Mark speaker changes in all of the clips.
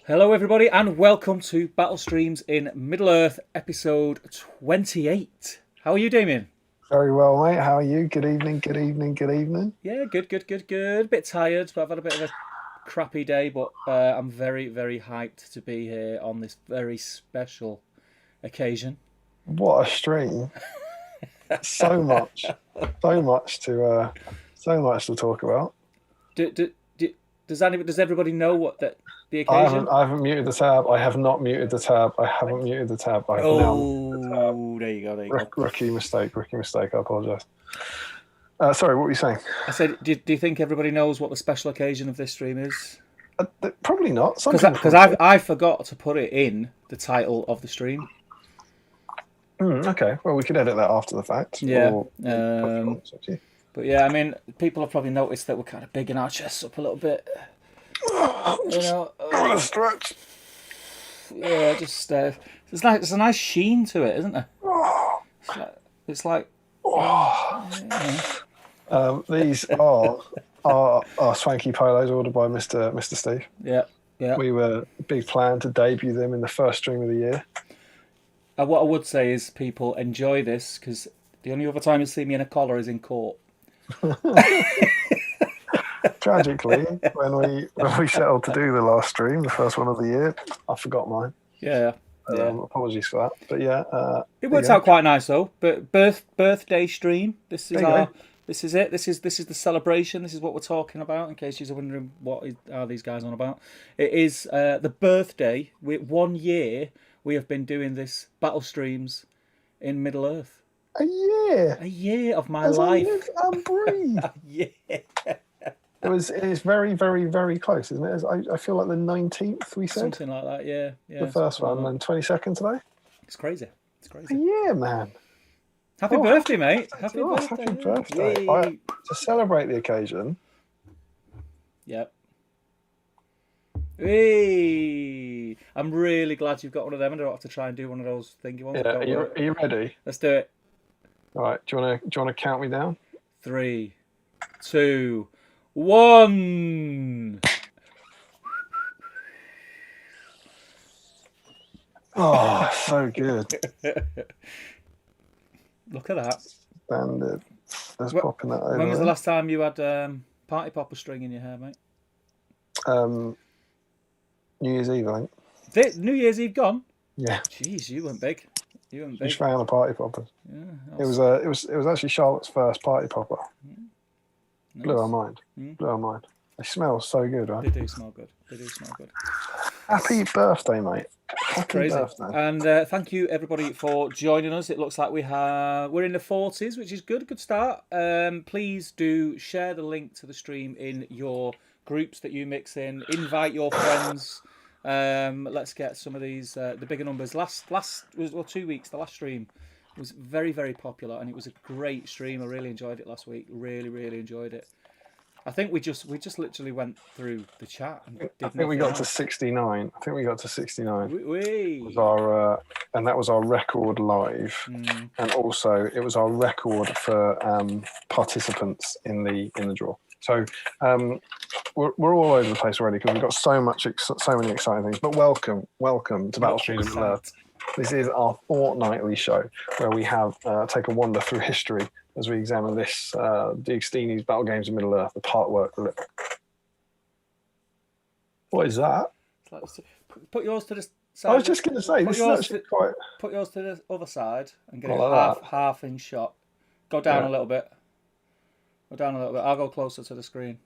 Speaker 1: Hello, everybody, and welcome to Battle Streams in Middle Earth, episode 28. How are you, Damien?
Speaker 2: Very well, mate. How are you? Good evening, good evening, good evening.
Speaker 1: Yeah, good. Bit tired, but I've had a bit of a crappy day, but I'm very, very hyped to be here on this very special occasion.
Speaker 2: What a stream. So much. So much to talk about.
Speaker 1: Do, do, do, does everybody know what the
Speaker 2: I
Speaker 1: occasion?
Speaker 2: haven't muted the tab. I have not muted the tab. I haven't muted the tab. I have now muted the tab.
Speaker 1: Oh, there you go.
Speaker 2: Rookie mistake. I apologise. Sorry, what were you saying?
Speaker 1: I said, do you think everybody knows what the special occasion of this stream is?
Speaker 2: Probably not.
Speaker 1: Because I forgot to put it in the title of the stream.
Speaker 2: Okay, well, we could edit that after the fact.
Speaker 1: Yeah. But yeah, I mean, people have probably noticed that we're kind of bigging our chests up a little bit.
Speaker 2: A stretch.
Speaker 1: Yeah, just there's a nice sheen to it, isn't there? It's like
Speaker 2: these are swanky polos ordered by Mr. Steve.
Speaker 1: Yeah.
Speaker 2: We were big plan to debut them in the first stream of the year.
Speaker 1: What I would say is, people enjoy this because the only other time you see me in a collar is in court.
Speaker 2: Tragically, when we settled to do the last stream, the first one of the year, I forgot mine.
Speaker 1: Yeah.
Speaker 2: Apologies for that. But yeah,
Speaker 1: it worked out quite nice though. But birthday stream. This is it. This is the celebration. This is what we're talking about. In case you're wondering what are these guys on about, it is the birthday. 1 year we have been doing this battle streams in Middle Earth.
Speaker 2: A
Speaker 1: year of my life.
Speaker 2: Live and breathe.
Speaker 1: Yeah.
Speaker 2: It is very, very, very close, isn't it? I feel like the 19th we said.
Speaker 1: Something like that, yeah.
Speaker 2: The first one, and 22nd today.
Speaker 1: It's crazy.
Speaker 2: A year, man.
Speaker 1: Happy birthday, mate. Happy
Speaker 2: birthday. To celebrate the occasion.
Speaker 1: Yep. Hey, I'm really glad you've got one of them. I don't have to try and do one of those thingy ones.
Speaker 2: Yeah, are you ready?
Speaker 1: Let's do it.
Speaker 2: All right. Do you want to count me down?
Speaker 1: 3, 2, 1.
Speaker 2: Oh, so good.
Speaker 1: Look at that.
Speaker 2: Standard. Let's popping that over.
Speaker 1: When was the last time you had party popper string in your hair, mate?
Speaker 2: New Year's Eve, I think.
Speaker 1: New Year's Eve gone?
Speaker 2: Yeah.
Speaker 1: Jeez, you went big.
Speaker 2: Huge fan of party poppers.
Speaker 1: Yeah.
Speaker 2: It was actually Charlotte's first party popper. Nice. Blew our mind. They smell so good, right?
Speaker 1: They do smell good.
Speaker 2: Happy birthday, mate.
Speaker 1: Crazy. Birthday. And thank you everybody for joining us. It looks like we're in the 40s, which is good. Good start. Please do share the link to the stream in your groups that you mix in. Invite your friends. Let's get some of these the bigger numbers. Last 2 weeks, the last stream was very, very popular, and it was a great stream. I really enjoyed it last week. Really enjoyed it. I think we just literally went through the chat. And
Speaker 2: we got to 69. I think we got to 69.
Speaker 1: Was
Speaker 2: our and that was our record live, and also it was our record for participants in the draw. So we're all over the place already because we've got so many exciting things. But welcome to Battle Streams of Earth. This is our fortnightly show where we have take a wander through history as we examine this Digstini's Battle Games of Middle Earth, the part work. What is that?
Speaker 1: Put yours to the side.
Speaker 2: I was just going to say, this is actually quite...
Speaker 1: Put yours to the other side and get it half in shot. Go down a little bit. I'll go closer to the screen.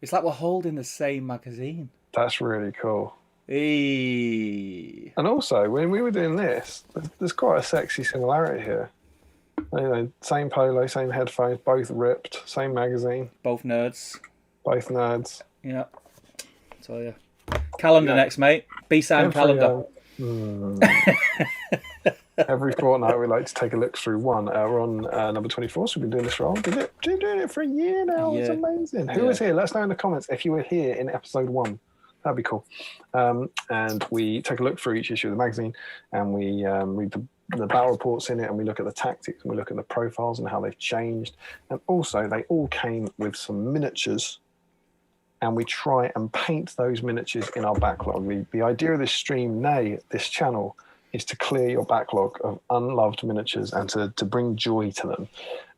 Speaker 1: It's like we're holding the same magazine.
Speaker 2: That's really cool.
Speaker 1: Eee.
Speaker 2: And also, when we were doing this, there's quite a sexy similarity here. Same polo, same headphones, both ripped, same magazine.
Speaker 1: Both nerds. Yeah. So yeah. Calendar next, mate. B-Sound calendar.
Speaker 2: Every fortnight we like to take a look through one. We're on number 24, so we've been doing this for doing it for a year now. Yeah. It's amazing. Who was here? Let us know in the comments if you were here in episode 1. That'd be cool. And we take a look through each issue of the magazine, and we read the battle reports in it, and we look at the tactics, and we look at the profiles and how they've changed. And also, they all came with some miniatures and we try and paint those miniatures in our backlog. The idea of this stream, nay, this channel, is to clear your backlog of unloved miniatures and to bring joy to them.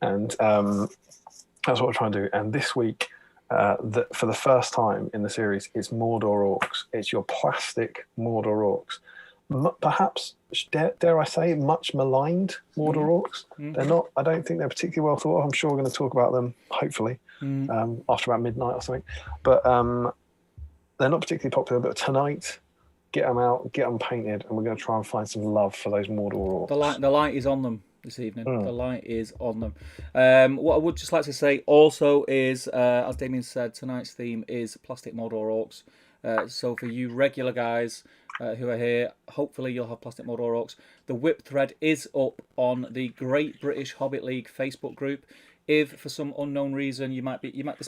Speaker 2: And that's what we're trying to do. And this week, for the first time in the series, it's Mordor Orcs. It's your plastic Mordor Orcs. Perhaps, dare I say, much maligned Mordor Orcs. They're not, I don't think they're particularly well thought of. I'm sure we're going to talk about them, hopefully, after about midnight or something. But they're not particularly popular. But tonight, get them out, get them painted, and we're going to try and find some love for those Mordor Orcs.
Speaker 1: The light is on them this evening. The light is on them. What I would just like to say also is, as Damian said, tonight's theme is plastic Mordor Orcs. So for you regular guys who are here, hopefully you'll have plastic Mordor Orcs. The whip thread is up on the Great British Hobbit League Facebook group. If for some unknown reason this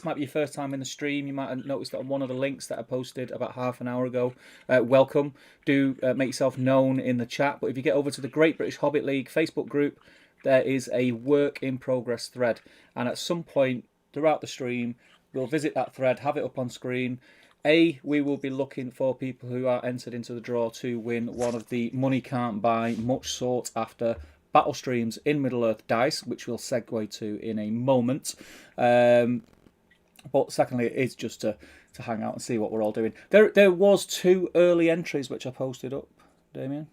Speaker 1: might be your first time in the stream, you might have noticed that on one of the links that I posted about half an hour ago, welcome. Do make yourself known in the chat. But if you get over to the Great British Hobbit League Facebook group, there is a work in progress thread, and at some point throughout the stream, we'll visit that thread, have it up on screen. We will be looking for people who are entered into the draw to win one of the money can't buy, much sought after battle streams in Middle-earth dice, which we'll segue to in a moment. But secondly, it's just to hang out and see what we're all doing. There was 2 early entries which I posted up, Damian.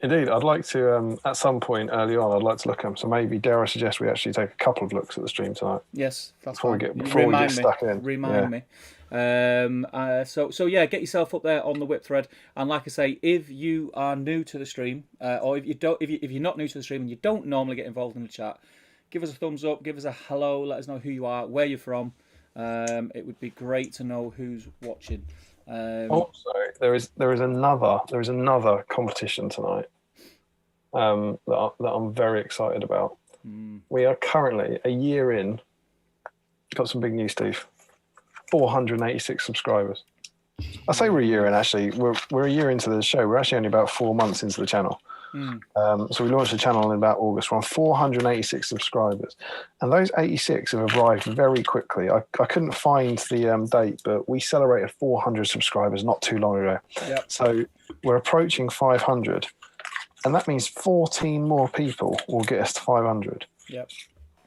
Speaker 2: Indeed, I'd like to, at some point early on, I'd like to look at them. So maybe, dare I suggest we actually take a couple of looks at the stream tonight?
Speaker 1: Yes, that's
Speaker 2: before
Speaker 1: fine.
Speaker 2: we get stuck in.
Speaker 1: Remind me. So yeah, get yourself up there on the whip thread. And like I say, if you are new to the stream, or if you're not new to the stream and you don't normally get involved in the chat, give us a thumbs up, give us a hello, let us know who you are, where you're from. It would be great to know who's watching.
Speaker 2: Also, there is another competition tonight that I'm very excited about. We are currently a year in. Got some big news, Steve. 486 subscribers. I say we're a year in. Actually, we're a year into the show. We're actually only about 4 months into the channel. So we launched the channel in about August. We're on 486 subscribers, and those 86 have arrived very quickly. I couldn't find the date, but we celebrated 400 subscribers not too long ago.
Speaker 1: Yep.
Speaker 2: So we're approaching 500, and that means 14 more people will get us to 500.
Speaker 1: Yep.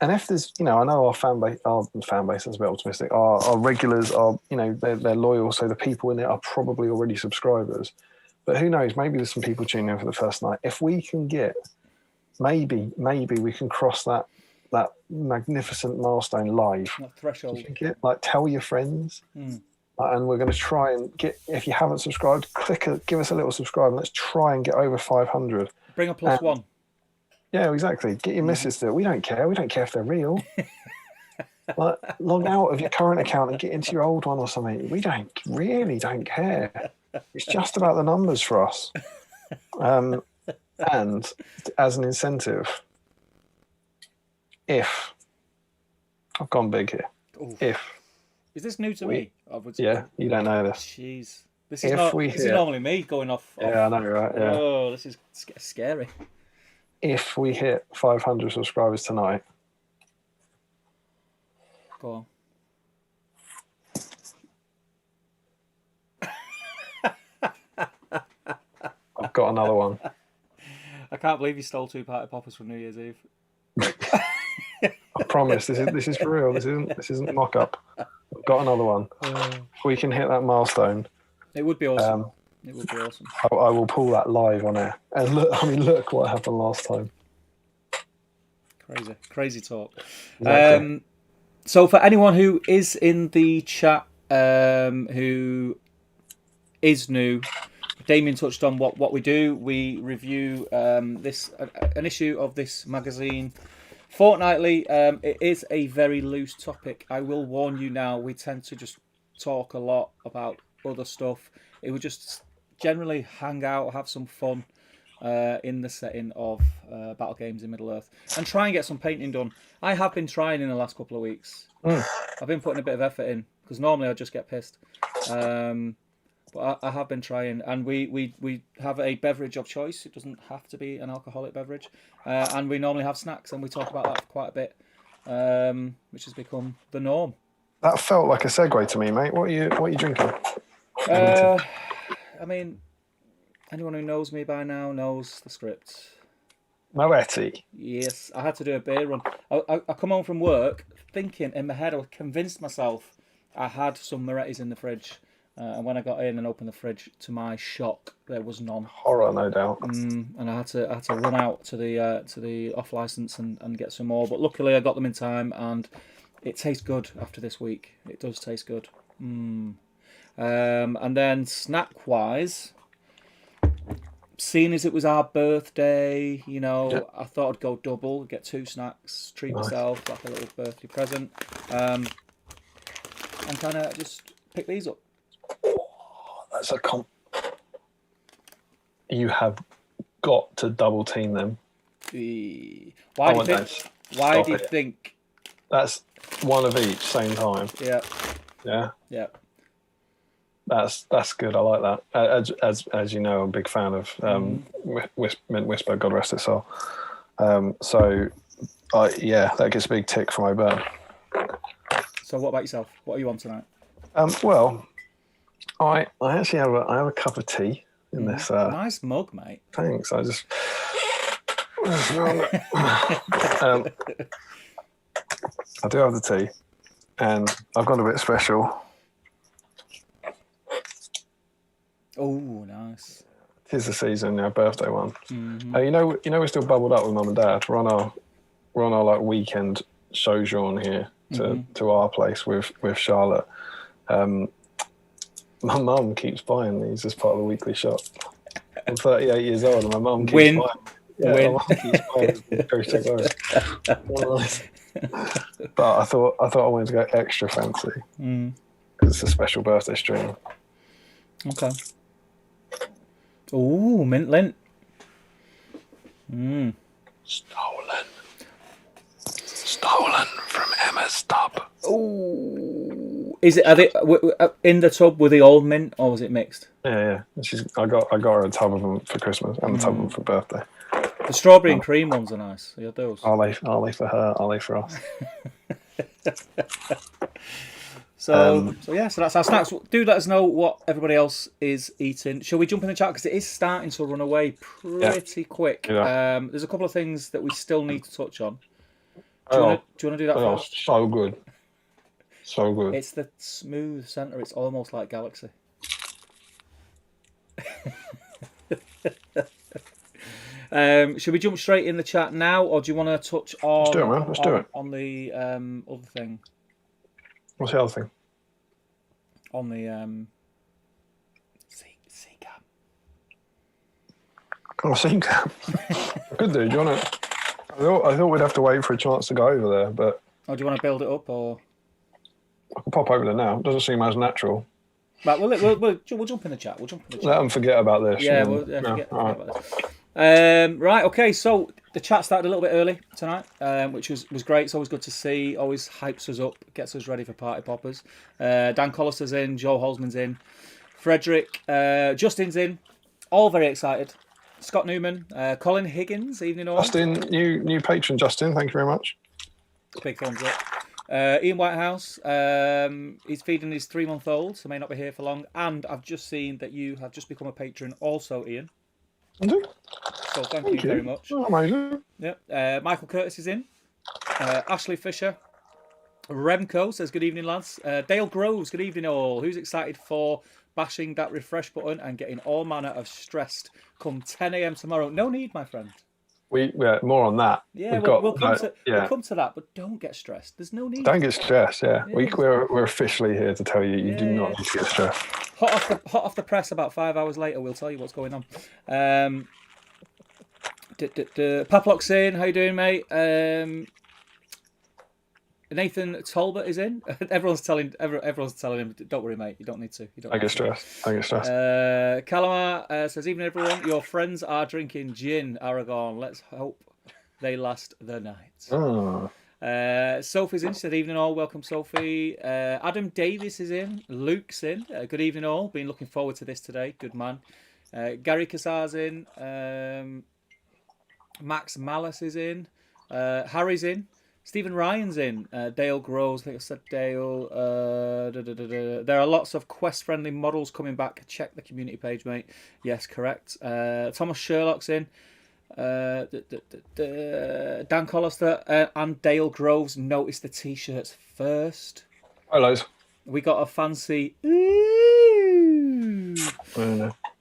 Speaker 2: And if there's, I know our fan base is a bit optimistic. Our regulars are, they're loyal, so the people in it are probably already subscribers. But who knows? Maybe there's some people tuning in for the first night. If we can get, maybe we can cross that magnificent milestone live.
Speaker 1: That threshold.
Speaker 2: Do you think it? Tell your friends. And we're going to try and get. If you haven't subscribed, give us a little subscribe. And let's try and get over 500.
Speaker 1: Bring a +1.
Speaker 2: Yeah, exactly. Get your missus to it. We don't care. We don't care if they're real. Log out of your current account and get into your old one or something. We really don't care. It's just about the numbers for us. And as an incentive, if I've gone big here,
Speaker 1: Is this new to me?
Speaker 2: Yeah, you don't know this.
Speaker 1: Jeez, this is normally me going off.
Speaker 2: Yeah, I know, right? Yeah.
Speaker 1: Oh, this is scary.
Speaker 2: If we hit 500 subscribers tonight,
Speaker 1: go on.
Speaker 2: I've got another one.
Speaker 1: I can't believe you stole 2 party poppers from New Year's Eve.
Speaker 2: I promise this is for real. This isn't a mock up. I've got another one. If we can hit that milestone,
Speaker 1: it would be awesome. It would be awesome.
Speaker 2: I will pull that live on air. And look what happened last time.
Speaker 1: Crazy talk.
Speaker 2: Exactly.
Speaker 1: So for anyone who is in the chat, who is new, Damian touched on what we do. We review an issue of this magazine fortnightly. It is a very loose topic. I will warn you now. We tend to just talk a lot about other stuff. It would just generally hang out, have some fun in the setting of battle games in Middle-earth, and try and get some painting done. I have been trying in the last couple of weeks. I've been putting a bit of effort in, because normally I just get pissed. But I have been trying, and we have a beverage of choice. It doesn't have to be an alcoholic beverage. And we normally have snacks, and we talk about that quite a bit, which has become the norm.
Speaker 2: That felt like a segue to me, mate. What are you drinking?
Speaker 1: I mean, anyone who knows me by now knows the script.
Speaker 2: Moretti.
Speaker 1: Yes, I had to do a beer run. I come home from work thinking in my head, I was convinced myself I had some Moretti's in the fridge. And when I got in and opened the fridge, to my shock, there was none.
Speaker 2: Horror, no doubt.
Speaker 1: And I had to run out to the off license and get some more. But luckily, I got them in time, and it tastes good after this week. It does taste good. And then snack wise, seeing as it was our birthday, you know,
Speaker 2: Yeah.
Speaker 1: I thought I'd go double, get 2 snacks, treat myself like a little birthday present, and kind of just pick these up.
Speaker 2: That's a You have got to double team them.
Speaker 1: Why do you think?
Speaker 2: That's one of each, same time.
Speaker 1: Yeah.
Speaker 2: Yeah.
Speaker 1: Yeah.
Speaker 2: That's good. I like that. As you know, I'm a big fan of Mint Whisper. God rest its soul. So, that gets a big tick for my burn.
Speaker 1: So, what about yourself? What are you on tonight?
Speaker 2: Well, I actually have a cup of tea in this.
Speaker 1: Nice mug, mate.
Speaker 2: Thanks. I just. I do have the tea, and I've got a bit special.
Speaker 1: Oh, nice.
Speaker 2: 'Tis the season, birthday one.
Speaker 1: Mm-hmm.
Speaker 2: You know, we're still bubbled up with mum and dad. We're on our like weekend sojourn here to our place with Charlotte. My mum keeps buying these as part of the weekly shop. I'm 38 years old, and my mum keeps buying. Yeah, my mum keeps buying. But I thought I wanted to go extra fancy because it's a special birthday stream.
Speaker 1: Okay. Ooh, mint lint.
Speaker 2: Stolen from Emma's tub.
Speaker 1: Ooh. Are they in the tub with the old mint, or was it mixed?
Speaker 2: Yeah. I got her a tub of them for Christmas and a tub of them for birthday.
Speaker 1: The strawberry and cream ones are nice. Yeah, those.
Speaker 2: Are they for her? Are they for us?
Speaker 1: So that's our snacks. Do let us know what everybody else is eating. Shall we jump in the chat, because it is starting to run away pretty quick.
Speaker 2: Yeah.
Speaker 1: There's a couple of things that we still need to touch on. Do you want to do that first?
Speaker 2: So good. So good.
Speaker 1: It's the smooth centre. It's almost like Galaxy. Should we jump straight in the chat now, or do you want to touch on?
Speaker 2: Let's do it, man. Let's do it.
Speaker 1: On the other thing.
Speaker 2: What's the other thing?
Speaker 1: On the sea cam.
Speaker 2: Oh, sea cam. Good, dude. Do you want to? I thought we'd have to wait for a chance to go over there, but.
Speaker 1: Oh, do you want to build it up, or?
Speaker 2: I can pop over there now. It doesn't seem as natural.
Speaker 1: Right, we'll jump in the chat.
Speaker 2: Let them forget about this.
Speaker 1: Yeah, forget about this. Right, okay. So the chat started a little bit early tonight, which was great. It's always good to see. Always hypes us up, gets us ready for party poppers. Dan Collister's in, Joe Holzman's in, Frederick, Justin's in. All very excited. Scott Newman, Colin Higgins, evening all.
Speaker 2: Justin, new patron, Justin. Thank you very much.
Speaker 1: Big thumbs up. Ian Whitehouse, he's feeding his 3-month-old, so may not be here for long. And I've just seen that you have just become a patron also, Ian. So thank you very much.
Speaker 2: Oh, amazing.
Speaker 1: Yep. Michael Curtis is in. Ashley Fisher. Remco says, good evening, lads. Dale Groves, good evening all. Who's excited for bashing that refresh button and getting all manner of stressed come 10 a.m. tomorrow? No need, my friend.
Speaker 2: More on that.
Speaker 1: Yeah, we'll come to that, but don't get stressed. There's no need.
Speaker 2: Don't get stressed. Yeah, we're officially here to tell you you do not need to get stressed.
Speaker 1: Hot off the press. About 5 hours later, we'll tell you what's going on. Paplock's in. How you doing, mate? Nathan Talbot is in. Everyone's telling him, don't worry, mate. You don't need to.
Speaker 2: I get stressed.
Speaker 1: Calamar says, evening, everyone. Your friends are drinking gin, Aragon. Let's hope they last the night.
Speaker 2: Oh.
Speaker 1: Sophie's in. She said, evening, all. Welcome, Sophie. Adam Davis is in. Luke's in. Good evening, all. Been looking forward to this today. Good man. Gary Cassar's in. Max Malice is in. Harry's in. Stephen Ryan's in. Dale Groves, I think I said Dale. There are lots of quest-friendly models coming back. Check the community page, mate. Yes, correct. Thomas Sherlock's in. Dan Collister and Dale Groves noticed the t-shirts first.
Speaker 2: Hello.
Speaker 1: We got a fancy. Ooh.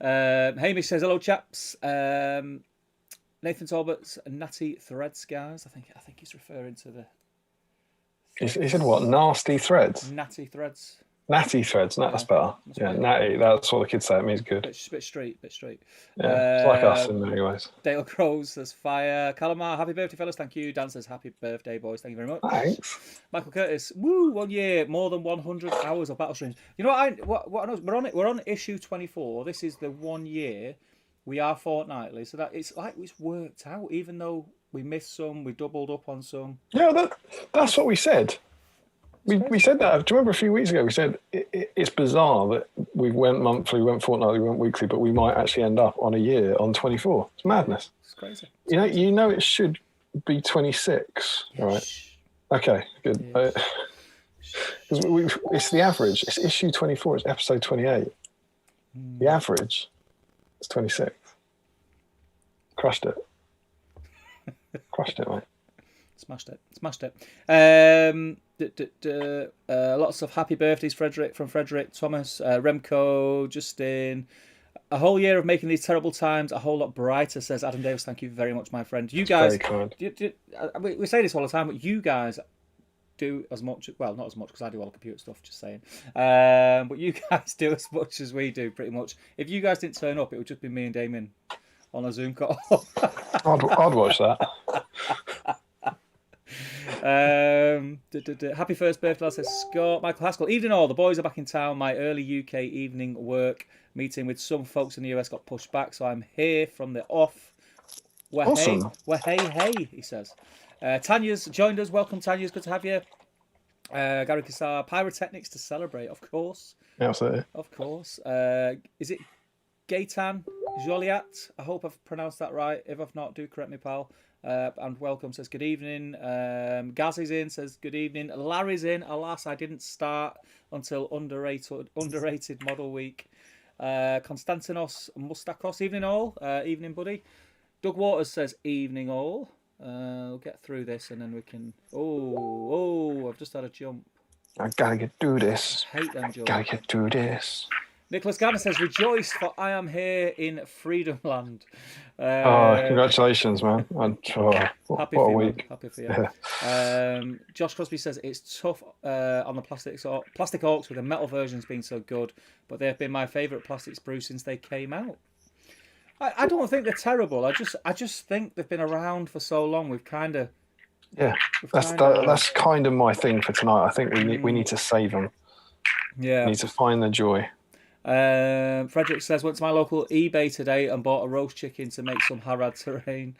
Speaker 1: Hamish says hello, chaps. Nathan Talbot's Natty Threads, guys. I think he's referring to the.
Speaker 2: He said what? Nasty threads.
Speaker 1: Natty Threads.
Speaker 2: Natty threads. That's better. Yeah, natty. That's what the kids say. It means good.
Speaker 1: Bit straight.
Speaker 2: Yeah, it's like us in many ways.
Speaker 1: Dale Crows says fire. Calamar, happy birthday, fellas. Thank you. Dan says happy birthday, boys. Thank you very much.
Speaker 2: Thanks.
Speaker 1: Michael Curtis, woo! 1 year, more than 100 hours of battle streams. You know what I know? We're on issue 24. This is the 1 year. We are fortnightly, so that it's like it's worked out. Even though we missed some, we doubled up on some.
Speaker 2: Yeah, that's what we said. We said that. Do you remember a few weeks ago? We said it's bizarre that we went monthly, we went fortnightly, we went weekly, but we might actually end up on a year on 24. It's madness.
Speaker 1: It's crazy.
Speaker 2: You know, it should be 26, right? Okay, good. It's the average. It's issue 24. It's episode 28. The average is 26. Crushed it. Crushed it, mate.
Speaker 1: Smashed it. Lots of happy birthdays, Frederick Thomas, Remco, Justin. A whole year of making these terrible times a whole lot brighter, says Adam Davis. Thank you very much, my friend. You guys,
Speaker 2: very kind.
Speaker 1: We say this all the time, but you guys do as much. Well, not as much because I do all the computer stuff. Just saying. But you guys do as much as we do, pretty much. If you guys didn't turn up, it would just be me and Damian on a Zoom call.
Speaker 2: I'd watch that.
Speaker 1: Happy first birthday, says Scott. Michael Haskell, evening all. The boys are back in town. My early UK evening work meeting with some folks in the US got pushed back, so I'm here from the off.
Speaker 2: Awesome.
Speaker 1: Hey, he says. Tanya's joined us. Welcome, Tanya. It's good to have you. Gary Kassar, pyrotechnics to celebrate, of course.
Speaker 2: Absolutely.
Speaker 1: Of course. Is it Gaetan Joliat? I hope I've pronounced that right. If I've not, do correct me, pal. And welcome, says good evening. Gaz is in, says good evening. Larry's in. Alas, I didn't start until underrated model week. Konstantinos Mustakos, evening all. Evening, buddy. Doug Waters says evening all. We'll get through this and then we can. Oh! I've just had a jump.
Speaker 2: I gotta get through this.
Speaker 1: I hate them jumps.
Speaker 2: Gotta get through this.
Speaker 1: Nicholas Gardner says, rejoice, for I am here in Freedom Land.
Speaker 2: Congratulations, man.
Speaker 1: Happy
Speaker 2: what
Speaker 1: for
Speaker 2: a
Speaker 1: you,
Speaker 2: week.
Speaker 1: man. Happy for you. Josh Crosby says, it's tough on the plastic Orcs with the metal versions being so good, but they've been my favourite plastic sprues since they came out. I don't think they're terrible. I just think they've been around for so long. We've kind of...
Speaker 2: Yeah, that's kind of my thing for tonight. I think we need to save them.
Speaker 1: Yeah.
Speaker 2: We need to find the joy.
Speaker 1: Frederick says, went to my local eBay today and bought a roast chicken to make some Harad terrain.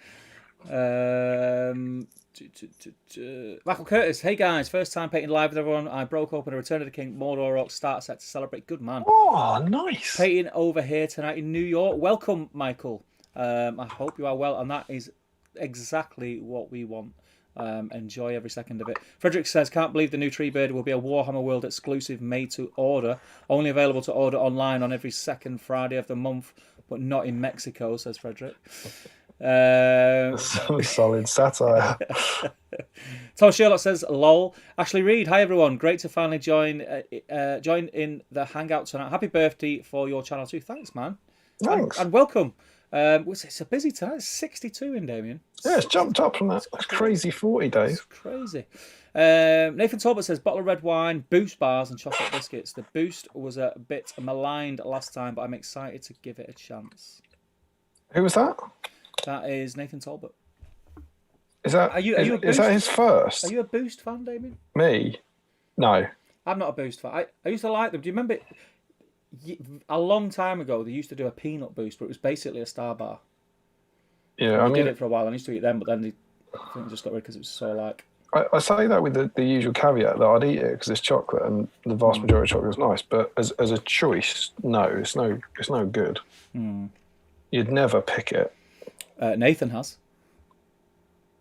Speaker 1: Michael Curtis, hey guys, first time painting live with everyone. I broke open a Return of the King MORDOR Orcs starter set to celebrate. Good man.
Speaker 2: Oh, nice.
Speaker 1: Painting over here tonight in New York. Welcome, Michael. I hope you are well, and that is exactly what we want. Enjoy every second of it. Frederick says, can't believe the new Treebird will be a Warhammer World exclusive made to order. Only available to order online on every second Friday of the month, but not in Mexico, says Frederick.
Speaker 2: Solid satire.
Speaker 1: Tom Sherlock says, lol. Ashley Reed, hi everyone. Great to finally join in the hangout tonight. Happy birthday for your channel too. Thanks, man.
Speaker 2: Thanks.
Speaker 1: And welcome. It's a busy tonight. It's 62 in, Damien.
Speaker 2: Yeah, it's jumped up from that crazy 40 days.
Speaker 1: It's crazy. Nathan Talbot says, bottle of red wine, Boost bars and chocolate biscuits. The Boost was a bit maligned last time, but I'm excited to give it a chance.
Speaker 2: Who was that?
Speaker 1: That is Nathan Talbot.
Speaker 2: Is that his first?
Speaker 1: Are you a Boost fan, Damien?
Speaker 2: Me? No.
Speaker 1: I'm not a Boost fan. I used to like them. Do you remember a long time ago they used to do a peanut Boost, but it was basically a Star bar.
Speaker 2: Yeah,
Speaker 1: I did it for a while. I used to eat them, but then I think they just got rid because it was so like.
Speaker 2: I say that with the usual caveat that I'd eat it because it's chocolate and the vast majority of chocolate is nice. But as a choice, no, it's no good. You'd never pick it.
Speaker 1: Nathan has.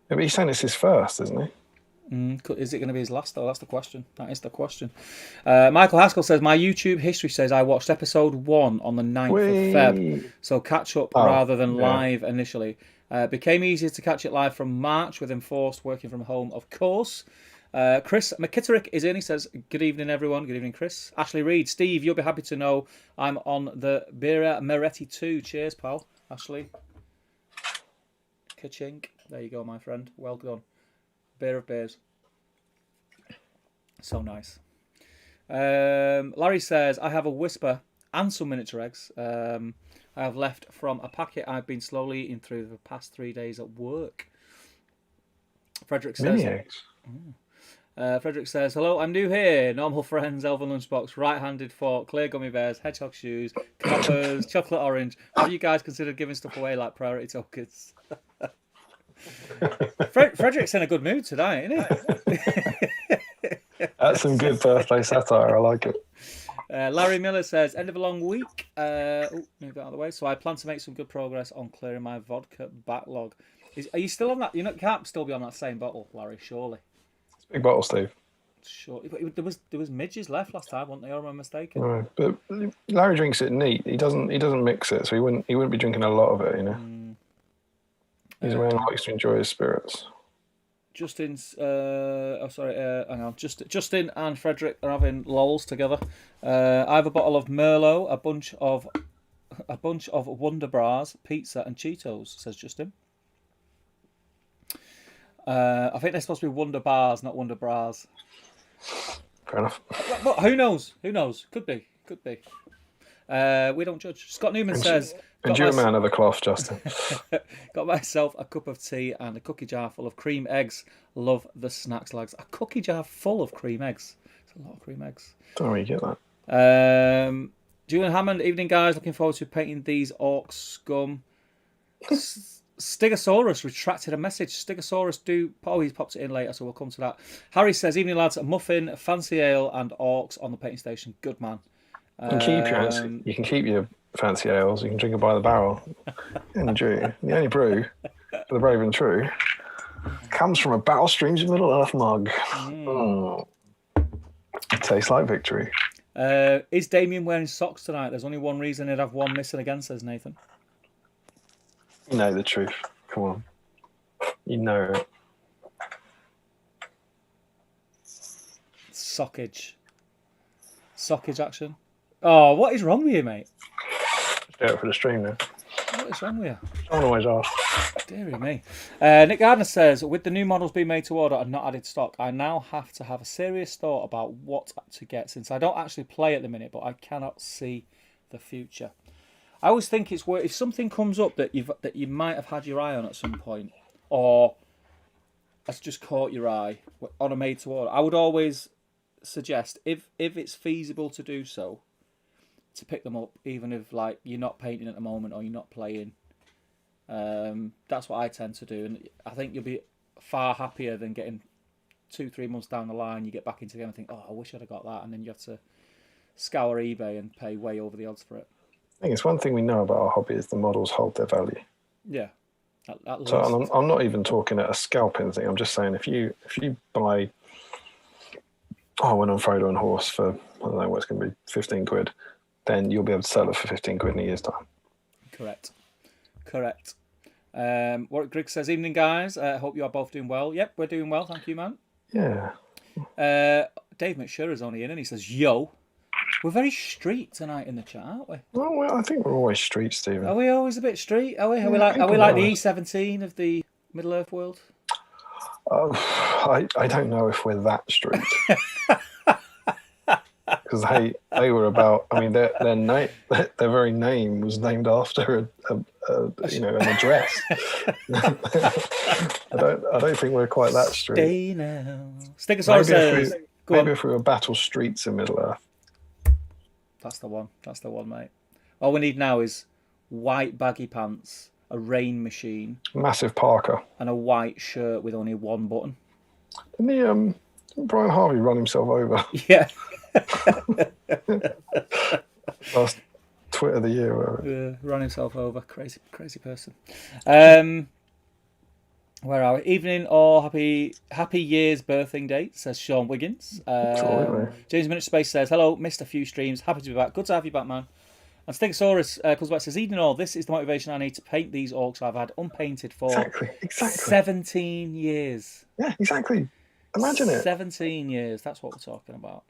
Speaker 2: Yeah, but he's saying it's his first, isn't he?
Speaker 1: Is it going to be his last, though? That's the question. That is the question. Michael Haskell says, my YouTube history says I watched episode 1 on the 9th of Feb. So catch up rather than live initially. Became easier to catch it live from March with enforced working from home, of course. Chris McKitterick is in. He says, good evening, everyone. Good evening, Chris. Ashley Reed. Steve, you'll be happy to know I'm on the Bira Meretti 2. Cheers, pal. Ashley. Ka-chink. There you go, my friend. Well done. Beer of beers. So nice. Larry says, I have a whisper and some miniature eggs. I have left from a packet I've been slowly eating through the past 3 days at work. Frederick says...
Speaker 2: Mini eggs?
Speaker 1: Frederick says, hello, I'm new here. Normal friends, Elven Lunchbox, right-handed fork, clear gummy bears, hedgehog shoes, coppers, chocolate orange. Have you guys considered giving stuff away like priority tokens? Frederick's in a good mood today, isn't he?
Speaker 2: That's some good birthday satire. I like it.
Speaker 1: Larry Miller says, end of a long week. Move that out of the way. So I plan to make some good progress on clearing my vodka backlog. Are you still on that? You can't still be on that same bottle, Larry, surely.
Speaker 2: Big bottle, Steve.
Speaker 1: Sure. There was midges left last time, weren't there? Or am I mistaken?
Speaker 2: Right. But Larry drinks it neat. He doesn't mix it, so he wouldn't be drinking a lot of it, you know. He's a man who likes to enjoy his spirits.
Speaker 1: Justin hang on. Justin and Frederick are having lols together. I have a bottle of Merlot, a bunch of Wonder Bras, pizza, and Cheetos. Says Justin. I think they're supposed to be Wonder Bars, not Wonder Bras.
Speaker 2: Fair enough.
Speaker 1: But who knows? Who knows? Could be. We don't judge. Scott Newman says...
Speaker 2: And you're a man of the cloth, Justin.
Speaker 1: Got myself a cup of tea and a cookie jar full of cream eggs. Love the snacks, lads. A cookie jar full of cream eggs. It's a lot of cream eggs.
Speaker 2: Don't know where you get that.
Speaker 1: Julian Hammond, evening, guys. Looking forward to painting these orc scum. Stegosaurus retracted a message. Stegosaurus he's popped it in later, so we'll come to that. Harry says, evening, lads. A muffin, fancy ale, and orcs on the painting station. Good man.
Speaker 2: You can keep your fancy ales. You can drink it by the barrel. The only brew for the brave and true comes from a Battle Streams of Middle Earth mug. It tastes like victory.
Speaker 1: Is Damian wearing socks tonight? There's only one reason he'd have one missing again, says Nathan.
Speaker 2: You know the truth. Come on. You know it.
Speaker 1: Sockage action. Oh, what is wrong with you, mate?
Speaker 2: Just do it for the stream now.
Speaker 1: What is wrong with you?
Speaker 2: Someone always asks.
Speaker 1: Dear me. Nick Gardner says, with the new models being made to order and not added stock, I now have to have a serious thought about what to get, since I don't actually play at the minute, but I cannot see the future. I always think it's worth, if something comes up that you might have had your eye on at some point, or has just caught your eye on a made to order, I would always suggest, if it's feasible to do so, to pick them up, even if like you're not painting at the moment or you're not playing. That's what I tend to do, and I think you'll be far happier than getting 2-3 months down the line. You get back into the game and think, oh, I wish I'd have got that, and then you have to scour eBay and pay way over the odds for it.
Speaker 2: I think it's one thing we know about our hobby is the models hold their value.
Speaker 1: Yeah. At least.
Speaker 2: So I'm not even talking at a scalping thing. I'm just saying if you buy, I went on Frodo and Horse for, I don't know what it's going to be, 15 quid, then you'll be able to sell it for 15 quid in a year's time. Correct.
Speaker 1: Warwick Griggs says, evening, guys. Hope you are both doing well. Yep, we're doing well. Thank you, man.
Speaker 2: Yeah.
Speaker 1: Dave McShurer's only in, and he says, yo. We're very street tonight in the chat, aren't we?
Speaker 2: Well, I think we're always street, Stephen.
Speaker 1: Are we always a bit street? Are we? Are we like the E17 of the Middle Earth world?
Speaker 2: I don't know if we're that street. Because they were about. I mean, their very name was named after an address. I don't think we're quite that street.
Speaker 1: Stay now. Stegosaurus says,
Speaker 2: maybe if we were battle streets in Middle Earth.
Speaker 1: That's the one, mate. All we need now is white baggy pants, a rain machine,
Speaker 2: massive parka, and
Speaker 1: a white shirt with only one button.
Speaker 2: Didn't Brian Harvey run himself over?
Speaker 1: Yeah.
Speaker 2: Last Twitter of the year.
Speaker 1: Run himself over. Crazy person. Where are we? Evening or happy year's birthing date, says Sean Wiggins.
Speaker 2: Absolutely.
Speaker 1: James Minute Space says, hello, missed a few streams. Happy to be back. Good to have you back, man. And Stegosaurus comes back, says, evening all, this is the motivation I need to paint these orcs I've had unpainted for
Speaker 2: Exactly.
Speaker 1: 17 years.
Speaker 2: Yeah, exactly. Imagine it.
Speaker 1: 17 years. That's what we're talking about.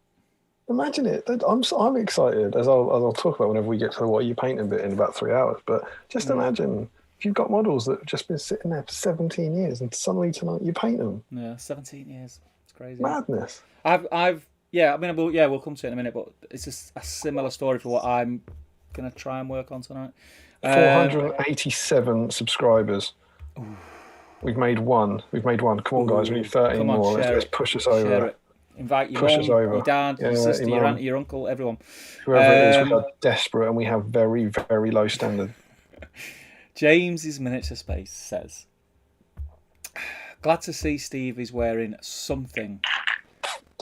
Speaker 2: Imagine it. I'm excited, as I'll talk about whenever we get to what you painting bit in about 3 hours. But just imagine if you've got models that have just been sitting there for 17 years, and suddenly tonight you paint them.
Speaker 1: Yeah, 17 years. It's crazy.
Speaker 2: Madness.
Speaker 1: We'll come to it in a minute, but it's just a similar story for what I'm gonna try and work on tonight.
Speaker 2: 487 subscribers. Ooh. We've made one. Come on, guys. We need 13 more. Let's push us over.
Speaker 1: Share it. Invite your mum, your dad, your sister, your auntie, your uncle, everyone.
Speaker 2: Whoever it is, we are desperate and we have very, very low standard.
Speaker 1: James's Miniature Space says, glad to see Steve is wearing something.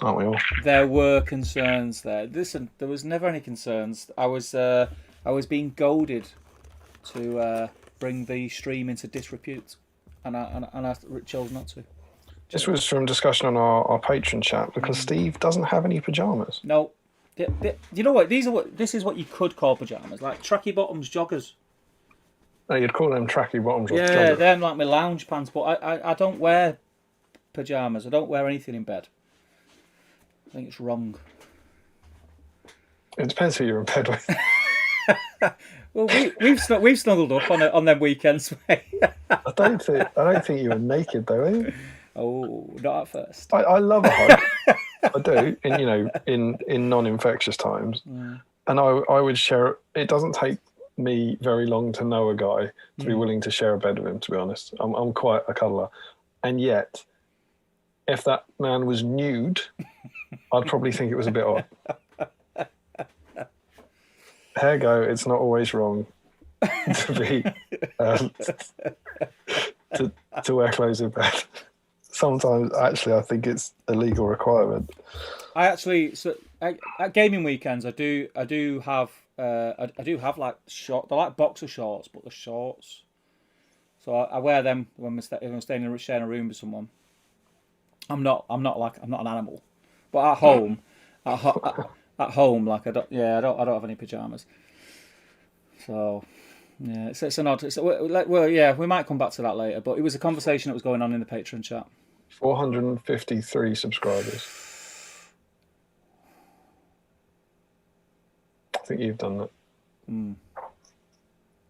Speaker 2: Aren't we all?
Speaker 1: There were concerns there. Listen, there was never any concerns. I was being goaded to bring the stream into disrepute, and I chose not to.
Speaker 2: This was from discussion on our Patreon chat because Steve doesn't have any pajamas.
Speaker 1: No. You know what? This is what you could call pajamas, like tracky bottoms joggers.
Speaker 2: No, you'd call them tracky bottoms.
Speaker 1: Yeah,
Speaker 2: joggers.
Speaker 1: they're like my lounge pants, but I don't wear pajamas. I don't wear anything in bed. I think it's wrong.
Speaker 2: It depends who you're in bed with.
Speaker 1: Well, we've snuggled up on them weekends.
Speaker 2: I don't think you were naked though, are you?
Speaker 1: Oh, not at first.
Speaker 2: I love a hug. I do, in non-infectious times, and I would share. It doesn't take me very long to know a guy to be willing to share a bed with him. To be honest, I'm quite a cuddler, and yet, if that man was nude, I'd probably think it was a bit odd. Hair go, it's not always wrong to be to wear clothes in bed. Sometimes, actually, I think it's a legal requirement.
Speaker 1: At gaming weekends, I do have like short. They're like boxer shorts, but they're shorts. So I wear them when I'm sharing a room with someone. I'm not an animal, but at home, at home, like I don't have any pajamas. So yeah, it's an odd. We might come back to that later. But it was a conversation that was going on in the Patreon chat.
Speaker 2: 453 subscribers. I think you've done that.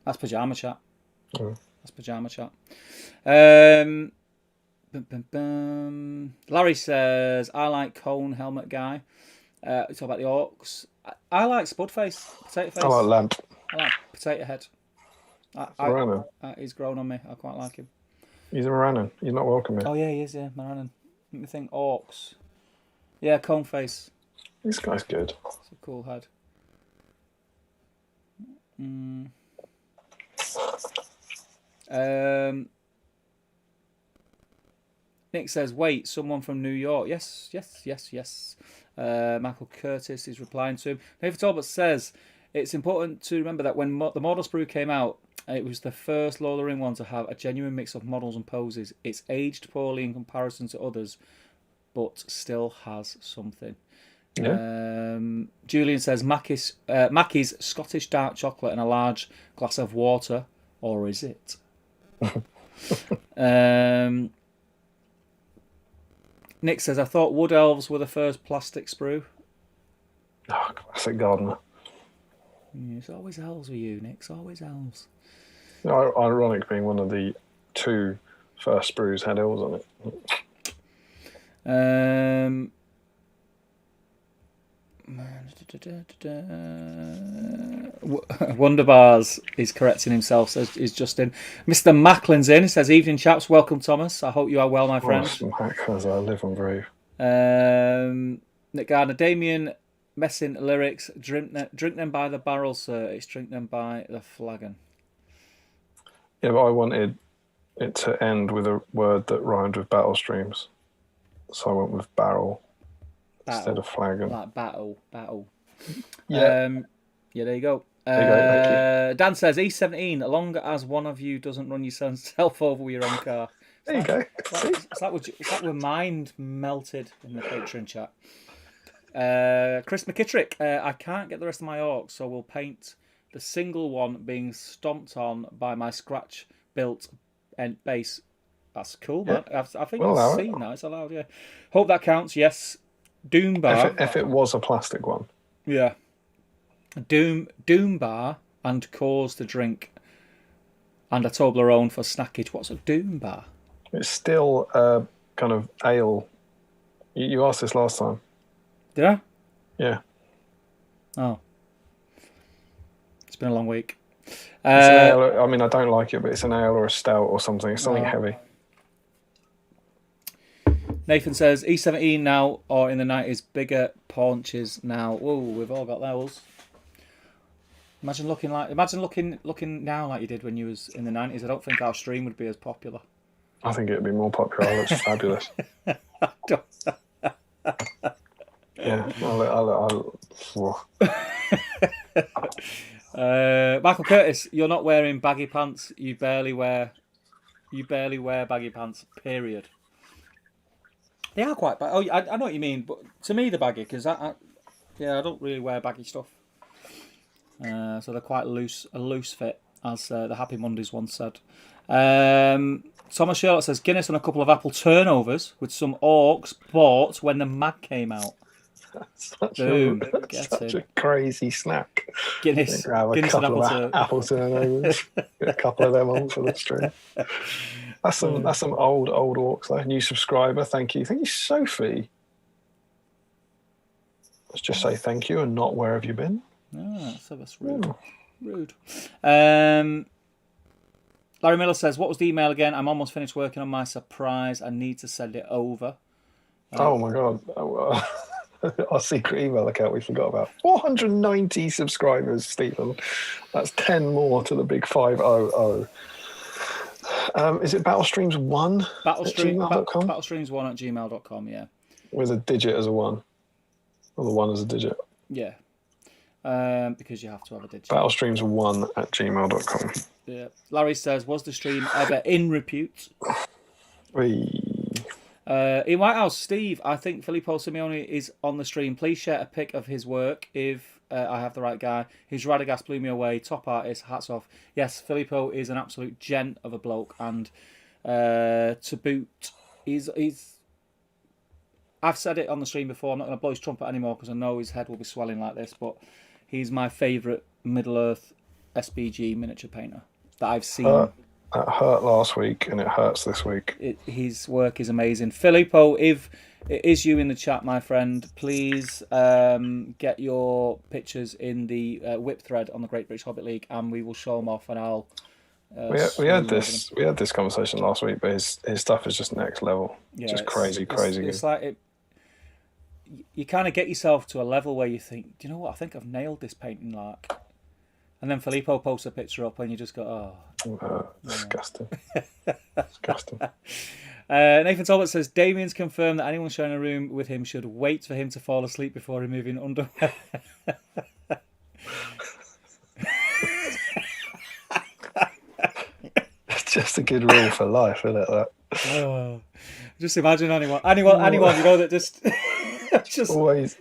Speaker 1: That's pajama chat. That's pajama chat. Larry says, I like cone helmet guy. We talk about the orcs. I like Spudface, potato face.
Speaker 2: I like Lamp.
Speaker 1: I like potato head. He's grown on me. I quite like him.
Speaker 2: He's a Morannon. He's not welcome here.
Speaker 1: Oh yeah, he is. Yeah, Morannon. Let me think. Orcs. Yeah, cone face.
Speaker 2: This guy's good.
Speaker 1: It's a cool head. Nick says, wait, someone from New York. Yes. Michael Curtis is replying to him. David Talbot says, it's important to remember that when the Mordor sprue came out, it was the first Lord of the Ring one to have a genuine mix of models and poses. It's aged poorly in comparison to others, but still has something. Yeah. Julian says, Mackie's Scottish dark chocolate and a large glass of water, or is it? Nick says, I thought wood elves were the first plastic sprue.
Speaker 2: Oh, classic gardener.
Speaker 1: It's always elves with you, Nick. It's always elves.
Speaker 2: Ironic being one of the two first sprues had elves on it.
Speaker 1: Wonderbars is correcting himself, says is Justin. Mr. Macklin's in. He says, evening chaps, welcome Thomas. I hope you are well, my friend.
Speaker 2: As I live and breathe.
Speaker 1: Nick Gardner, Damian Messing lyrics, drink them by the barrel, sir. It's drink them by the flagon.
Speaker 2: Yeah, but I wanted it to end with a word that rhymed with battle streams. So I went with barrel instead of flagon.
Speaker 1: Like battle.
Speaker 2: Yeah.
Speaker 1: Yeah, there you go.
Speaker 2: There you go, thank you.
Speaker 1: Dan says, E17, as long as one of you doesn't run yourself over with your own car.
Speaker 2: There you go.
Speaker 1: It's like we're mind melted in the Patreon chat. Chris McKittrick, I can't get the rest of my orcs, so we'll paint the single one being stomped on by my scratch-built base. That's cool, man. I think I've seen that. It's allowed, yeah. Hope that counts, yes. Doom bar.
Speaker 2: If it was a plastic one.
Speaker 1: Yeah. Doom bar and cause to drink. And a Toblerone for snackage. What's a Doom bar?
Speaker 2: It's still a kind of ale. You asked this last time.
Speaker 1: Did I?
Speaker 2: Yeah.
Speaker 1: Oh. It's been a long week.
Speaker 2: It's an ale. I mean, I don't like it, but it's an ale or a stout or something. It's something heavy.
Speaker 1: Nathan says, E17 now or in the 90s, bigger paunches now. Whoa, we've all got those. Imagine looking now like you did when you was in the 90s. I don't think our stream would be as popular.
Speaker 2: I think it'd be more popular. It's fabulous. Yeah.
Speaker 1: Michael Curtis, you're not wearing baggy pants. You barely wear baggy pants. Period. They are quite baggy. Oh, I know what you mean, but to me they're baggy because I don't really wear baggy stuff. So they're quite a loose fit, as the Happy Mondays once said. Thomas Sherlock says Guinness and a couple of apple turnovers with some orcs bought when the mag came out.
Speaker 2: Such a crazy snack.
Speaker 1: Guinness
Speaker 2: and apple turnovers. Get a couple of them on for the stream. That's some old orcs though. New subscriber, thank you. Thank you, Sophie. Let's just say thank you and not where have you been.
Speaker 1: So that's rude. Rude. Larry Miller says, what was the email again? I'm almost finished working on my surprise. I need to send it over.
Speaker 2: Oh my god. Our secret email account we forgot about. 490 subscribers, Stephen. That's 10 more to the big 500. Is it Battlestreams1 at gmail.com?
Speaker 1: Battlestreams1 at gmail.com, yeah.
Speaker 2: With a digit as a 1. Or the 1 as a digit.
Speaker 1: Yeah. Because you have to have a digit.
Speaker 2: Battlestreams1 at gmail.com.
Speaker 1: Yeah. Larry says, was the stream ever in repute? In White House, Steve, I think Filippo Simeone is on the stream. Please share a pic of his work if I have the right guy. His Radagast blew me away. Top artist, hats off. Yes, Filippo is an absolute gent of a bloke. And to boot, he's... I've said it on the stream before. I'm not going to blow his trumpet anymore because I know his head will be swelling like this. But he's my favourite Middle-earth SBG miniature painter that I've seen.
Speaker 2: It hurt last week and it hurts this week.
Speaker 1: His work is amazing. Filippo, if it is you in the chat, my friend, please get your pictures in the whip thread on the Great British Hobbit League and we will show them off and I'll...
Speaker 2: We had this conversation last week, but his stuff is just next level. Yeah, just crazy good.
Speaker 1: It's like you kind of get yourself to a level where you think, do you know what? I think I've nailed this painting, like. And then Filippo posts a picture up, and you just go, oh,
Speaker 2: disgusting, disgusting.
Speaker 1: Nathan Talbot says Damian's confirmed that anyone sharing a room with him should wait for him to fall asleep before removing underwear.
Speaker 2: Just a good rule for life, isn't it?
Speaker 1: That. Just imagine anyone, you know, that just
Speaker 2: always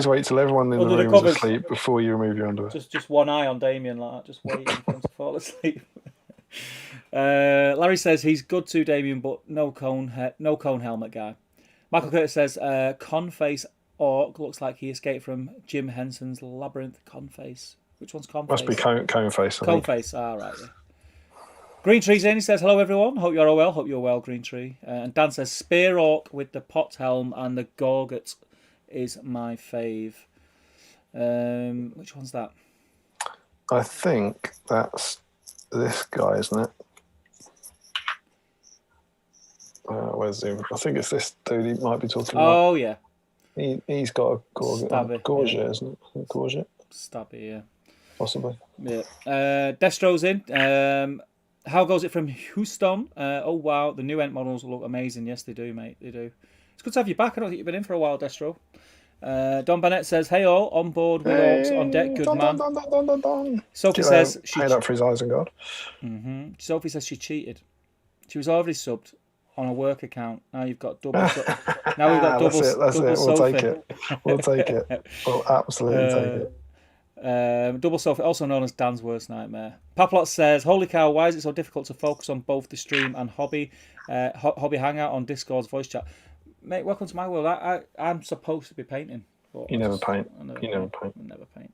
Speaker 2: wait till everyone in the room is asleep before you remove your underwear.
Speaker 1: Just one eye on Damian, like that, just waiting for him to fall asleep. Larry says he's good too, Damian, but no cone helmet guy. Michael Curtis says Conface Orc looks like he escaped from Jim Henson's Labyrinth. Conface. Which one's Conface?
Speaker 2: Must be Coneface.
Speaker 1: Conface. Right. Yeah. Green Tree's in. He says, hello, everyone. Hope you're all well. Hope you're well, Green Tree. And Dan says, Spear Orc with the pot helm and the Gorget is my fave. Which one's that?
Speaker 2: I think that's this guy, isn't it? Where's him? I think it's this dude he might be talking about.
Speaker 1: Oh, yeah.
Speaker 2: He's got a Gorget,
Speaker 1: yeah.
Speaker 2: Isn't it? Gorget?
Speaker 1: Stabby, yeah. Possibly. Yeah. Destro's in. How goes it from Houston? Oh, wow. The new Ent models look amazing. Yes, they do, mate. They do. It's good to have you back. I don't think you've been in for a while, Destro. Don Bennett says, hey, all. On board with Orcs on deck. Good man.
Speaker 2: Don.
Speaker 1: Sophie says...
Speaker 2: Paid up for his Isengard.
Speaker 1: Mm-hmm. Sophie says she cheated. She was already subbed. on a work account. Now you've got double. Now we've got double.
Speaker 2: That's
Speaker 1: double
Speaker 2: it. We'll
Speaker 1: Sophie.
Speaker 2: take it. We'll take it. We'll absolutely take it.
Speaker 1: Double Sophie, also known as Dan's worst nightmare. Paplot says, "Holy cow! Why is it so difficult to focus on both the stream and hobby hangout on Discord's voice chat?" Mate, welcome to my world. I'm supposed to be painting.
Speaker 2: You never paint.
Speaker 1: I never
Speaker 2: paint.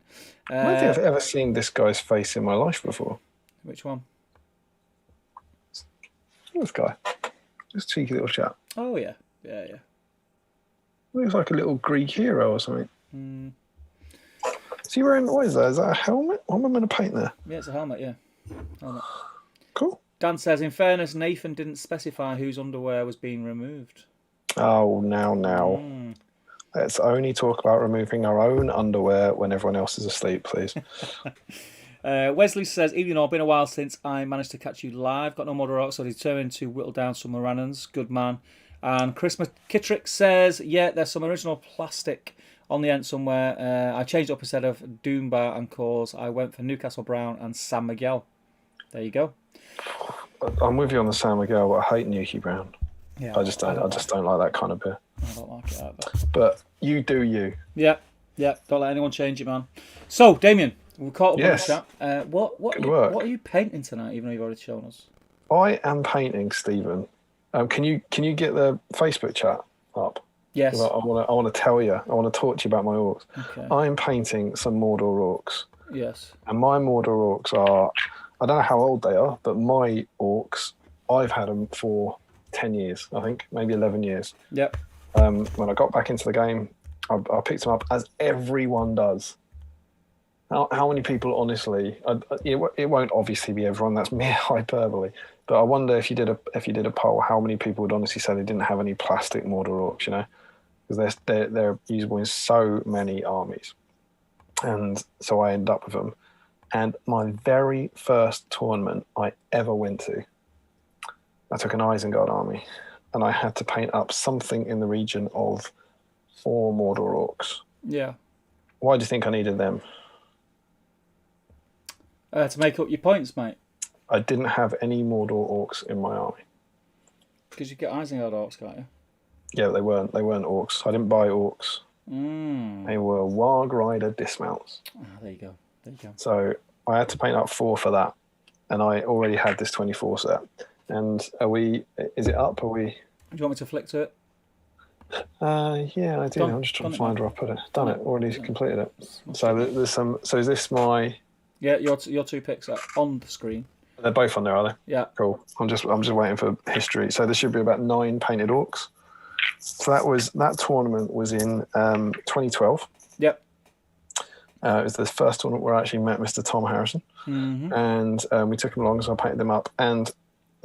Speaker 1: I
Speaker 2: don't think I've ever seen this guy's face in my life before.
Speaker 1: Which one?
Speaker 2: This guy. This cheeky little chap.
Speaker 1: Oh, yeah.
Speaker 2: Looks like a little Greek hero or something. Is he wearing, what is that? Is that a helmet? What am I going to paint there?
Speaker 1: Yeah, it's a helmet, yeah. Helmet.
Speaker 2: Cool.
Speaker 1: Dan says, in fairness, Nathan didn't specify whose underwear was being removed.
Speaker 2: Oh, now. Let's only talk about removing our own underwear when everyone else is asleep, please.
Speaker 1: Wesley says, "Evening all, been a while since I managed to catch you live. Got no MORDOR, so determined to whittle down some Morannons. Good man." And Chris McKittrick says, "Yeah, there's some original plastic on the end somewhere. I changed up instead of Doombar and Cause. I went for Newcastle Brown and San Miguel." There you go.
Speaker 2: I'm with you on the San Miguel, but I hate Nuki Brown.
Speaker 1: Yeah,
Speaker 2: I just don't like that kind of beer.
Speaker 1: I don't like it either.
Speaker 2: But you do you.
Speaker 1: Yeah. Don't let anyone change it, man. So, Damian, we caught up on the chat. What are you painting tonight, even though you've already shown us?
Speaker 2: I am painting, Stephen. Can you get the Facebook chat up?
Speaker 1: Yes.
Speaker 2: I want to tell you. I want to talk to you about my orcs.
Speaker 1: Okay.
Speaker 2: I'm painting some Mordor orcs.
Speaker 1: Yes.
Speaker 2: And my Mordor orcs are, I don't know how old they are, but my orcs, I've had them for 10 years, I think, maybe 11 years.
Speaker 1: Yep.
Speaker 2: When I got back into the game, I picked them up, as everyone does. How many people, honestly, it won't obviously be everyone, that's mere hyperbole, but I wonder if you did a poll, how many people would honestly say they didn't have any plastic Mordor orcs, because they're usable in so many armies. And so I ended up with them. And my very first tournament I ever went to, I took an Isengard army, and I had to paint up something in the region of 4 Mordor orcs.
Speaker 1: Yeah.
Speaker 2: Why do you think I needed them?
Speaker 1: To make up your points, mate.
Speaker 2: I didn't have any Mordor orcs in my army.
Speaker 1: Because you get Isengard orcs, can't you?
Speaker 2: Yeah, they weren't orcs. I didn't buy orcs. They were Warg Rider dismounts.
Speaker 1: There you go.
Speaker 2: So I had to paint up 4 for that, and I already had this 24 set. And is it up? Do
Speaker 1: you want me to flick to it?
Speaker 2: Yeah, I did. I'm just trying to find where I put it. Done it. Already completed it. So there's some. So is this my?
Speaker 1: Yeah, your 2 picks are on the screen.
Speaker 2: They're both on there, are they?
Speaker 1: Yeah.
Speaker 2: Cool. I'm just waiting for history. So there should be about 9 painted orcs. So that tournament was in 2012.
Speaker 1: Yep.
Speaker 2: It was the first tournament where I actually met Mr. Tom Harrison, and we took him along, so I painted them up. And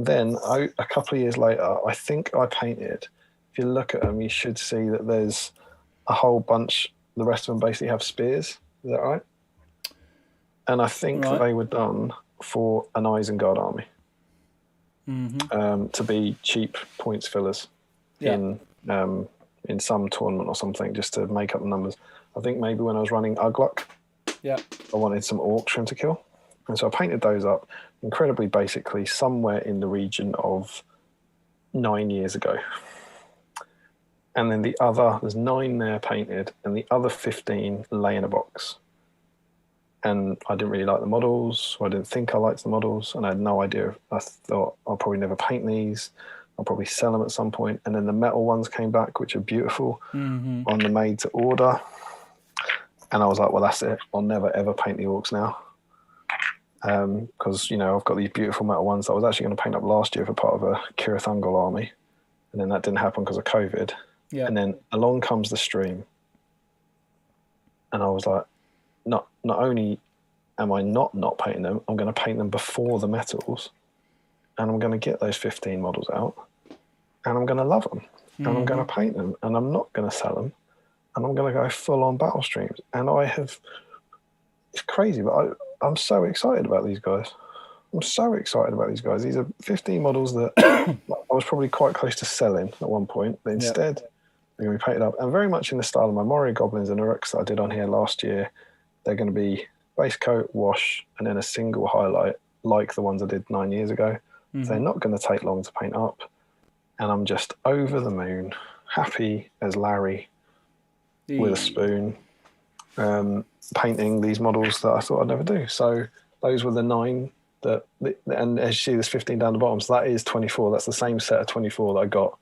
Speaker 2: then a couple of years later, I think I painted. If you look at them, you should see that there's a whole bunch. The rest of them basically have spears. Is that right? And I think that they were done for an Isengard army to be cheap points fillers in some tournament or something, just to make up the numbers. I think maybe when I was running Ugluk, I wanted some orcs for him to kill. And so I painted those up incredibly basically somewhere in the region of 9 years ago. And then there's 9 there painted, and the other 15 lay in a box. And I didn't really like the models, or I didn't think I liked the models, and I had no idea. I thought, I'll probably never paint these. I'll probably sell them at some point. And then the metal ones came back, which are beautiful, on the made to order. And I was like, well, that's it. I'll never, ever paint the orcs now. Because, I've got these beautiful metal ones that I was actually going to paint up last year for part of a Cirith Ungol army. And then that didn't happen because of COVID. Yeah. And then along comes the stream. And I was like, not only am I not painting them, I'm going to paint them before the metals. And I'm going to get those 15 models out. And I'm going to love them. And I'm going to paint them. And I'm not going to sell them. And I'm going to go full on battle streams. And it's crazy, but I'm so excited about these guys. These are 15 models that I was probably quite close to selling at one point, but instead they're going to be painted up. And very much in the style of my Moria Goblins and Orcs that I did on here last year. They're going to be base coat, wash, and then a single highlight like the ones I did 9 years ago. So they're not going to take long to paint up. and I'm just over the moon, happy as Larry with a spoon, painting these models that I thought I'd never do. So those were the 9 and as you see, there's 15 down the bottom, so that is 24. That's the same set of 24 that I got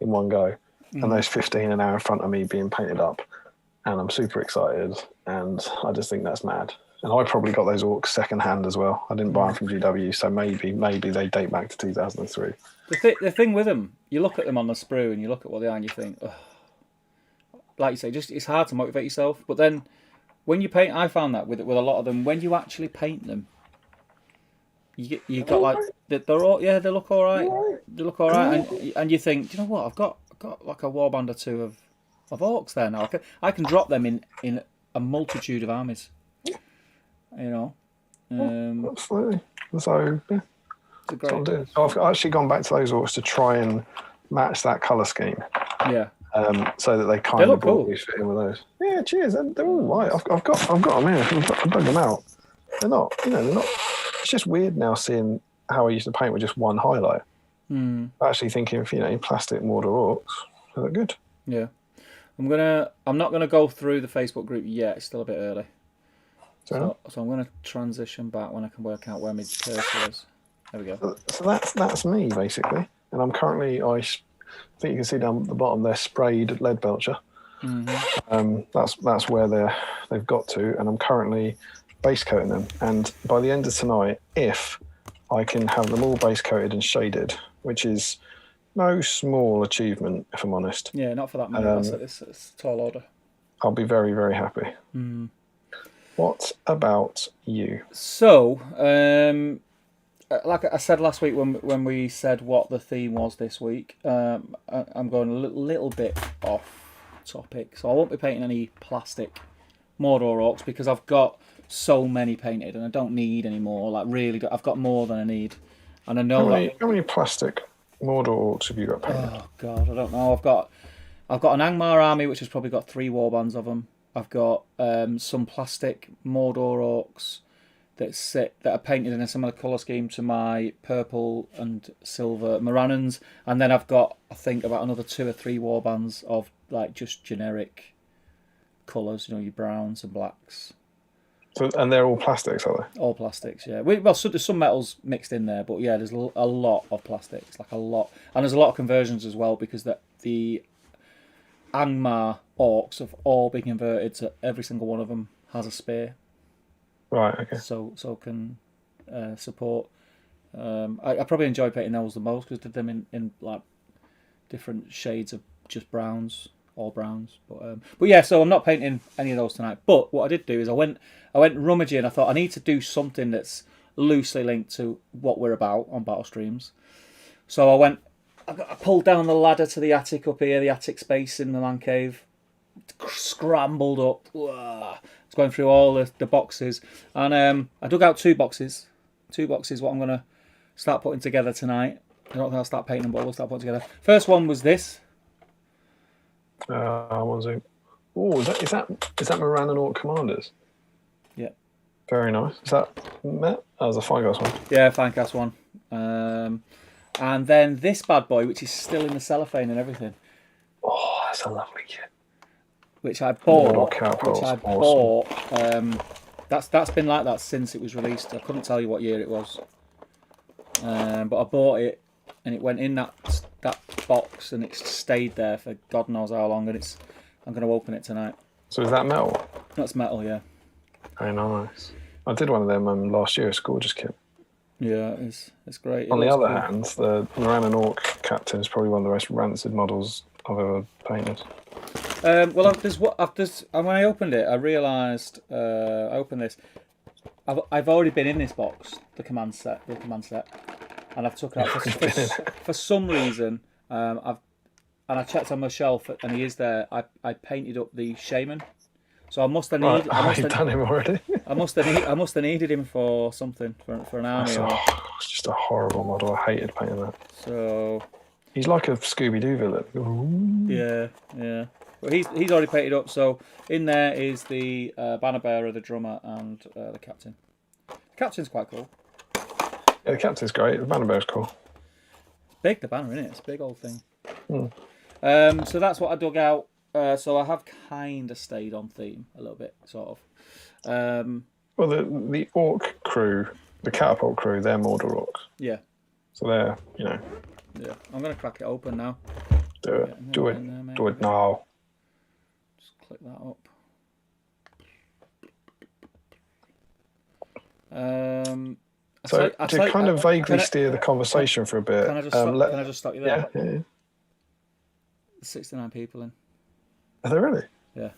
Speaker 2: in one go, and those 15 are now in front of me being painted up, and I'm super excited, and I just think that's mad. And I probably got those Orcs second hand as well. I didn't buy them from GW, so maybe they date back to 2003.
Speaker 1: The thing with them, you look at them on the sprue and you look at what they are and you think, ugh. Like you say, just it's hard to motivate yourself. But then when you paint, I found that with a lot of them, when you actually paint them, you got like they're all they look all right. They look all right, and you think, do you know what? I've got like a warband or 2 of Orcs there now. I can drop them in a multitude of armies. You know,
Speaker 2: Absolutely. So yeah,
Speaker 1: it's a great.
Speaker 2: That's what I'm doing. So I've actually gone back to those Orcs to try and match that color scheme.
Speaker 1: Yeah.
Speaker 2: So that they kind of always fit in with those. Yeah, cheers. They're all right. I've got them here. I've dug them out. They're not. It's just weird now seeing how I used to paint with just one highlight. Actually thinking, plastic Mordor Orcs, they look good.
Speaker 1: Yeah. I'm not gonna go through the Facebook group yet. It's still a bit early. So I'm gonna transition back when I can work out where my cursor is. There we go.
Speaker 2: So that's me basically, and I'm currently I think you can see down the bottom they're sprayed lead belcher. That's where they've got to, and I'm currently base coating them. And by the end of tonight, if I can have them all base coated and shaded, which is no small achievement, if I'm honest.
Speaker 1: Yeah, not for that many. It's a tall order.
Speaker 2: I'll be very, very happy. What about you?
Speaker 1: So, like I said last week when we said what the theme was this week, I'm going a little bit off topic. So I won't be painting any plastic Mordor Orcs because I've got so many painted and I don't need any more. Like really, I've got more than I need, and I know
Speaker 2: how many plastic Mordor Orcs have you got painted?
Speaker 1: Oh God, I don't know. I've got an Angmar army which has probably got 3 warbands of them. I've got some plastic Mordor Orcs that are painted in a similar colour scheme to my purple and silver Morannons, and then I've got I think about another 2 or 3 warbands of like just generic colours, your browns and blacks.
Speaker 2: So, and they're all plastics, are they?
Speaker 1: All plastics, yeah. Well, so there's some metals mixed in there, but yeah, there's a lot of plastics, like a lot, and there's a lot of conversions as well because the Angmar Orcs have all been converted, so every single one of them has a spear.
Speaker 2: Right. Okay.
Speaker 1: So can support. I probably enjoy painting those the most because I did them in like different shades of just browns, all browns. But yeah, so I'm not painting any of those tonight. But what I did do is I went rummaging. I thought I need to do something that's loosely linked to what we're about on Battle Streams. So I pulled down the ladder to the attic up here, the attic space in the man cave. Scrambled up. I was going through all the boxes, and I dug out 2 boxes. 2 boxes. What I'm going to start putting together tonight. I don't think I'll start painting them, but we'll start putting together. First one was this.
Speaker 2: What was it? Oh, is that Moran and Orc Commanders?
Speaker 1: Yeah.
Speaker 2: Very nice. Is that Matt? That was a Finecast one.
Speaker 1: Yeah, Finecast one. And then this bad boy, which is still in the cellophane and everything.
Speaker 2: Oh, that's a lovely kit.
Speaker 1: Which I bought.
Speaker 2: Awesome.
Speaker 1: That's been like that since it was released. I couldn't tell you what year it was. But I bought it, and it went in that box, and it's stayed there for God knows how long. And I'm going to open it tonight.
Speaker 2: So is that metal?
Speaker 1: That's metal, yeah.
Speaker 2: Very nice. I did one of them last year. It's gorgeous kit.
Speaker 1: Yeah, it's great.
Speaker 2: On the other hand, the Moran and Orc Captain is probably one of the most rancid models I've ever painted.
Speaker 1: Well, when I opened it, I realised I opened this. I've already been in this box, the command set, and I've took it out for some reason. I checked on my shelf, and he is there. I painted up the shaman, so I must have needed.
Speaker 2: You've done him already.
Speaker 1: I must have needed him for something for an army.
Speaker 2: It's just a horrible model. I hated painting that.
Speaker 1: So
Speaker 2: he's like a Scooby-Doo villain. Ooh.
Speaker 1: Yeah. But he's already painted up. So in there is the banner bearer, the drummer, and the captain. The captain's quite cool.
Speaker 2: Yeah, the captain's great. The banner bearer's cool.
Speaker 1: big, the banner, isn't it? It's a big old thing.
Speaker 2: Mm.
Speaker 1: So that's what I dug out. So I have kind of stayed on theme a little bit, sort of.
Speaker 2: Well, the Orc crew, the Catapult crew, they're Mordor Orcs.
Speaker 1: Yeah.
Speaker 2: So they're, you know.
Speaker 1: Yeah. I'm going to crack it open now.
Speaker 2: Do it. Do it. Do it now.
Speaker 1: Just click that up.
Speaker 2: So to kind of vaguely steer the conversation for a bit,
Speaker 1: can I just stop you there?
Speaker 2: Yeah.
Speaker 1: 69 people in.
Speaker 2: Are there really?
Speaker 1: Yeah.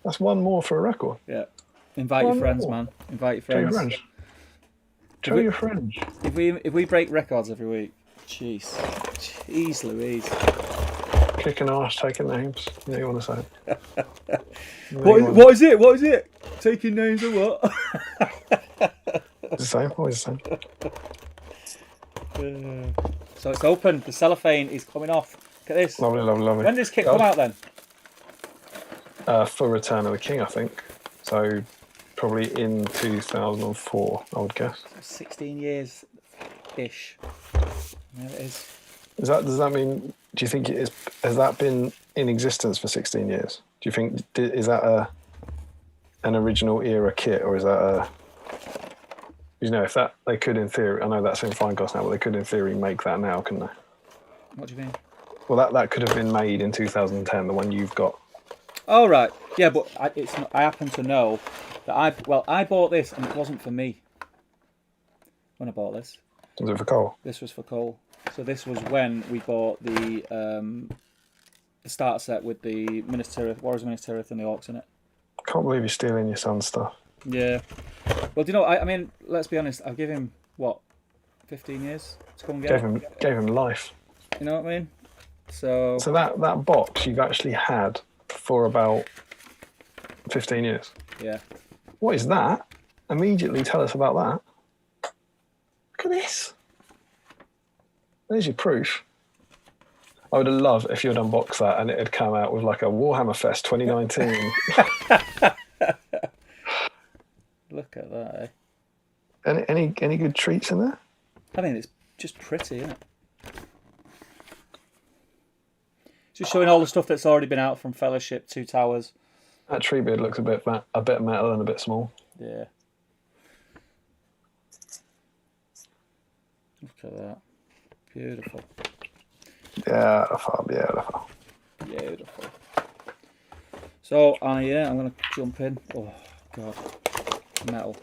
Speaker 2: That's one more for a record.
Speaker 1: Yeah. Invite your friends, man. Invite your friends.
Speaker 2: Show your friends.
Speaker 1: If we break records every week, jeez Louise.
Speaker 2: Kicking ass, taking names. You know you want to say.
Speaker 1: What is it? What is it? Taking names or what?
Speaker 2: It's the same. Always the
Speaker 1: same. So it's open. The cellophane is coming off. Look at this.
Speaker 2: Lovely.
Speaker 1: When did this kit come out then?
Speaker 2: For Return of the King, I think. So probably in 2004, I would guess.
Speaker 1: 16 years-ish. There it is.
Speaker 2: Does that mean? Do you think has that been in existence for 16 years? Do you think is that an original era kit, or is that if that they could in theory? I know that's in fine cost now, but they could in theory make that now, couldn't they?
Speaker 1: What do you mean?
Speaker 2: Well, that could have been made in 2010. The one you've got.
Speaker 1: Oh right, yeah, but I happen to know that I bought this and it wasn't for me when I bought this.
Speaker 2: Was it for Cole?
Speaker 1: This was for Cole. So this was when we bought the starter set with the Warriors of Minas Tirith and the Orcs in it.
Speaker 2: I can't believe you're stealing your son's stuff.
Speaker 1: Yeah. Well, do you know? I mean, let's be honest. I've given him what, 15 years to come and get it.
Speaker 2: Gave him life.
Speaker 1: You know what I mean? So
Speaker 2: that box you've actually had for about 15 years.
Speaker 1: Yeah.
Speaker 2: What is that? Immediately tell us about that. Look at this. There's your proof. I would have loved if you had unboxed that and it had come out with like a Warhammer Fest 2019.
Speaker 1: Look at that, eh?
Speaker 2: Any good treats in there?
Speaker 1: I mean, it's just pretty, isn't it? Just showing all the stuff that's already been out from Fellowship, Two Towers.
Speaker 2: That tree beard looks a bit metal and a bit small.
Speaker 1: Yeah. Look at that. Beautiful.
Speaker 2: Beautiful.
Speaker 1: So, I'm going to jump in. Oh, God. Metal.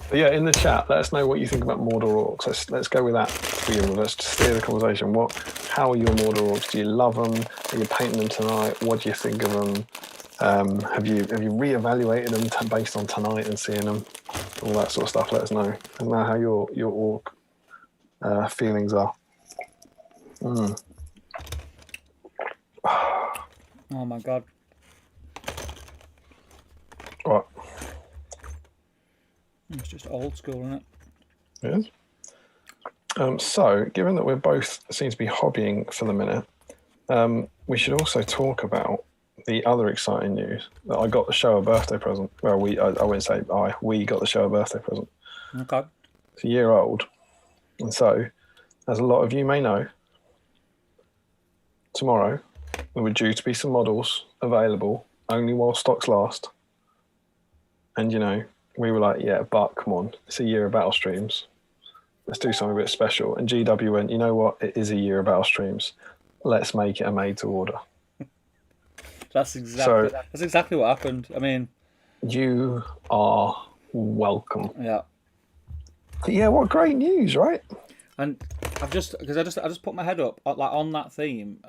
Speaker 2: But yeah, in the chat, let us know what you think about Mordor Orcs. Let's go with that for you. Let's steer the conversation. How are your Mordor Orcs? Do you love them? Are you painting them tonight? What do you think of them? Have you reevaluated them based on tonight and seeing them? All that sort of stuff. Let us know. Let us know how your Orc feelings are.
Speaker 1: Oh my God.
Speaker 2: What?
Speaker 1: It's just old school, isn't it?
Speaker 2: It is. So, given that we're both seem to be hobbying for the minute, we should also talk about the other exciting news that I got the show a birthday present. Well, I wouldn't say we got the show a birthday present.
Speaker 1: Okay.
Speaker 2: It's a year old. And so, as a lot of you may know, tomorrow there were due to be some models available only while stocks last. And, we were like, yeah, but come on, it's a year of battle streams. Let's do something a bit special. And GW went, you know what? It is a year of battle streams. Let's make it a made to order.
Speaker 1: That's exactly what happened. I mean,
Speaker 2: you are welcome.
Speaker 1: Yeah.
Speaker 2: But yeah, what great news, right?
Speaker 1: And I just put my head up like on that theme.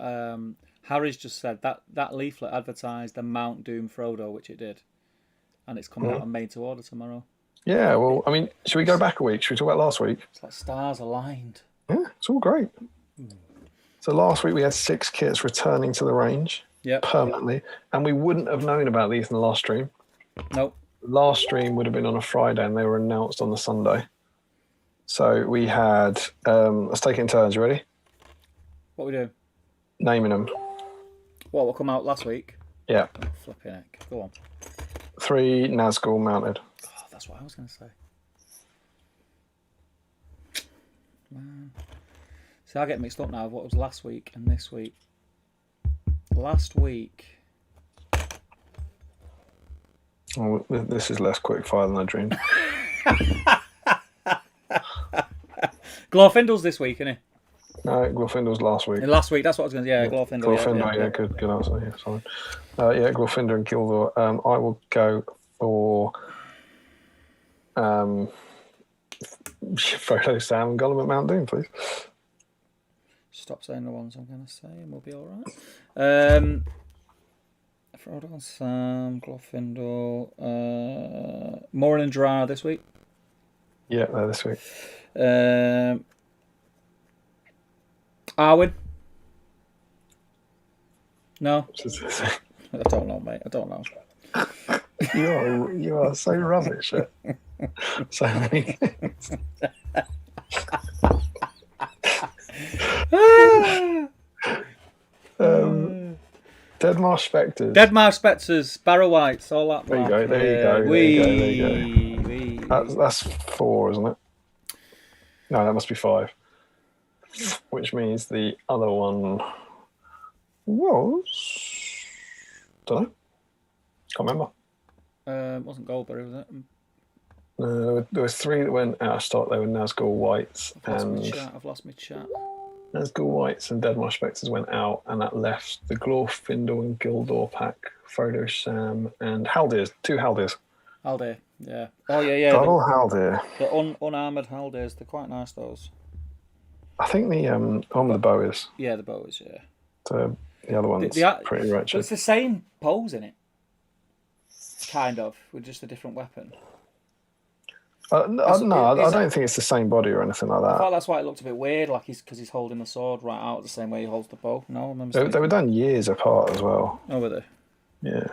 Speaker 1: Harry's just said that leaflet advertised a Mount Doom Frodo, which it did, and it's coming out and made to order tomorrow.
Speaker 2: Yeah, well, I mean, should we go back a week? Should we talk about last week?
Speaker 1: It's like stars aligned.
Speaker 2: Yeah, it's all great. So last week we had 6 kits returning to the range permanently, and we wouldn't have known about these in the last stream.
Speaker 1: Nope.
Speaker 2: Last stream would have been on a Friday, and they were announced on the Sunday. So we had, let's take it in turns. You ready?
Speaker 1: What we do?
Speaker 2: Naming them.
Speaker 1: What will come out last week?
Speaker 2: Yeah.
Speaker 1: Oh, flipping heck. Go on.
Speaker 2: 3 Nazgul mounted.
Speaker 1: Oh, that's what I was going to say. Man. See, I get mixed up now of what was last week and this week. Last week.
Speaker 2: Oh, this is less quick fire than I dreamed.
Speaker 1: Glorfindle's this week, isn't he?
Speaker 2: No, Glorfindel's last week.
Speaker 1: Last week, that's what I was going to say. Yeah, Glorfindle.
Speaker 2: Glorfindel, yeah, good answer. Yeah, sorry. Yeah, Glorfindel and Gildor. I will go for Frodo, Sam, and Gollum at Mount Doom, please.
Speaker 1: Stop saying the ones I'm going to say, and we'll be all right. Frodo, Sam, Glorfindel, Morin and Dra this week.
Speaker 2: Yeah, they're this week.
Speaker 1: Arwen? No?
Speaker 2: I
Speaker 1: don't know, mate. I don't know.
Speaker 2: You are so rubbish at so many things. Deadmarsh Spectres.
Speaker 1: Deadmarsh Spectres, Barrow Whites, all that.
Speaker 2: There you go. That's 4, isn't it? No, that must be 5. Which means the other one was... don't know. Can't remember.
Speaker 1: It wasn't Goldberry, was it?
Speaker 2: No, there was 3 that went out of stock. They were Nazgul Whites
Speaker 1: I've lost my chat.
Speaker 2: Nazgul Whites and Deadmarsh Spectres went out, and that left the Glorfindel and Gildor pack, Frodo, Sam, and Haldirs. 2 Haldirs.
Speaker 1: Haldir, yeah. Oh, yeah.
Speaker 2: Double Haldir.
Speaker 1: The unarmoured Haldirs, they're quite nice, those.
Speaker 2: I think the one with the bow is.
Speaker 1: Yeah, the bow is, yeah.
Speaker 2: The other one's pretty wretched.
Speaker 1: It's the same pose in it. Kind of, with just a different weapon.
Speaker 2: No, I don't think it's the same body or anything like that.
Speaker 1: I thought that's why it looked a bit weird, like because he's holding the sword right out the same way he holds the bow. No,
Speaker 2: they were done years apart as well.
Speaker 1: Oh, were they?
Speaker 2: Yeah.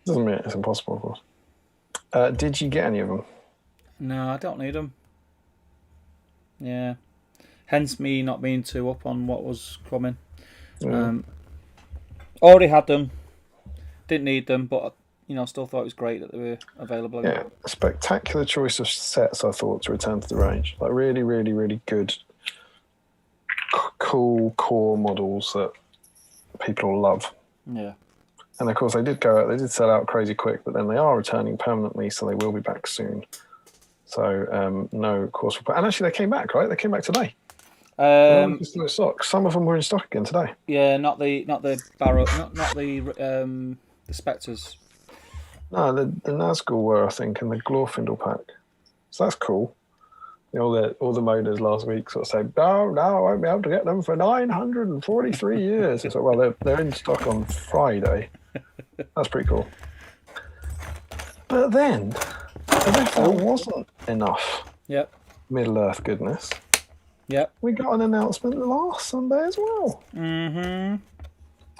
Speaker 2: Doesn't mean it's impossible, of course. Did you get any of them?
Speaker 1: No, I don't need them. Yeah. Hence me not being too up on what was coming. Yeah. Already had them. Didn't need them, but still thought it was great that they were available again.
Speaker 2: Yeah, a spectacular choice of sets, I thought, to return to the range. Like really, really, really good, cool core models that people love.
Speaker 1: Yeah.
Speaker 2: And of course, they did sell out crazy quick, but then they are returning permanently, so they will be back soon. So no, of course, and actually they came back, right? They came back today. Still in stock. Some of them were in stock again today.
Speaker 1: Yeah, not the Barrow, not the Spectres.
Speaker 2: No, the Nazgul were, I think, in the Glorfindel pack. So that's cool. All the moders last week sort of said, no, I won't be able to get them for 943 years. It's like, well, they're in stock on Friday. That's pretty cool. But then, as if that wasn't enough Middle-earth goodness, we got an announcement last Sunday as well.
Speaker 1: Mm-hmm.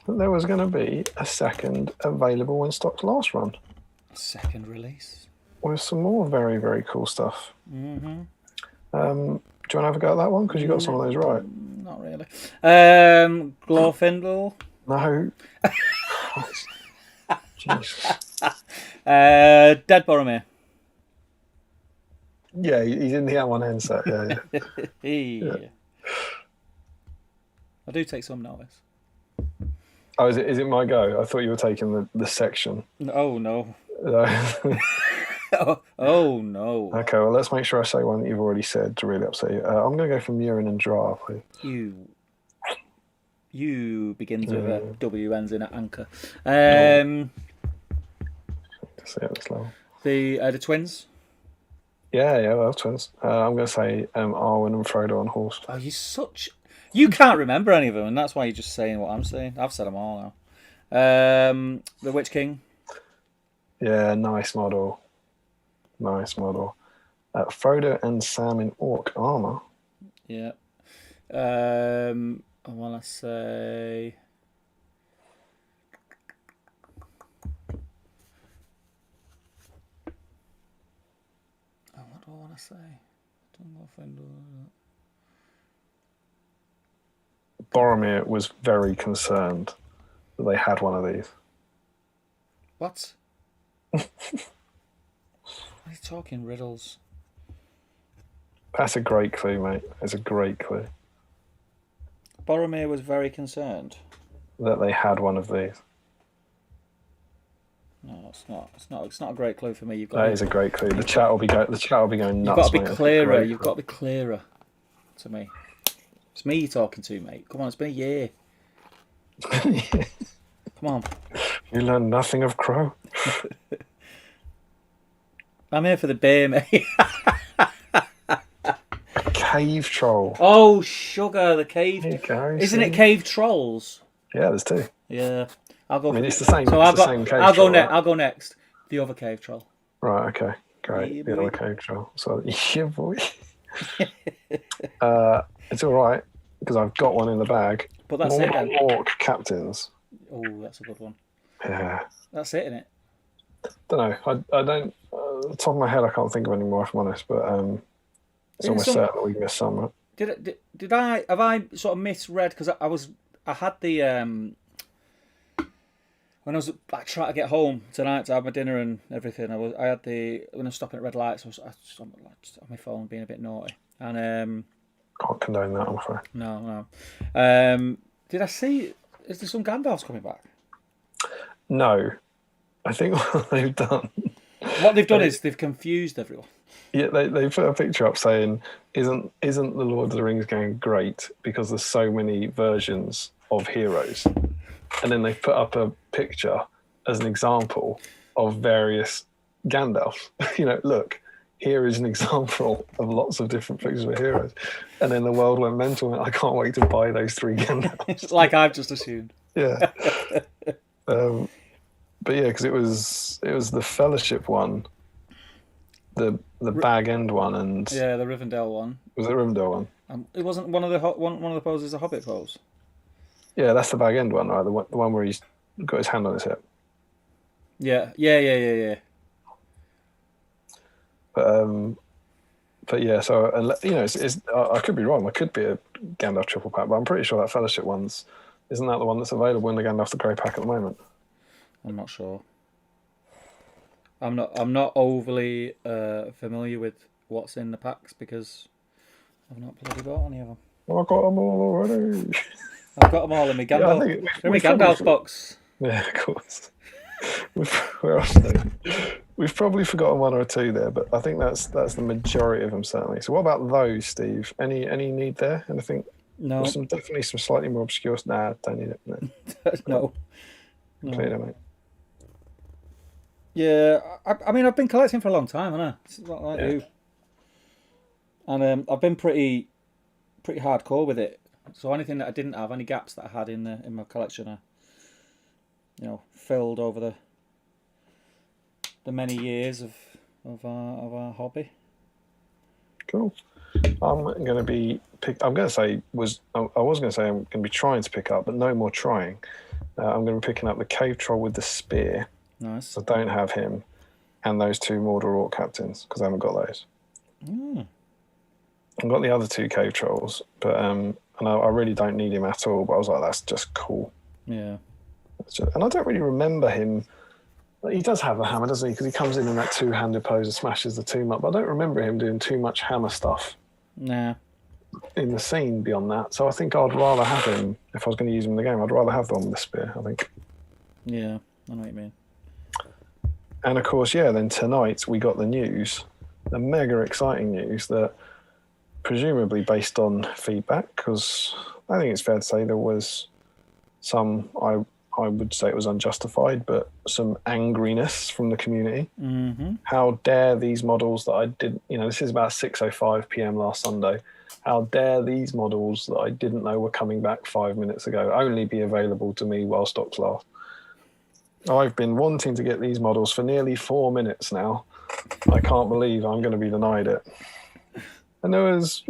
Speaker 2: That there was going to be a second available in stock's last run.
Speaker 1: Second release.
Speaker 2: With some more very, very cool stuff.
Speaker 1: Mm-hmm.
Speaker 2: Do you want to have a go at that one? Because you got some of those right.
Speaker 1: Not really. Glorfindel.
Speaker 2: No. Jesus.
Speaker 1: Dead Boromir.
Speaker 2: Yeah, he's in the L1 end set. Yeah.
Speaker 1: I do take some notice.
Speaker 2: Oh, is it my go? I thought you were taking the section.
Speaker 1: Oh, no. Oh, no.
Speaker 2: Okay, well, let's make sure I say one that you've already said to really upset you. I'm going to go for Murin and Dra, please.
Speaker 1: You begins with a W, ends in an anchor.
Speaker 2: To see at this level.
Speaker 1: The twins?
Speaker 2: Yeah, they're twins. I'm going to say Arwen and Frodo on horse.
Speaker 1: Oh, you can't remember any of them, and that's why you're just saying what I'm saying. I've said them all now. The Witch King.
Speaker 2: Yeah, nice model. Frodo and Sam in orc armor.
Speaker 1: Yeah. I want to say... what do I want to say?
Speaker 2: Boromir was very concerned that they had one of these.
Speaker 1: What? What are you talking riddles?
Speaker 2: That's a great clue, mate. It's a great clue.
Speaker 1: Boromir was very concerned
Speaker 2: that they had one of these.
Speaker 1: No, it's not. It's not a great clue for me.
Speaker 2: That is a great clue. The chat will be going nuts.
Speaker 1: You've got to be clearer. You've got to be clearer to me. It's me you're talking to, mate. Come on, it's been a year. Come on.
Speaker 2: You learn nothing of Crow.
Speaker 1: I'm here for the beer, mate.
Speaker 2: Cave troll.
Speaker 1: Oh, sugar, the cave.
Speaker 2: There you go,
Speaker 1: Isn't it cave trolls?
Speaker 2: Yeah, there's two.
Speaker 1: Yeah, I'll go.
Speaker 2: I mean, it's the same.
Speaker 1: So
Speaker 2: I'll go
Speaker 1: next. I'll go next. The other cave troll.
Speaker 2: Right. Okay. Great.
Speaker 1: Yeah,
Speaker 2: the
Speaker 1: boy.
Speaker 2: other cave troll. So yeah, boy. It's all right because I've got one in the bag.
Speaker 1: But that's it. Then.
Speaker 2: Orc captains.
Speaker 1: Oh, that's a good one.
Speaker 2: Yeah.
Speaker 1: That's it, isn't it?
Speaker 2: Don't know. I don't. Off the top of my head, I can't think of any more. If I'm honest, but it's almost certain that we can miss some. Right?
Speaker 1: Did I sort of misread because I had the when I was like trying to get home tonight to have my dinner and everything. When I was stopping at red lights, I was on my phone being a bit naughty and
Speaker 2: can't condone that, I'm afraid.
Speaker 1: No. Did I see? Is there some Gandalfs coming back?
Speaker 2: No, I think what they've done.
Speaker 1: What they've done is they've confused everyone.
Speaker 2: Yeah, they put a picture up saying, "Isn't the Lord of the Rings game great because there's so many versions of heroes?" And then they put up a picture as an example of various Gandalf. Look, here is an example of lots of different pictures of heroes. And then the world went mental. I can't wait to buy those 3 Gandalfs.
Speaker 1: Like I've just assumed.
Speaker 2: Yeah. But yeah, because it was the Fellowship one, the Bag End one, and
Speaker 1: the Rivendell one.
Speaker 2: Was it the Rivendell one?
Speaker 1: It wasn't one of the poses a Hobbit pose.
Speaker 2: Yeah, that's the Bag End one, right? The one where he's got his hand on his hip.
Speaker 1: Yeah.
Speaker 2: But yeah, so it's I could be wrong. There could be a Gandalf triple pack, but I'm pretty sure that Fellowship one's isn't that the one that's available in the Gandalf the Grey pack at the moment.
Speaker 1: I'm not sure. I'm not overly familiar with what's in the packs because I've not bloody bought any of them.
Speaker 2: Well, I've got them all already.
Speaker 1: I've got them all in my Gandalf.
Speaker 2: Yeah,
Speaker 1: my Gandalf box.
Speaker 2: Yeah, of course. We've probably forgotten 1 or 2 there, but I think that's the majority of them certainly. So what about those, Steve? Any need there? Anything?
Speaker 1: No.
Speaker 2: Definitely some slightly more obscure. Nah, don't need it.
Speaker 1: No.
Speaker 2: Completely, mate.
Speaker 1: Yeah, I mean, I've been collecting for a long time, haven't I? It's not like you. And I've been pretty hardcore with it. So anything that I didn't have, any gaps that I had in my collection, are, filled over the many years of our hobby.
Speaker 2: Cool. I was going to say I'm going to be trying to pick up, but no more trying. I'm going to be picking up the Cave Troll with the spear.
Speaker 1: Nice.
Speaker 2: So I don't have him, and those 2 Mordor Orc captains because I haven't got those. I've got the other 2 Cave Trolls, but and I really don't need him at all. But I was like, that's just cool.
Speaker 1: Yeah.
Speaker 2: And I don't really remember him. He does have a hammer, doesn't he? Because he comes in that 2-handed pose and smashes the tomb up. But I don't remember him doing too much hammer stuff.
Speaker 1: Nah.
Speaker 2: In the scene beyond that. So I think I'd rather have him, if I was going to use him in the game, I'd rather have the one with the spear, I think.
Speaker 1: Yeah, I know what you mean.
Speaker 2: And of course, then tonight we got the news, the mega exciting news that presumably based on feedback, because I think it's fair to say there was some, I would say it was unjustified, but some angriness from the community.
Speaker 1: Mm-hmm.
Speaker 2: How dare these models that I did, this is about 6:05 p.m. last Sunday. How dare these models that I didn't know were coming back 5 minutes ago only be available to me while stocks last? I've been wanting to get these models for nearly 4 minutes now. I can't believe I'm going to be denied it. And there was,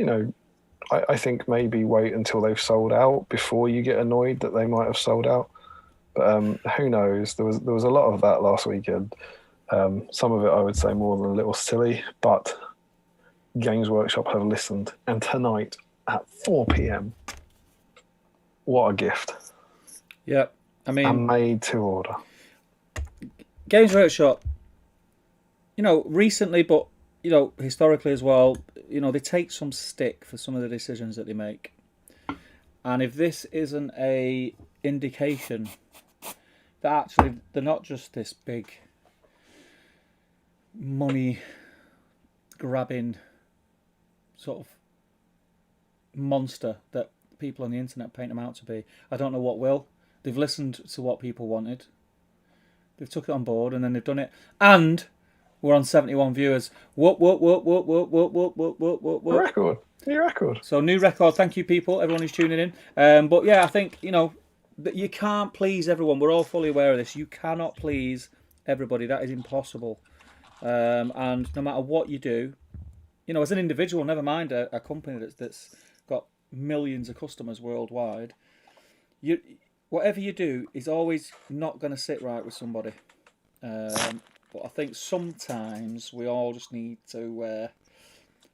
Speaker 2: I think maybe wait until they've sold out before you get annoyed that they might have sold out. But who knows? There was a lot of that last weekend. Some of it I would say more than a little silly, but Games Workshop have listened. And tonight at 4 p.m, what a gift.
Speaker 1: Yeah, I mean...
Speaker 2: I'm made to order.
Speaker 1: Games Workshop, recently, but, historically as well, they take some stick for some of the decisions that they make. And if this isn't a indication that actually they're not just this big money grabbing sort of monster that people on the internet paint them out to be, I don't know what will. They've listened to what people wanted. They've took it on board and then they've done it. And we're on 71 viewers. Whoop, whoop, whoop, whoop, whoop, whoop, whoop, whoop, whoop, whoop.
Speaker 2: Record. New record.
Speaker 1: So new record. Thank you, people. Everyone who's tuning in. But yeah, I think, that you can't please everyone. We're all fully aware of this. You cannot please everybody. That is impossible. And no matter what you do, as an individual, never mind a company that's got millions of customers worldwide, whatever you do is always not going to sit right with somebody. But I think sometimes we all just need to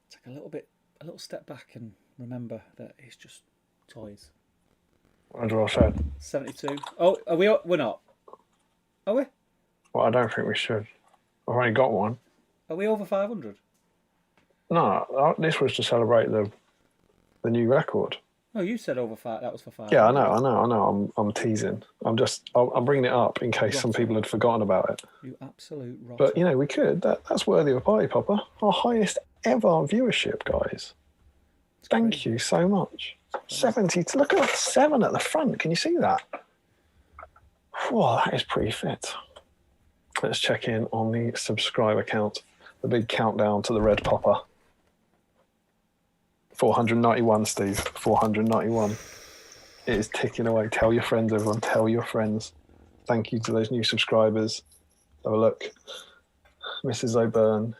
Speaker 1: take a little step back and remember that it's just toys.
Speaker 2: What I said.
Speaker 1: 72. Oh, are we? We're not. Are we?
Speaker 2: Well, I don't think we should. I've only got one.
Speaker 1: Are we over 500?
Speaker 2: No, this was to celebrate the new record.
Speaker 1: No, you said over 5. That was for 5.
Speaker 2: Yeah, I know. I'm teasing. I'm bringing it up in case some people had forgotten about it.
Speaker 1: You absolute rotter.
Speaker 2: But we could. That's worthy of a party popper. Our highest ever viewership, guys. Thank you so much. 70. Look at that 7 at the front. Can you see that? Whoa, that is pretty fit. Let's check in on the subscriber count. The big countdown to the red popper. 491, Steve. 491. It is ticking away. Tell your friends, everyone. Tell your friends. Thank you to those new subscribers. Have a look. Mrs. O'Byrne.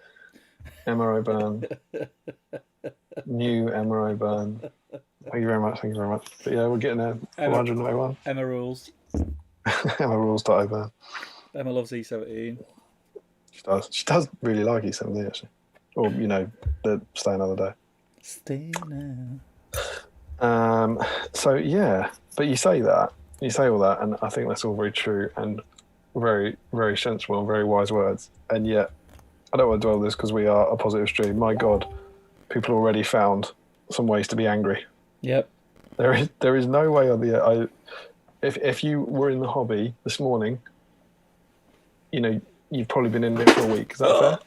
Speaker 2: Emma O'Byrne. New Emma O'Byrne. Thank you very much. Thank you very much. But yeah, we're getting there. 491.
Speaker 1: Emma rules.
Speaker 2: Emma rules.O'Byrne.
Speaker 1: Emma loves E17.
Speaker 2: She does. She does really like E17, actually. Or, the Stay Another Day.
Speaker 1: Stay now.
Speaker 2: So yeah, but you say all that, and I think that's all very true and very, very sensible and very wise words. And yet, I don't want to dwell on this because we are a positive stream. My God, people already found some ways to be angry.
Speaker 1: Yep.
Speaker 2: There is no way on the. If you were in the hobby this morning, you've probably been in it for a week. Is that fair?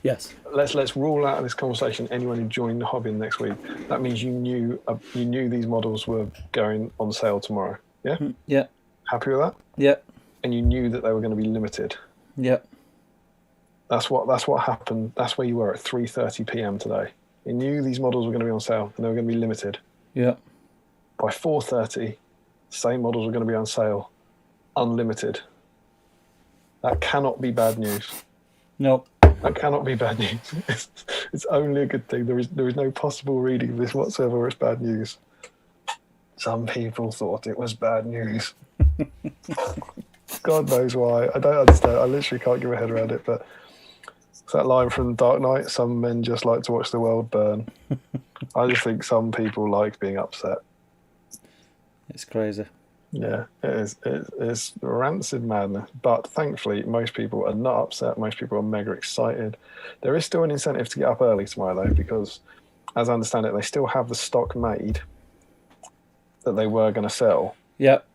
Speaker 1: Yes.
Speaker 2: Let's rule out of this conversation anyone who joined the hobby next week. That means you knew these models were going on sale tomorrow. Yeah.
Speaker 1: Yeah.
Speaker 2: Happy with that?
Speaker 1: Yeah.
Speaker 2: And you knew that they were going to be limited.
Speaker 1: Yeah.
Speaker 2: That's what happened. That's where you were at 3:30 p.m. today. You knew these models were going to be on sale and they were going to be limited.
Speaker 1: Yeah.
Speaker 2: By 4:30, same models were going to be on sale, unlimited. That cannot be bad news.
Speaker 1: No.
Speaker 2: That cannot be bad news. It's only a good thing. There is no possible reading of this whatsoever where it's bad news. Some people thought it was bad news. God knows why. I don't understand. I literally can't get my head around it. But it's that line from Dark Knight, some men just like to watch the world burn. I just think some people like being upset.
Speaker 1: It's crazy.
Speaker 2: Yeah, it is. It's rancid madness. But thankfully, most people are not upset. Most people are mega excited. There is still an incentive to get up early tomorrow, though, because, as I understand it, they still have the stock made that they were going to sell.
Speaker 1: Yep.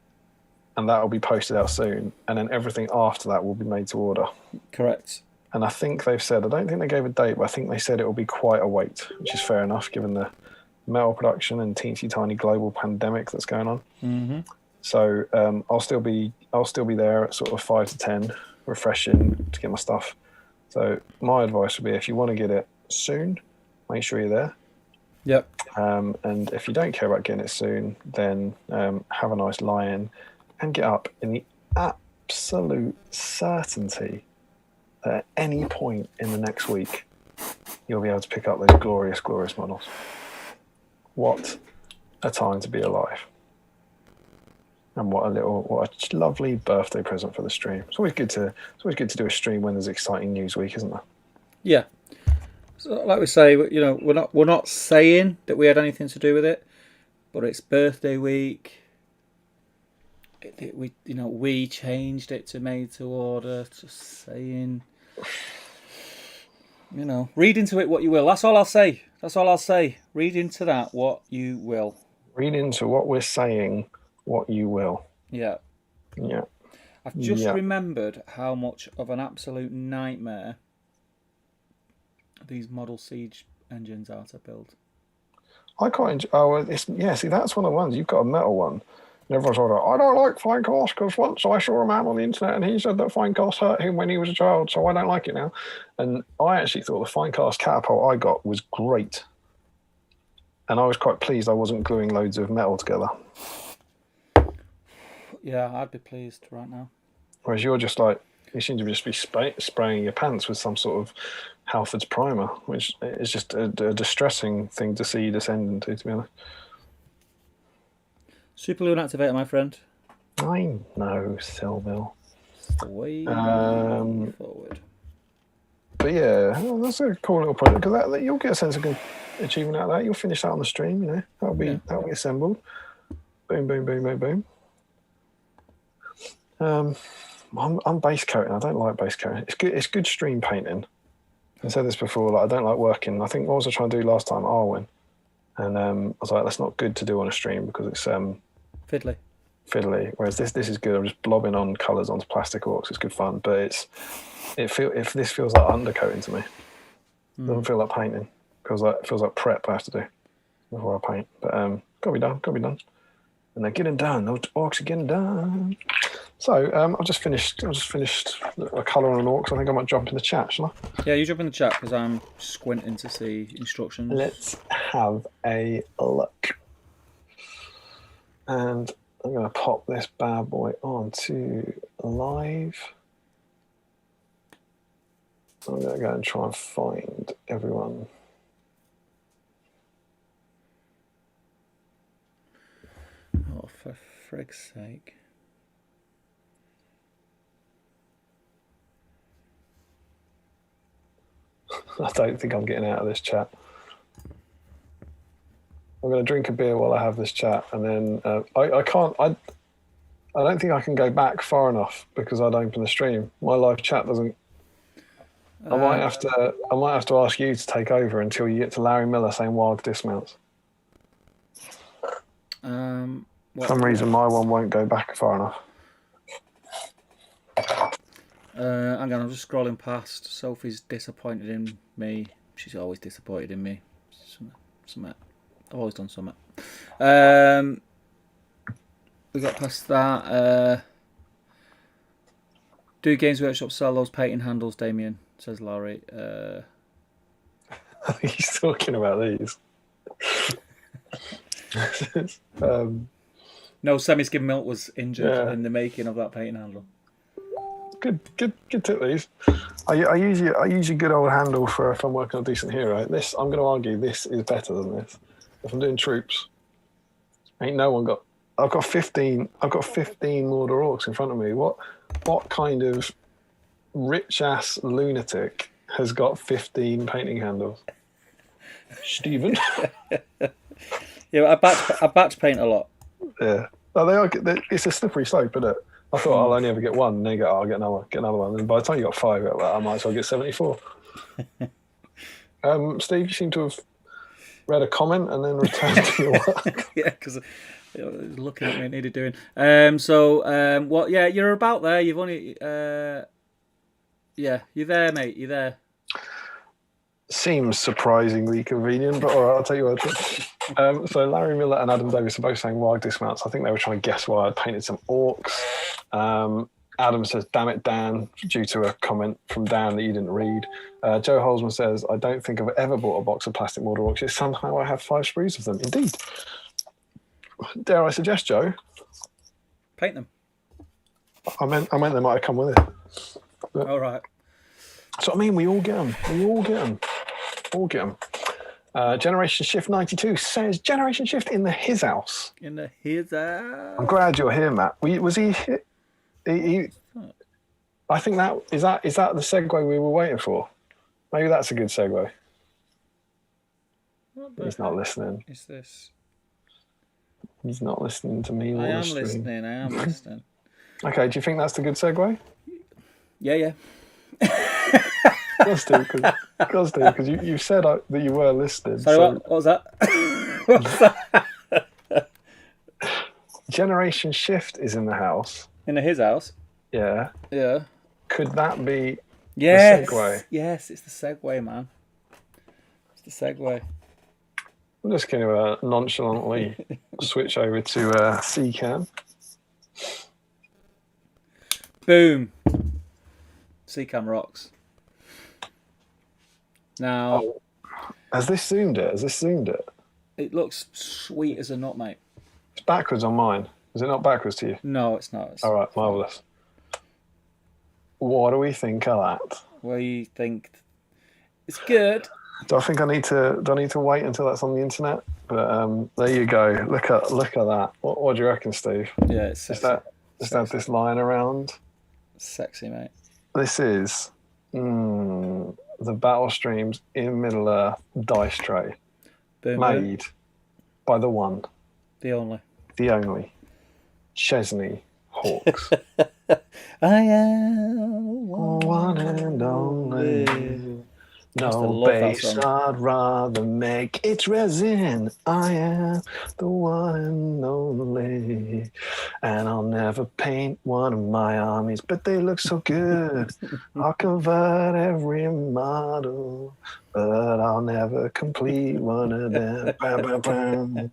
Speaker 2: And that will be posted out soon. And then everything after that will be made to order.
Speaker 1: Correct.
Speaker 2: And I think they've said, I don't think they gave a date, but I think they said it will be quite a wait, which is fair enough given the metal production and teensy tiny global pandemic that's going on.
Speaker 1: Mm-hmm.
Speaker 2: So I'll still be there at sort of 5 to 10, refreshing to get my stuff. So my advice would be, if you want to get it soon, make sure you're there.
Speaker 1: Yep.
Speaker 2: And if you don't care about getting it soon, then have a nice lie-in and get up in the absolute certainty that at any point in the next week, you'll be able to pick up those glorious, glorious models. What a time to be alive. And what a lovely birthday present for the stream. It's always good to do a stream when there's exciting news week, isn't there?
Speaker 1: Yeah. So, like we say, we're not saying that we had anything to do with it, but it's birthday week. We changed it to made to order. Just saying. Read into it what you will. That's all I'll say. Read into that what you will.
Speaker 2: Read into what we're saying what you will.
Speaker 1: Yeah.
Speaker 2: Yeah.
Speaker 1: I've just remembered how much of an absolute nightmare these model siege engines are to build.
Speaker 2: I quite enjoy. Oh, see, that's one of the ones. You've got a metal one. And everyone's like, I don't like flying cars because once I saw a man on the internet and he said that flying cars hurt him when he was a child, so I don't like it now. And I actually thought the flying cars catapult I got was great. And I was quite pleased I wasn't gluing loads of metal together.
Speaker 1: Yeah, I'd be pleased right now.
Speaker 2: Whereas you're just like, you seem to just be spraying your pants with some sort of Halford's primer, which is just a distressing thing to see you descend into, to be honest.
Speaker 1: Superloon activator, my friend.
Speaker 2: I know, Silville.
Speaker 1: Way forward.
Speaker 2: But yeah, that's a cool little project because you'll get a sense of good achievement out of that. You'll finish that on the stream, you know. That'll be assembled. Boom, boom, boom, boom, boom. I'm base coating. I don't like base coating. It's good stream painting. I said this before. Like I don't like working. I think what was I trying to do last time? Arwen, and I was like, that's not good to do on a stream because it's
Speaker 1: fiddly.
Speaker 2: Whereas this is good. I'm just blobbing on colours onto plastic orcs. It's good fun, but if this feels like undercoating to me. It doesn't feel like painting. It feels like prep I have to do before I paint. But gotta be done. And they're getting done. Those orcs are getting done. So I've just finished a colour on an orcs. I think I might jump in the chat, shall I?
Speaker 1: Yeah, you jump in the chat because I'm squinting to see instructions.
Speaker 2: Let's have a look. And I'm going to pop this bad boy onto live. I'm going to go and try and find everyone.
Speaker 1: Oh, for frig's sake.
Speaker 2: I don't think I'm getting out of this chat. I'm going to drink a beer while I have this chat, and then I can't. I don't think I can go back far enough because I'd open the stream. My live chat doesn't. I might have to ask you to take over until you get to Larry Miller saying wild dismounts. For some reason, my one won't go back far enough.
Speaker 1: Hang on, I'm just scrolling past. Sophie's disappointed in me. She's always disappointed in me. Something. I've always done something. We got past that. Do Games Workshop sell those painting handles, Damian? Says Larry.
Speaker 2: He's talking about these.
Speaker 1: No, Semi-Skim Milk was injured in the making of that painting handle.
Speaker 2: Good tip. These. I use a good old handle for if I'm working on a decent hero. This, I'm going to argue, this is better than this. If I'm doing troops, ain't no one got. I've got 15 Mordor Orcs in front of me. What kind of rich ass lunatic has got 15 painting handles? Stephen.
Speaker 1: Yeah, I batch paint a lot.
Speaker 2: Yeah, it's a slippery slope, isn't it? I thought I'll only ever get one, and then I'll get another one. And by the time you got 5, I might as well get 74. Steve, you seem to have read a comment and then returned to your work.
Speaker 1: Yeah, because looking at me, it needed doing. What? Yeah, you're about there. You've only. Yeah, you're there, mate. You're there.
Speaker 2: Seems surprisingly convenient, but all right, I'll take your word for it. So Larry Miller and Adam Davis are both saying wild dismounts. I think they were trying to guess why I'd painted some orcs. Adam says, damn it, Dan, due to a comment from Dan that you didn't read. Joe Holzman says, I don't think I've ever bought a box of plastic Mordor orcs, yet somehow I have 5 sprues of them. Indeed. Dare I suggest, Joe?
Speaker 1: Paint them.
Speaker 2: I meant they might have come with it. But,
Speaker 1: all right.
Speaker 2: So I mean, we all get them. Generation Shift 92 says Generation Shift in his house.
Speaker 1: In his house.
Speaker 2: I'm glad you're here, Matt. Was he? I think is that the segue we were waiting for. Maybe that's a good segue. He's not listening.
Speaker 1: Is this?
Speaker 2: He's not listening to me.
Speaker 1: I am listening.
Speaker 2: Okay, do you think that's the good segue?
Speaker 1: Yeah.
Speaker 2: Because you said that you were listening.
Speaker 1: Sorry, what was that? What's that?
Speaker 2: Generation Shift is in the house.
Speaker 1: In his house.
Speaker 2: Yeah.
Speaker 1: Yeah.
Speaker 2: Could that be
Speaker 1: Yes.
Speaker 2: the segue?
Speaker 1: Yes, it's the segue, man. It's the segue.
Speaker 2: I'm just going to nonchalantly switch over to C-Cam.
Speaker 1: Boom. C-Cam rocks. Now...
Speaker 2: Oh. Has this zoomed it?
Speaker 1: It looks sweet as a nut, mate.
Speaker 2: It's backwards on mine. Is it not backwards to you?
Speaker 1: No, it's not. It's
Speaker 2: all right, marvellous. What do we think of that?
Speaker 1: We think it's good.
Speaker 2: Do I need to wait until that's on the internet? But there you go. Look at that. What do you reckon, Steve?
Speaker 1: Yeah, it's sexy.
Speaker 2: Just have this lying around.
Speaker 1: Sexy, mate.
Speaker 2: This is the Battle Streams in Middle Earth dice tray,
Speaker 1: Boom,
Speaker 2: made by the one,
Speaker 1: the
Speaker 2: only Chesney Hawks.
Speaker 1: I am
Speaker 2: one and only. No base, I'd rather make it resin. I am the one and only. And I'll never paint one of my armies, but they look so good. I'll convert every model, but I'll never complete one of them. Bam, bam, bam.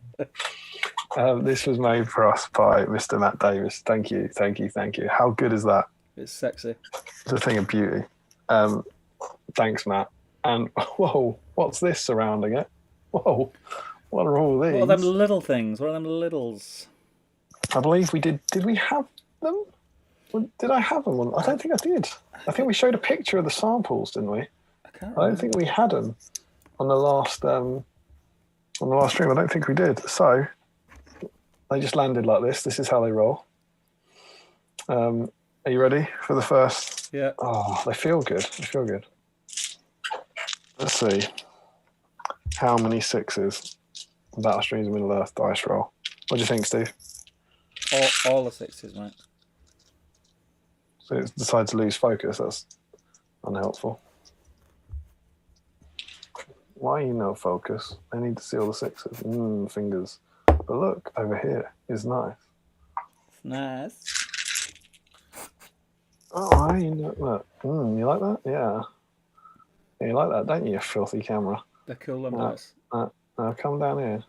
Speaker 2: This was made for us by Mr. Matt Davis. Thank you. How good is that?
Speaker 1: It's sexy.
Speaker 2: It's a thing of beauty. Thanks, Matt. And whoa, what's this surrounding it? Whoa, what are all these?
Speaker 1: What are them little things? What are them littles?
Speaker 2: I believe we did. Did we have them? Did I have them? I don't think I did. I think we showed a picture of the samples, didn't we? I don't think we had them on the last stream. I don't think we did. So they just landed like this. This is how they roll. Are you ready for the first?
Speaker 1: Yeah.
Speaker 2: Oh, they feel good. Let's see how many sixes Battle Streams of Middle Earth dice roll. What do you think, Steve?
Speaker 1: All the sixes, mate.
Speaker 2: So it decides to lose focus. That's unhelpful. Why are you no focus? I need to see all the sixes. Fingers. But look, over here is nice.
Speaker 1: It's nice.
Speaker 2: Oh, why are you not look? You like that? Yeah. You like that, don't you, you filthy camera?
Speaker 1: They're cool, them dice.
Speaker 2: Come down here.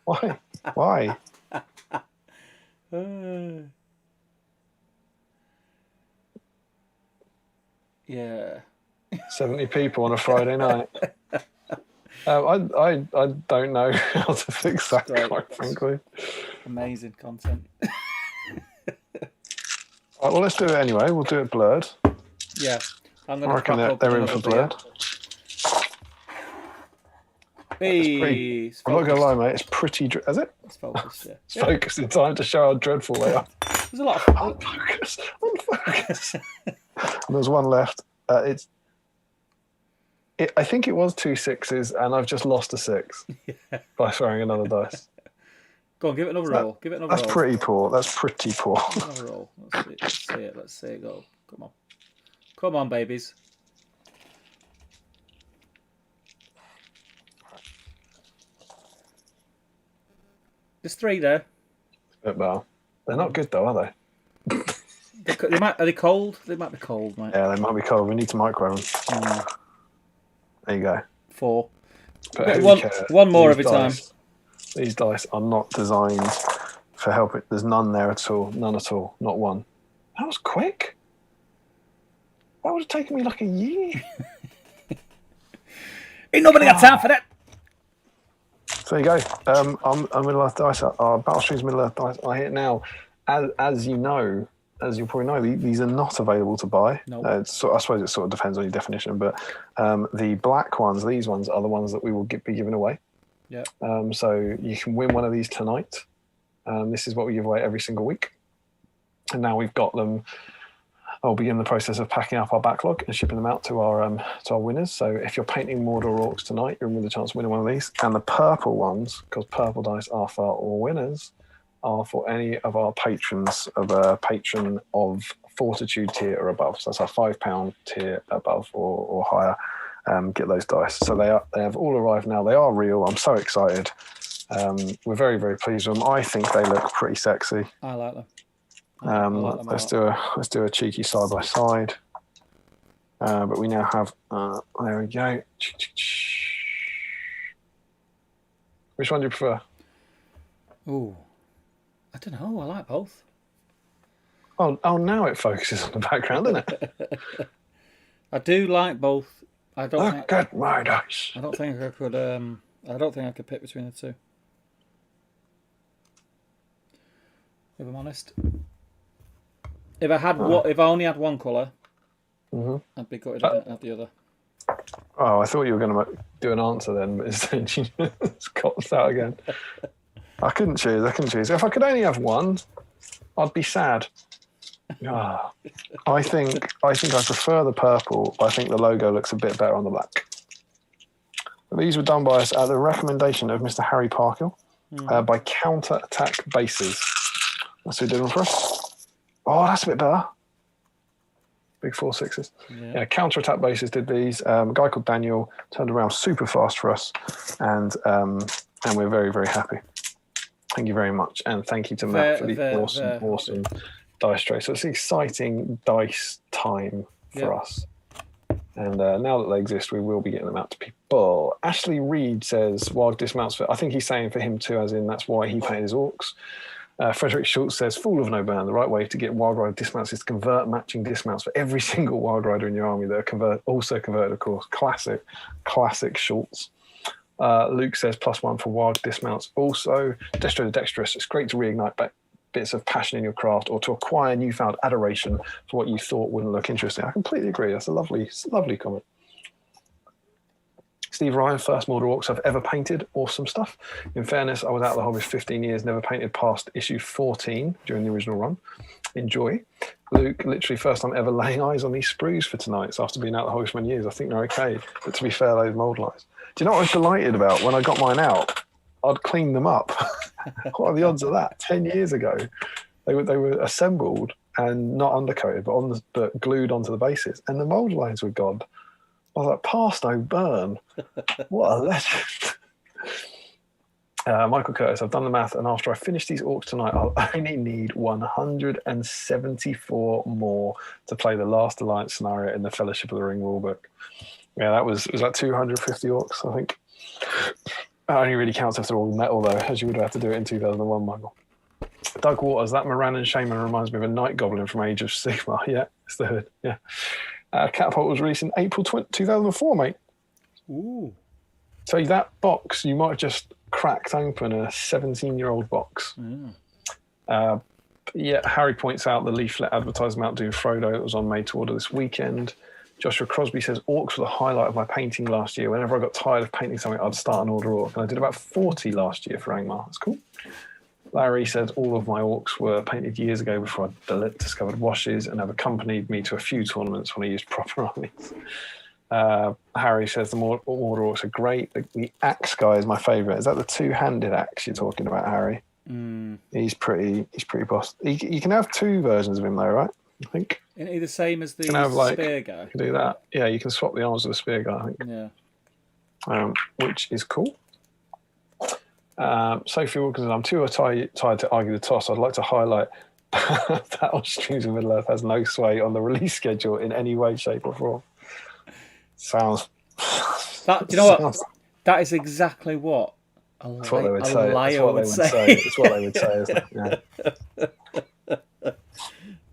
Speaker 2: Why?
Speaker 1: Yeah.
Speaker 2: 70 people on a Friday night. I don't know how to fix that, quite frankly.
Speaker 1: Amazing content.
Speaker 2: Right, well, let's do it anyway. We'll do it blurred.
Speaker 1: Yeah.
Speaker 2: I reckon they're in for blurred.
Speaker 1: Hey,
Speaker 2: I'm not going to lie, mate. It's pretty... Is it?
Speaker 1: It's focused, yeah.
Speaker 2: It's focused in time to show how dreadful they are.
Speaker 1: There's a lot of...
Speaker 2: Unfocus. And there's one left. I think it was 2 sixes, and I've just lost a 6 by throwing another dice.
Speaker 1: Go on, give it another roll.
Speaker 2: That's pretty poor. That's pretty poor.
Speaker 1: Another roll. Let's see it go. Come on, babies. There's 3 there.
Speaker 2: Well, they're not good though, are they?
Speaker 1: Are they cold? They might be cold, mate.
Speaker 2: Yeah, they might be cold. We need to microwave them. There you go.
Speaker 1: 4.
Speaker 2: But
Speaker 1: one more every time.
Speaker 2: These dice are not designed for helping. There's none there at all. None at all. Not one. That was quick. That would have taken me like a year.
Speaker 1: Ain't nobody got time for that.
Speaker 2: So there you go. I'm Middle Earth dice. Our Battle Streams Middle Earth dice are here now. As you know, as you probably know, these are not available to buy.
Speaker 1: Nope.
Speaker 2: I suppose it sort of depends on your definition, but the black ones, these ones, are the ones that we will be giving away.
Speaker 1: Yeah.
Speaker 2: So you can win one of these tonight. This is what we give away every single week. And now we've got them. I'll begin the process of packing up our backlog and shipping them out to our winners. So if you're painting Mordor Orcs tonight, you're in with a chance of winning one of these. And the purple ones, because purple dice are for all winners, are for any of our patrons of a patron of Fortitude tier or above. So that's our £5 tier above or higher. Get those dice. So they have all arrived now. They are real. I'm so excited. We're very, very pleased with them. I think they look pretty sexy.
Speaker 1: I like them. I like them
Speaker 2: Let's do a cheeky side by side. But we now have. There we go. Which one do you prefer?
Speaker 1: Ooh, I don't know. I like both.
Speaker 2: Oh! Now it focuses on the background, doesn't it?
Speaker 1: I do like both. I don't.
Speaker 2: Look at my dice.
Speaker 1: I don't think I could. I don't think I could pick between the two. If I'm honest, if I only had one colour, I'd be gutted I didn't have the other.
Speaker 2: Oh, I thought you were going to do an answer then, but instead you just got out again. I couldn't choose. If I could only have one, I'd be sad. I think I prefer the purple. I think the logo looks a bit better on the black. These were done by us at the recommendation of Mr. Harry Parkhill by Counter Attack Bases. That's who did them for us. Oh, that's a bit better. Big 4/6s. Yeah, Counter Attack Bases did these. A guy called Daniel turned around super fast for us, and we're very, very happy. Thank you very much, and thank you to Matt for the awesome dice tray. So it's exciting dice time for us. And now that they exist, we will be getting them out to people. Ashley Reed says wild dismounts for. I think he's saying for him too, as in that's why he painted his orcs. Frederick Schultz says, "Fool of no burn. The right way to get Wild Rider dismounts is to convert matching dismounts for every single Wild Rider in your army that are also converted, of course." Classic Schultz. Luke says, +1 for wild dismounts. Also, Destro the Dexterous. It's great to reignite bits of passion in your craft or to acquire newfound adoration for what you thought wouldn't look interesting. I completely agree. That's a lovely comment. Steve Ryan, first Mordor Orcs I've ever painted. Awesome stuff. In fairness, I was out of the hobby for 15 years, never painted past issue 14 during the original run. Enjoy. Luke, literally first time ever laying eyes on these sprues for tonight. So after being out of the hobby for many years, I think they're okay. But to be fair, those mould lines. Do you know what I was delighted about? When I got mine out, I'd clean them up. What are the odds of that? 10 years ago, they were assembled and not undercoated, but glued onto the bases. And the mould lines were gone. I was like, pass no burn. What a legend. Michael Curtis, I've done the math, and after I finish these orcs tonight, I'll only need 174 more to play the last Alliance scenario in the Fellowship of the Ring rulebook. Yeah, was that 250 orcs, I think. That only really counts if they're all metal, though, as you would have to do it in 2001, Michael. Doug Waters, that Moran and Shaman reminds me of a night goblin from Age of Sigmar. Yeah, it's the hood, yeah. Catapult was released in April 2004, mate.
Speaker 1: Ooh.
Speaker 2: So that box, you might have just cracked open a 17-year-old box. Yeah, Harry points out the leaflet advertising Mount Doom Frodo that was on made to order this weekend. Joshua Crosby says, Orcs were the highlight of my painting last year. Whenever I got tired of painting something, I'd start an order Orc. And I did about 40 last year for Angmar. That's cool. Larry says, all of my Orcs were painted years ago before I discovered washes and have accompanied me to a few tournaments when I used proper armies. Harry says, the Mordor Orcs are great. The axe guy is my favourite. Is that the two-handed axe you're talking about, Harry? He's pretty boss. You can have two versions of him though, right? I think.
Speaker 1: Isn't he the same as the spear guy?
Speaker 2: You can do that. Yeah, you can swap the arms of the spear guy, I think.
Speaker 1: Yeah.
Speaker 2: Which is cool. Sophie Wilkinson, I'm too tired to argue the toss. I'd like to highlight that on Streams of Middle-earth has no sway on the release schedule in any way, shape, or form. Sounds.
Speaker 1: Do you know what? That is exactly what
Speaker 2: That's what they would say. It's what they would say, isn't it? Yeah.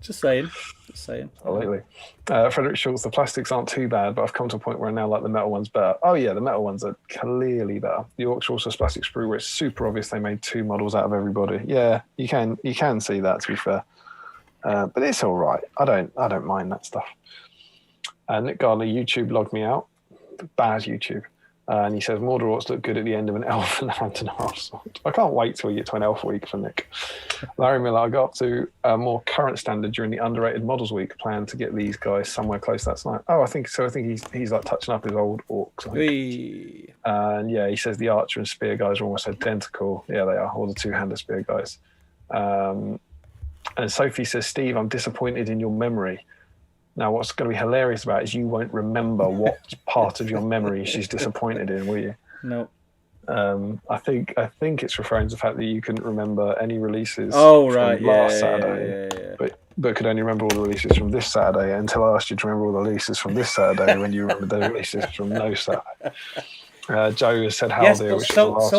Speaker 1: Just saying.
Speaker 2: Absolutely. Frederick Schultz, the plastics aren't too bad, but I've come to a point where I now like the metal ones better. Oh yeah, the metal ones are clearly better. The Orcs are also plastic sprue where it's super obvious they made two models out of everybody. Yeah, you can see that, to be fair. But it's all right. I don't mind that stuff. Nick Gardner, YouTube logged me out. Bad YouTube. And he says, Mordor Orcs look good at the end of an elf and Antanar assault. I can't wait till we get to an elf week for Nick. Larry Miller, I got up to a more current standard during the underrated models week. Plan to get these guys somewhere close that night. Oh, I think so. I think he's like touching up his old Orcs. And yeah, he says the archer and spear guys are almost identical. Yeah, they are. All the two-handed spear guys. And Sophie says, Steve, I'm disappointed in your memory. Now, what's going to be hilarious about it is you won't remember what part of your memory she's disappointed in, will you?
Speaker 1: No.
Speaker 2: I think it's referring to the fact that you couldn't remember any releases
Speaker 1: from
Speaker 2: last Saturday, but could only remember all the releases from this Saturday until I asked you to remember all the releases from this Saturday when you remembered the releases from no Saturday. Joe has said
Speaker 1: Yes,
Speaker 2: Haldir,
Speaker 1: but
Speaker 2: which is the last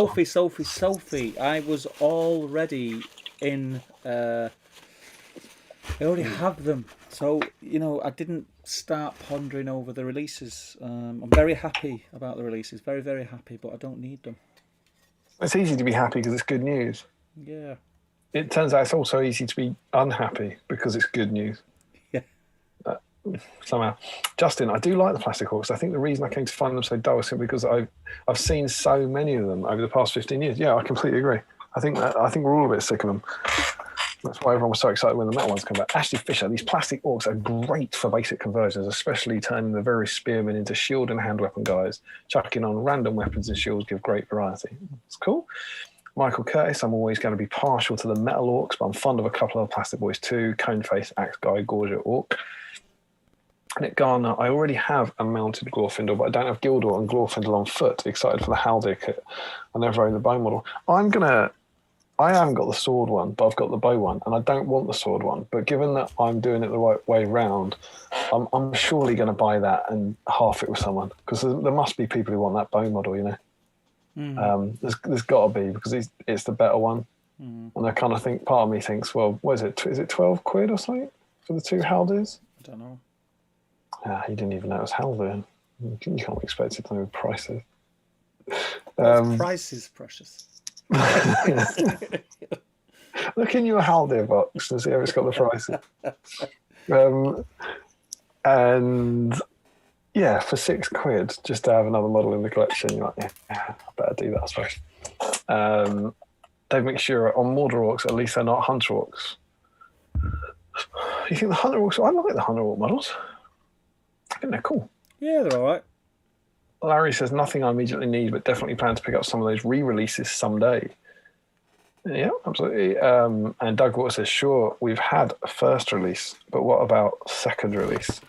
Speaker 1: Sophie, I was already in. I already have them, so I didn't start pondering over the releases. I'm very happy about the releases, very, very happy, but I don't need them.
Speaker 2: It's easy to be happy because it's good news.
Speaker 1: Yeah.
Speaker 2: It turns out it's also easy to be unhappy because it's good news.
Speaker 1: Yeah.
Speaker 2: Somehow. Justin, I do like the plastic Orcs. I think the reason I came to find them so dull is simply because I've seen so many of them over the past 15 years. Yeah, I completely agree. I think we're all a bit sick of them. That's why everyone was so excited when the metal ones come back. Ashley Fisher, these plastic Orcs are great for basic conversions, especially turning the various spearmen into shield and hand weapon guys. Chucking on random weapons and shields give great variety. It's cool. Michael Curtis, I'm always going to be partial to the metal Orcs, but I'm fond of a couple of plastic boys too. Coneface, Axe Guy, Gorget Orc. Nick Garner, I already have a mounted Glorfindel, but I don't have Gildor and Glorfindel on foot. Excited for the Haldir kit. I never owned the bow model. I haven't got the sword one, but I've got the bow one, and I don't want the sword one. But given that I'm doing it the right way round, I'm surely going to buy that and half it with someone, because there must be people who want that bow model, There's got to be, because it's the better one. And I kind of think, part of me thinks, well, what is it? Is it 12 quid or something for the two Haldirs?
Speaker 1: I don't know.
Speaker 2: He didn't even know it was Haldir. You can't expect it to know prices.
Speaker 1: Price is precious.
Speaker 2: Look in your Haldir box and see if it's got the prices. And yeah, for 6 quid, just to have another model in the collection, you're like, yeah, I better do that, I suppose. Dave McShure, on Mordor Orcs, at least they're not Hunter Orcs. You think the Hunter Orcs? I like the Hunter Orc models. I think they're cool.
Speaker 1: Yeah, they're all right.
Speaker 2: Larry says, nothing I immediately need, but definitely plan to pick up some of those re-releases someday. Yeah, absolutely. And Doug Water says, sure, we've had a first release, but what about second release?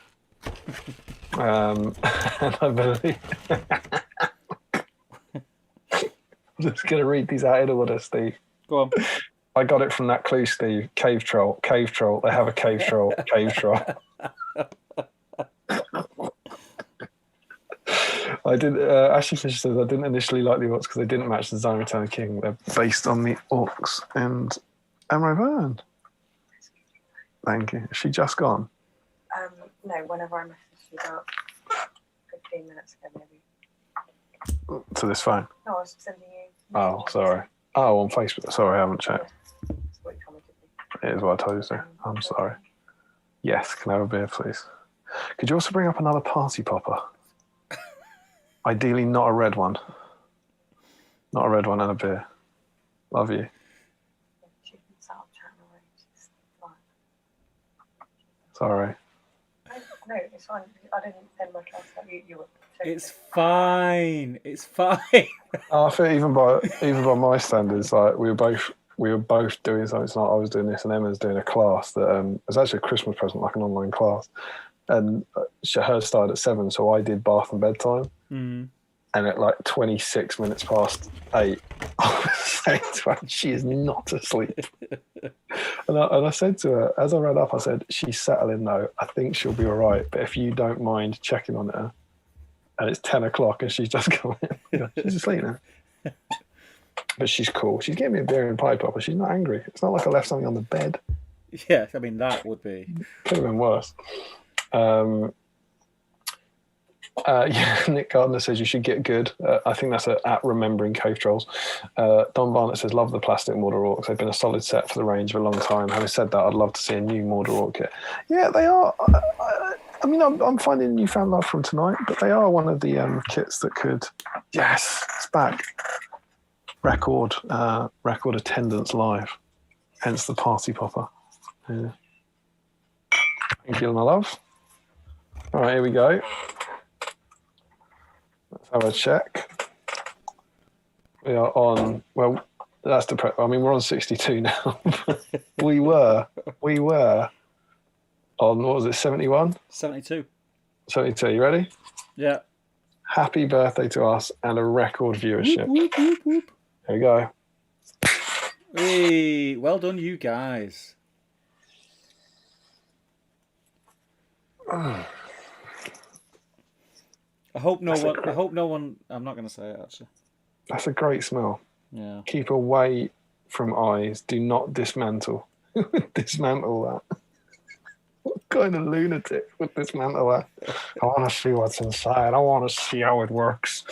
Speaker 2: And I believe... I'm just going to read these out in order, Steve.
Speaker 1: Go on.
Speaker 2: I got it from that clue, Steve. Cave troll. They have a cave troll. I did. Ashley Fisher says I didn't initially like the Orcs because they didn't match the design of Return of the King. They're based on the Orcs and Amro Byrne. Thank you. Is she just gone?
Speaker 3: No, whenever I messaged you about 15 minutes ago, maybe.
Speaker 2: To this phone?
Speaker 3: No, I was sending you.
Speaker 2: Oh, sorry. Oh, on Facebook. Sorry, I haven't checked.
Speaker 3: That's what you commented.
Speaker 2: It is what I told you to. I'm sorry. Yes, can I have a beer, please? Could you also bring up another party popper? Ideally, not a red one. Not a red one and a beer. Love you. Sorry.
Speaker 3: No, it's fine. I didn't send my class. You were.
Speaker 1: It's fine. It's fine.
Speaker 2: I think even by my standards, like we were both doing something. It's like I was doing this, and Emma's doing a class that was actually a Christmas present, like an online class. And hers started at 7, so I did bath and bedtime. And at like 26 minutes past 8, I was saying to her, she is not asleep. And I said to her, as I ran up, I said, she's settling though. I think she'll be all right. But if you don't mind checking on her, and it's 10 o'clock and she's just going, she's asleep now. But she's cool. She's getting me a beer and pie popper. She's not angry. It's not like I left something on the bed.
Speaker 1: Yeah, I mean, that would be.
Speaker 2: Could have been worse. Yeah, Nick Gardner says you should get good. I think that's at Remembering Cave Trolls. Don Barnett says, love the plastic Mordor Orcs. They've been a solid set for the range for a long time. Having said that, I'd love to see a new Mordor Orc kit. Yeah, they are. I mean, I'm finding newfound love from tonight, but they are one of the kits that could. Yes, it's back. Record attendance live. Hence the party popper. Yeah. Thank you, my love. All right, here we go. Let's have a check. We are on, well, that's I mean, we're on 62 now. we were on, what was it, 71?
Speaker 1: 72.
Speaker 2: 72, you ready?
Speaker 1: Yeah.
Speaker 2: Happy birthday to us and a record viewership.
Speaker 1: Whoop, whoop, whoop.
Speaker 2: There we go.
Speaker 1: Hey, well done, you guys. I hope no one. I'm not going to say it actually.
Speaker 2: That's a great smell.
Speaker 1: Yeah.
Speaker 2: Keep away from eyes. Do not dismantle. Dismantle that. What kind of lunatic would dismantle that? I want to see what's inside. I want to see how it works.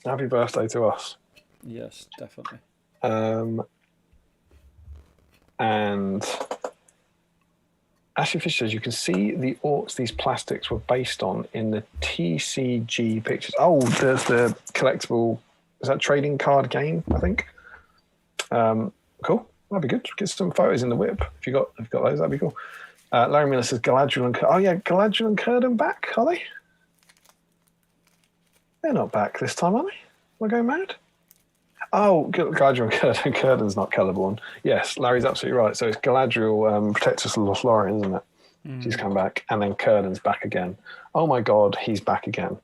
Speaker 2: Happy birthday to us.
Speaker 1: Yes, definitely.
Speaker 2: And Ashley Fisher says you can see the orcs these plastics were based on in the TCG pictures. Oh, there's the collectible. Is that trading card game? I think. Cool. That'd be good. Get some photos in the whip if you got those. That'd be cool. Larry Miller says Galadriel and Galadriel and Círdan back, are they? They're not back this time, are they? Am I going mad? Oh, Galadriel and Círdan. Círdan's not Celeborn. Yes, Larry's absolutely right. So it's Galadriel, Protectress of Lothlorien, isn't it? She's come back, and then Círdan's back again. Oh my God, he's back again.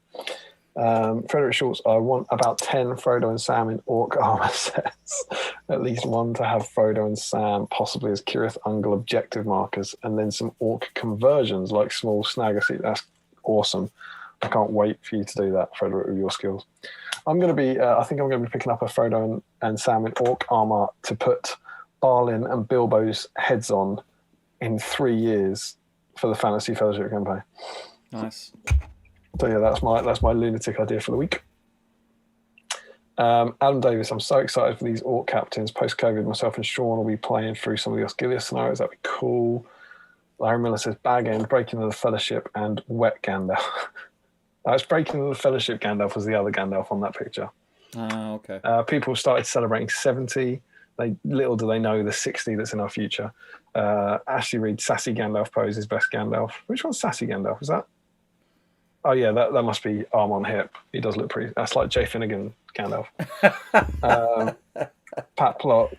Speaker 2: Frederick Schultz, I want about 10 Frodo and Sam in orc armor sets. At least one to have Frodo and Sam, possibly as Cirith Ungol objective markers, and then some orc conversions like small snagger seat. That's awesome. I can't wait for you to do that, Frederick, with your skills. I'm going to be, I think I'm going to be picking up a Frodo and Sam in orc armor to put Balin and Bilbo's heads on in 3 years for the Fantasy Fellowship campaign.
Speaker 1: Nice.
Speaker 2: So yeah, that's my lunatic idea for the week. Adam Davis, I'm so excited for these orc captains. Post-COVID, myself and Sean will be playing through some of the Osgiliath scenarios. That'd be cool. Larry Miller says Bag End, Breaking of the Fellowship, and Wet Gandalf. It's Breaking of the Fellowship Gandalf was the other Gandalf on that picture.
Speaker 1: Oh, okay.
Speaker 2: People started celebrating 70. Little do they know the 60 that's in our future. Ashley Reed, Sassy Gandalf pose is best Gandalf. Which one's Sassy Gandalf? Is that? Oh yeah, that must be arm on hip. He does look pretty. That's like Jay Finnegan Gandalf. Pat Plock,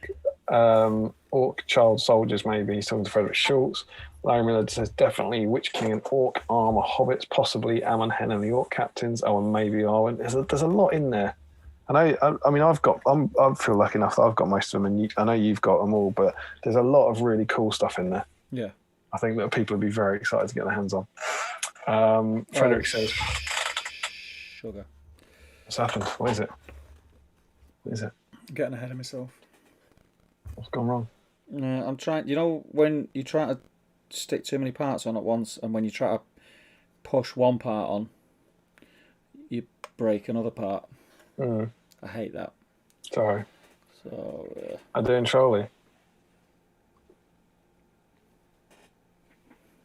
Speaker 2: Orc Child Soldiers maybe. He's talking to Frederick Schultz. Larry Miller says definitely Witch King and Orc armor hobbits, possibly Ammon Hen and the Orc captains. Oh, and maybe Arwen. There's a lot in there. I mean, I feel lucky enough that I've got most of them, and I know you've got them all. But there's a lot of really cool stuff in there.
Speaker 1: Yeah,
Speaker 2: I think that people would be very excited to get their hands on. Frederick says,
Speaker 1: "Sugar.
Speaker 2: What's happened? What is it? What is it?
Speaker 1: I'm getting ahead of myself.
Speaker 2: What's gone wrong?"
Speaker 1: I'm trying. You know, when you try to stick too many parts on at once, and when you try to push one part on, you break another part. I hate that.
Speaker 2: Sorry.
Speaker 1: So
Speaker 2: I'm doing trolley.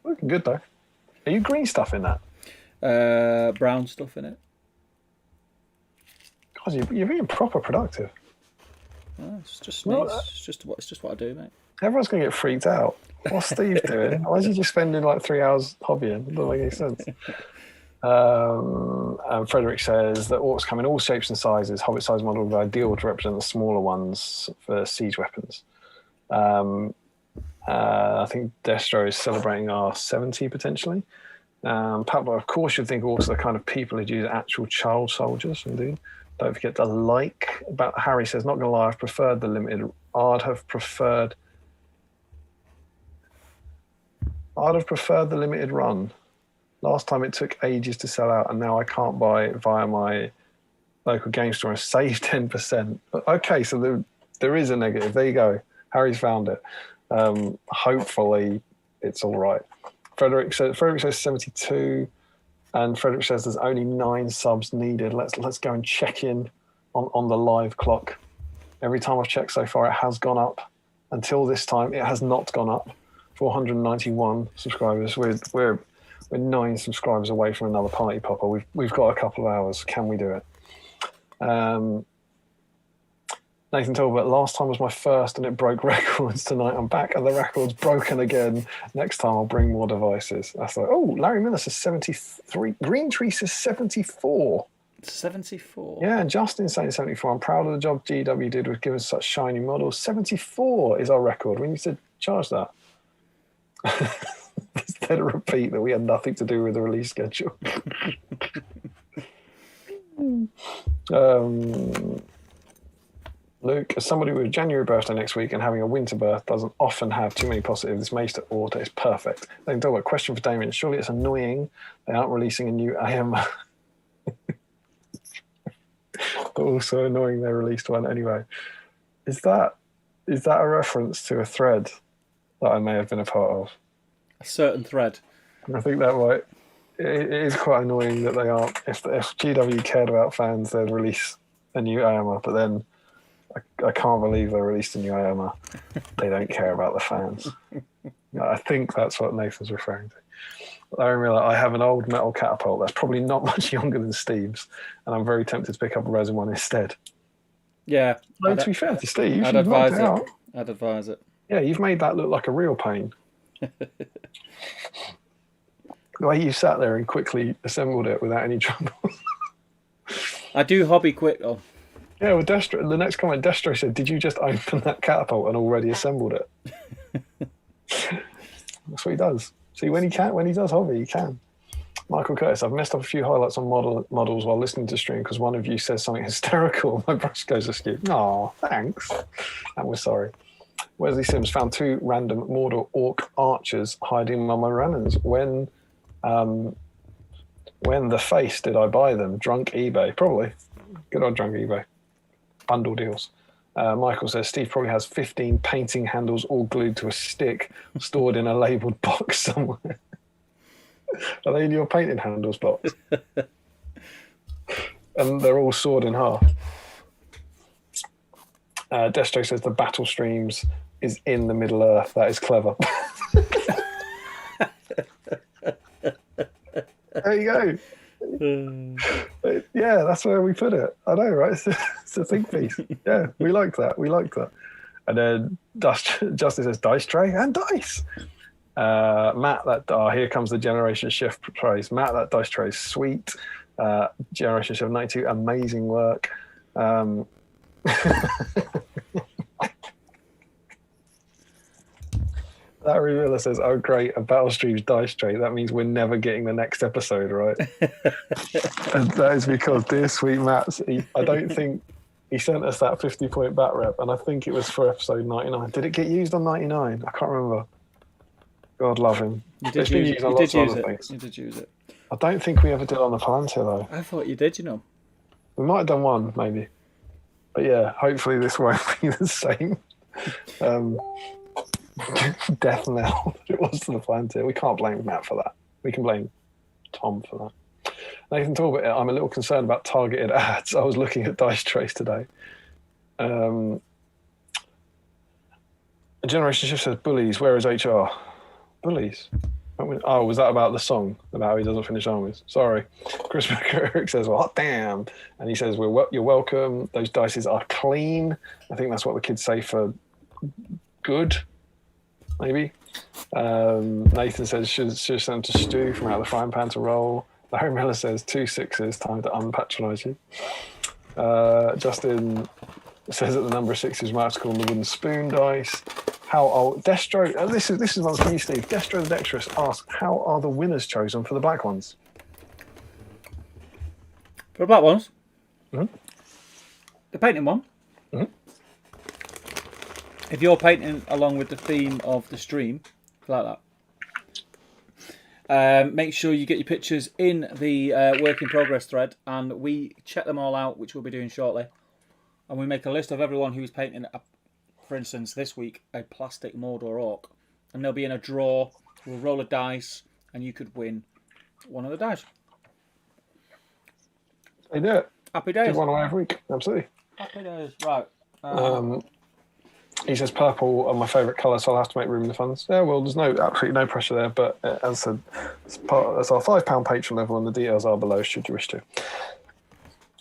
Speaker 2: Looking good though. Are you green stuff in that?
Speaker 1: Brown stuff in it.
Speaker 2: God, you're being proper productive.
Speaker 1: Oh, it's just nice. It's just what I do, mate.
Speaker 2: Everyone's gonna get freaked out. What's Steve doing? Why is he just spending like 3 hours hobbying? It doesn't make any sense. And Frederick says that orcs come in all shapes and sizes. Hobbit size model would be ideal to represent the smaller ones for siege weapons. I think Destro is celebrating our 70 potentially. Pablo, of course, you'd think orcs are the kind of people who'd use actual child soldiers. Indeed. Don't forget to like. But Harry says, not gonna lie, I'd have preferred the limited run. Last time it took ages to sell out, and now I can't buy it via my local game store and save 10%. Okay, so there is a negative. There you go. Harry's found it. Hopefully it's all right. Frederick says 72, and Frederick says there's only 9 subs needed. Let's go and check in on the live clock. Every time I've checked so far, it has gone up. Until this time, it has not gone up. 491 subscribers. We're 9 subscribers away from another party popper. We've got a couple of hours. Can we do it? Nathan Talbot, last time was my first and it broke records. Tonight I'm back and the record's broken again. Next time I'll bring more devices. That's like, oh, Larry Miller says 73. Green Tree says 74.
Speaker 1: 74?
Speaker 2: Yeah, and Justin's saying 74. I'm proud of the job GW did with giving such shiny models. 74 is our record. We need to charge that. better repeat that we had nothing to do with the release schedule. Luke, as somebody with a January birthday next week and having a winter birth doesn't often have too many positives, this May to order is perfect. Then do a question for Damian. Surely it's annoying they aren't releasing a new AMA. But also annoying they released one anyway. Is that a reference to a thread that I may have been a part of?
Speaker 1: A certain thread.
Speaker 2: I think that might. It is quite annoying that they aren't. If GW cared about fans, they'd release a new AMA. But then I can't believe they released a new AMA. They don't care about the fans. I think that's what Nathan's referring to. I realize I have an old metal catapult that's probably not much younger than Steve's, and I'm very tempted to pick up a resin one instead.
Speaker 1: Yeah.
Speaker 2: No, to be fair to Steve,
Speaker 1: I'd advise it. I'd advise it.
Speaker 2: Yeah, you've made that look like a real pain. The way you sat there and quickly assembled it without any trouble.
Speaker 1: I do hobby quick though.
Speaker 2: Yeah, with Destro, the next comment, Destro said, "Did you just open that catapult and already assembled it?" That's what he does. See, when he does hobby, he can. Michael Curtis, I've messed up a few highlights on models while listening to stream because one of you says something hysterical. My brush goes askew. Aw, thanks. And we're sorry. Wesley Sims found 2 random Mordor Orc archers hiding among my Rannons. When the face did I buy them? Drunk eBay, probably. Good old drunk eBay. Bundle deals. Michael says Steve probably has 15 painting handles all glued to a stick stored in a labelled box somewhere. Are they in your painting handles box? And they're all sawed in half. Destro says the battle streams is in the Middle Earth. That is clever. There you go. Yeah, that's where we put it. I know, right? It's a think piece. Yeah, we like that. And then Justin says dice tray and dice. Matt, here comes the Generation Shift praise. Matt, that dice tray is sweet. Generation Shift 92, amazing work. Larry Miller says, "Oh great, a Battle Streams dice tray. That means we're never getting the next episode, right?" And that is because dear sweet Matt, I don't think he sent us that 50-point bat rep, and I think it was for episode 99. Did it get used on 99? I can't remember. God love him.
Speaker 1: You did use it.
Speaker 2: I don't think we ever did on the Palantir though.
Speaker 1: I thought you did, you know.
Speaker 2: We might have done one, maybe. But yeah, hopefully this won't be the same. Death knell it was to the Palantir. We can't blame Matt for that. We can blame Tom for that. Nathan Talbot, I'm a little concerned about targeted ads. I was looking at dice trays today. Generation Shift says, bullies, where is HR? Bullies? Oh, was that about the song? About how he doesn't finish armies? Sorry. Chris McCurrick says, well, hot damn. And he says, you're welcome. Those dices are clean. I think that's what the kids say for good, maybe. Nathan says, should send to Stu from out of the frying pan to roll. Larry Miller says, 2 6s, time to unpatronise you. Justin says that the number of 6s might have to call them the wooden spoon dice. How old Destro? This is one for you, Steve. Destro the Dexterous asks, how are the winners chosen for the black ones?
Speaker 1: For the black ones?
Speaker 2: Mm-hmm.
Speaker 1: The painting one?
Speaker 2: Mm-hmm.
Speaker 1: If you're painting along with the theme of the stream, like that, make sure you get your pictures in the work in progress thread, and we check them all out, which we'll be doing shortly. And we make a list of everyone who's painting, for instance, this week, a plastic Mordor Orc. And they'll be in a draw. We'll roll a dice, and you could win one of the dice.
Speaker 2: They do it.
Speaker 1: Happy days.
Speaker 2: Give one away every week. Absolutely.
Speaker 1: Happy days. Right.
Speaker 2: He says purple are my favourite colour, so I'll have to make room in the funds. Yeah, well, there's absolutely no pressure there, but as I said, that's our £5 patron level, and the details are below should you wish to.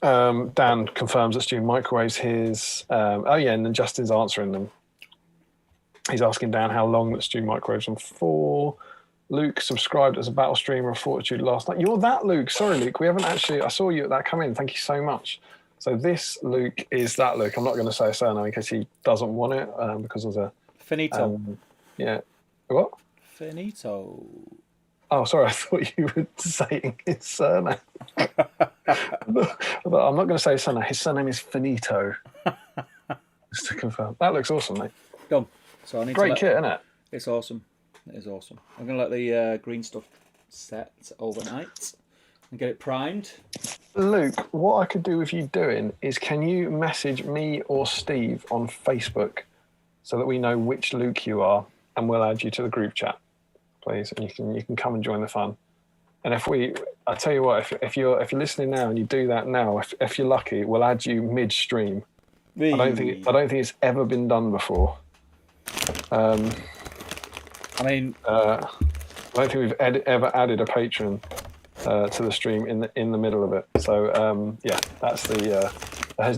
Speaker 2: Dan confirms that Stu microwaves his... and then Justin's answering them. He's asking Dan how long that Stu microwaves them for. Luke subscribed as a battle streamer of Fortitude last night. You're that Luke. Sorry, Luke. We haven't actually... I saw you at that come in. Thank you so much. So this Luke is that Luke. I'm not going to say a surname in case he doesn't want it because of the...
Speaker 1: Finito.
Speaker 2: Yeah. What?
Speaker 1: Finito.
Speaker 2: Oh, sorry. I thought you were saying his surname. I'm not going to say his surname. His surname is Finito. Just to confirm. That looks awesome, mate.
Speaker 1: Done. So I need
Speaker 2: Great kit, isn't it?
Speaker 1: It's awesome. It is awesome. I'm going to let the green stuff set overnight and get it primed.
Speaker 2: Luke, what I could do with you doing is, can you message me or Steve on Facebook so that we know which Luke you are, and we'll add you to the group chat, please, and you can come and join the fun. And I tell you what, if you're listening now and you do that now, if you're lucky, we'll add you midstream. I don't think it's ever been done before. I don't think we've ever added a patron to the stream in the middle of it. So yeah, that's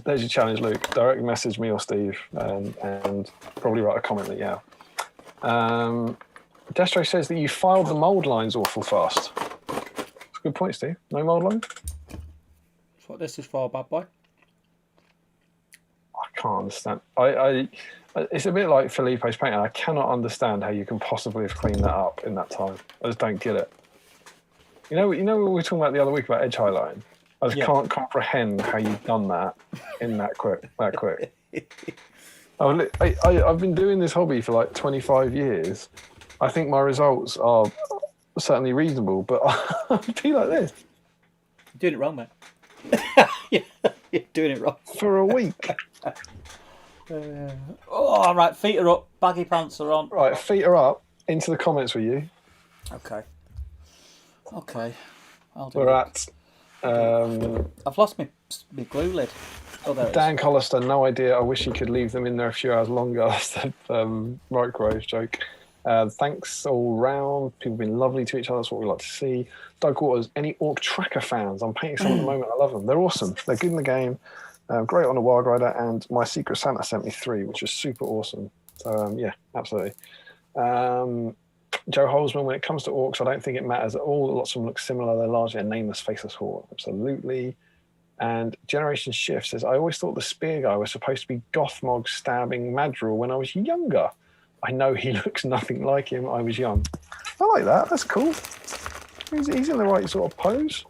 Speaker 2: there's your challenge, Luke. Direct message me or Steve, and probably write a comment that Destro says that you filed the mould lines awful fast. That's a good point, Steve. No mould line?
Speaker 1: That's what this is for, bad boy.
Speaker 2: I can't understand. It's a bit like Felipe's painting. I cannot understand how you can possibly have cleaned that up in that time. I just don't get it. You know what we were talking about the other week about edge highlighting? I just can't comprehend how you've done that in that quick. I've been doing this hobby for like 25 years. I think my results are certainly reasonable, but I'll be like this.
Speaker 1: You're doing it wrong, mate. You're doing it wrong.
Speaker 2: For a week.
Speaker 1: All right, feet are up, baggy pants are on.
Speaker 2: Right, feet are up. Into the comments with you.
Speaker 1: Okay. I'll do
Speaker 2: We're
Speaker 1: it.
Speaker 2: at...
Speaker 1: I've lost my glue lid. Oh, there it is.
Speaker 2: Dan Collister, no idea. I wish you could leave them in there a few hours longer. That's the microwave joke. Thanks all round. People have been lovely to each other. That's what we like to see. Doug Waters, any Orc Tracker fans? I'm painting some at the moment. I love them. They're awesome. They're good in the game. Great on a Wild Rider. And my Secret Santa sent me 3, which is super awesome. So, yeah, absolutely. Joe Holzman, when it comes to Orcs, I don't think it matters at all. Lots of them look similar. They're largely a nameless, faceless horde. Absolutely. And Generation Shift says, I always thought the spear guy was supposed to be Gothmog stabbing Madrigal when I was younger. I know he looks nothing like him. I was young. I like that. That's cool. He's in the right sort of pose.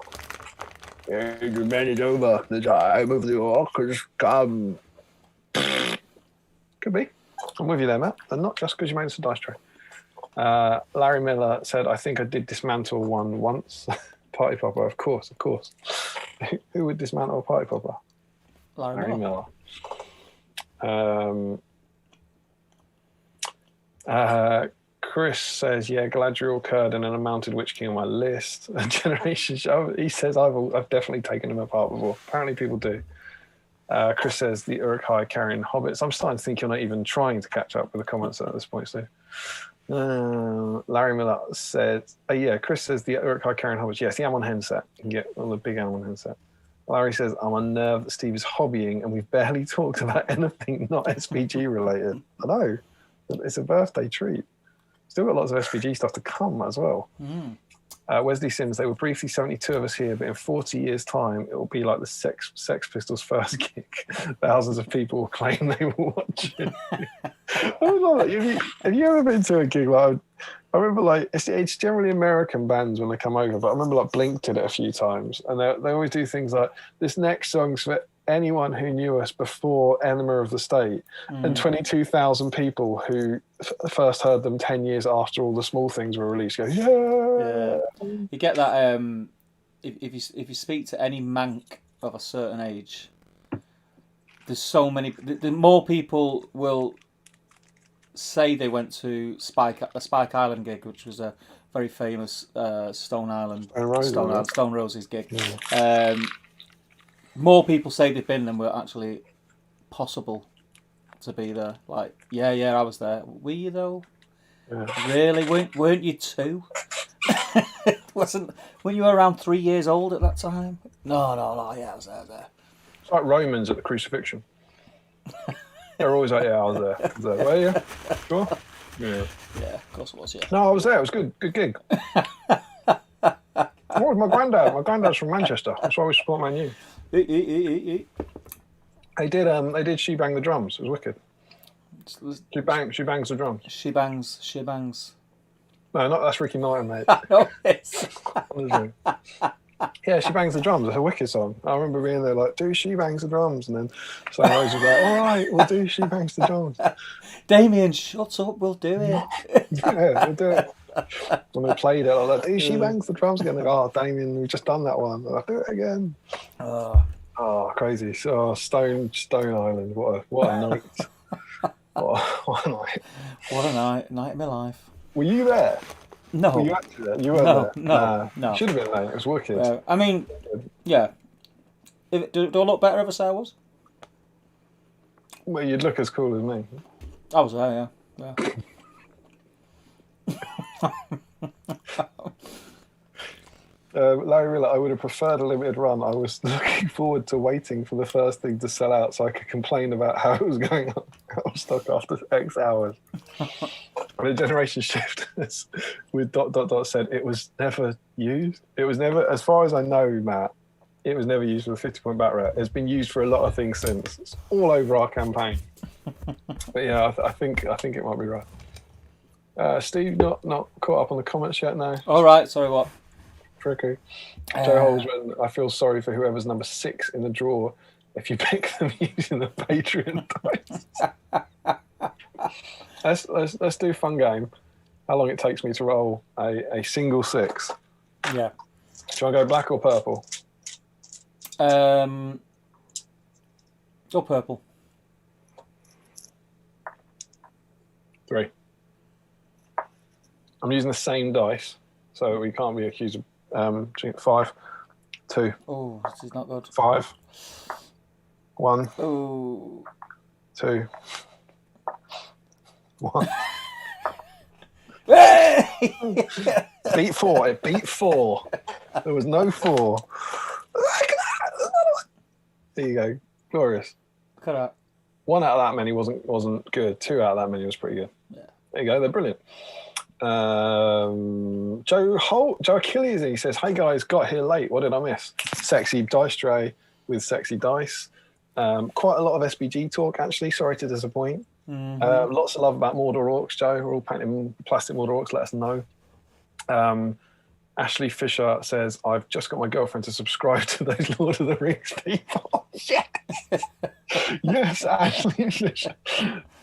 Speaker 2: You managed over the time of the Orcs come. Could be. I'm with you there, Matt. And not just because you made us a dice tray. Larry Miller said, I think I did dismantle one once. Party Popper, of course. Who would dismantle a Party Popper? Larry Miller. Chris says, yeah, Galadriel, Curdon, and a Mounted Witch King on my list. Generation Show. He says, I've definitely taken them apart before. Apparently people do. Chris says, the Uruk-hai carrying hobbits. I'm starting to think you're not even trying to catch up with the comments at this point, Steve. Larry Miller said, yeah, Chris says the Uruk-hai carrying hobbits. Yes, the Amon Hen set. You can get on the big Amon Hen set. Larry says, I'm unnerved that Steve is hobbying and we've barely talked about anything not SPG related. I know. It's a birthday treat. Still got lots of SPG stuff to come as well. Wesley Sims, they were briefly 72 of us here, but in 40 years' time, it will be like the Sex Pistols' first gig. Thousands of people will claim they were watching. Have you ever been to a gig like? I remember, like, it's generally American bands when they come over, but I remember, like, Blink did it a few times, and they always do things like, this next song's for anyone who knew us before Enema of the State, and 22,000 people who first heard them 10 years after all the Small Things were released go, yeah.
Speaker 1: You get that, if you speak to any mank of a certain age, there's so many, the more people will say they went to a Spike Island gig, which was a very famous Stone Roses gig. Yeah. More people say they've been than were actually possible to be there. Like, yeah, I was there. Were you though? Yeah. Really? Weren't you 2? Weren't you around 3 years old at that time? No. Yeah, I was there.
Speaker 2: It's like Romans at the crucifixion. They're always like, yeah, I was there. Were you? Sure? Yeah.
Speaker 1: Yeah, of course it was, yeah.
Speaker 2: No, I was there. It was good. Good gig. What was my granddad? My granddad's from Manchester. That's why we support Man U. They did She Bang the Drums. It was wicked. She bangs the drums.
Speaker 1: She bangs.
Speaker 2: No, not that's Ricky Martin, mate.
Speaker 1: I know it's...
Speaker 2: Honestly. Yeah, She Bangs the Drums. It's a wicked song. I remember being there like, do She Bangs the Drums, and then someone else was like, all right, we'll do She Bangs the Drums.
Speaker 1: Damian, shut up, we'll do it.
Speaker 2: Yeah, we'll do it. When they played it, I was like, do She Bangs the Drums again? They go, oh, Damien, we've just done that one. I'll do it again. Oh, crazy. So Stone Island. What a night. What a night.
Speaker 1: What a night of my life.
Speaker 2: Were you there?
Speaker 1: No.
Speaker 2: Were you actually there? You weren't there?
Speaker 1: No.
Speaker 2: You should have been there. It was wicked.
Speaker 1: I mean, yeah. Do I look better if I say I was?
Speaker 2: Well, you'd look as cool as me.
Speaker 1: I was there, yeah.
Speaker 2: Larry Miller, I would have preferred a limited run. I was looking forward to waiting for the first thing to sell out so I could complain about how it was going on out of stock after X hours. But a generation shift with ... said it was never used. It was never, as far as I know, Matt, it was never used for a 50-point bat rate. It's been used for a lot of things since. It's all over our campaign. But yeah, I think it might be right. Steve, not caught up on the comments yet now.
Speaker 1: All right, sorry, what?
Speaker 2: Tricky. Joe Holzman, I feel sorry for whoever's number 6 in the draw if you pick them using the Patreon dice. Let's do a fun game. How long it takes me to roll a single 6?
Speaker 1: Yeah.
Speaker 2: Do you want to go black or purple?
Speaker 1: Or purple.
Speaker 2: 3. I'm using the same dice, so we can't be accused of 5, 2.
Speaker 1: Oh, this is not good.
Speaker 2: 5, 1.
Speaker 1: Oh.
Speaker 2: 2, 1. Beat 4. It beat 4. There was no 4. There you go. Glorious.
Speaker 1: Look at that.
Speaker 2: 1 out of that many wasn't good. 2 out of that many was pretty good.
Speaker 1: Yeah.
Speaker 2: There you go. They're brilliant. Joe Achilles, he says, "Hey guys, got here late. What did I miss? Sexy dice tray with sexy dice. Quite a lot of SBG talk actually. Sorry to disappoint. Lots of love about Mordor Orcs, Joe. We're all painting plastic Mordor Orcs. Let us know." Ashley Fisher says, "I've just got my girlfriend to subscribe to those Lord of the Rings people." Yes, yes, Ashley Fisher.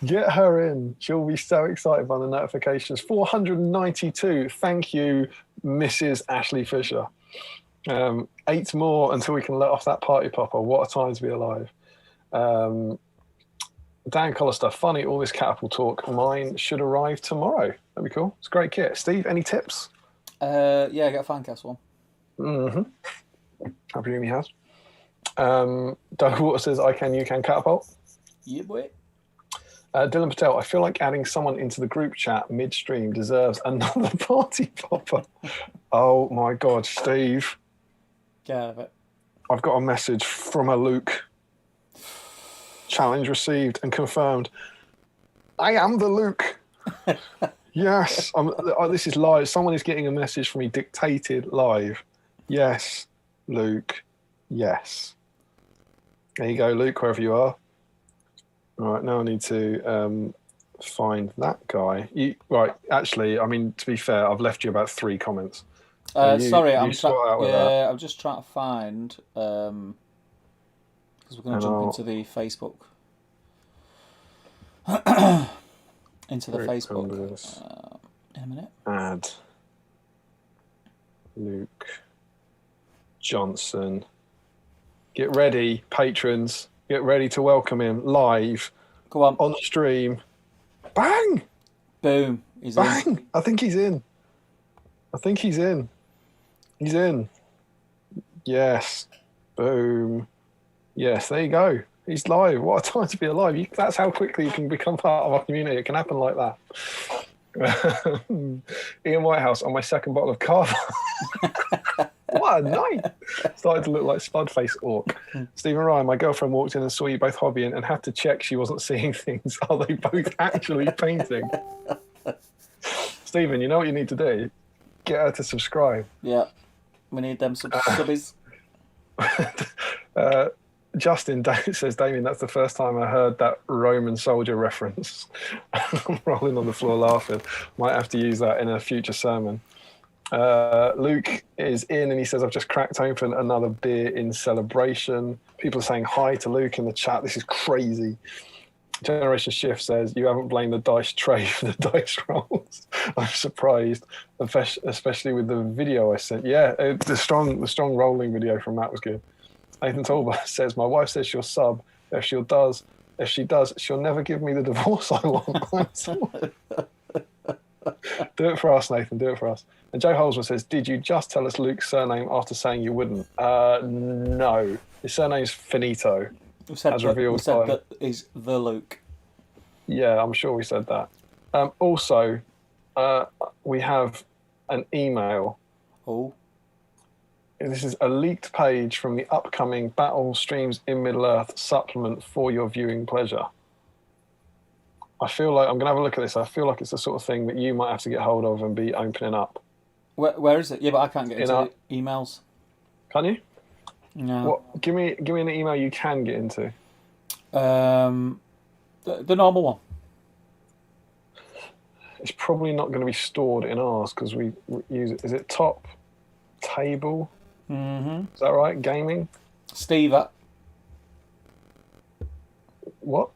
Speaker 2: Get her in. She'll be so excited by the notifications. 492. Thank you, Mrs. Ashley Fisher. 8 more until we can let off that party popper. What a time to be alive. Dan Collister, funny, all this catapult talk. Mine should arrive tomorrow. That'd be cool. It's a great kit. Steve, any tips?
Speaker 1: Yeah, get a fan cast one.
Speaker 2: I presume he has. Doug Water says, "I can, you can catapult."
Speaker 1: Yeah, boy.
Speaker 2: Dylan Patel, I feel like adding someone into the group chat midstream deserves another party popper. Oh my God, Steve.
Speaker 1: Get out of it.
Speaker 2: I've got a message from a Luke. Challenge received and confirmed. I am the Luke. Yes, this is live. Someone is getting a message from me dictated live. Yes, Luke. Yes. There you go, Luke, wherever you are. All right, now I need to find that guy. Right, actually, I mean, to be fair, I've left you about 3 comments.
Speaker 1: Sorry, I'm
Speaker 2: I'm
Speaker 1: just trying to find because we're going to jump into the Facebook. Into the Facebook in a minute.
Speaker 2: Add Luke Johnson. Get ready, patrons. Get ready to welcome him live.
Speaker 1: Go on
Speaker 2: stream. Bang!
Speaker 1: Boom! He's
Speaker 2: Bang!
Speaker 1: in.
Speaker 2: I think he's in. He's in. Yes. Boom. Yes, there you go. He's live. What a time to be alive. That's how quickly you can become part of our community. It can happen like that. Ian Whitehouse on my second bottle of Carver. What a night. Started to look like Spudface Orc. Stephen Ryan, my girlfriend walked in and saw you both hobbying and had to check she wasn't seeing things. Are they both actually painting? Stephen, you know what you need to do? Get her to subscribe.
Speaker 1: Yeah. We need them subbies.
Speaker 2: Justin says, Damien, that's the first time I heard that Roman soldier reference. I'm rolling on the floor laughing. Might have to use that in a future sermon. Luke is in and he says, I've just cracked open another beer in celebration. People are saying hi to Luke in the chat. This is crazy. Generation Shift says, you haven't blamed the dice tray for the dice rolls. I'm surprised, especially with the video I sent. Yeah, the strong rolling video from Matt was good. Nathan Tolbert says, my wife says she'll sub. If she does, she'll never give me the divorce I want. Do it for us, Nathan. Do it for us. And Joe Holzman says, did you just tell us Luke's surname after saying you wouldn't? No. His surname's Finito.
Speaker 1: We said that is the Luke.
Speaker 2: Yeah, I'm sure we said that. Also, we have an email.
Speaker 1: Oh.
Speaker 2: This is a leaked page from the upcoming Battle Streams in Middle-earth supplement for your viewing pleasure. I feel like I'm going to have a look at this. I feel like it's the sort of thing that you might have to get hold of and be opening up.
Speaker 1: Where is it? Yeah, but I can't get into emails.
Speaker 2: Can you?
Speaker 1: No.
Speaker 2: What? Give me an email you can get into.
Speaker 1: The normal one.
Speaker 2: It's probably not going to be stored in ours because we use it. Is it top table?
Speaker 1: Mm-hmm.
Speaker 2: Is that right? Gaming?
Speaker 1: Steve at.
Speaker 2: What?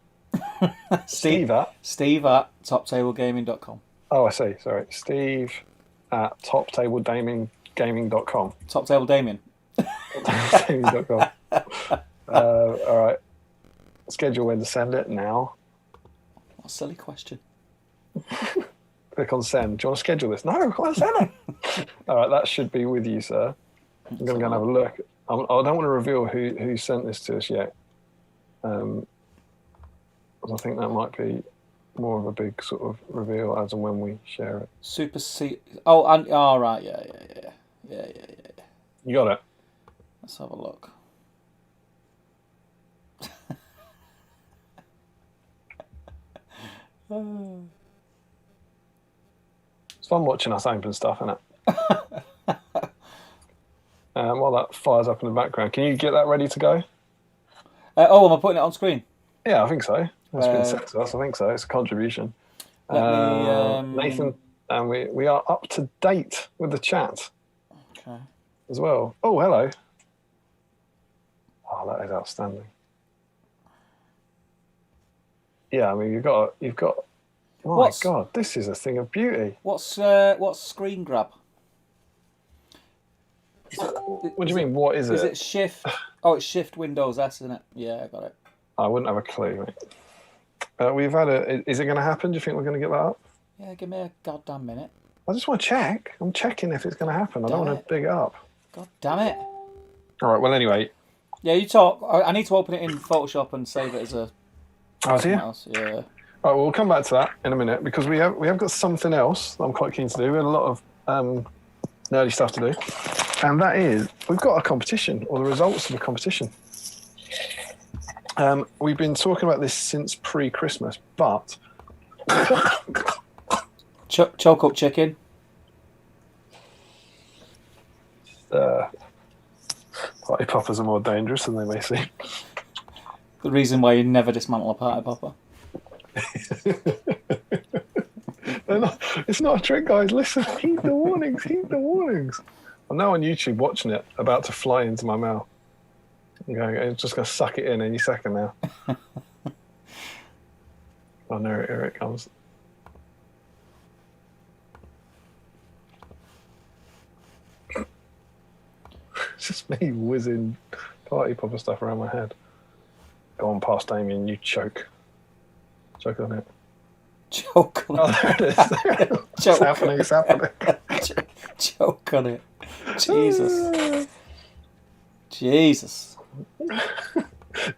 Speaker 2: Steve at
Speaker 1: toptablegaming.com.
Speaker 2: Oh, I see. Sorry. Steve at toptablegaming.com.
Speaker 1: Top Table Damien.
Speaker 2: Toptablegaming.com. All right. Schedule when to send it now.
Speaker 1: What a silly question.
Speaker 2: Click on send. Do you want to schedule this? No, I want to send it. All right, that should be with you, sir. I'm going to go and have a look. I don't want to reveal who sent this to us yet. I think that might be more of a big sort of reveal as and when we share it.
Speaker 1: Super C. Oh, and right, yeah.
Speaker 2: You got it.
Speaker 1: Let's have a look.
Speaker 2: It's fun watching us open stuff, isn't it? While that fires up in the background, can you get that ready to go?
Speaker 1: Am I putting it on screen?
Speaker 2: Yeah, I think so. That's been said to us. I think so. It's a contribution. Nathan, and we are up to date with the chat.
Speaker 1: Okay.
Speaker 2: As well. Oh, hello. Oh, that is outstanding. Yeah, I mean you've got. My God, this is a thing of beauty.
Speaker 1: What's screen grab?
Speaker 2: What do you mean? What is it?
Speaker 1: Is it Shift? Oh, it's Shift Windows S, isn't it? Yeah, I got it.
Speaker 2: I wouldn't have a clue, mate. We've had Is it going to happen? Do you think we're going to get that up?
Speaker 1: Yeah, give me a goddamn minute.
Speaker 2: I just want to check. I'm checking if it's going to happen. I don't want to dig it up.
Speaker 1: God damn it.
Speaker 2: All right. Well, anyway.
Speaker 1: Yeah, you talk. I need to open it in Photoshop and save it as a.
Speaker 2: Oh, do you?
Speaker 1: Else. Yeah.
Speaker 2: All right. Well, we'll come back to that in a minute because we have got something else that I'm quite keen to do. We had a lot of nerdy stuff to do, and that is we've got a competition or the results of a competition. We've been talking about this since pre-Christmas, but
Speaker 1: choke up chicken.
Speaker 2: Party poppers are more dangerous than they may seem.
Speaker 1: The reason why you never dismantle a party popper.
Speaker 2: It's not a trick, guys. Listen, heed the warnings. Heed the warnings. I'm now on YouTube watching it, about to fly into my mouth. I'm just going to suck it in any second now. Oh no, here it comes. It's just me whizzing party popper stuff around my head. Go on past Damien, you choke. Choke on it.
Speaker 1: Choke on it.
Speaker 2: Oh, there it is. It's happening, it's happening.
Speaker 1: Choke on it. Jesus.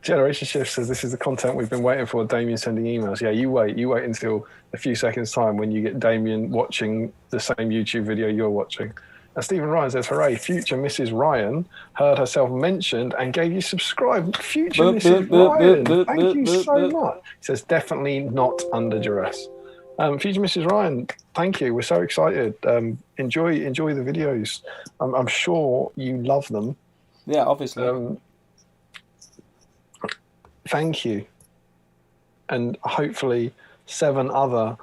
Speaker 2: Generation Shift says this is the content we've been waiting for. Damien sending emails. Yeah, you wait until a few seconds time when you get Damien watching the same YouTube video you're watching. And Stephen Ryan says, hooray, future Mrs. Ryan heard herself mentioned and gave you subscribe. Future Mrs. Ryan, thank you so much. He says, definitely not under duress. Future Mrs. Ryan, thank you. We're so excited. Enjoy the videos. I'm sure you love them.
Speaker 1: Yeah, obviously.
Speaker 2: thank you. And hopefully 7 other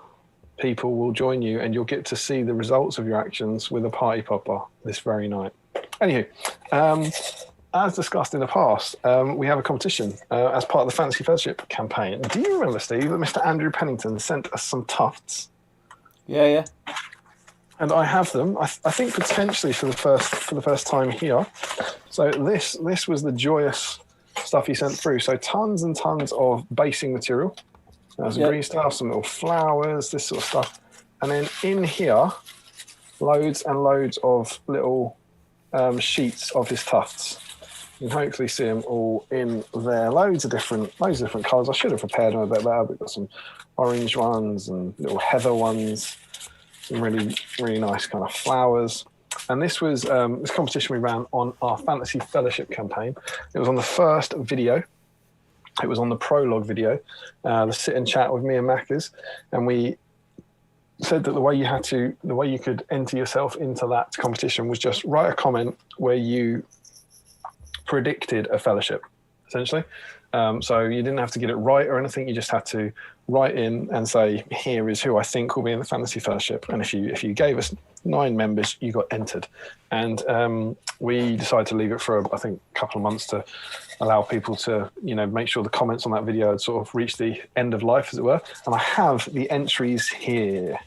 Speaker 2: people will join you, and you'll get to see the results of your actions with a party popper this very night. Anywho, as discussed in the past, we have a competition as part of the Fantasy Fellowship campaign. Do you remember, Steve, that Mr. Andrew Pennington sent us some tufts?
Speaker 1: Yeah.
Speaker 2: And I have them. I think potentially for the first time here. So this was the joyous stuff he sent through. So tons and tons of basing material. Some green stuff, some little flowers, this sort of stuff. And then in here, loads and loads of little sheets of his tufts. You can hopefully see them all in there. Loads of different colours. I should have prepared them a bit better. We've got some orange ones and little heather ones. Some really, really nice kind of flowers. And this was this competition we ran on our Fantasy Fellowship campaign. It was on the first video. It was on the prologue video, the sit and chat with me and Maccas, and we said that the way you could enter yourself into that competition was just write a comment where you predicted a fellowship, essentially. So you didn't have to get it right or anything. You just had to write in and say, here is who I think will be in the Fantasy Fellowship. And if you gave us 9 members, you got entered. And we decided to leave it for, I think, a couple of months to allow people to, make sure the comments on that video had sort of reached the end of life, as it were. And I have the entries here.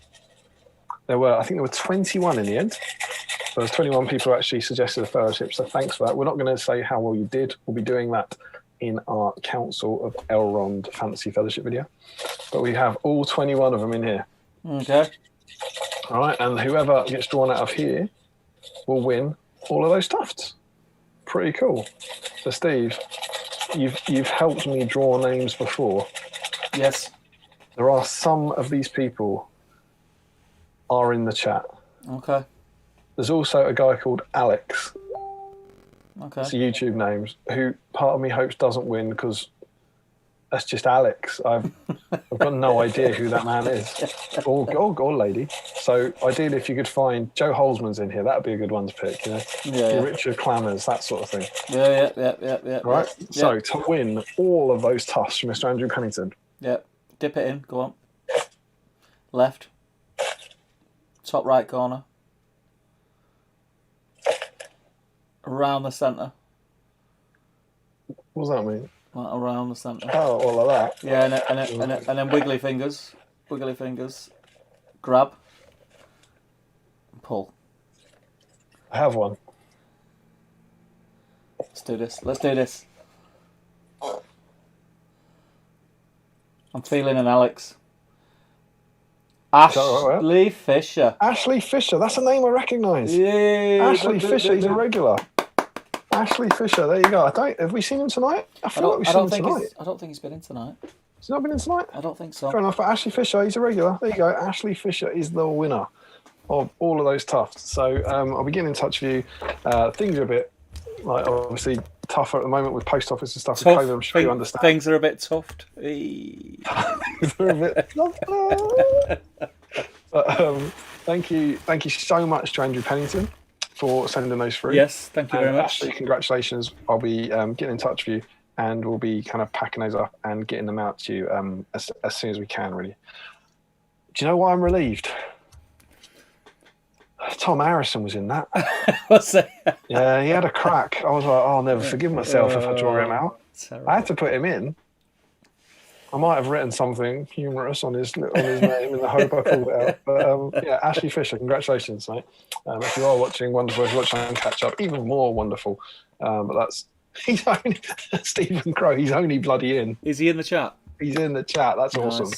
Speaker 2: I think there were 21 in the end. So there's 21 people who actually suggested a fellowship. So thanks for that. We're not going to say how well you did. We'll be doing that in our Council of Elrond Fantasy Fellowship video. But we have all 21 of them in here.
Speaker 1: Okay.
Speaker 2: All right, and whoever gets drawn out of here will win all of those tufts. Pretty cool. So Steve, you've helped me draw names before.
Speaker 1: Yes.
Speaker 2: There are some of these people are in the chat.
Speaker 1: Okay.
Speaker 2: There's also a guy called Alex.
Speaker 1: Okay.
Speaker 2: It's a YouTube name, who part of me hopes doesn't win because that's just Alex. I've got no idea who that man is or lady. So ideally, if you could find Joe Holzman's in here, that would be a good one to pick.
Speaker 1: Yeah.
Speaker 2: Richard Clammers, that sort of thing.
Speaker 1: Yeah.
Speaker 2: All right. Yeah. So to win all of those tufts from Mr. Andrew Pennington.
Speaker 1: Yeah. Dip it in. Go on. Left. Top right corner. Around the centre.
Speaker 2: What does that mean?
Speaker 1: Like around the centre.
Speaker 2: Oh, all of that.
Speaker 1: Yeah, and then wiggly fingers. Wiggly fingers. Grab. And pull.
Speaker 2: I have one.
Speaker 1: Let's do this. I'm feeling an Alex. Ashley Fisher.
Speaker 2: Ashley Fisher. That's a name I recognise.
Speaker 1: Yeah.
Speaker 2: Ashley Fisher. He's a regular. Ashley Fisher. There you go. Have we seen him tonight? I feel like we've seen him tonight.
Speaker 1: I don't think he's been in tonight.
Speaker 2: He's not been in tonight?
Speaker 1: I don't think so.
Speaker 2: Fair enough. But Ashley Fisher, he's a regular. There you go. Ashley Fisher is the winner of all of those tufts. So I'll be getting in touch with you. Things are a bit, obviously tougher at the moment with post office and stuff. With COVID, I'm sure you understand.
Speaker 1: Things are a bit toughed.
Speaker 2: They're a bit but, thank you so much to Andrew Pennington for sending those through.
Speaker 1: Yes, thank you very much.
Speaker 2: Ashley, congratulations. I'll be getting in touch with you, and we'll be kind of packing those up and getting them out to you as soon as we can, really. Do you know why I'm relieved? Tom Harrison was in that.
Speaker 1: What's that?
Speaker 2: Yeah, he had a crack. I was like, I'll never forgive myself if I draw him out. Terrible. I had to put him in. I might have written something humorous on his name in the hope I pulled it out. But yeah, Ashley Fisher, congratulations, mate. If you are watching, wonderful. If you're watching and catch up, even more wonderful. But he's only Stephen Crow. He's only bloody in.
Speaker 1: Is he in the chat?
Speaker 2: He's in the chat. That's
Speaker 1: nice.
Speaker 2: Awesome.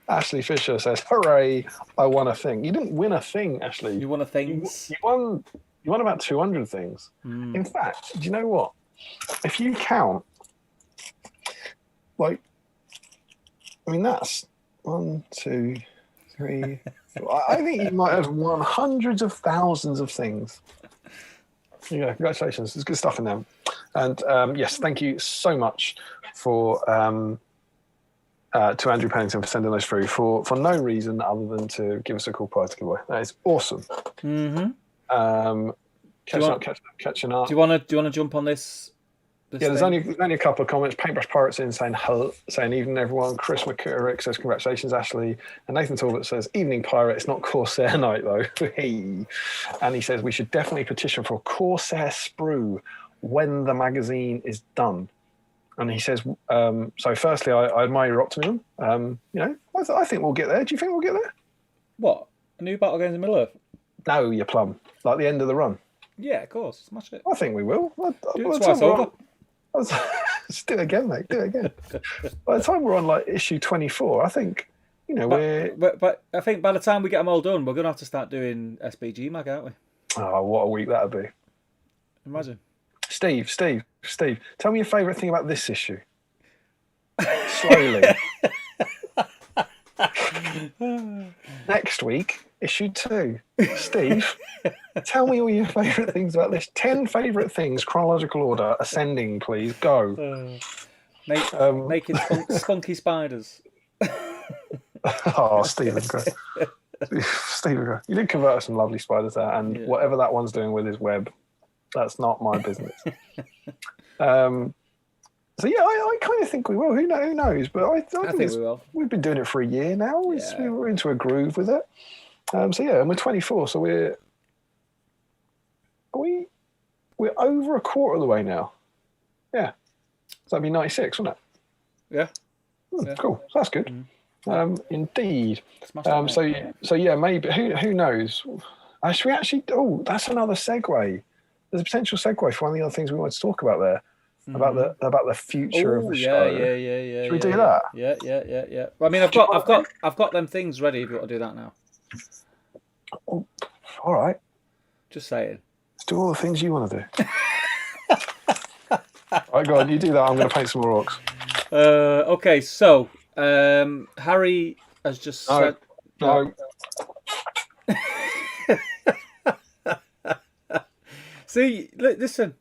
Speaker 2: Ashley Fisher says, "Hooray! I won a thing." You didn't win a thing, Ashley.
Speaker 1: You won a thing.
Speaker 2: You won about 200 things. In fact, do you know what? If you count, that's 1, 2, 3, 4. I think you might have won hundreds of thousands of things. Yeah, congratulations. There's good stuff in them. And yes, thank you so much for to Andrew Pennington for sending those through for no reason other than to give us a cool prize to give away. That is awesome.
Speaker 1: Mm-hmm.
Speaker 2: Catching up.
Speaker 1: Do you want to jump on this
Speaker 2: there's only a couple of comments. Paintbrush Pirates in saying hello, saying evening everyone. Chris McCurrick says congratulations, Ashley. And Nathan Talbot says evening pirate. It's not Corsair night though. Hey. And he says we should definitely petition for a Corsair sprue when the magazine is done. And he says, so firstly, I admire your optimism. You know, I think we'll get there. Do you think we'll get there?
Speaker 1: What? A new Battle Games in Middle Earth?
Speaker 2: No, you plum. Like the end of the run.
Speaker 1: Yeah, of course. Smash it.
Speaker 2: I think we will.
Speaker 1: Do it twice over.
Speaker 2: Let's do it again, mate. Do it again. By the time we're on like issue 24, I think, you know,
Speaker 1: but I think by the time we get them all done, we're going to have to start doing SBG mag, aren't we?
Speaker 2: Oh, what a week that would be.
Speaker 1: Imagine.
Speaker 2: Steve, tell me your favourite thing about this issue. Slowly. Next week, issue 2. Steve, tell me all your favourite things about this. 10 favourite things, chronological order, ascending, please. Go.
Speaker 1: Making spunky spiders.
Speaker 2: Oh, Stephen, great. Stephen, great. You did convert some lovely spiders there, and whatever that one's doing with his web, that's not my business. So yeah, I kind of think we will. Who knows? But I think
Speaker 1: we will.
Speaker 2: We've been doing it for a year now. We're into a groove with it. So yeah, and we're 24. So we're over a quarter of the way now. Yeah, so that'd be 96, wouldn't it?
Speaker 1: Yeah.
Speaker 2: Cool. So that's good. Indeed. So yeah, maybe who knows? Should we actually? Oh, that's another segue. There's a potential segue for one of the other things we wanted to talk about there. About the future of the show.
Speaker 1: Yeah.
Speaker 2: Should we do that?
Speaker 1: Yeah. Well, I mean, I've got them things ready. If you want to do that now.
Speaker 2: Oh, all right.
Speaker 1: Just saying.
Speaker 2: Let's do all the things you want to do. All right, go on. You do that. I'm going to paint some more orcs.
Speaker 1: Okay. So Harry has just said.
Speaker 2: No.
Speaker 1: See, listen.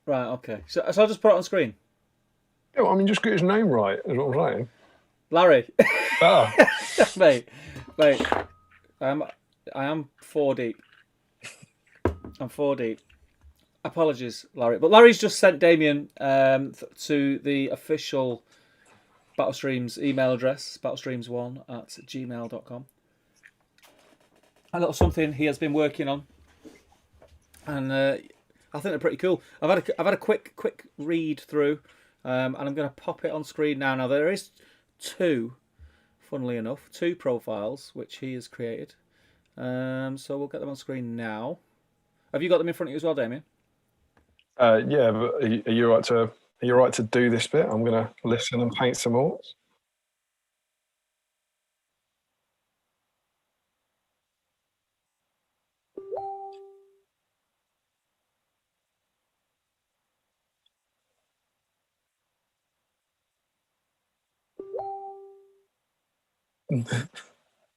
Speaker 1: Right, okay. So I'll just put it on screen.
Speaker 2: Yeah, I mean, just get his name right, is what I'm saying.
Speaker 1: Larry.
Speaker 2: Ah.
Speaker 1: Mate. I am 4 deep. I'm 4 deep. Apologies, Larry. But Larry's just sent Damian to the official Battlestreams email address, battlestreams1@gmail.com. A little something he has been working on. And I think they're pretty cool. I've had a quick read through, and I'm going to pop it on screen now. Now there is funnily enough, two profiles which he has created. So we'll get them on screen now. Have you got them in front of you as well, Damian?
Speaker 2: Yeah, but are you right to do this bit? I'm going to listen and paint some orcs.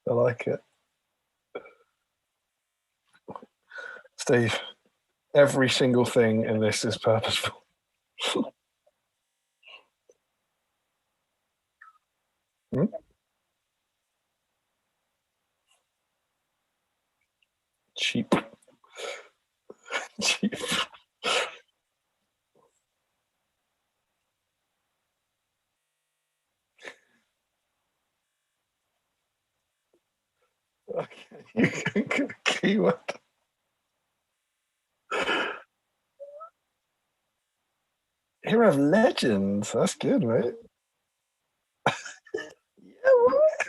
Speaker 2: I like it. Steve, every single thing in this is purposeful. Cheap. Okay, you can get a keyword. Hero of Legends. That's good, mate. Yeah, right.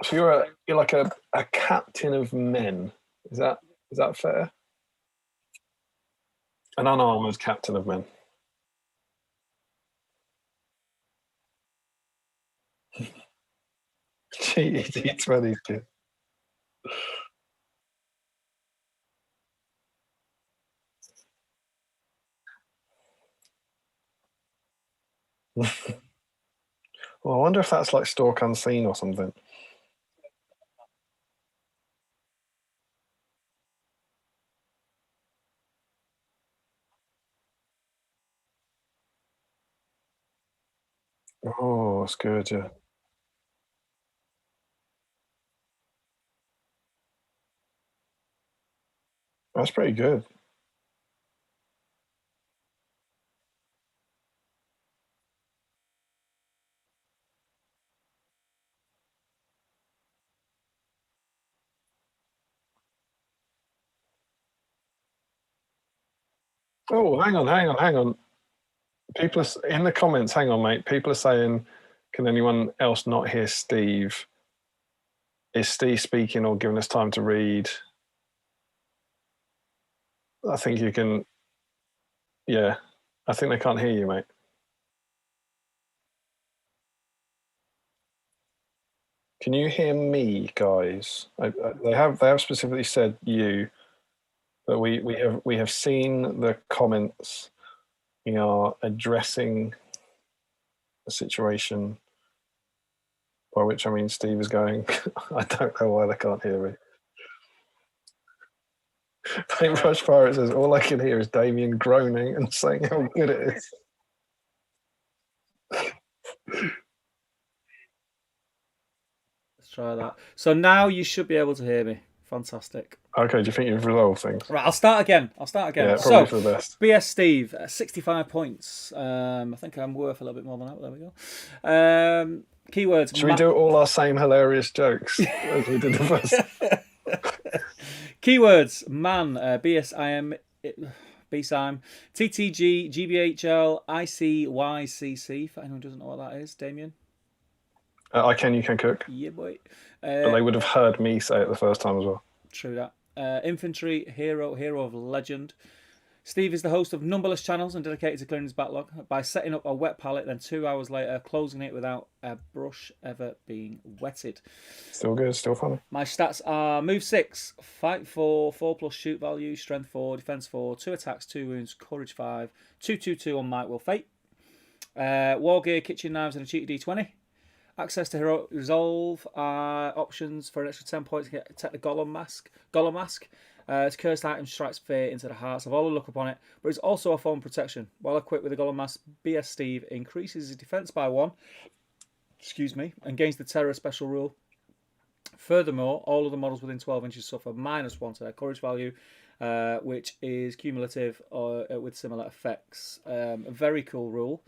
Speaker 2: So you're like a captain of men. Is that fair? An unarmored captain of men. It's where these kids. Well, I wonder if that's like stalk unseen or something. Oh, that's good, yeah. That's pretty good. Oh, hang on. People are in the comments. Hang on, mate. People are saying, "Can anyone else not hear Steve? Is Steve speaking or giving us time to read?" I think you can. Yeah, I think they can't hear you, mate. Can you hear me, guys? They have specifically said you, but we have seen the comments. We are addressing the situation, by which I mean Steve is going. I don't know why they can't hear me. Paintbrush Pirate says all I can hear is Damian groaning and saying how good it is.
Speaker 1: Let's try that. So now you should be able to hear me. Fantastic.
Speaker 2: Okay, do you think you've resolved things?
Speaker 1: Right, I'll start again.
Speaker 2: Yeah, probably for the best.
Speaker 1: BS Steve, 65 points. I think I'm worth a little bit more than that. There we go. Keywords.
Speaker 2: Should we do all our same hilarious jokes as we did the first?
Speaker 1: Keywords. Man, BSIM, BSIM, TTG, GBHL, ICYCC. For anyone who doesn't know what that is, Damien?
Speaker 2: I can, you can cook.
Speaker 1: Yeah, boy.
Speaker 2: But they would have heard me say it the first time as well.
Speaker 1: True that. Infantry, hero of legend. Steve is the host of numberless channels and dedicated to clearing his backlog by setting up a wet pallet, then 2 hours later closing it without a brush ever being wetted.
Speaker 2: Still good, still funny.
Speaker 1: My stats are move 6, fight 4, 4+ shoot value, strength 4, defense 4, 2 attacks, 2 wounds, courage 5, 2/2/2 on Might Will Fate. War gear, kitchen knives, and a cheaty D20. Access to heroic resolve options for an extra 10 points to get attack the Golem Mask. It's cursed item strikes fear into the hearts of all who look upon it, but it's also a form of protection. While equipped with the Golem Mask, BS Steve increases his defense by 1, and gains the Terror special rule. Furthermore, all of the models within 12 inches suffer -1 to their courage value, which is cumulative with similar effects. A very cool rule.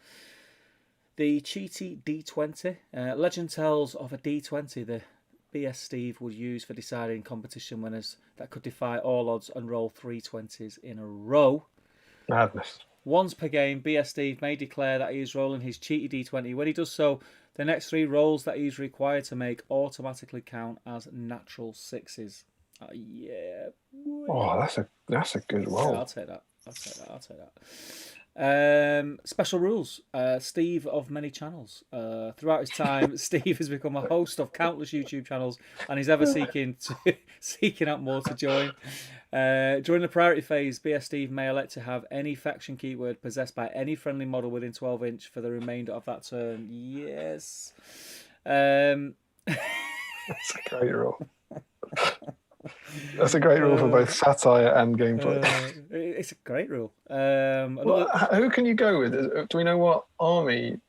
Speaker 1: The cheaty D20. Legend tells of a D20 the BS Steve would use for deciding competition winners that could defy all odds and roll 3 20s in a row.
Speaker 2: Madness.
Speaker 1: Once per game, BS Steve may declare that he is rolling his cheaty D20. When he does so, the next 3 rolls that he's required to make automatically count as natural 6s. Yeah.
Speaker 2: Oh, that's a good roll.
Speaker 1: Yeah, I'll take that. Special rules. Steve of many channels. Throughout his time, Steve has become a host of countless YouTube channels and is ever seeking out more to join. During the priority phase, BS Steve may elect to have any faction keyword possessed by any friendly model within 12 inch for the remainder of that turn. Yes.
Speaker 2: That's a great rule. That's a great rule for both satire and gameplay.
Speaker 1: It's a great rule.
Speaker 2: Who can you go with? Do we know what army?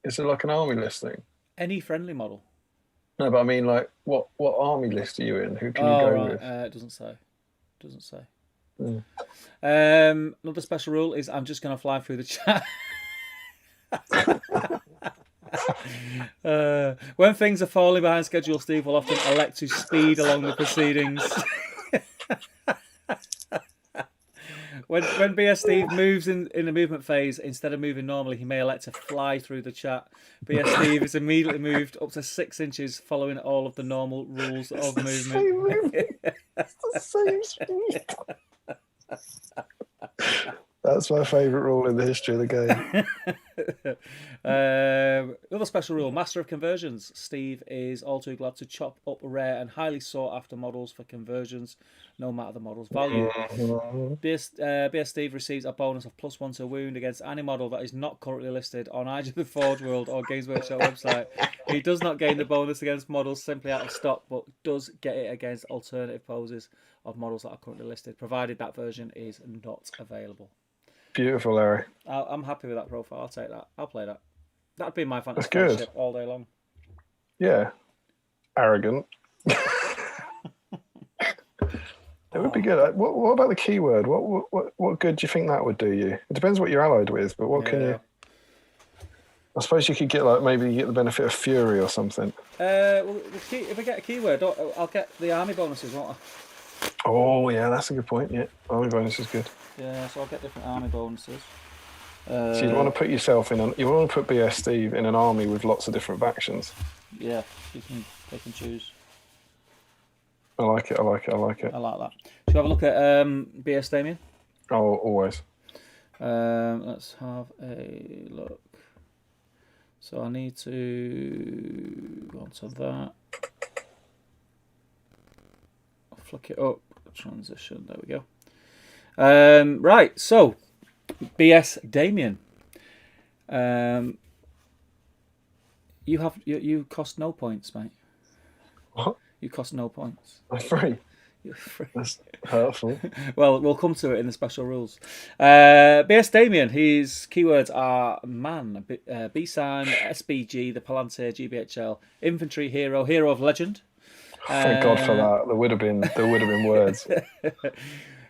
Speaker 2: Is it like an army list thing?
Speaker 1: Any friendly model.
Speaker 2: No, but I mean, like, what army list are you in? Who can you go with?
Speaker 1: It doesn't say.
Speaker 2: Mm.
Speaker 1: Another special rule is I'm just going to fly through the chat. When things are falling behind schedule, Steve will often elect to speed along the proceedings. When BS Steve moves in the movement phase, instead of moving normally, he may elect to fly through the chat. BS Steve is immediately moved up to 6 inches, following all of the normal rules of movement.
Speaker 2: It's the same speed. That's my favourite rule in the history of the game.
Speaker 1: Another special rule: Master of Conversions. Steve is all too glad to chop up rare and highly sought after models for conversions, no matter the model's value. BS Steve receives a bonus of +1 to wound against any model that is not currently listed on either the Forge World or Games Workshop website. He does not gain the bonus against models simply out of stock, but does get it against alternative poses of models that are currently listed, provided that version is not available.
Speaker 2: Beautiful, Larry.
Speaker 1: I'm happy with that profile. I'll take that. I'll play that. That'd be my fantasy
Speaker 2: That's good.
Speaker 1: fellowship all day long.
Speaker 2: Yeah. Arrogant. It would be good. What about the keyword? What good do you think that would do you? It depends what you're allied with, but what can you... I suppose you could get, like, maybe you get the benefit of fury or something.
Speaker 1: Well, if I get a keyword, I'll get the army bonuses, won't I?
Speaker 2: Oh, yeah, that's a good point. Yeah, army bonus is good.
Speaker 1: Yeah, so I'll get different army bonuses.
Speaker 2: So you want to put yourself in you want to put BS Steve in an army with lots of different factions.
Speaker 1: Yeah, you can pick and choose.
Speaker 2: I like it. I like
Speaker 1: that. Should we have a look at BS Damian?
Speaker 2: Oh, always.
Speaker 1: Let's have a look. So I need to go on to that. I'll flick it up. Transition. There we go. Right. So, BS Damian. You cost no points, mate.
Speaker 2: What?
Speaker 1: You cost no points.
Speaker 2: I'm free.
Speaker 1: You're free.
Speaker 2: That's hurtful.
Speaker 1: Well, we'll come to it in the special rules. BS Damian, his keywords are man, B-Sign, SBG, the Palantir, GBHL, Infantry, Hero, Hero of Legend.
Speaker 2: Thank God for that. There would have been words.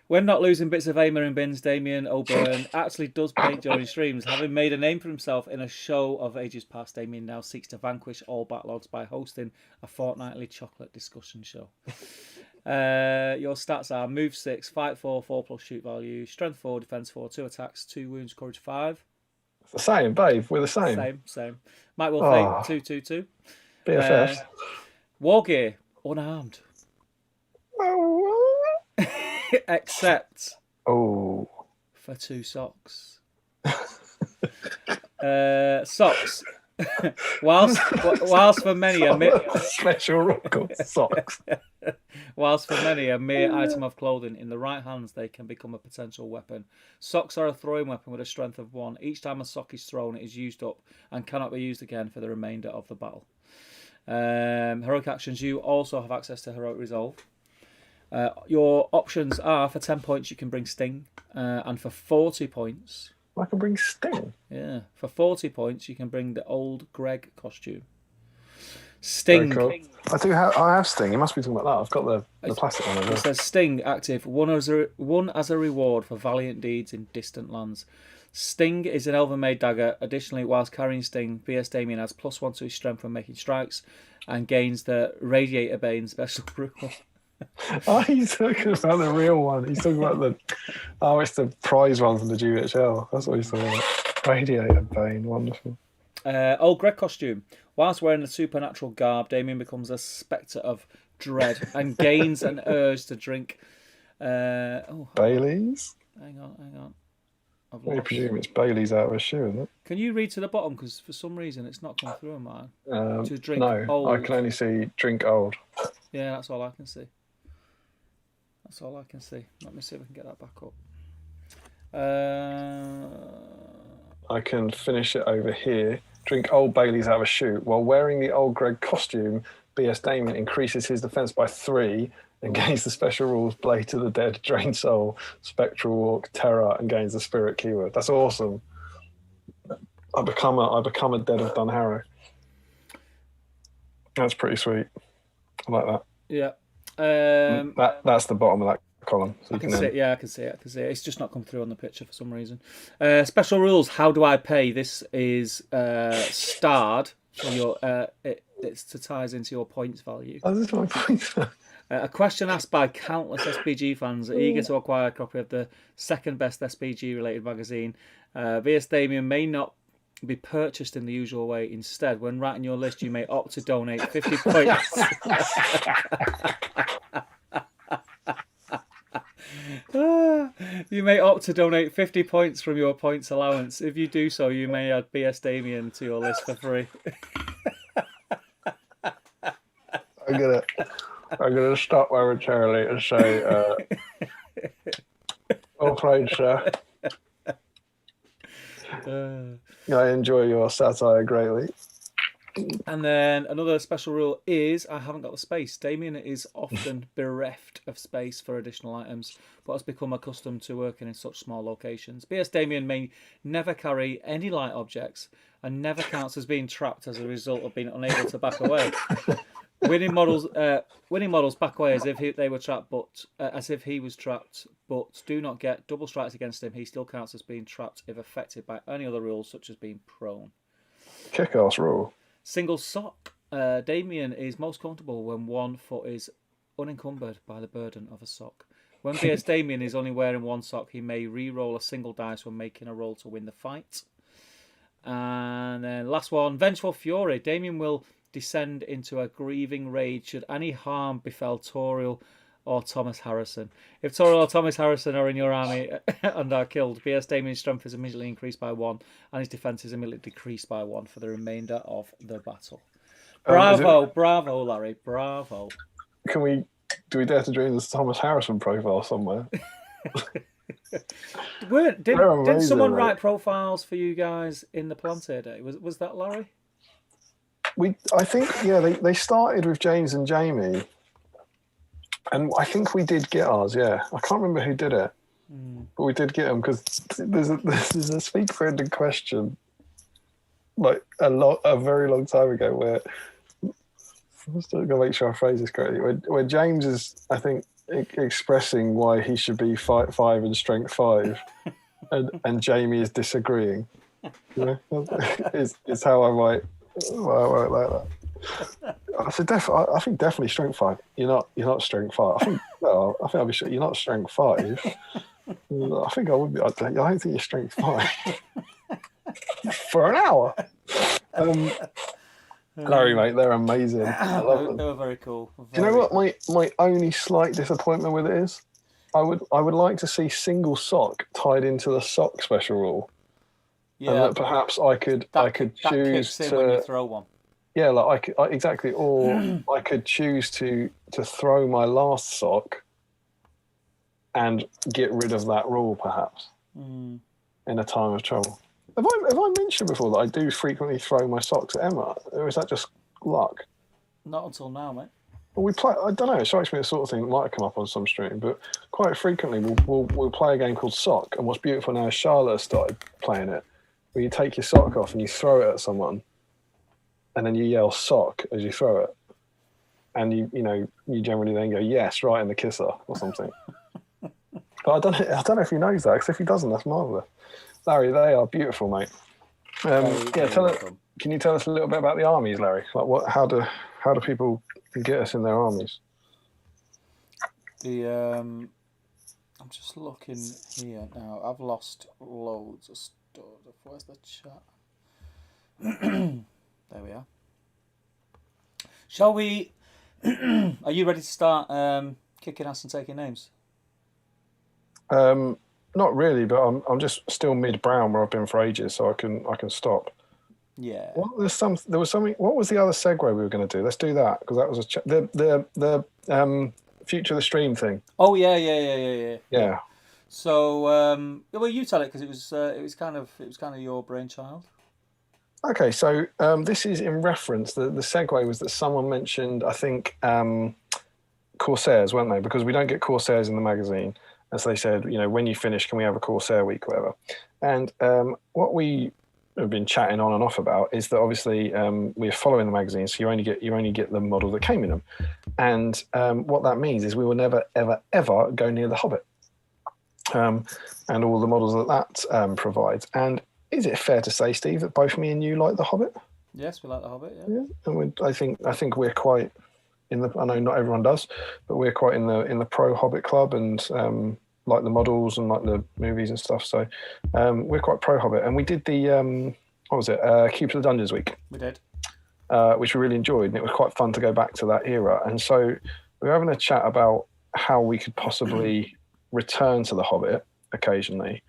Speaker 1: When not losing bits of Aimer in bins, Damian O'Byrne actually does paint during streams. Having made a name for himself in a show of ages past, Damian now seeks to vanquish all backlogs by hosting a fortnightly chocolate discussion show. Your stats are move 6, fight 4, 4+ shoot value, strength 4, defense 4, 2 attacks, 2 wounds, courage 5.
Speaker 2: It's the same, babe. We're the same.
Speaker 1: Same. Might well fate 2.
Speaker 2: BFFs.
Speaker 1: War gear, unarmed. Except for 2 socks. Socks. whilst for many a
Speaker 2: special rule called socks.
Speaker 1: Whilst for many a mere item of clothing, in the right hands they can become a potential weapon. Socks are a throwing weapon with a strength of 1. Each time a sock is thrown, it is used up and cannot be used again for the remainder of the battle. Heroic actions. You also have access to heroic resolve. Your options are, for 10 points you can bring Sting, and for 40 points...
Speaker 2: I can bring Sting?
Speaker 1: Yeah. For 40 points you can bring the old Greg costume. Sting.
Speaker 2: Cool. I have Sting. You must be talking about that. I've got the plastic one.
Speaker 1: It says Sting active, one as a reward for valiant deeds in distant lands. Sting is an elven-made dagger. Additionally, whilst carrying Sting, BS Damian has +1 to his strength when making strikes and gains the Radiator Bane special rule.
Speaker 2: Oh, he's talking about the real one. He's talking about it's the prize one from the GHL. That's what he's talking about. Radiator Bane, wonderful.
Speaker 1: Old Greg costume. Whilst wearing the supernatural garb, Damian becomes a spectre of dread and gains an urge to drink.
Speaker 2: Baileys?
Speaker 1: Hang on.
Speaker 2: I presume it's Baileys out of a shoe, isn't it?
Speaker 1: Can you read to the bottom? Because for some reason it's not come through on mine. To drink
Speaker 2: no,
Speaker 1: old.
Speaker 2: I can only see drink old.
Speaker 1: Yeah, that's all I can see. Let me see if we can get that back up.
Speaker 2: I can finish it over here. Drink old Baileys out of a shoe. While wearing the old Greg costume, BS Damian increases his defense by 3 and gains the special rules Blade to the Dead, Drain Soul, Spectral Walk, Terror, and gains the Spirit keyword. That's awesome. I become a Dead of Dunharrow. That's pretty sweet. I like that.
Speaker 1: Yeah.
Speaker 2: That's the bottom of that column. So
Speaker 1: I can see it. It's just not come through on the picture for some reason. Special rules. How do I pay? This is starred. So it ties into your points value.
Speaker 2: Oh, this is my points.
Speaker 1: A question asked by countless SPG fans eager to acquire a copy of the second best SPG related magazine. VS Damian may not be purchased in the usual way. Instead, when writing your list, you may opt to donate 50 points. You may opt to donate 50 points from your points allowance. If you do so, you may add BS Damian to your list for free.
Speaker 2: I'm gonna stop momentarily and say, well played, sir. I enjoy your satire greatly.
Speaker 1: And then another special rule is I haven't got the space. Damian is often bereft of space for additional items, but has become accustomed to working in such small locations. BS Damian may never carry any light objects and never counts as being trapped as a result of being unable to back away. Winning models back away as if they were trapped, but as if he was trapped, but do not get double strikes against him. He still counts as being trapped if affected by any other rules, such as being prone.
Speaker 2: Kick-ass rule.
Speaker 1: Single sock. Damian is most comfortable when one foot is unencumbered by the burden of a sock. When BS Damian is only wearing one sock, he may re-roll a single dice when making a roll to win the fight. And then last one, Vengeful Fury. Damian will descend into a grieving rage should any harm befell Toriel or Thomas Harrison. If Toriel or Thomas Harrison are in your army and are killed, BS Damian's strength is immediately increased by 1 and his defense is immediately decreased by 1 for the remainder of the battle. Bravo, Larry, bravo.
Speaker 2: Do we dare to dream there's a Thomas Harrison profile somewhere?
Speaker 1: Did someone write profiles for you guys in the Plantier Day? Was that Larry?
Speaker 2: I think they started with James and Jamie, and I think we did get ours. Yeah, I can't remember who did it, but we did get them because there's a speak friend in question, like a very long time ago, where I'm still gonna make sure I phrase this correctly. Where James is, I think, expressing why he should be fight 5 and strength 5, and Jamie is disagreeing. You know, is how I might. Well, I won't like that. I think definitely strength 5. You're not strength 5. I think I'll be sure you're not strength 5. I think I would be. I don't think you're strength 5 for an hour. Larry, mate, they're amazing. I love them.
Speaker 1: They were very cool.
Speaker 2: Do you know what my only slight disappointment with it is? I would like to see single sock tied into the sock special rule. Yeah, and that perhaps I could choose to
Speaker 1: when you throw one.
Speaker 2: Yeah, like exactly, or I could choose to throw my last sock and get rid of that rule, perhaps, in a time of trouble. Have I mentioned before that I do frequently throw my socks at Emma, or is that just luck?
Speaker 1: Not until now, mate.
Speaker 2: Well, we play. I don't know. It strikes me the sort of thing that might come up on some stream, but quite frequently we'll play a game called Sock. And what's beautiful now is Charlotte has started playing it, where you take your sock off and you throw it at someone, and then you yell "sock" as you throw it, and you generally then go "yes" right in the kisser or something. But I don't know if he knows that, because if he doesn't, that's marvelous. Larry, they are beautiful, mate. Can you tell us a little bit about the armies, Larry? Like how do people get us in their armies?
Speaker 1: I'm just looking here now. I've lost loads of stuff. Where's the chat? There we are. Shall we? Are you ready to start kicking ass and taking names?
Speaker 2: Not really, but I'm just still mid-brown where I've been for ages, so I can stop.
Speaker 1: Yeah.
Speaker 2: Well, there was something. What was the other segue we were going to do? Let's do that, because that was the future of the stream thing.
Speaker 1: Oh yeah.
Speaker 2: Yeah.
Speaker 1: So well, you tell it, because it was kind of your brainchild.
Speaker 2: Okay, so this is in reference. The segue was that someone mentioned, I think, Corsairs, weren't they? Because we don't get Corsairs in the magazine. As they said, when you finish, can we have a Corsair week, whatever? And what we have been chatting on and off about is that obviously we're following the magazine, so you only get the model that came in them. And what that means is we will never, ever, ever go near the Hobbit and all the models that provides. And is it fair to say, Steve, that both me and you like the Hobbit?
Speaker 1: Yes, we like the Hobbit. Yeah.
Speaker 2: And I think we're quite. I know not everyone does, but we're quite in the pro Hobbit club, and like the models and like the movies and stuff. So we're quite pro Hobbit, and we did the what was it? Cubes of the Dungeons week.
Speaker 1: We did,
Speaker 2: which we really enjoyed, and it was quite fun to go back to that era. And so we were having a chat about how we could possibly return to The Hobbit occasionally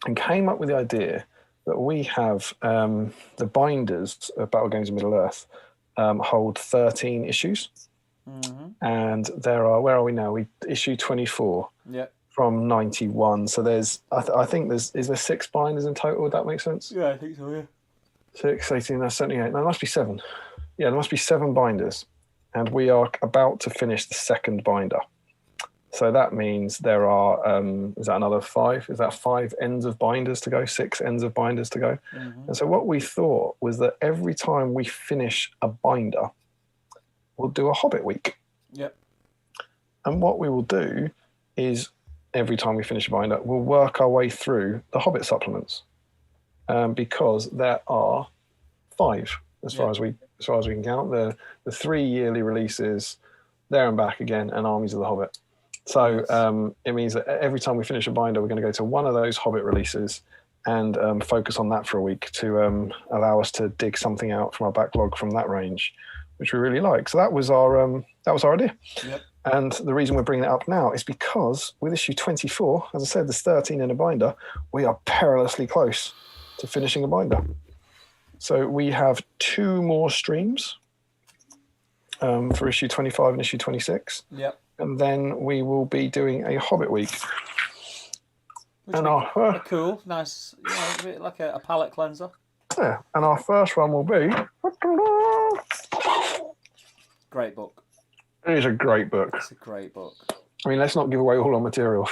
Speaker 2: and came up with the idea that we have the binders of Battle Games of Middle-earth hold 13 issues. And there are, where are we now? We issue 24 from 91. So there's, I think is there 6 binders in total? Would that make sense?
Speaker 1: Yeah, I think so, yeah.
Speaker 2: 6, 18, that's 78. No, there must be 7. Yeah, there must be 7 binders. And we are about to finish the 2nd binder. So that means there are, is that another 5? Is that 5 ends of binders to go? 6 ends of binders to go? And so what we thought was that every time we finish a binder, we'll do a Hobbit week.
Speaker 1: Yep.
Speaker 2: And what we will do is every time we finish a binder, we'll work our way through the Hobbit supplements. Because there are 5 as far as we can count. The 3 yearly releases, There and Back Again, and Armies of the Hobbit. So it means that every time we finish a binder, we're going to go to one of those Hobbit releases and focus on that for a week to allow us to dig something out from our backlog from that range, which we really like. So that was our idea.
Speaker 1: Yep.
Speaker 2: And the reason we're bringing it up now is because with issue 24, as I said, there's 13 in a binder. We are perilously close to finishing a binder. So we have 2 more streams for issue 25 and issue 26.
Speaker 1: Yep.
Speaker 2: And then we will be doing a Hobbit week.
Speaker 1: Which
Speaker 2: and
Speaker 1: cool, nice, a bit like a palate cleanser.
Speaker 2: Yeah, and our first one will be...
Speaker 1: Great book.
Speaker 2: It is a great book.
Speaker 1: It's a great book.
Speaker 2: I mean, let's not give away all our material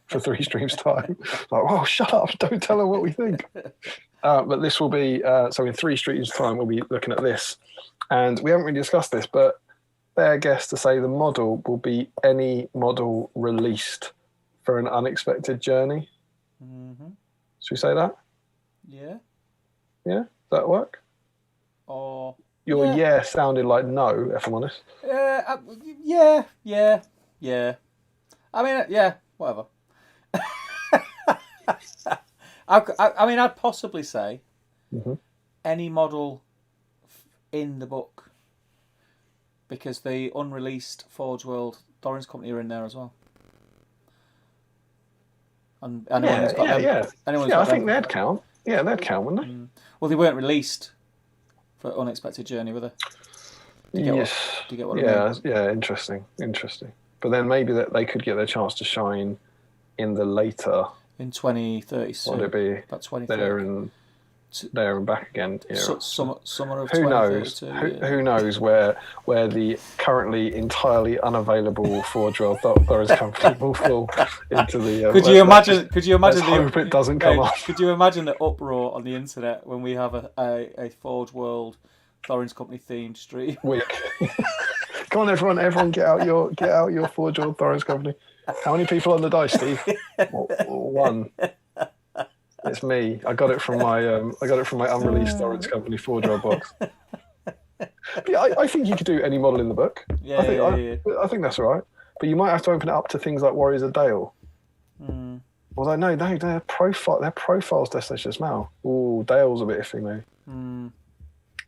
Speaker 2: for 3 streams' time. Like, oh, shut up, don't tell them what we think. But this will be, so in 3 streams' time, we'll be looking at this. And we haven't really discussed this, but fair guess to say the model will be any model released for an unexpected journey. Should we say that?
Speaker 1: Yeah.
Speaker 2: Yeah? Does that work?
Speaker 1: Or...
Speaker 2: Your yeah sounded like no, if I'm honest.
Speaker 1: Yeah. I mean, yeah, whatever. I mean, I'd possibly say any model in the book, because the unreleased Forge World Thorin's Company are in there as well. And anyone who's got them,
Speaker 2: I think they'd count. Yeah, they'd count, wouldn't they?
Speaker 1: Well, they weren't released for Unexpected Journey, were they? Do you get what I mean?
Speaker 2: Yeah, interesting. But then maybe that they could get their chance to shine in the later...
Speaker 1: In 2032.
Speaker 2: What would it be?
Speaker 1: About 2030.
Speaker 2: There and Back Again era.
Speaker 1: Summer of
Speaker 2: Who knows?
Speaker 1: 2032.
Speaker 2: Who knows where the currently entirely unavailable Forge World Thorin's Company will fall into the...
Speaker 1: Could you imagine?
Speaker 2: Let's hope it doesn't come off.
Speaker 1: Could you imagine the uproar on the internet when we have a Forge World Thorin's Company themed stream
Speaker 2: week? Come on, everyone, get out your Forge World Thorin's Company. How many people on the dice, Steve? 1. It's me. I got it from my unreleased Thorin's Company Forge World box. Yeah, I think you could do any model in the book. I think that's all right. But you might have to open it up to things like Warriors of Dale. Although no, they're profiles Destination Smell. Ooh, Dale's a bit iffy, maybe.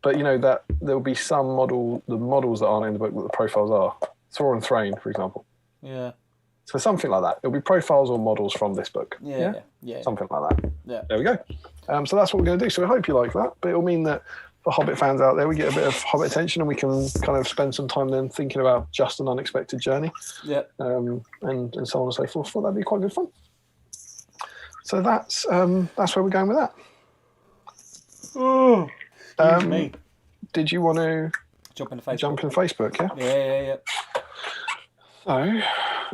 Speaker 2: But you know that there'll be some the models that aren't in the book that the profiles are. Thor and Thrain, for example.
Speaker 1: Yeah.
Speaker 2: So something like that. It'll be profiles or models from this book.
Speaker 1: Yeah.
Speaker 2: Something like that.
Speaker 1: Yeah.
Speaker 2: There we go. So that's what we're going to do. So we hope you like that. But it'll mean that for Hobbit fans out there, we get a bit of Hobbit attention and we can kind of spend some time then thinking about just an unexpected journey.
Speaker 1: Yeah.
Speaker 2: And so on and so forth. Thought that'd be quite good fun. So that's where we're going with that.
Speaker 1: Oh, excuse me.
Speaker 2: Did you want to
Speaker 1: jump in
Speaker 2: Facebook? Yeah.
Speaker 1: Yeah.
Speaker 2: So,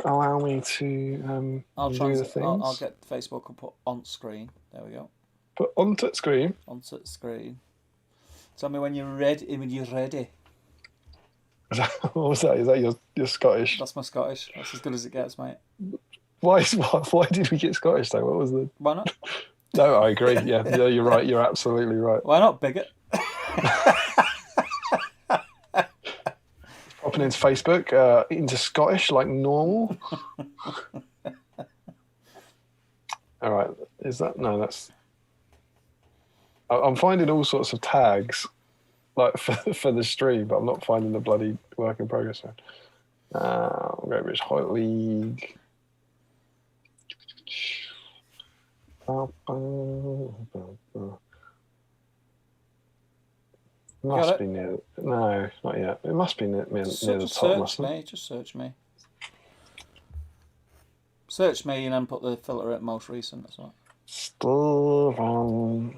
Speaker 2: allow me to
Speaker 1: I'll
Speaker 2: do the things.
Speaker 1: I'll get Facebook and put on screen. There we go.
Speaker 2: Put onto screen.
Speaker 1: Onto screen. Tell me when you're ready.
Speaker 2: What was that? Is that your Scottish?
Speaker 1: That's my Scottish. That's as good as it gets, mate.
Speaker 2: Why did we get Scottish though? What was the?
Speaker 1: Why not?
Speaker 2: No, I agree. Yeah, you're right. You're absolutely right.
Speaker 1: Why not, bigot?
Speaker 2: Popping into Facebook, into Scottish like normal. All right, is that no? That's. I'm finding all sorts of tags, like for the stream, but I'm not finding the bloody work in progress one. Great British Hobbit League. Must be near. No, not yet. It must be near the top. Mustn't it?
Speaker 1: Just search me. Search me and then put the filter at most recent. That's what.
Speaker 2: Steven.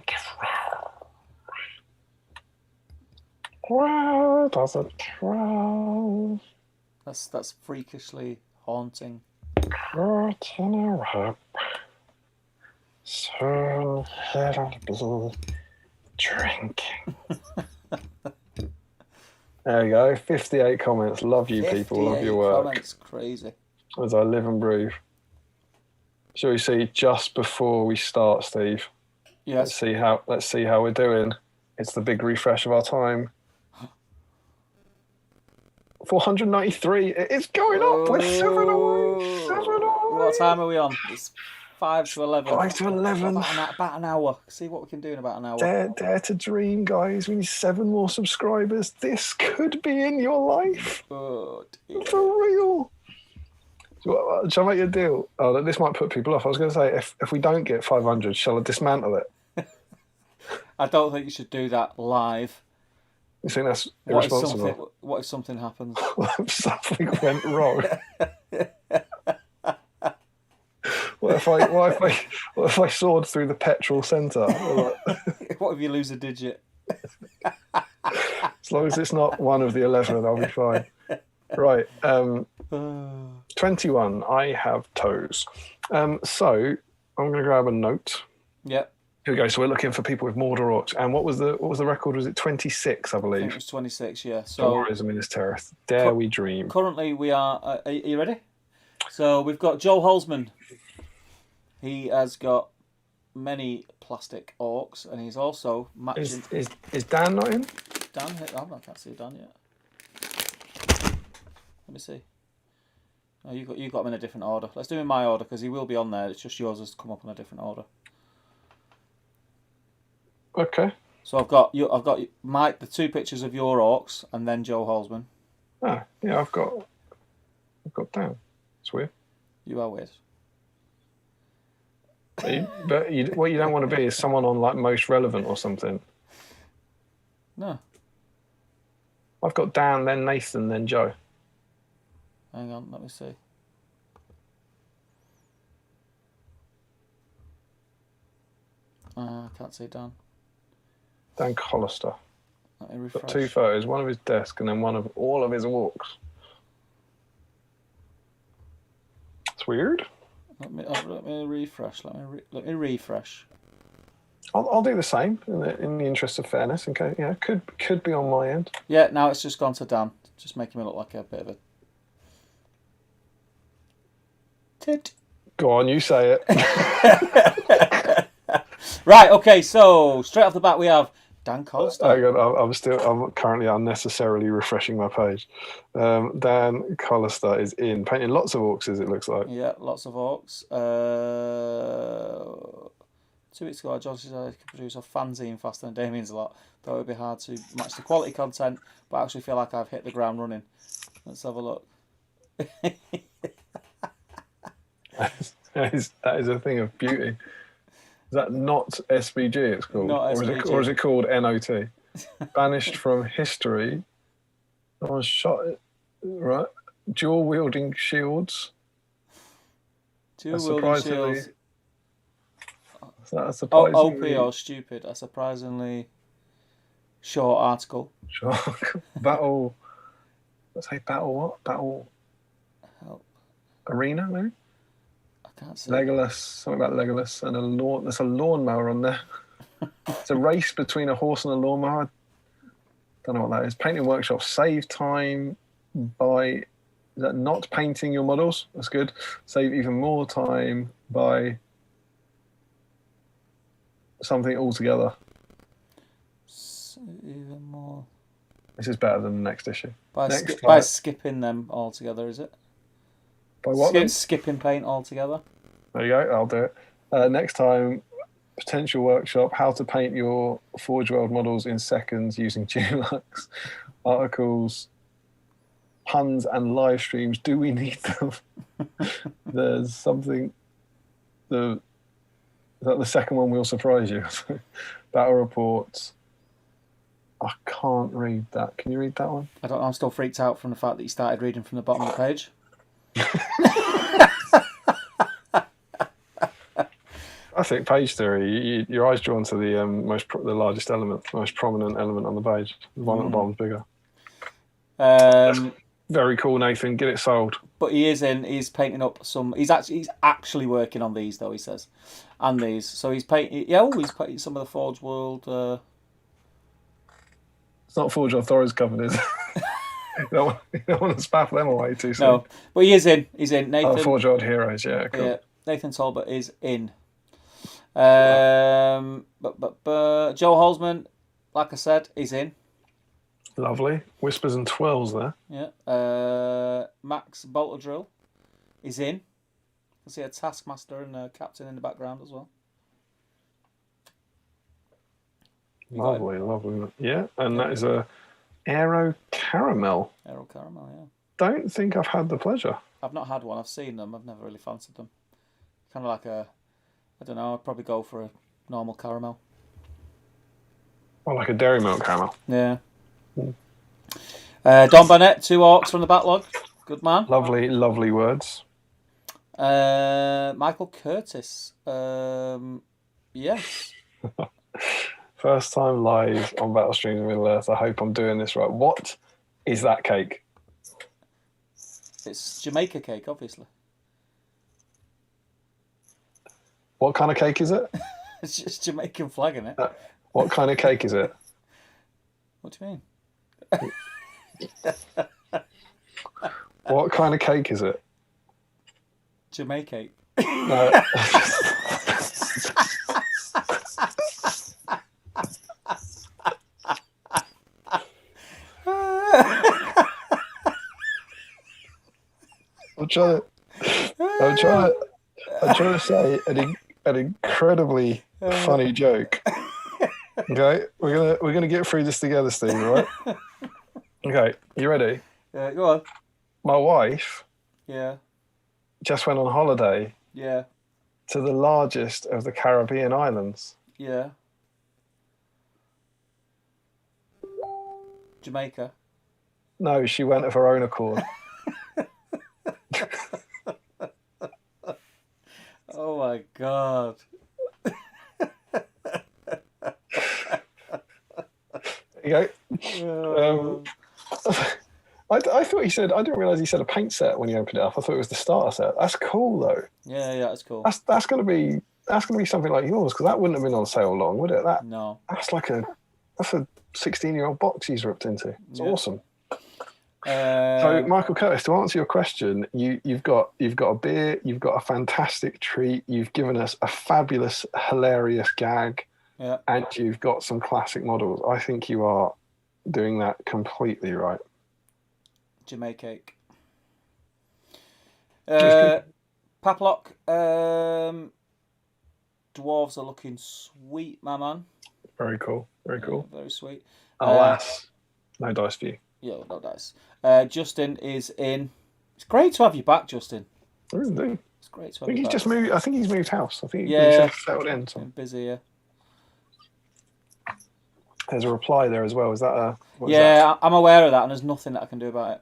Speaker 2: Where does it travel?
Speaker 1: That's freakishly haunting.
Speaker 2: Caught in a web. Soon he'll be drinking. There we go. 58 comments. Love you people. Love your work.
Speaker 1: Comments, crazy.
Speaker 2: As I live and breathe. Shall we see just before we start, Steve?
Speaker 1: Yes.
Speaker 2: Let's see how we're doing. It's the big refresh of our time. 493. It's going up. We're 7 away. 7 away.
Speaker 1: What time are we on? It's 5 to 11.
Speaker 2: 5 to 11.
Speaker 1: About an hour. See what we can do in about an hour.
Speaker 2: Dare to dream, guys. We need 7 more subscribers. This could be in your life.
Speaker 1: Oh, dear.
Speaker 2: For real. Shall I make you a deal? Oh, this might put people off. I was going to say, if we don't get 500, shall I dismantle it?
Speaker 1: I don't think you should do that live.
Speaker 2: You think that's irresponsible?
Speaker 1: What if something happens?
Speaker 2: What if something went wrong? What if I soared through the petrol centre?
Speaker 1: What if you lose a digit?
Speaker 2: As long as it's not one of the 11, I'll be fine. Right. 21. I have toes. So I'm going to grab a note.
Speaker 1: Yep.
Speaker 2: Here we go. So we're looking for people with Mordor Orcs. And what was the record? Was it 26? I believe.
Speaker 1: I think it was 26. Yeah. So
Speaker 2: Doria's in Minas Tirith. Dare we dream?
Speaker 1: Currently, we are. Are you ready? So we've got Joe Holzman. He has got many plastic orcs, and he's also matching.
Speaker 2: Is Dan not in?
Speaker 1: Dan, I can't see Dan yet. Let me see. Oh, you got him in a different order. Let's do him in my order because he will be on there. It's just yours has come up in a different order.
Speaker 2: Okay.
Speaker 1: So I've got the 2 pictures of your orcs, and then Joe Holzman.
Speaker 2: Ah, yeah, I've got Dan. It's weird.
Speaker 1: You are weird.
Speaker 2: But what you don't want to be is someone on like most relevant or something.
Speaker 1: No.
Speaker 2: I've got Dan, then Nathan, then Joe.
Speaker 1: Hang on, let me see. I can't see Dan.
Speaker 2: Dan Collister.
Speaker 1: Let me refresh.
Speaker 2: Got 2 photos, one of his desk and then one of all of his walks. It's weird.
Speaker 1: Let me refresh. Let me refresh.
Speaker 2: I'll do the same in the interest of fairness. Okay, yeah, could be on my end.
Speaker 1: Yeah, now it's just gone to Dan, just making me look like a bit of a tit.
Speaker 2: Go on, you say it.
Speaker 1: Right. Okay. So straight off the bat, we have Dan Collister.
Speaker 2: I'm currently unnecessarily refreshing my page. Dan Collister is in painting lots of orcs, as it looks like.
Speaker 1: Yeah, lots of orcs. 2 weeks ago, Josh said I could produce a fanzine faster than Damian's a lot. Though it would be hard to match the quality content, but I actually feel like I've hit the ground running. Let's have a look.
Speaker 2: That is a thing of beauty. Is that not SVG it's called?
Speaker 1: Not SVG.
Speaker 2: Or is it called NOT? Banished from history. Someone shot it. Right. Dual wielding shields.
Speaker 1: Dual wielding shields.
Speaker 2: That's surprisingly...
Speaker 1: OP or stupid. A surprisingly short article.
Speaker 2: Sure. Battle... Let's say battle what? Battle...
Speaker 1: Help.
Speaker 2: Arena, maybe?
Speaker 1: I can't see.
Speaker 2: Legolas, something about Legolas, and there's a lawnmower on there. It's a race between a horse and a lawnmower. Don't know what that is. Painting workshop, save time by, is that not painting your models? That's good. Save even more time by something altogether.
Speaker 1: Even more.
Speaker 2: This is better than the next issue.
Speaker 1: By skipping them altogether, is it?
Speaker 2: By what?
Speaker 1: Skipping paint altogether.
Speaker 2: There you go. I'll do it. Next time, potential workshop: how to paint your Forge World models in seconds using Dulux. Articles, puns, and live streams. Do we need them? There's something Is that the second one will surprise you? Battle reports. I can't read that. Can you read that one?
Speaker 1: I don't know. I'm still freaked out from the fact that you started reading from the bottom of the page.
Speaker 2: I think page theory. Your eyes drawn to the the largest element, most prominent element on the page. The one at the bottom's bigger. Very cool, Nathan. Get it sold.
Speaker 1: But he's painting up some. He's actually working on these though. He says, and these. So he's painting. Yeah, he's painting some of the Forge World.
Speaker 2: It's not Forge Authority's covered, is it? you don't want to spaff them away too soon.
Speaker 1: No, but he is in. He's in. Nathan.
Speaker 2: Forge World Heroes. Yeah, cool.
Speaker 1: Yeah, Nathan Talbot is in. But Joe Holzman, like I said, is in.
Speaker 2: Lovely. Whispers and twirls there.
Speaker 1: Yeah. Max Bolterdrill is in. I see a Taskmaster and a Captain in the background as well.
Speaker 2: Lovely. Yeah, and that is a Aero Caramel.
Speaker 1: Aero Caramel, yeah.
Speaker 2: Don't think I've had the pleasure.
Speaker 1: I've not had one. I've seen them. I've never really fancied them. Kind of like I don't know. I'd probably go for a normal caramel.
Speaker 2: Or like a dairy milk caramel.
Speaker 1: Yeah. Don Burnett, 2 Orcs from the backlog. Good man.
Speaker 2: Lovely words.
Speaker 1: Michael Curtis. Yes.
Speaker 2: First time live on Battle Streams in Middle Earth. I hope I'm doing this right. What is that cake?
Speaker 1: It's Jamaica cake, obviously.
Speaker 2: What kind of cake is it?
Speaker 1: It's just Jamaican flag, isn't it?
Speaker 2: What kind of cake is it?
Speaker 1: What do you mean?
Speaker 2: What kind of cake is it?
Speaker 1: Jamaica.
Speaker 2: No. I'm trying to say an incredibly funny joke. Okay, we're gonna get through this together, Steve. All right? Okay, you ready?
Speaker 1: Yeah, go on.
Speaker 2: My wife.
Speaker 1: Yeah.
Speaker 2: Just went on holiday.
Speaker 1: Yeah.
Speaker 2: To the largest of the Caribbean islands.
Speaker 1: Yeah. Jamaica.
Speaker 2: No, she went of her own accord.
Speaker 1: Oh my god.
Speaker 2: There you go. I thought he said. I didn't realize he said a paint set when he opened it up. I thought it was the starter set. That's cool though.
Speaker 1: Yeah, that's cool.
Speaker 2: That's gonna be something like yours because that wouldn't have been on sale long, would it?
Speaker 1: No.
Speaker 2: That's a 16-year-old box he's ripped into. It's awesome. So, Michael Curtis, to answer your question, you've got a beer, you've got a fantastic treat, you've given us a fabulous, hilarious gag, and you've got some classic models. I think you are doing that completely right.
Speaker 1: Jamaica. Paplock. Dwarves are looking sweet, my man.
Speaker 2: Very cool. Very cool.
Speaker 1: Very sweet.
Speaker 2: Alas, no dice for you.
Speaker 1: Yeah, no dice. Justin is in. It's great to have you back, Justin.
Speaker 2: Really?
Speaker 1: It's great to have you back.
Speaker 2: Just moved. I think he's moved house. I think he's settled in. So.
Speaker 1: Busy, yeah.
Speaker 2: There's a reply there as well. Is that a?
Speaker 1: I'm aware of that, and there's nothing that I can do about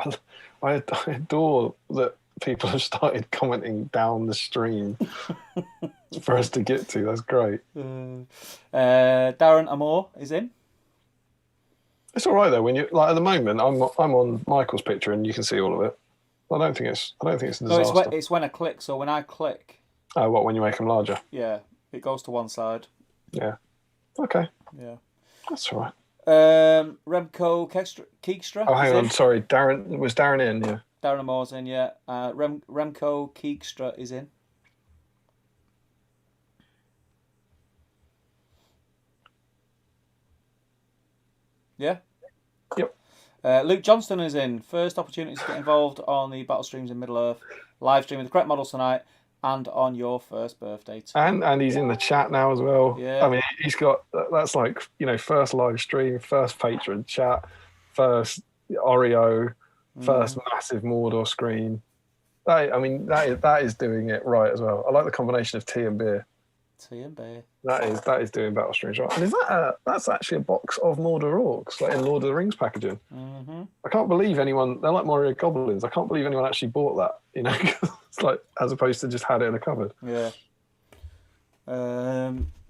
Speaker 2: it. I adore that people have started commenting down the stream for us to get to. That's great.
Speaker 1: Darren Amore is in.
Speaker 2: It's all right though. When you like at the moment, I'm on Michael's picture and you can see all of it. I don't think it's a disaster.
Speaker 1: No, it's when I click. So when I click.
Speaker 2: Oh, what? When you make them larger?
Speaker 1: Yeah, it goes to one side.
Speaker 2: Yeah. Okay.
Speaker 1: Yeah.
Speaker 2: That's all right.
Speaker 1: Remco Keekstra.
Speaker 2: Oh, hang on. Sorry, Darren was Darren in? Yeah.
Speaker 1: Darren Amore's in. Yeah. Remco Keekstra is in. Yeah.
Speaker 2: Yep.
Speaker 1: Luke Johnston is in. First opportunity to get involved on the Battle Streams in Middle Earth live stream with the correct models tonight, and on your first birthday too.
Speaker 2: And he's in the chat now as well.
Speaker 1: Yeah.
Speaker 2: I mean, he's got that's like first live stream, first patron chat, first Oreo, first massive Mordor screen. That is doing it right as well. I like the combination of tea and beer.
Speaker 1: Tea and beer.
Speaker 2: That is doing battle streams right. And that's actually a box of Mordor Orcs, like in Lord of the Rings packaging.
Speaker 1: Mm-hmm.
Speaker 2: I can't believe anyone. They're like Mario Goblins. I can't believe anyone actually bought that. You know, it's like as opposed to just had it in a cupboard.
Speaker 1: Yeah.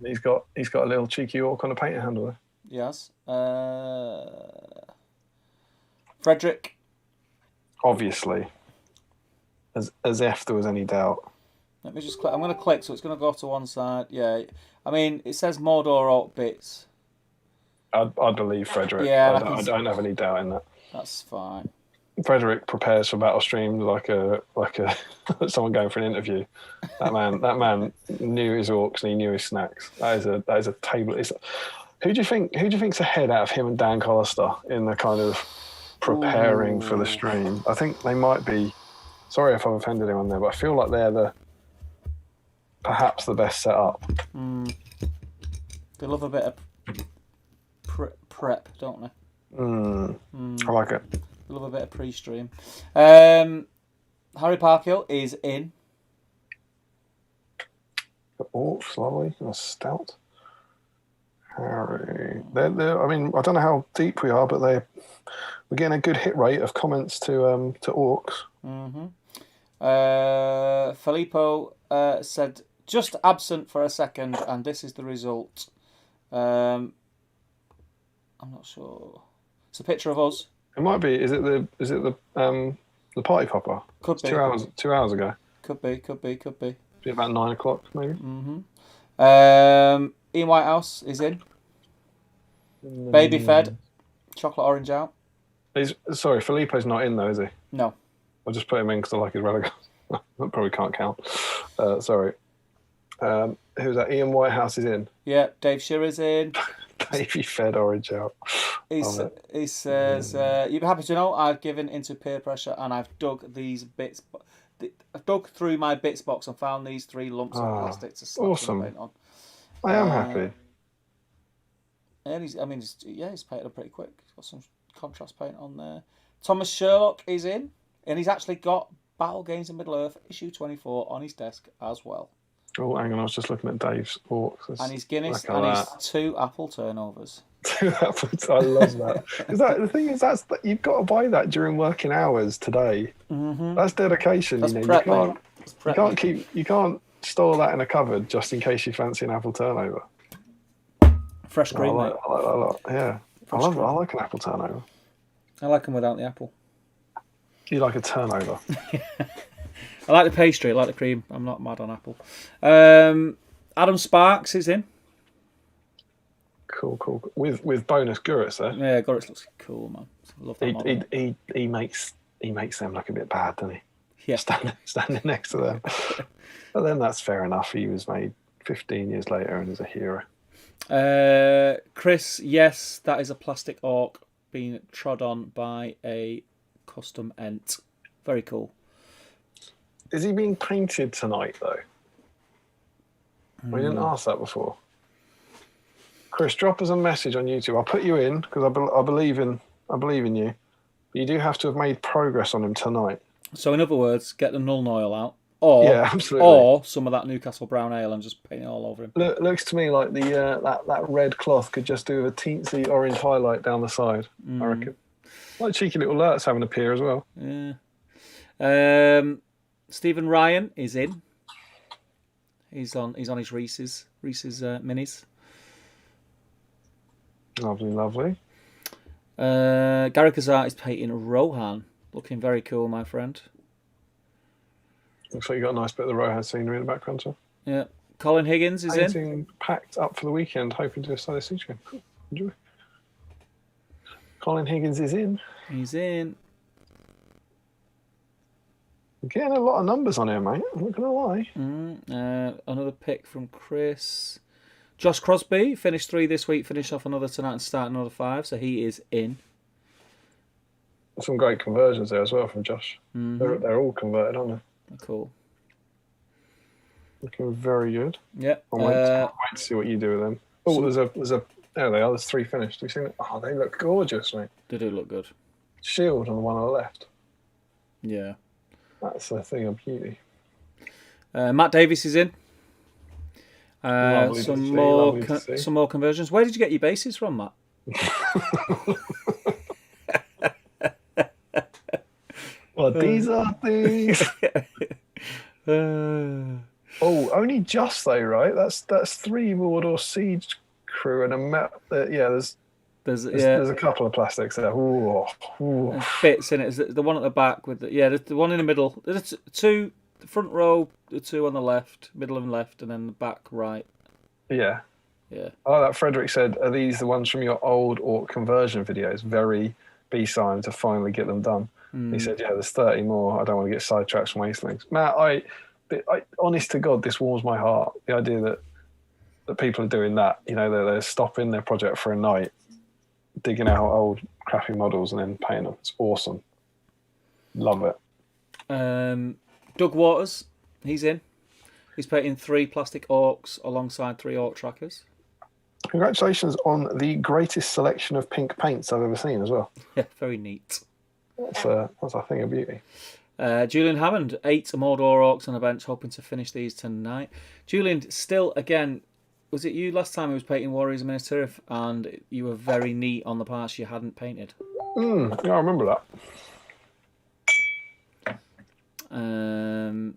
Speaker 2: He's got a little cheeky orc on a painting handle there.
Speaker 1: Yes. Frederick.
Speaker 2: Obviously, as if there was any doubt.
Speaker 1: Let me just click. I'm going to click, so it's going to go to one side. Yeah. I mean, it says Mordor Orc bits.
Speaker 2: I believe Frederick.
Speaker 1: Yeah,
Speaker 2: I don't have any doubt in that.
Speaker 1: That's fine.
Speaker 2: Frederick prepares for battle streams like a someone going for an interview. That man knew his orcs and he knew his snacks. That is a table. Who do you think's ahead out of him and Dan Collister in the kind of preparing for the stream? I think they might be. Sorry if I've offended anyone there, but I feel like they're perhaps the best set up.
Speaker 1: They love a bit of prep, don't they?
Speaker 2: I like it.
Speaker 1: They love a bit of pre-stream. Harry Parkhill is in.
Speaker 2: The orcs, lovely, and a stout. Harry, I mean, I don't know how deep we are, but we're getting a good hit rate of comments to orcs.
Speaker 1: Mm-hmm. Filippo said just absent for a second, and this is the result. I'm not sure. It's a picture of us.
Speaker 2: It might be. Is it the party popper?
Speaker 1: Could be.
Speaker 2: 2 hours ago.
Speaker 1: Could be.
Speaker 2: Be about 9 o'clock maybe.
Speaker 1: Mm-hmm. Ian Whitehouse is in. Baby fed. Chocolate orange out.
Speaker 2: Sorry, Filippo's not in though, is he?
Speaker 1: No.
Speaker 2: I'll just put him in because I like his relic. That probably can't count. Sorry. Who's that? Ian Whitehouse is in.
Speaker 1: Yeah, Dave Shearer's in.
Speaker 2: Baby fed orange out.
Speaker 1: He says, "You'd be happy to know I've given into peer pressure and I've dug these bits. I've dug through my bits box and found these 3 lumps of plastic to slap some paint on."
Speaker 2: I am happy.
Speaker 1: And he's painted up pretty quick. He's got some contrast paint on there. Thomas Sherlock is in, and he's actually got Battle Games in Middle Earth issue 24 on his desk as well.
Speaker 2: Oh, hang on! I was just looking at Dave's orcs.
Speaker 1: And his Guinness and his 2 apple turnovers.
Speaker 2: 2 apples. I love that. The thing is, you've got to buy that during working hours today.
Speaker 1: Mm-hmm.
Speaker 2: That's dedication.
Speaker 1: That's
Speaker 2: prep, you can't store that in a cupboard just in case you fancy an apple turnover.
Speaker 1: Fresh cream, mate.
Speaker 2: I like that a lot. Yeah, I like an apple turnover.
Speaker 1: I like them without the apple.
Speaker 2: You like a turnover?
Speaker 1: I like the pastry. I like the cream. I'm not mad on apple. Adam Sparks is in.
Speaker 2: Cool. With bonus Gurits there.
Speaker 1: Yeah, Gurits looks cool, man. I love that.
Speaker 2: He makes them look a bit bad, doesn't he?
Speaker 1: Yeah.
Speaker 2: Standing next to them. But then that's fair enough. He was made 15 years later and is a hero.
Speaker 1: Chris, yes, that is a plastic orc being trod on by a custom ent. Very cool.
Speaker 2: Is he being painted tonight though? We didn't ask that before. Chris, drop us a message on YouTube. I'll put you in because I believe in you. But you do have to have made progress on him tonight.
Speaker 1: So in other words, get the Nuln oil out, or
Speaker 2: yeah, absolutely,
Speaker 1: or some of that Newcastle brown ale and just paint it all over him.
Speaker 2: Looks to me like the that red cloth could just do with a teensy orange highlight down the side. I reckon. Like cheeky little alerts having a appear as well.
Speaker 1: Yeah. Stephen Ryan is in. He's on his Reese's minis.
Speaker 2: Lovely.
Speaker 1: Gary Kazart is painting Rohan. Looking very cool, my friend.
Speaker 2: Looks like you got a nice bit of the Rohan scenery in the background, too.
Speaker 1: Yeah. Colin Higgins is in.
Speaker 2: Packed up for the weekend, hoping to start this siege game. Cool. Enjoy. Colin Higgins is in.
Speaker 1: He's in.
Speaker 2: We're getting a lot of numbers on here, mate. I'm not going to lie.
Speaker 1: Another pick from Chris. Josh Crosby finished 3 this week, finished off another tonight and start another 5, so he is in.
Speaker 2: Some great conversions there as well from Josh.
Speaker 1: Mm-hmm.
Speaker 2: They're all converted, aren't they?
Speaker 1: Cool.
Speaker 2: Looking very good.
Speaker 1: Yeah.
Speaker 2: I'll wait to see what you do with them. Oh, there's a there they are. There's 3 finished. Have you seen it? Oh, they look gorgeous, mate.
Speaker 1: They do look good.
Speaker 2: Shield on the one on the left.
Speaker 1: Yeah.
Speaker 2: That's a thing of beauty.
Speaker 1: Matt Davis is in.
Speaker 2: Lovely to
Speaker 1: Some
Speaker 2: see,
Speaker 1: more
Speaker 2: lovely to see.
Speaker 1: some more conversions. Where did you get your bases from, Matt?
Speaker 2: Well, these are things. Oh, only just though, right? That's 3 Mordor siege crew and a map. There's a couple of plastics there. Ooh, ooh.
Speaker 1: Bits in it. The one at the back with the one in the middle. There's 2, the front row, the 2 on the left, middle and left, and then the back right.
Speaker 2: Yeah.
Speaker 1: Yeah.
Speaker 2: Oh, that Frederick said, are these the ones from your old Orc conversion videos? Very B-sign to finally get them done. He said, yeah, there's 30 more. I don't want to get sidetracked from wastelings. Matt, I honest to God, this warms my heart. The idea that people are doing that, they're stopping their project for a night, digging out old crappy models and then painting them. It's awesome. Love it.
Speaker 1: Doug Waters, he's in. He's painting 3 plastic Orcs alongside 3 Orc trackers.
Speaker 2: Congratulations on the greatest selection of pink paints I've ever seen as well.
Speaker 1: Yeah, very neat.
Speaker 2: That's a thing of beauty.
Speaker 1: Julian Hammond, 8 Mordor Orcs on a bench, hoping to finish these tonight. Julian, still, again, was it you last time who was painting Warriors of Minas Tirith and you were very neat on the parts you hadn't painted?
Speaker 2: Yeah, I remember that. They're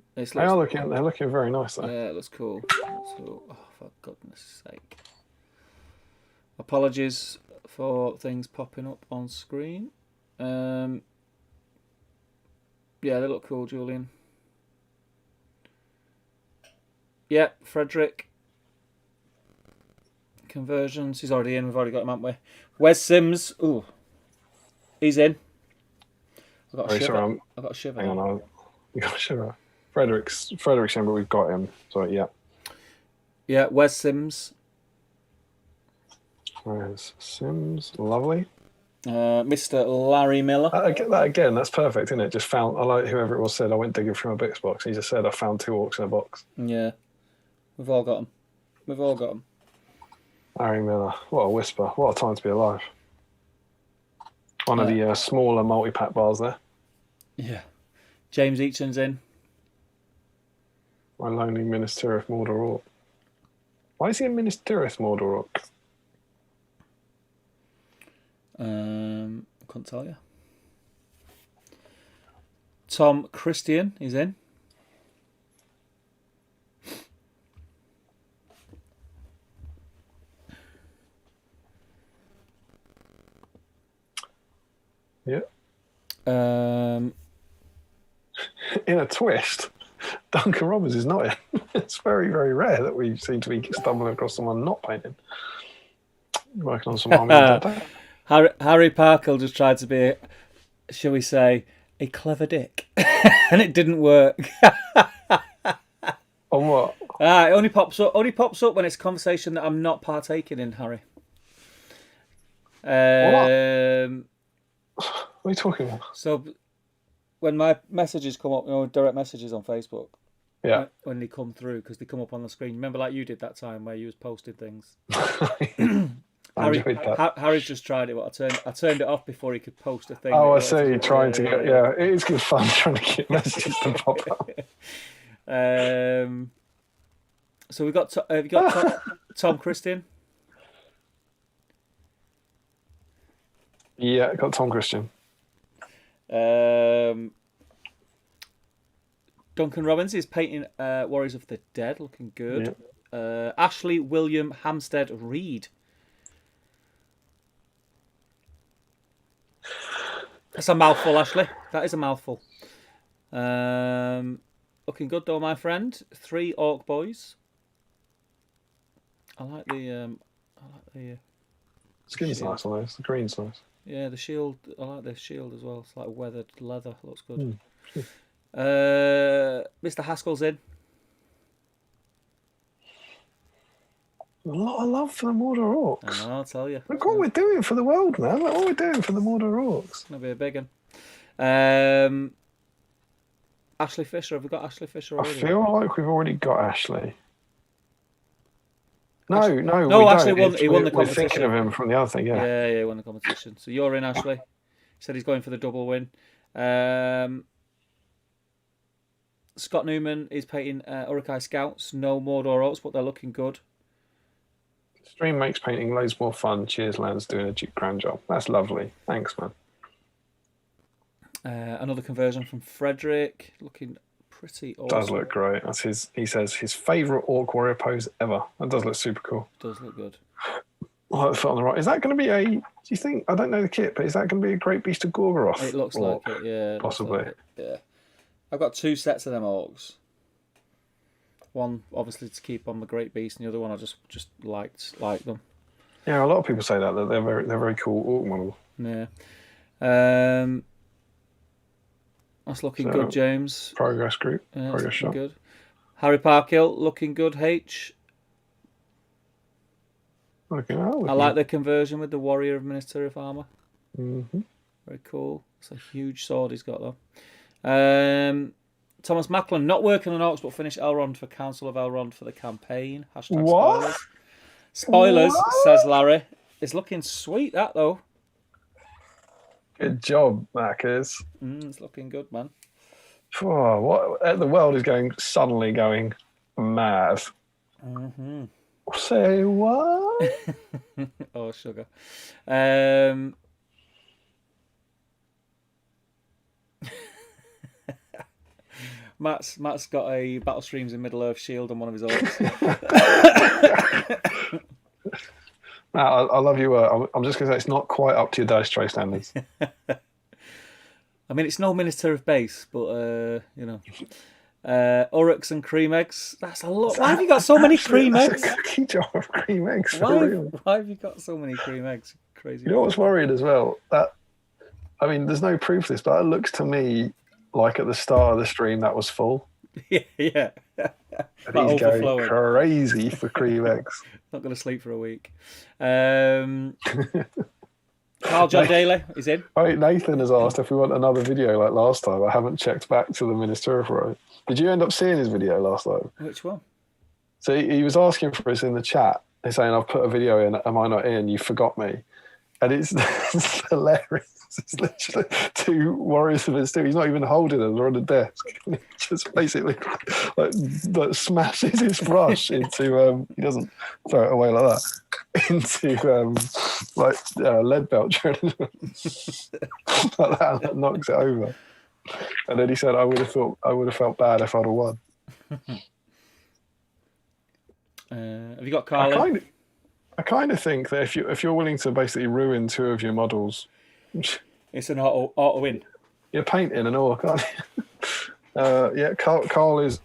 Speaker 2: looking very nice though.
Speaker 1: Yeah, it looks cool. Oh, for goodness sake. Apologies for things popping up on screen. Yeah, they look cool, Julian. Yeah, Frederick. Conversions. He's already in. We've already got him, haven't we? Wes Sims. Ooh. He's in. I've got a shiver.
Speaker 2: Hang on. You got a shiver. Frederick's in, but we've got him. So, yeah.
Speaker 1: Yeah, Wes Sims.
Speaker 2: Wes Sims. Lovely.
Speaker 1: Mr. Larry Miller.
Speaker 2: I get that again. That's perfect, isn't it? Just found. I like whoever it was said. I went digging through my bits box. He just said I found 2 Orcs in a box.
Speaker 1: Yeah, we've all got them.
Speaker 2: Larry Miller. What a whisper. What a time to be alive. One of the smaller multi-pack bars there.
Speaker 1: Yeah. James Eachen's in.
Speaker 2: My lonely Minas Tirith Mordor Orc. Why is he a Minas Tirith Mordor Orc?
Speaker 1: I couldn't tell you. Tom Christian is in.
Speaker 2: Yeah.
Speaker 1: In
Speaker 2: a twist, Duncan Robbins is not in. It's very, very rare that we seem to be stumbling across someone not painting. Working on some army.
Speaker 1: Harry Parkle just tried to be, shall we say, a clever dick, and it didn't work.
Speaker 2: On what?
Speaker 1: It only pops up when it's a conversation that I'm not partaking in, Harry.
Speaker 2: What are you talking about?
Speaker 1: So, when my messages come up, direct messages on Facebook,
Speaker 2: yeah,
Speaker 1: when they come through, because they come up on the screen. Remember, like you did that time where you was posted things. Harry's just tried it. I turned it off before he could post a thing.
Speaker 2: Oh, I see. Trying to get it is good fun trying to get messages to pop up.
Speaker 1: So we got. Have you got Tom Christian?
Speaker 2: Yeah, got Tom Christian.
Speaker 1: Duncan Robbins is painting Warriors of the Dead, looking good. Yeah. Ashley William Hampstead Reed. That's a mouthful, Ashley. That is a mouthful. Looking good though, my friend. 3 Orc boys. I like the
Speaker 2: skin's nice on those. The green's nice.
Speaker 1: Yeah, the shield. I like the shield as well. It's like weathered leather. Looks good. Mr. Haskell's in.
Speaker 2: A lot of love for the Mordor Orcs.
Speaker 1: I'll tell you.
Speaker 2: Look what we're doing for the world, man. Look what we're doing for the Mordor Orcs.
Speaker 1: It's going to be a big one. Ashley Fisher. Have we got Ashley Fisher already?
Speaker 2: I feel like we've already got Ashley. No,
Speaker 1: Ashley
Speaker 2: we
Speaker 1: Ashley
Speaker 2: don't.
Speaker 1: he won the competition.
Speaker 2: We're thinking of him from the other thing, yeah.
Speaker 1: Yeah, he won the competition. So you're in, Ashley. He said he's going for the double win. Scott Newman is painting Urukai Scouts. No Mordor Orcs, but they're looking good.
Speaker 2: Stream makes painting loads more fun. Cheers, Lance, doing a grand job. That's lovely. Thanks, man.
Speaker 1: Another conversion from Frederick, looking pretty awesome.
Speaker 2: Does look great. That's his. He says his favourite Orc Warrior pose ever. That does look super cool.
Speaker 1: Does look good.
Speaker 2: I like the foot on the right. Is that going to be a? Do you think? I don't know the kit, but is that going to be a Great Beast of Gorgoroth?
Speaker 1: It looks like it. Yeah,
Speaker 2: possibly.
Speaker 1: Like it. Yeah, I've got 2 sets of them Orcs. One obviously to keep on the Great Beast, and the other one I just liked them.
Speaker 2: Yeah, a lot of people say that they're very cool Orc model.
Speaker 1: Yeah. That's looking good, James.
Speaker 2: Progress group.
Speaker 1: Yeah,
Speaker 2: progress shot.
Speaker 1: Good. Harry Parkhill looking good. H.
Speaker 2: Looking
Speaker 1: I like the conversion with the Warrior of Minister of Armour.
Speaker 2: Mm-hmm.
Speaker 1: Very cool. It's a huge sword he's got though. Thomas Macklin, not working on Orcs, but finished Elrond for Council of Elrond for the campaign. Hashtag
Speaker 2: what?
Speaker 1: Spoilers,
Speaker 2: what?
Speaker 1: says Larry. It's looking sweet, that though.
Speaker 2: Good job, Mackers.
Speaker 1: It's looking good, man.
Speaker 2: Oh, what the world is suddenly going mad.
Speaker 1: Mm-hmm.
Speaker 2: Say what?
Speaker 1: Oh, sugar. Matt's got a Battle Streams in Middle Earth shield on one of his Orcs.
Speaker 2: Matt, I love you. I'm just going to say it's not quite up to your Dice Tray standards.
Speaker 1: I mean, it's no Minister of Base, but you know, Orcs and cream eggs. That's a lot. Why have you got so many cream eggs?
Speaker 2: That's a cookie jar of cream eggs.
Speaker 1: Why have you got so many cream eggs? Crazy.
Speaker 2: You know what's worried as well? I mean, there's no proof of this, but it looks to me like at the start of the stream that was full.
Speaker 1: Yeah.
Speaker 2: And he's going crazy for cream eggs.
Speaker 1: Not going to sleep for a week. Carl John Daly is in.
Speaker 2: Right, Nathan has asked if we want another video like last time. I haven't checked back to the Minister of Right. Did you end up seeing his video last time?
Speaker 1: Which one?
Speaker 2: So he was asking for us in the chat. He's saying, I've put a video in. Am I not in? You forgot me. And it's hilarious. It's literally 2 warriors of his team. He's not even holding them. They're on the desk. And he just basically like smashes his brush into, he doesn't throw it away like that, into lead belcher. Like that, and knocks it over. And then he said, I would have felt bad if I'd have won.
Speaker 1: Have you got Carly?
Speaker 2: I kind of think that if you're willing to basically ruin 2 of your models,
Speaker 1: it's an auto win.
Speaker 2: You're painting an orc, aren't you? Yeah, Carl is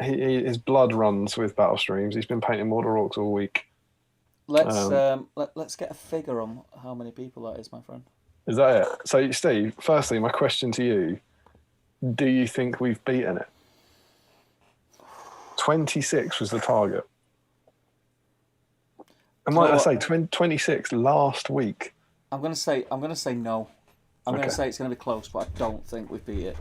Speaker 2: his blood runs with battle streams. He's been painting Mordor Orcs all week.
Speaker 1: Let's get a figure on how many people that is, my friend.
Speaker 2: Is that it? So, Steve, firstly, my question to you: do you think we've beaten it? 26 was the target. And might I say 26 last week?
Speaker 1: I'm gonna say no. I'm gonna say it's gonna be close, but I don't think we've beat it.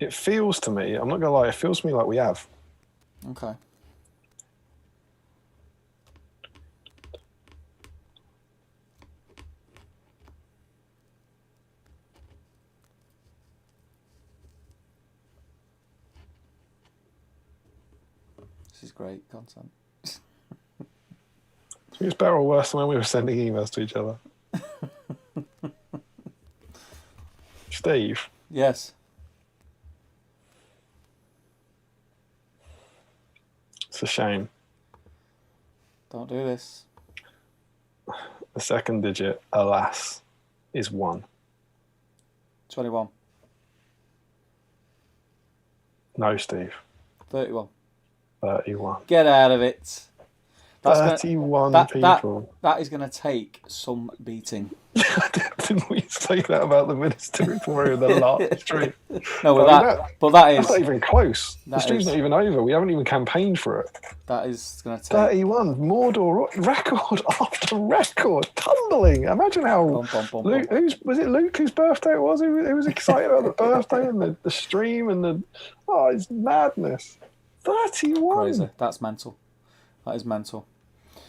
Speaker 2: It feels to me, I'm not gonna lie, it feels to me like we have.
Speaker 1: Okay. This is great content.
Speaker 2: It's better or worse than when we were sending emails to each other. Steve.
Speaker 1: Yes.
Speaker 2: It's a shame.
Speaker 1: Don't do this.
Speaker 2: The second digit, alas, is 1.
Speaker 1: 21.
Speaker 2: No, Steve.
Speaker 1: 31.
Speaker 2: 31.
Speaker 1: Get out of it.
Speaker 2: 31 people.
Speaker 1: That is going to take some beating.
Speaker 2: Didn't we say that about the Minister for the last stream?
Speaker 1: No, but that's
Speaker 2: not even close. The stream's not even over. We haven't even campaigned for it.
Speaker 1: That is going to take
Speaker 2: 31. Mordor record after record, tumbling. Imagine how. Luke, was it Luke whose birthday it was? Who was excited about the birthday and the stream and the. Oh, it's madness. 31.
Speaker 1: Crazy. That's mental. That is mental.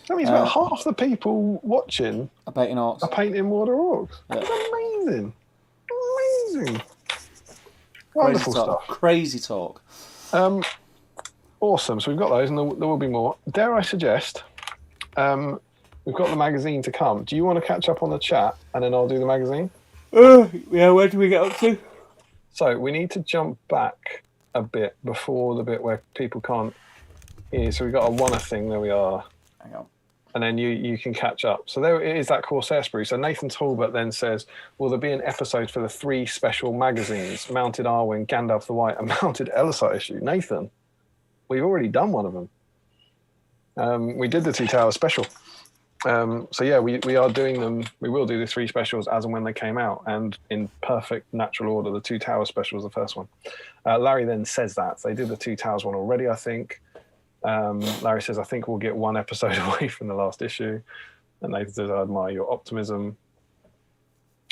Speaker 2: That means about half the people watching
Speaker 1: are painting Orcs.
Speaker 2: Are painting Mordor Orcs.
Speaker 1: Yeah.
Speaker 2: That's amazing. Amazing. Wonderful stuff.
Speaker 1: Crazy talk.
Speaker 2: Awesome. So we've got those, and there will be more. Dare I suggest, we've got the magazine to come. Do you want to catch up on the chat, and then I'll do the magazine?
Speaker 1: Yeah, where do we get up to?
Speaker 2: So we need to jump back a bit before the bit where people can't hear. So we've got a wanna thing. There we are.
Speaker 1: Hang on.
Speaker 2: And then you can catch up. So there is that Corsair sprue. So Nathan Talbot then says, will there be an episode for the 3 special magazines, Mounted Arwen, Gandalf the White, and Mounted Elisar issue? Nathan, we've already done one of them. We did the 2 Towers special. So yeah, we are doing them. We will do the 3 specials as and when they came out, and in perfect natural order. The 2 Towers special was the first one. Larry then says that they did the 2 Towers one already, I think. Larry says, I think we'll get 1 episode away from the last issue. And Nathan says, I admire your optimism,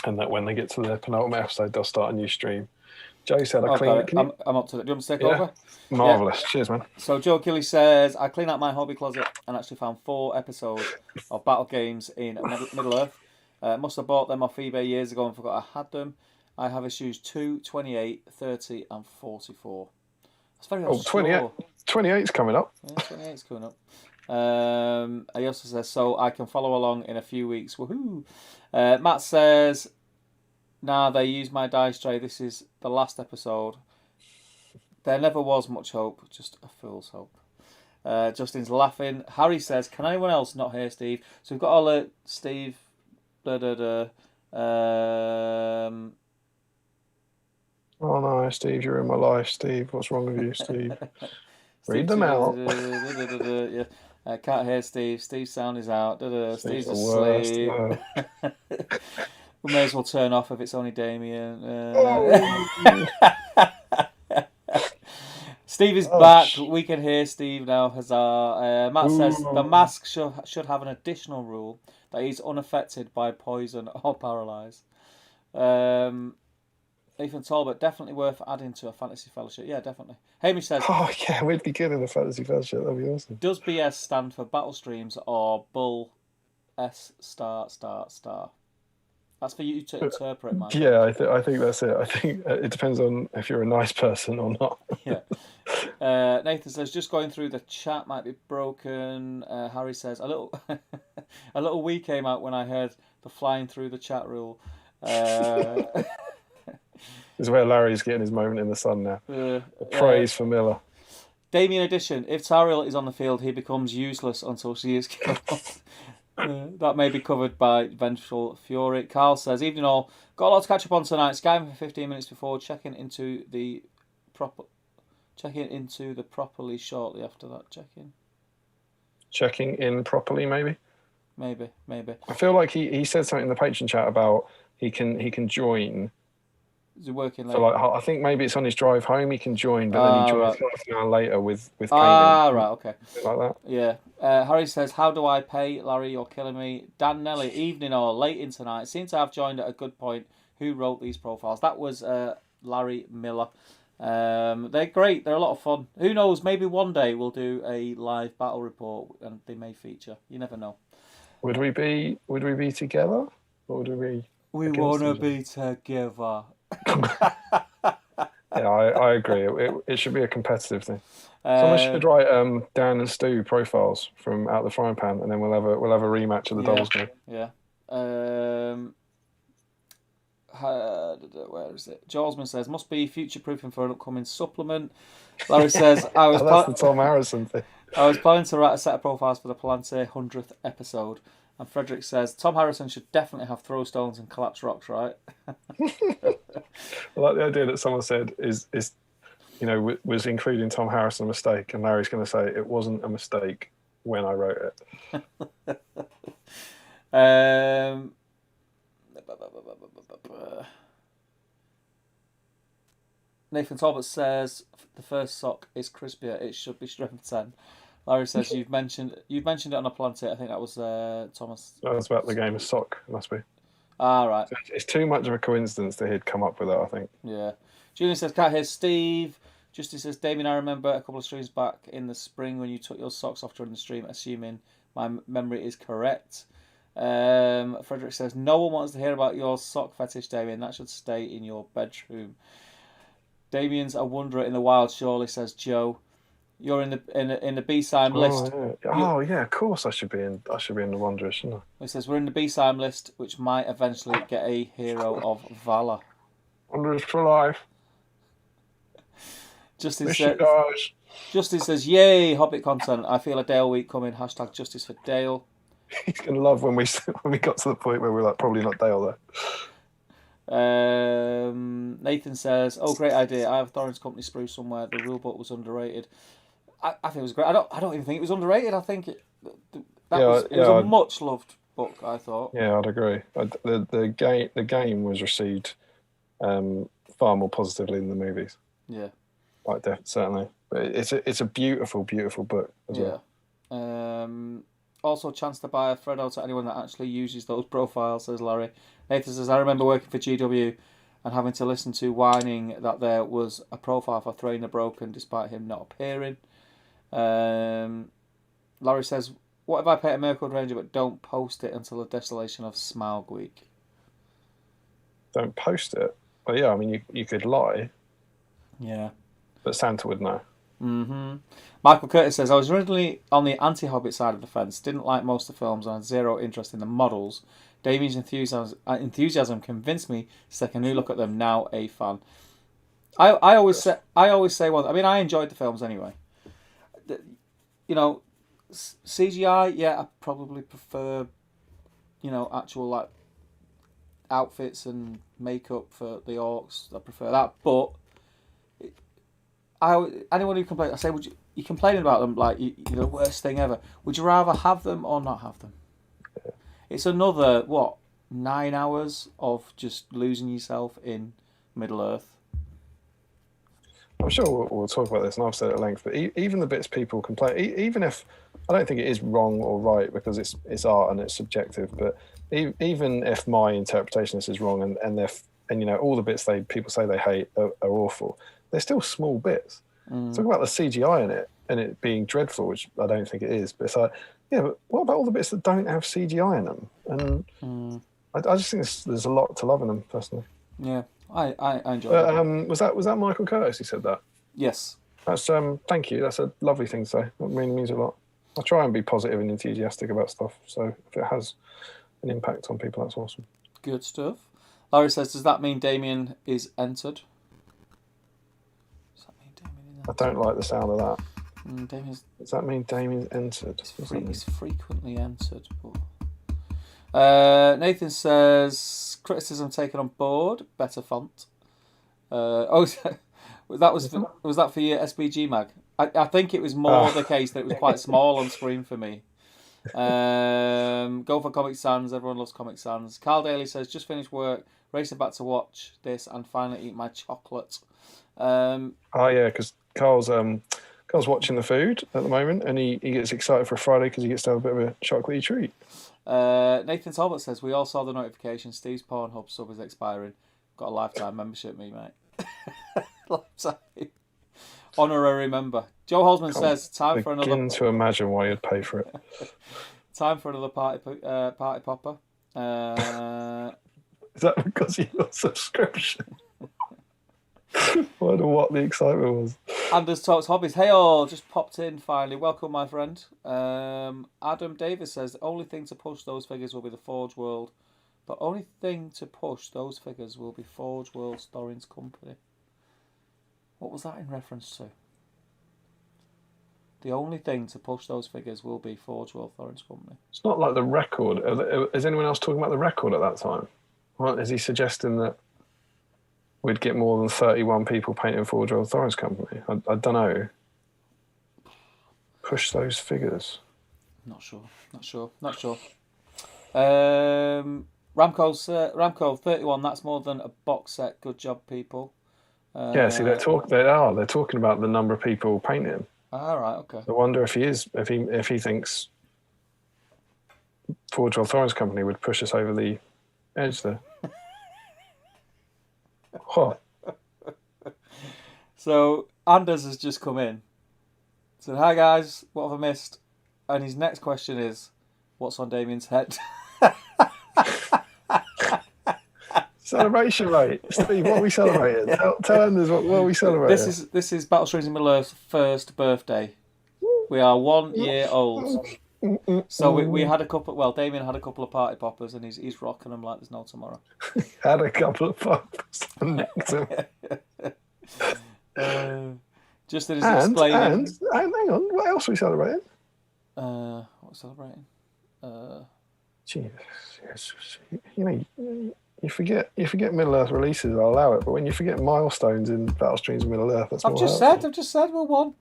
Speaker 2: and that when they get to the penultimate episode, they'll start a new stream. Joe said, I clean.
Speaker 1: I'm up to it. Do you want me to take over?
Speaker 2: Marvellous. Yeah. Cheers, man.
Speaker 1: So Joe Kelly says, I cleaned out my hobby closet and actually found 4 episodes of Battle Games in Middle Earth. Must have bought them off eBay years ago and forgot I had them. I have issues 2, 28, 30 and 44. That's very obscure.
Speaker 2: 28's coming up.
Speaker 1: Yeah, 28's coming up. He also says, so I can follow along in a few weeks. Woohoo! Matt says, nah, they used my dice tray. This is the last episode. There never was much hope, just a fool's hope. Justin's laughing. Harry says, can anyone else not hear Steve? So we've got all Steve.
Speaker 2: Oh no, Steve, you're in my life, Steve. What's wrong with you, Steve? Read them out.
Speaker 1: Yeah. Can't hear Steve. Steve's sound is out. Steve's asleep. We may as well turn off if it's only Damian. Steve is back. We can hear Steve now. Huzzah. Matt says the mask should have an additional rule that he's unaffected by poison or paralysed. Ethan Talbot, definitely worth adding to a fantasy fellowship. Yeah, definitely. Hamish says,
Speaker 2: oh yeah, we'd be good in a fantasy fellowship. That'd be awesome.
Speaker 1: Does BS stand for battle streams or bull S***? That's for you to interpret, Mike.
Speaker 2: Yeah, I think that's it. I think it depends on if you're a nice person or not.
Speaker 1: Yeah. Nathan says, just going through the chat might be broken. Harry says, a little wee came out when I heard the flying through the chat rule.
Speaker 2: This is where Larry's getting his moment in the sun now. Praise for Miller.
Speaker 1: Damian Edition. If Tariel is on the field, he becomes useless until she is killed. That may be covered by Vengeful Fury. Carl says, evening all. Got a lot to catch up on tonight. Skype for 15 minutes before checking into the properly shortly after that.
Speaker 2: Checking in properly, maybe.
Speaker 1: Maybe.
Speaker 2: I feel like he said something in the Patreon chat about he can join.
Speaker 1: Is he working late?
Speaker 2: So I think maybe it's on his drive home he can join, but then he joins half an hour later with Kate.
Speaker 1: Right, okay.
Speaker 2: Like that.
Speaker 1: Yeah. Harry says, how do I pay? Larry, you're killing me. Dan Nelly, evening or late in tonight. Seem to have joined at a good point. Who wrote these profiles? That was Larry Miller. They're great. They're a lot of fun. Who knows? Maybe one day we'll do a live battle report and they may feature. You never know.
Speaker 2: Would we be together? Or would we be?
Speaker 1: We want to be together.
Speaker 2: Yeah, I agree. It should be a competitive thing. Someone should write Dan and Stu profiles from Out the Frying Pan, and then we'll have a rematch of the doubles game.
Speaker 1: Yeah. Where is it? Jawsman says, must be future proofing for an upcoming supplement. Larry says,
Speaker 2: that's the Tom Harrison thing.
Speaker 1: I was planning to write a set of profiles for the Palante 100th episode. And Frederick says, Tom Harrison should definitely have throw stones and collapse rocks, right?
Speaker 2: I like the idea that someone said is was including Tom Harrison a mistake, and Larry's going to say it wasn't a mistake when I wrote it.
Speaker 1: Nathan Talbot says the first sock is crispier. It should be strength 10. Larry says you've mentioned it on a plantet. I think that was Thomas.
Speaker 2: That was about the game of sock. It must be.
Speaker 1: Right.
Speaker 2: It's too much of a coincidence that he'd come up with that, I think.
Speaker 1: Yeah. Julian says, can't hear Steve. Justin says, Damien, I remember a couple of streams back in the spring when you took your socks off during the stream, assuming my memory is correct. Frederick says, no one wants to hear about your sock fetish, Damien. That should stay in your bedroom. Damien's a wanderer in the wild, surely, says Joe. You're in the B-side list.
Speaker 2: Yeah, of course I should be in the Wanderers, shouldn't I?
Speaker 1: It says we're in the B-side list, which might eventually get a hero of valor.
Speaker 2: Wanderers for life.
Speaker 1: Justin says, yay, Hobbit content. I feel a Dale week coming. # justice for Dale.
Speaker 2: He's gonna love when we got to the point where we're like, probably not Dale though.
Speaker 1: Nathan says, oh, great idea. I have Thorin's company sprue somewhere. The rulebook was underrated. I think it was great. I don't even think it was underrated. I think it was a much loved book, I thought.
Speaker 2: Yeah, I'd agree. The game was received far more positively than the movies.
Speaker 1: Yeah.
Speaker 2: Certainly. But it's a beautiful, beautiful book as well.
Speaker 1: Also, chance to buy a Freddo to anyone that actually uses those profiles, says Larry. Nathan says, I remember working for GW and having to listen to whining that there was a profile for Thrain the Broken despite him not appearing. Larry says, what if I pay a Mirkwood Ranger but don't post it until the desolation of Smaug Week?
Speaker 2: Don't post it? Well, yeah, I mean, you could lie.
Speaker 1: Yeah. But
Speaker 2: Santa would know.
Speaker 1: Mm-hmm. Michael Curtis says, I was originally on the anti-Hobbit side of the fence, didn't like most of the films and had zero interest in the models. Damien's enthusiasm convinced me to take a new look at them, now a fan. I always say one. I mean, I enjoyed the films anyway. You know, CGI, yeah, I probably prefer, actual like outfits and makeup for the orcs. I prefer that, but anyone who complains, I say, you're complaining about them like you're the worst thing ever. Would you rather have them or not have them? Yeah. It's another 9 hours of just losing yourself in Middle Earth.
Speaker 2: I'm sure we'll talk about this, and I've said it at length. But even the bits people complain, even if I don't think it is wrong or right because it's art and it's subjective, but even if my interpretation of this is wrong, and all the bits people say they hate are awful, they're still small bits. Talk about the CGI in it and it being dreadful, which I don't think it is. But it's like, yeah, but what about all the bits that don't have CGI in them? And I just think there's a lot to love in them, personally.
Speaker 1: Yeah, I enjoy that.
Speaker 2: Was that Michael Curtis who said that?
Speaker 1: Yes.
Speaker 2: That's thank you. That's a lovely thing to say. That really means a lot. I try and be positive and enthusiastic about stuff. So if it has an impact on people, that's awesome.
Speaker 1: Good stuff. Larry says, does that mean Damien is entered?
Speaker 2: I don't like the sound of that. Does that mean Damien's entered?
Speaker 1: He's frequently entered. But... Nathan says, criticism taken on board. Better font. Was that for your SBG mag? I think it was more the case that it was quite small on screen for me. Go for Comic Sans. Everyone loves Comic Sans. Carl Daly says, just finished work, racing back to watch this and finally eat my chocolate.
Speaker 2: Because Carl's watching the food at the moment, and he gets excited for Friday because he gets to have a bit of a chocolatey treat.
Speaker 1: Nathan Talbot says, we all saw the notification. Steve's Pornhub sub is expiring. Got a lifetime membership, me, mate. Lifetime. Honorary member. Joe Holzman says, time for another...
Speaker 2: Begin to imagine why you'd pay for it.
Speaker 1: Time for another party popper.
Speaker 2: Is that because of your subscription? I don't know what the excitement was.
Speaker 1: Anders Talks Hobbies. Hey all, just popped in finally. Welcome, my friend. Adam Davis says, the only thing to push those figures will be the Forge World. The only thing to push those figures will be Forge World Thorin's company. What was that in reference to? The only thing to push those figures will be Forge World Thorin's company.
Speaker 2: It's not like the record. Is anyone else talking about the record at that time? Well, is he suggesting that we'd get more than 31 people painting Forge World Thorin's company? I don't know. Push those figures.
Speaker 1: Not sure. Ramco 31. That's more than a box set. Good job, people.
Speaker 2: Yeah, see, they're talking about the number of people painting.
Speaker 1: All right, okay.
Speaker 2: I wonder if he thinks Forge World Thorin's company would push us over the edge there. What?
Speaker 1: So Anders has just come in. Said, hi guys, what have I missed? And his next question is, what's on Damien's head?
Speaker 2: Celebration, mate. Steve, what are we celebrating? Tell Anders what are we celebrating?
Speaker 1: This is Battle Streams in Middle-earth's first birthday. We are 1 year old. So we had a couple. Well, Damian had a couple of party poppers, and he's rocking them like there's no tomorrow.
Speaker 2: Had a couple of poppers and nicked them.
Speaker 1: Just as explaining.
Speaker 2: And hang on, what else are we celebrating?
Speaker 1: What are we celebrating?
Speaker 2: Jesus, yes. You know, you forget Middle Earth releases. I'll allow it, but when you forget milestones in Battle Streams of Middle Earth, that's
Speaker 1: I've just said we're 1.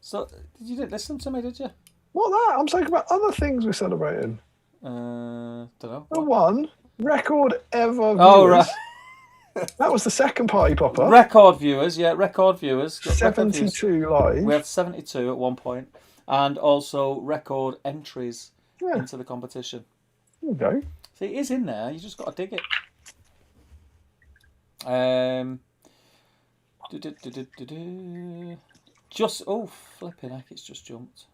Speaker 1: So you didn't listen to me, did you?
Speaker 2: What that? I'm talking about other things we're celebrating.
Speaker 1: Don't know.
Speaker 2: The 1 record ever viewers.
Speaker 1: Oh, right.
Speaker 2: That was the second party popper.
Speaker 1: Record viewers, yeah, record viewers.
Speaker 2: 72 live.
Speaker 1: We had 72 at one point, and also record entries into the competition.
Speaker 2: There you go.
Speaker 1: See, it is in there. You just got to dig it. Just flipping heck! It's just jumped.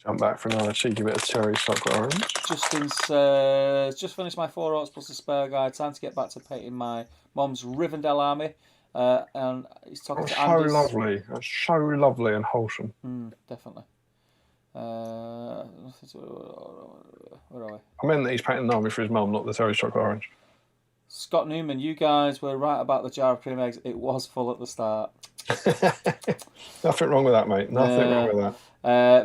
Speaker 2: Jump back for another cheeky bit of cherry chocolate orange.
Speaker 1: Justin says, just finished my 4 Orcs plus a spare guide. Time to get back to painting my mum's Rivendell army. And he's talking to Anders.
Speaker 2: So lovely. That's so lovely and wholesome.
Speaker 1: Definitely. Where are we?
Speaker 2: I meant that he's painting an army for his mum, not the cherry chocolate orange.
Speaker 1: Scott Newman, you guys were right about the jar of cream eggs. It was full at the start.
Speaker 2: Nothing wrong with that, mate. Nothing wrong with that.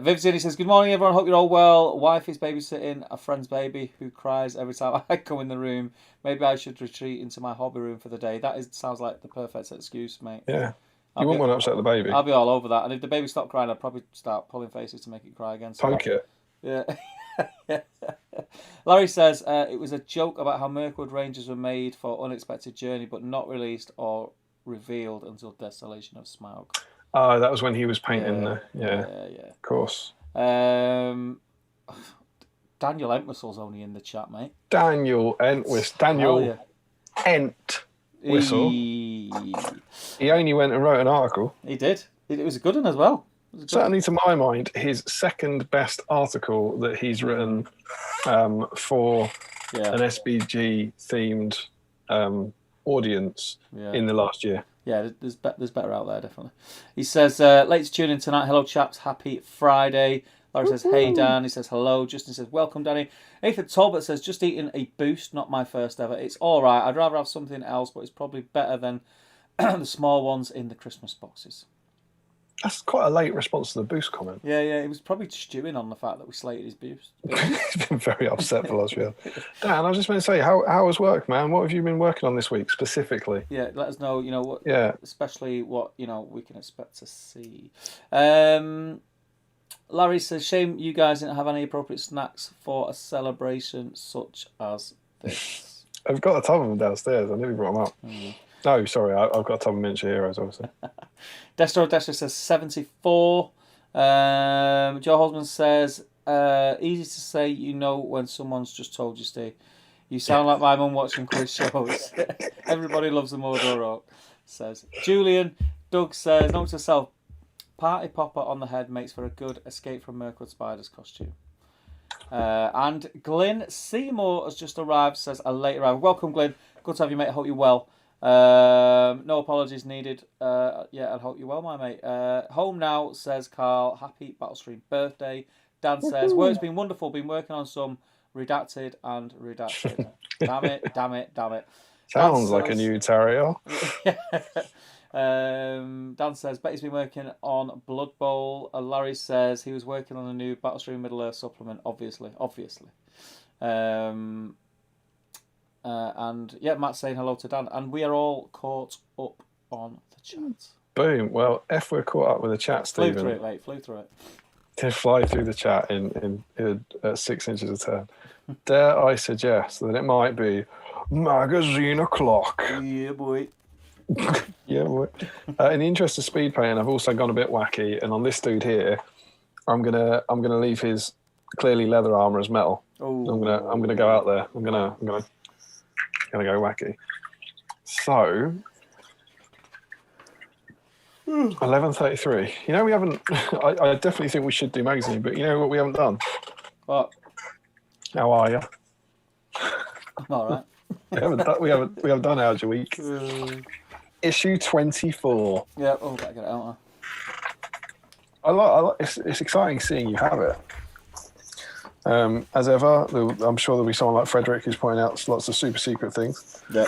Speaker 1: Vivian, he says, good morning, everyone. Hope you're all well. Wife is babysitting a friend's baby who cries every time I come in the room. Maybe I should retreat into my hobby room for the day. Sounds like the perfect excuse, mate.
Speaker 2: Yeah. You wouldn't want to upset the baby.
Speaker 1: I'll be all over that. And if the baby stopped crying, I'd probably start pulling faces to make it cry again. So
Speaker 2: Poke it.
Speaker 1: Yeah. Larry says, it was a joke about how Mirkwood Rangers were made for Unexpected Journey, but not released or revealed until Desolation of Smaug.
Speaker 2: Oh, that was when he was painting
Speaker 1: yeah.
Speaker 2: Of course.
Speaker 1: Daniel Entwistle's only in the chat, mate.
Speaker 2: Daniel Entwistle. Daniel Entwistle. He only went and wrote an article.
Speaker 1: He did. It was a good one as well.
Speaker 2: Certainly, to my mind, his second best article that he's written for an SBG themed audience in the last year.
Speaker 1: Yeah, there's better out there, definitely. He says, late to tune in tonight. Hello, chaps. Happy Friday. Larry says, hey, Dan. He says, hello. Justin says, welcome, Danny. Nathan Talbot says, just eating a boost, not my first ever. It's all right. I'd rather have something else, but it's probably better than the small ones in the Christmas boxes.
Speaker 2: That's quite a late response to the boost comment.
Speaker 1: Yeah. He was probably stewing on the fact that we slated his boost.
Speaker 2: He's been very upset for last year. Dan, I was just going to say, how was work, man? What have you been working on this week specifically?
Speaker 1: Yeah, let us know. What.
Speaker 2: Yeah.
Speaker 1: Especially what we can expect to see. Larry says, shame you guys didn't have any appropriate snacks for a celebration such as this.
Speaker 2: I've got a ton of them downstairs. I nearly brought them up. No, sorry, I've got a ton of miniature heroes, obviously. Destro
Speaker 1: says 74. Joe Holzman says, easy to say when someone's just told you, Steve. You sound like my mum watching quiz shows. Everybody loves the Mordor, says. Julian, Doug says, note to self, party popper on the head makes for a good Escape from Mirkwood Spiders costume. And Glyn Seymour has just arrived, says a late arrival. Welcome, Glyn. Good to have you, mate. I hope you're well. No apologies needed. I hope you're well, my mate. Home now, says Carl. Happy Battlestream birthday. Dan says, work's been wonderful. Been working on some redacted and redacted. Damn it.
Speaker 2: Sounds like a new Terrier.
Speaker 1: Dan says, bet he's been working on Blood Bowl. Larry says he was working on a new Battlestream Middle-earth supplement, obviously. And Matt's saying hello to Dan, and we are all caught up on the chat.
Speaker 2: Boom. Well, if we're caught up with the chat, Stephen.
Speaker 1: Flew through it, mate. Flew through it.
Speaker 2: To fly through the chat in 6 inches a turn. Dare I suggest that it might be magazine o'clock?
Speaker 1: Yeah, boy.
Speaker 2: Yeah, boy. In the interest of speed painting, I've also gone a bit wacky, and on this dude here, I'm gonna leave his clearly leather armor as metal.
Speaker 1: Oh.
Speaker 2: I'm gonna go out there. I'm gonna go wacky. So 11:33. We haven't. I definitely think we should do magazine, but you know what we haven't done?
Speaker 1: What?
Speaker 2: How are you?
Speaker 1: I'm all right.
Speaker 2: We haven't done How's Your Week. Issue 24.
Speaker 1: Yeah, oh, better get it out.
Speaker 2: I like it's exciting seeing you have it. As ever, I'm sure there'll be someone like Frederick who's pointing out lots of super secret things.
Speaker 1: Yeah.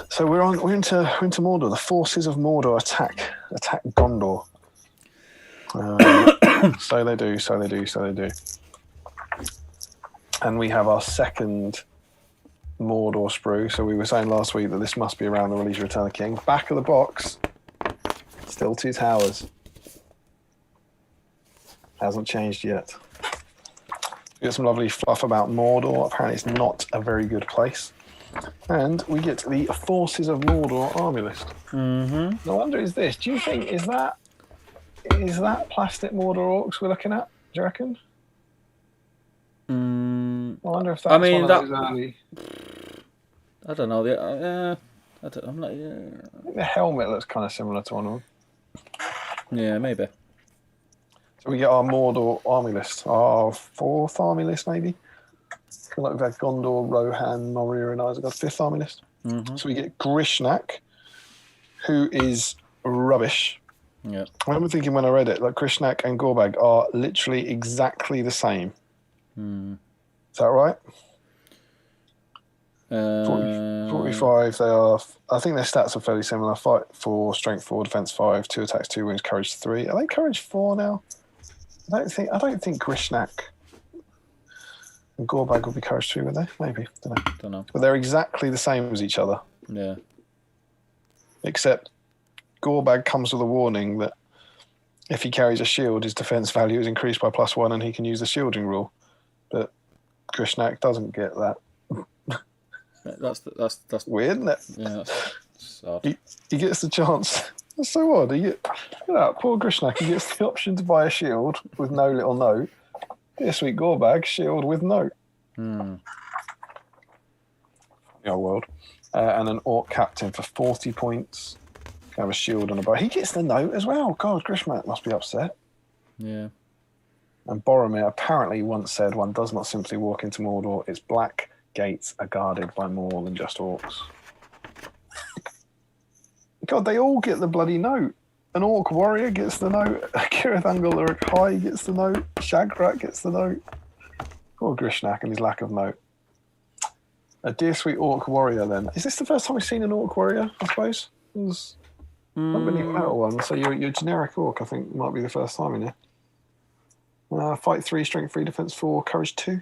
Speaker 2: So we're into Mordor. The forces of Mordor attack Gondor. So they do. And we have our second Mordor sprue. So we were saying last week that this must be around the release of Return of the King. Back of the box, still 2 towers. Hasn't changed yet. We get some lovely fluff about Mordor. Apparently it's not a very good place. And we get the Forces of Mordor army list.
Speaker 1: Mm-hmm.
Speaker 2: I wonder is this, do you think, is that plastic Mordor orcs we're looking at, do you reckon? I wonder if that's
Speaker 1: I mean,
Speaker 2: one of those early...
Speaker 1: I don't know. I'm not...
Speaker 2: I think the helmet looks kind of similar to one of them.
Speaker 1: Yeah, maybe.
Speaker 2: So we get our Mordor army list, our 4th army list maybe. Like we've had Gondor, Rohan, Moria and Isengard, 5th army list.
Speaker 1: Mm-hmm.
Speaker 2: So we get Grishnak, who is rubbish.
Speaker 1: Yeah.
Speaker 2: I remember thinking when I read it, like Grishnak and Gorbag are literally exactly the same. Is that right? 45, they are... I think their stats are fairly similar. Fight 4, strength 4, defense 5, 2 attacks, 2 wounds, courage 3. Are they courage 4 now? I don't think Grishnak and Gorbag will be courage 2, would they? Maybe.
Speaker 1: Don't know.
Speaker 2: But they're exactly the same as each other.
Speaker 1: Yeah.
Speaker 2: Except Gorbag comes with a warning that if he carries a shield, his defense value is increased by +1 and he can use the shielding rule. But Grishnak doesn't get that.
Speaker 1: That's
Speaker 2: weird, isn't it?
Speaker 1: Yeah, that's odd.
Speaker 2: He gets the chance. That's so odd. Look at that, poor Grishnak. He gets the option to buy a shield with no little note. This week, Gorbag, shield with note.
Speaker 1: Hmm.
Speaker 2: The old world. And an Orc captain for 40 points. Can have a shield and a bow. He gets the note as well. God, Grishnak must be upset.
Speaker 1: Yeah.
Speaker 2: And Boromir apparently once said, one does not simply walk into Mordor. Its black gates are guarded by more than just orcs. God, they all get the bloody note. An Orc warrior gets the note. Cirith Ungol Uruk Hai gets the note. Shagrat gets the note. Poor Grishnak and his lack of note. A dear sweet Orc warrior then. Is this the first time we've seen an Orc warrior, I suppose? There's not many battle ones, so your generic Orc, I think, might be the first time in here. Fight 3, strength 3, defense 4, courage 2.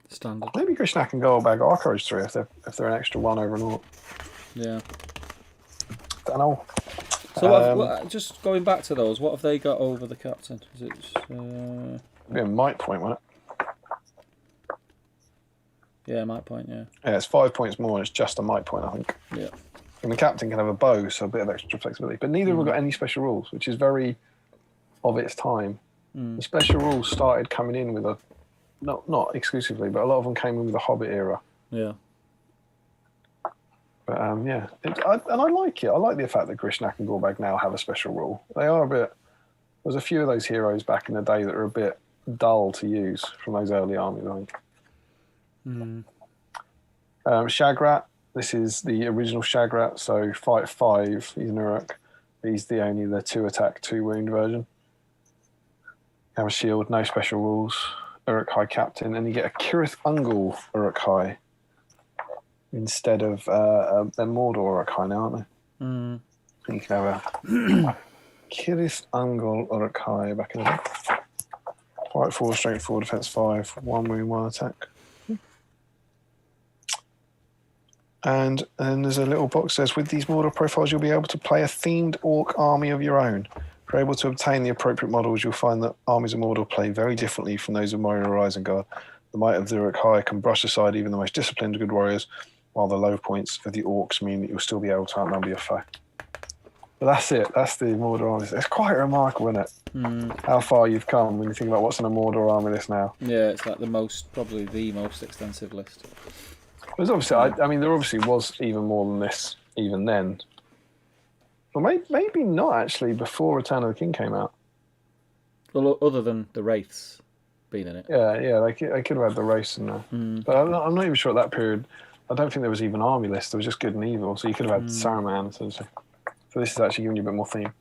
Speaker 1: Standard.
Speaker 2: Maybe Grishnak and Goldbag are courage 3 if they're an extra 1 over an Orc.
Speaker 1: Yeah.
Speaker 2: Don't know.
Speaker 1: So just going back to those, what have they got over the captain? Is it
Speaker 2: be a might point, won't it?
Speaker 1: Yeah, might point, yeah.
Speaker 2: Yeah, it's 5 points more. It's just a might point, I think.
Speaker 1: Yeah.
Speaker 2: And the captain can have a bow, so a bit of extra flexibility. But neither have got any special rules, which is very of its time. The special rules started coming in with not exclusively, but a lot of them came in with the Hobbit era.
Speaker 1: Yeah.
Speaker 2: But yeah, and I like it. I like the fact that Grishnak and Gorbag now have a special rule. They are a bit... There's a few of those heroes back in the day that are a bit dull to use from those early armies, I think. Shagrat, this is the original Shagrat, so fight 5, he's an Uruk. He's the 2 attack, 2 wound version. Have a shield, no special rules. Uruk Hai captain, and you get a Cirith Ungol Uruk Hai instead of they're Mordor Uruk Hai now, aren't they? And you can have a Cirith Ungol Uruk Hai back in the day. Fight 4, strength 4, defense 5, 1 wound, 1 attack. And then there's a little box that says, with these Mordor profiles, you'll be able to play a themed Orc army of your own. If you're able to obtain the appropriate models, you'll find that armies of Mordor play very differently from those of Moria or Isengard. The might of the Uruk Hai can brush aside even the most disciplined good warriors, while the low points of the Orcs mean that you'll still be able to outnumber your foe. But that's it. That's the Mordor army. It's quite remarkable, isn't it? How far you've come when you think about what's on a Mordor army list now.
Speaker 1: Yeah, it's like probably the most extensive list.
Speaker 2: There's obviously, I mean, there obviously was even more than this even then. But maybe not actually before Return of the King came out.
Speaker 1: Well, other than the Wraiths. been in it.
Speaker 2: Yeah, they could have had the race in there. But I'm not even sure at that period. I don't think there was even army list. There was just good and evil. So you could have had Saruman. So this is actually giving you a bit more theme.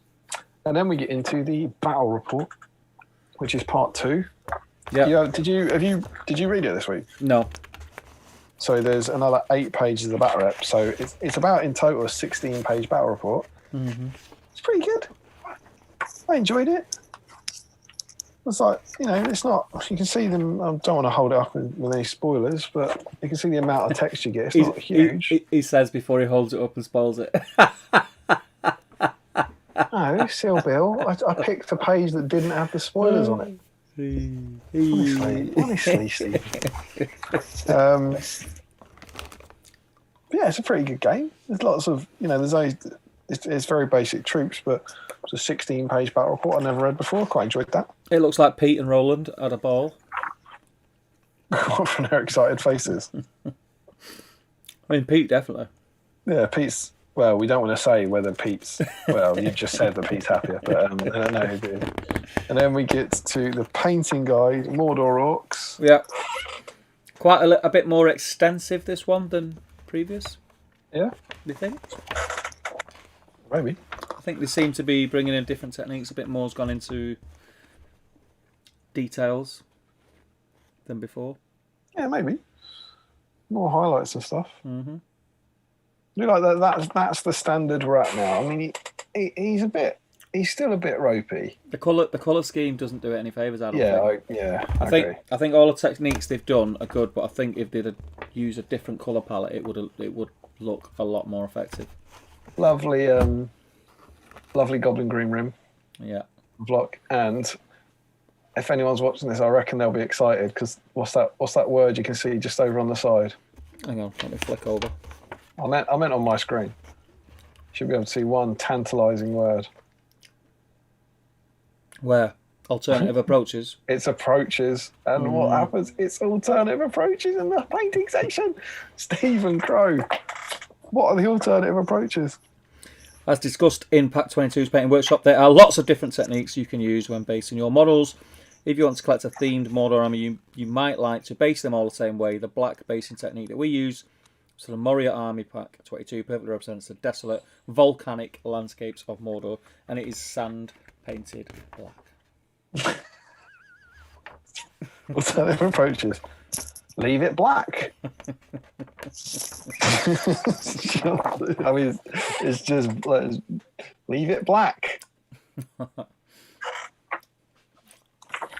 Speaker 2: And then we get into the battle report, which is part 2.
Speaker 1: Yeah.
Speaker 2: Did you read it this week?
Speaker 1: No.
Speaker 2: So there's another 8 pages of the battle rep. So it's about in total a 16-page battle report. It's pretty good. I enjoyed it. It's like, it's not. You can see them. I don't want to hold it up with any spoilers, but you can see the amount of text you get. It's not huge.
Speaker 1: He says before he holds it up and spoils it.
Speaker 2: No, Seal Bill. I picked a page that didn't have the spoilers on it. Honestly, Steve. Yeah, it's a pretty good game. There's lots of, there's always, it's very basic troops, but it's a 16-page battle report I never read before. Quite enjoyed that.
Speaker 1: It looks like Pete and Roland at a ball.
Speaker 2: From their excited faces.
Speaker 1: I mean, Pete definitely.
Speaker 2: Yeah, Pete's. Well, we don't want to say whether Pete's. Well, you just said that Pete's happier, but I don't know who did. And then we get to the painting guide, Mordor Orcs.
Speaker 1: Yeah, quite a bit more extensive this one than previous.
Speaker 2: Yeah,
Speaker 1: Do you think?
Speaker 2: maybe.
Speaker 1: I think they seem to be bringing in different techniques. A bit more's gone into details than before.
Speaker 2: Yeah, maybe. More highlights and stuff.
Speaker 1: Mm-hmm.
Speaker 2: You like that? That's the standard we're at now. I mean, he's still a bit ropey.
Speaker 1: The colour scheme doesn't do it any favours. I don't think.
Speaker 2: I
Speaker 1: think all the techniques they've done are good, but I think if they'd use a different colour palette, it would look a lot more effective.
Speaker 2: Lovely Goblin Green Rim.
Speaker 1: Yeah.
Speaker 2: Vlog, and if anyone's watching this, I reckon they'll be excited because what's that word you can see just over on the side?
Speaker 1: Hang on, let me flick over.
Speaker 2: I meant on my screen. Should be able to see one tantalising word.
Speaker 1: Where? Alternative approaches.
Speaker 2: It's approaches, and what happens? It's alternative approaches in the painting section. Stephen Crow. What are the alternative approaches?
Speaker 1: As discussed in Pack 22's Painting Workshop, there are lots of different techniques you can use when basing your models. If you want to collect a themed Mordor army, you might like to base them all the same way. The black basing technique that we use, so the Moria Army Pack 22, perfectly represents the desolate, volcanic landscapes of Mordor, and it is sand painted black.
Speaker 2: Alternative approaches. Leave it black. I mean, it's just like, leave it black.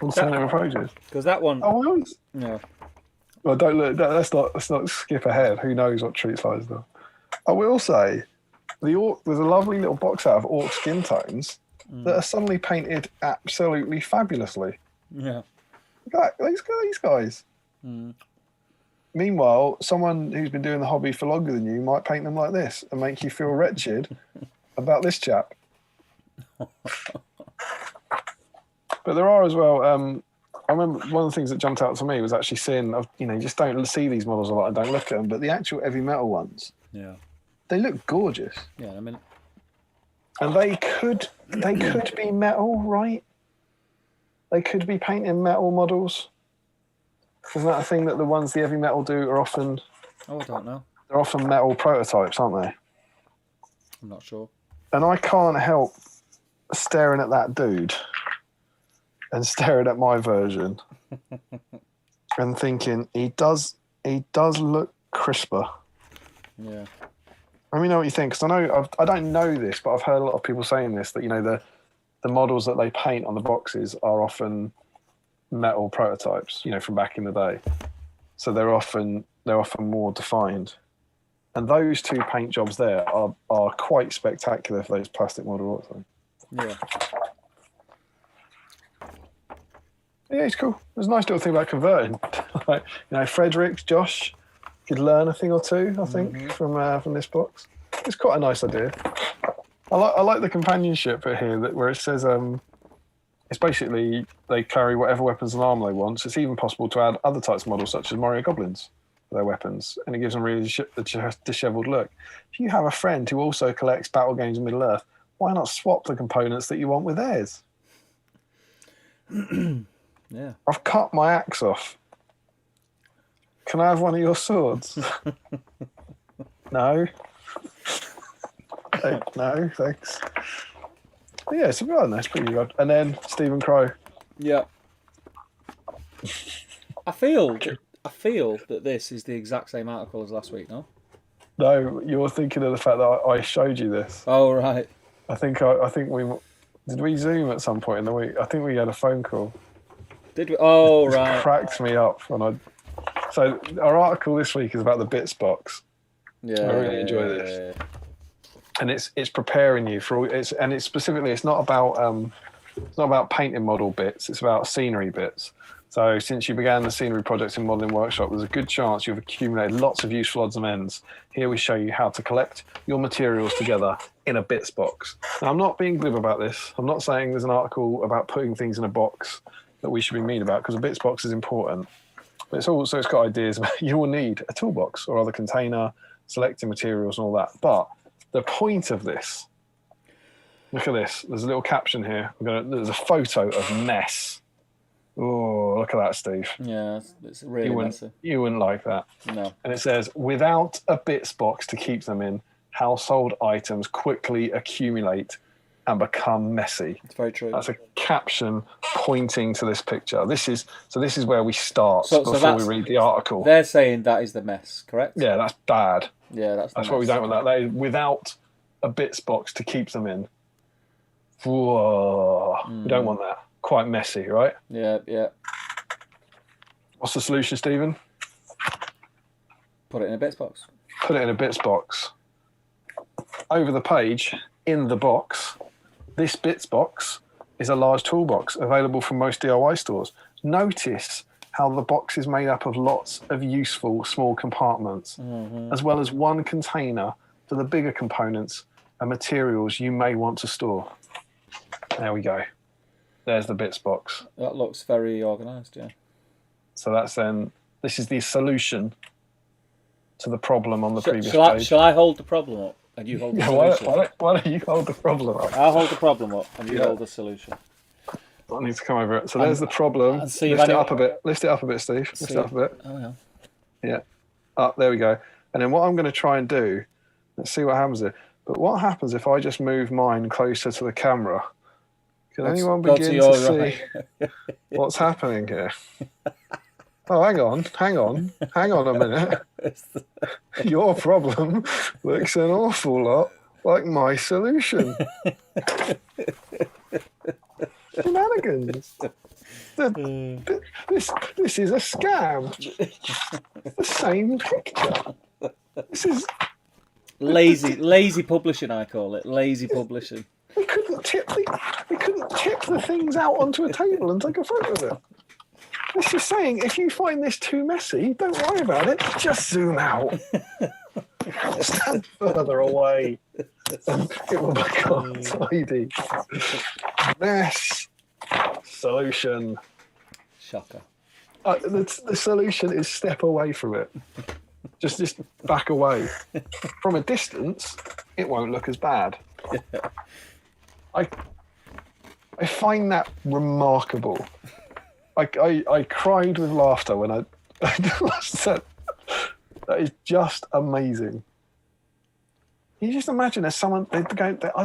Speaker 2: Alternative approaches.
Speaker 1: Because that one.
Speaker 2: Oh,
Speaker 1: Yeah.
Speaker 2: Well, don't look. Let's not skip ahead. Who knows what treat size though? I will say, there's a lovely little box out of orc skin tones that are suddenly painted absolutely fabulously.
Speaker 1: Yeah.
Speaker 2: Look at these guys. Meanwhile, someone who's been doing the hobby for longer than you might paint them like this and make you feel wretched about this chap. But there are as well. I remember one of the things that jumped out to me was actually seeing, you just don't see these models a lot and don't look at them, but the actual heavy metal ones, they look gorgeous.
Speaker 1: Yeah, I mean,
Speaker 2: and they could be metal, right? They could be painting metal models. Isn't that a thing that the ones the heavy metal do are often?
Speaker 1: Oh, I don't know.
Speaker 2: They're often metal prototypes, aren't they?
Speaker 1: I'm not sure.
Speaker 2: And I can't help staring at that dude and staring at my version and thinking he does look crisper.
Speaker 1: Yeah.
Speaker 2: Let me know what you think, because I don't know this, but I've heard a lot of people saying this, that the models that they paint on the boxes are often metal prototypes, from back in the day. So they're often more defined. And those two paint jobs there are quite spectacular for those plastic model orcs.
Speaker 1: Yeah.
Speaker 2: Yeah, it's cool. There's a nice little thing about converting. Like, Frederick, Josh could learn a thing or two, I think, from this box. It's quite a nice idea. I like the companionship bit here, where it says it's basically they carry whatever weapons and armor they want. So it's even possible to add other types of models, such as Moria goblins, for their weapons, and it gives them really a dishevelled look. If you have a friend who also collects battle games in Middle Earth, why not swap the components that you want with theirs?
Speaker 1: Yeah.
Speaker 2: I've cut my axe off. Can I have one of your swords? No. No, thanks. But yeah, it's pretty good. And then Stephen Crow.
Speaker 1: Yeah. I feel that this is the exact same article as last week, no?
Speaker 2: No, you're thinking of the fact that I showed you this.
Speaker 1: Oh, right.
Speaker 2: I think we Zoom at some point in the week? I think we had a phone call.
Speaker 1: Did we? Oh,
Speaker 2: It
Speaker 1: right.
Speaker 2: cracked me up So our article this week is about the bits box.
Speaker 1: Yeah.
Speaker 2: I really enjoy this. And it's preparing you for all. It's specifically it's not about painting model bits. It's about scenery bits. So since you began the scenery projects in Modelling Workshop, there's a good chance you've accumulated lots of useful odds and ends. Here we show you how to collect your materials together in a bits box. Now, I'm not being glib about this. I'm not saying there's an article about putting things in a box that we should be mean about, because a bits box is important. But it's got ideas about you will need a toolbox or other container, selecting materials and all that. But the point of this, look at this. There's a little caption here. There's a photo of mess. Oh, look at that, Steve.
Speaker 1: Yeah, it's really messy.
Speaker 2: You wouldn't like that.
Speaker 1: No.
Speaker 2: And it says, without a bits box to keep them in, household items quickly accumulate and become messy.
Speaker 1: It's very true.
Speaker 2: That's a caption pointing to this picture. This is where we start before we read the article.
Speaker 1: They're saying that is the mess, correct?
Speaker 2: Yeah, that's bad.
Speaker 1: Yeah, that's
Speaker 2: what we don't want. That is without a bits box to keep them in. Whoa, we don't want that. Quite messy, right?
Speaker 1: Yeah.
Speaker 2: What's the solution, Stephen?
Speaker 1: Put it in a bits box.
Speaker 2: Put it in a bits box. Over the page, in the box, this bits box is a large toolbox available from most DIY stores. Notice how the box is made up of lots of useful small compartments, as well as one container for the bigger components and materials you may want to store. There we go. There's the bits box.
Speaker 1: That looks very organised, yeah.
Speaker 2: So this is the solution to the problem on the previous page.
Speaker 1: Shall I hold the problem up and you hold the solution?
Speaker 2: Why don't you hold the problem up?
Speaker 1: I'll hold the problem up and you hold the solution.
Speaker 2: I need to come over it. So there's the problem. Lift it up a bit. Lift it up a bit, Steve. Lift it up a bit.
Speaker 1: Oh, yeah.
Speaker 2: Yeah. Up, there we go. And then what I'm going to try and do, let's see what happens there. But what happens if I just move mine closer to the camera? Can anyone begin to see what's happening here? Oh, hang on a minute. Your problem looks an awful lot like my solution. Shenanigans. This is a scam. The same picture. This is
Speaker 1: lazy publishing, I call it. Lazy publishing.
Speaker 2: They couldn't tip the things out onto a table and take a photo of it. This is saying, if you find this too messy, don't worry about it. Just zoom out. Stand further away. And it will become tidy. Mess. Solution.
Speaker 1: Shocker.
Speaker 2: The solution is step away from it. Just back away. From a distance, it won't look as bad. I find that remarkable. I cried with laughter when I said that is just amazing. You just imagine there's someone I don't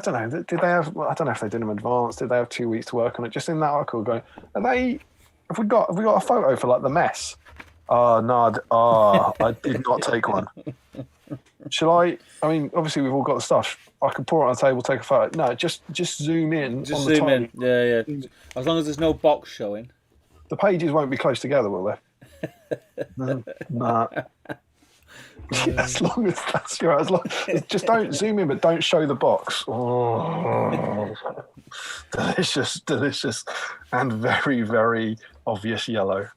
Speaker 2: know. Did they have? I don't know if they did them advance. Did they have 2 weeks to work on it? Just in that article, going, have we got a photo for like the mess? Oh no! I did not take one. Shall I? I mean, obviously we've all got the stuff. I can pour it on the table, take a photo. No, just zoom in.
Speaker 1: Just zoom in. Yeah. As long as there's no box showing.
Speaker 2: The pages won't be close together, will they? Nah. As long as that's right. Just don't zoom in, but don't show the box. Oh, delicious, and very, very obvious yellow.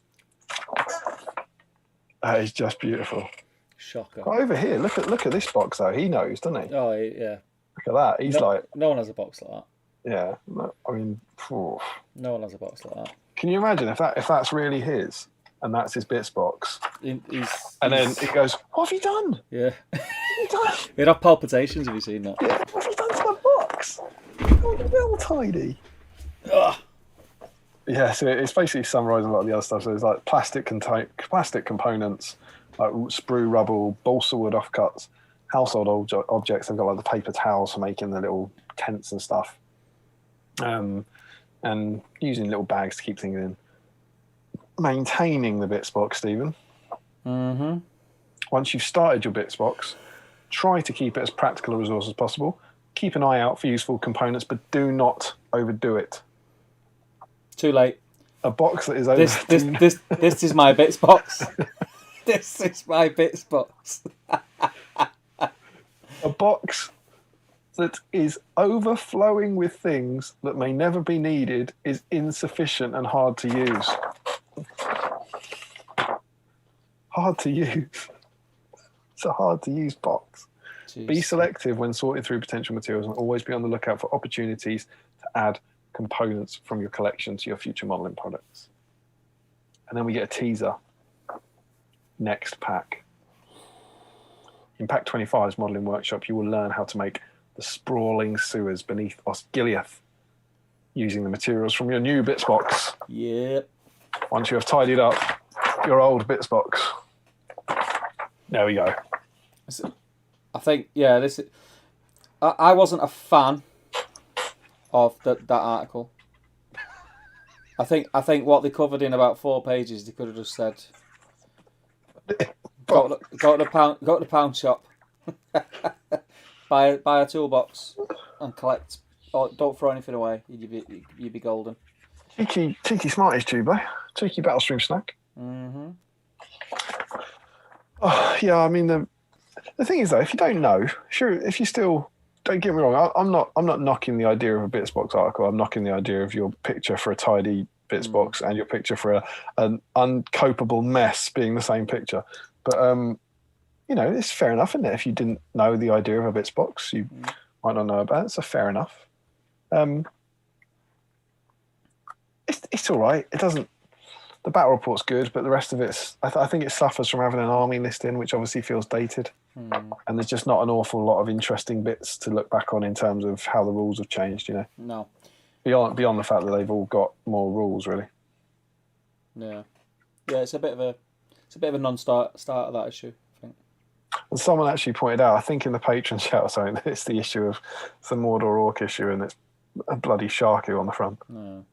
Speaker 2: That is just beautiful.
Speaker 1: Shocker.
Speaker 2: But over here, look at this box though. He knows, doesn't he?
Speaker 1: Oh yeah.
Speaker 2: Look at that. He's
Speaker 1: no one has a box like that.
Speaker 2: Yeah. I mean,
Speaker 1: no one has a box like that.
Speaker 2: Can you imagine if that's really his? And that's his bits box. Then he goes, "What have you done?"
Speaker 1: Yeah.
Speaker 2: What have you done?
Speaker 1: He'd have palpitations if you seen that.
Speaker 2: Yeah. What have you done to my box? Oh, well tidy.
Speaker 1: Ugh.
Speaker 2: Yeah, so it's basically summarising a lot of the other stuff. So there's like plastic components, like sprue rubble, balsa wood offcuts, household objects. They've got like the paper towels for making the little tents and stuff, and using little bags to keep things in. Maintaining the bits box, Stephen.
Speaker 1: Mm-hmm.
Speaker 2: Once you've started your bits box, try to keep it as practical a resource as possible. Keep an eye out for useful components, but do not overdo it.
Speaker 1: Too late.
Speaker 2: A box that is over.
Speaker 1: This is my bits box. This is my bits box.
Speaker 2: A box that is overflowing with things that may never be needed is insufficient and hard to use. Hard to use. It's a hard to use box. Jeez. Be selective when sorting through potential materials and always be on the lookout for opportunities to add components from your collection to your future modelling products. And then we get a teaser. Next pack. In Pack 25's modelling workshop, you will learn how to make the sprawling sewers beneath Osgiliath using the materials from your new bits box.
Speaker 1: Yep.
Speaker 2: Once you have tidied up your old bits box. There we go.
Speaker 1: I think, yeah, this. I wasn't a fan of that article. I think what they covered in about 4 pages, they could have just said, go to the pound shop, buy a toolbox, and collect. Or don't throw anything away. You'd be golden.
Speaker 2: Cheeky smarties, Tubo. Cheeky Battlestream snack.
Speaker 1: Mm-hmm.
Speaker 2: Oh, yeah, I mean the thing is though, if you don't know, sure, if you still don't get me wrong, I'm not knocking the idea of a bits box article. I'm knocking the idea of your picture for a tidy bits box and your picture for an uncopable mess being the same picture. But you know, it's fair enough, isn't it? If you didn't know the idea of a bits box, you might not know about it. So fair enough. It's all right. It doesn't. The battle report's good, but the rest of it's. I think it suffers from having an army list in, which obviously feels dated. And there's just not an awful lot of interesting bits to look back on in terms of how the rules have changed. You know.
Speaker 1: No.
Speaker 2: Beyond the fact that they've all got more rules, really.
Speaker 1: Yeah. Yeah, it's a bit of a non-start of that issue, I think.
Speaker 2: And someone actually pointed out, I think in the patron chat or something, it's the issue of the Mordor Orc issue, and it's a bloody Sharku on the front.
Speaker 1: No.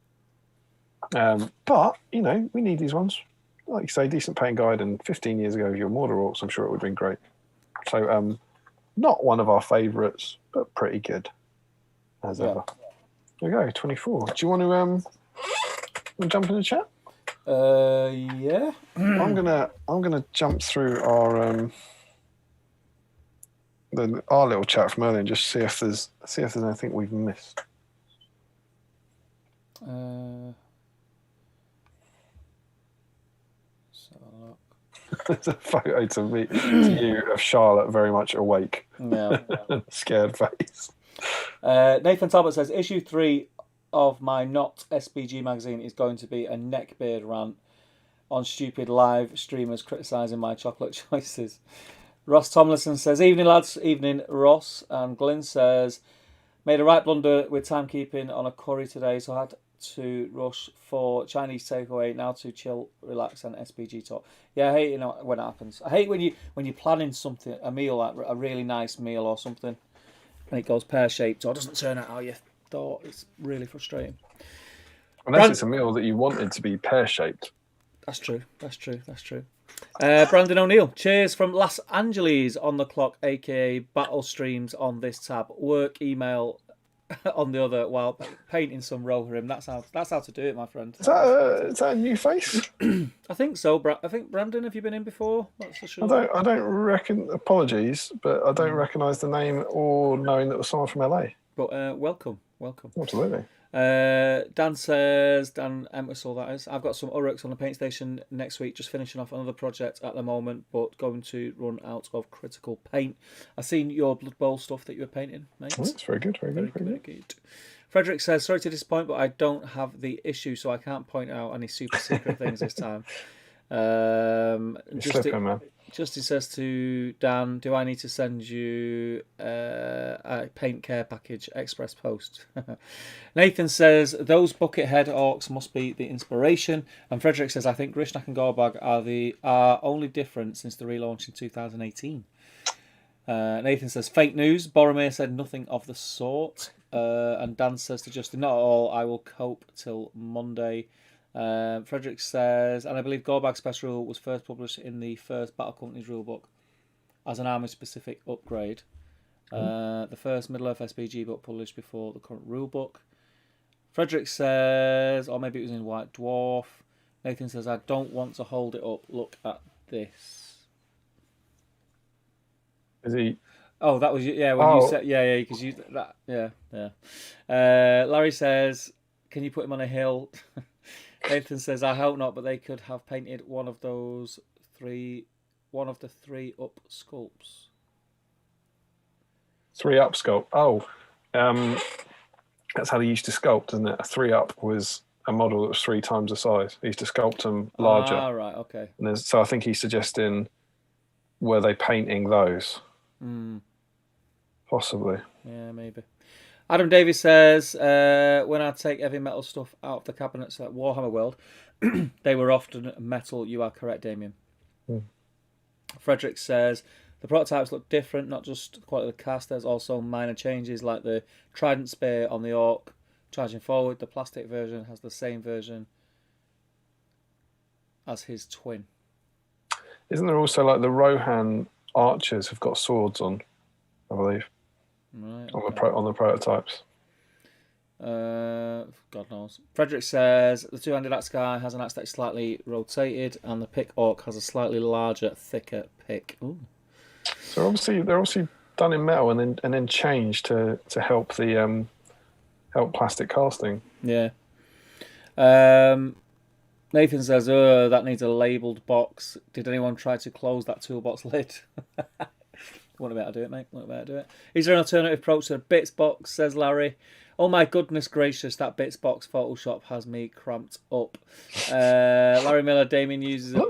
Speaker 2: But, you know, we need these ones. Like you say, decent paint guide, and 15 years ago, if you're Mordor Orcs, I'm sure it would have been great. So, not one of our favourites, but pretty good, as ever. There we go, 24. Do you want to jump in the chat?
Speaker 1: Yeah.
Speaker 2: I'm gonna jump through our little chat from earlier and just see if there's anything we've missed. There's a photo to you of Charlotte very much awake.
Speaker 1: Yeah.
Speaker 2: Scared face.
Speaker 1: Nathan Talbot says, issue 3 of my Not SBG magazine is going to be a neckbeard rant on stupid live streamers criticising my chocolate choices. Ross Tomlinson says, evening lads, evening Ross. And Glyn says, made a right blunder with timekeeping on a curry today, so I had to rush for Chinese takeaway, now to chill, relax and SBG talk. Yeah, I hate when it happens. I hate when you're planning something, a meal, like a really nice meal or something, and it goes pear-shaped or doesn't turn out how you thought. It's really frustrating.
Speaker 2: Unless it's a meal that you wanted to be pear-shaped.
Speaker 1: That's true. Brandon O'Neill, cheers from Los Angeles on the clock, aka battle streams on this tab, work email on the other, while painting some Rohirrim. That's how to do it, my friend.
Speaker 2: Is that a new face?
Speaker 1: I think so. I think Brandon, have you been in before? Not so sure.
Speaker 2: I don't reckon. Apologies, but I don't recognise the name or knowing that it was someone from LA.
Speaker 1: But welcome.
Speaker 2: Absolutely.
Speaker 1: Dan says, Dan Emerson, that is. I've got some Orcs on the paint station next week, just finishing off another project at the moment, but going to run out of critical paint. I've seen your Blood Bowl stuff that you were painting, mate.
Speaker 2: That's very good. Very
Speaker 1: good. Frederick says, sorry to disappoint, but I don't have the issue, so I can't point out any super secret things this time.
Speaker 2: Slipping, man.
Speaker 1: Justin says to Dan, do I need to send you a paint care package, express post? Nathan says, those Buckethead Orcs must be the inspiration. And Frederick says, I think Grishnak and Gorbag are only different since the relaunch in 2018. Nathan says, fake news. Boromir said nothing of the sort. And Dan says to Justin, not at all, I will cope till Monday. Frederick says, and I believe Gorbag's special rule was first published in the first Battle Company's rulebook as an army-specific upgrade. The first Middle-earth SPG book published before the current rulebook. Frederick says, or maybe it was in White Dwarf. Nathan says, I don't want to hold it up. Look at this.
Speaker 2: Is he?
Speaker 1: Oh, that was you said because you that Larry says, can you put him on a hill? Nathan says, I hope not, but they could have painted one of the three up sculpts.
Speaker 2: 3 up sculpt. Oh, that's how they used to sculpt, isn't it? A 3 up was a model that was 3 times the size. They used to sculpt them larger.
Speaker 1: Ah, right, okay.
Speaker 2: And so I think he's suggesting, were they painting those? Possibly.
Speaker 1: Yeah, maybe. Adam Davis says, when I take heavy metal stuff out of the cabinets at Warhammer World, they were often metal. You are correct, Damian. Frederick says, the prototypes look different, not just the quality of the cast, there's also minor changes like the trident spear on the Orc charging forward. The plastic version has the same version as his twin.
Speaker 2: Isn't there also like the Rohan archers have got swords on, I believe?
Speaker 1: Right,
Speaker 2: okay. on the prototypes.
Speaker 1: God knows. Frederick says the two-handed axe guy has an axe that is slightly rotated, and the pick orc has a slightly larger, thicker pick. Ooh.
Speaker 2: So they're obviously done in metal and then changed to help the help plastic casting.
Speaker 1: Yeah. Nathan says, that needs a labelled box. Did anyone try to close that toolbox lid? Wouldn't be able to do it, mate. Wouldn't be able to do it. Is there an alternative approach to the bits box, says Larry. Oh my goodness gracious, that bits box Photoshop has me cramped up. Larry Miller, Damien uses it.
Speaker 2: I'm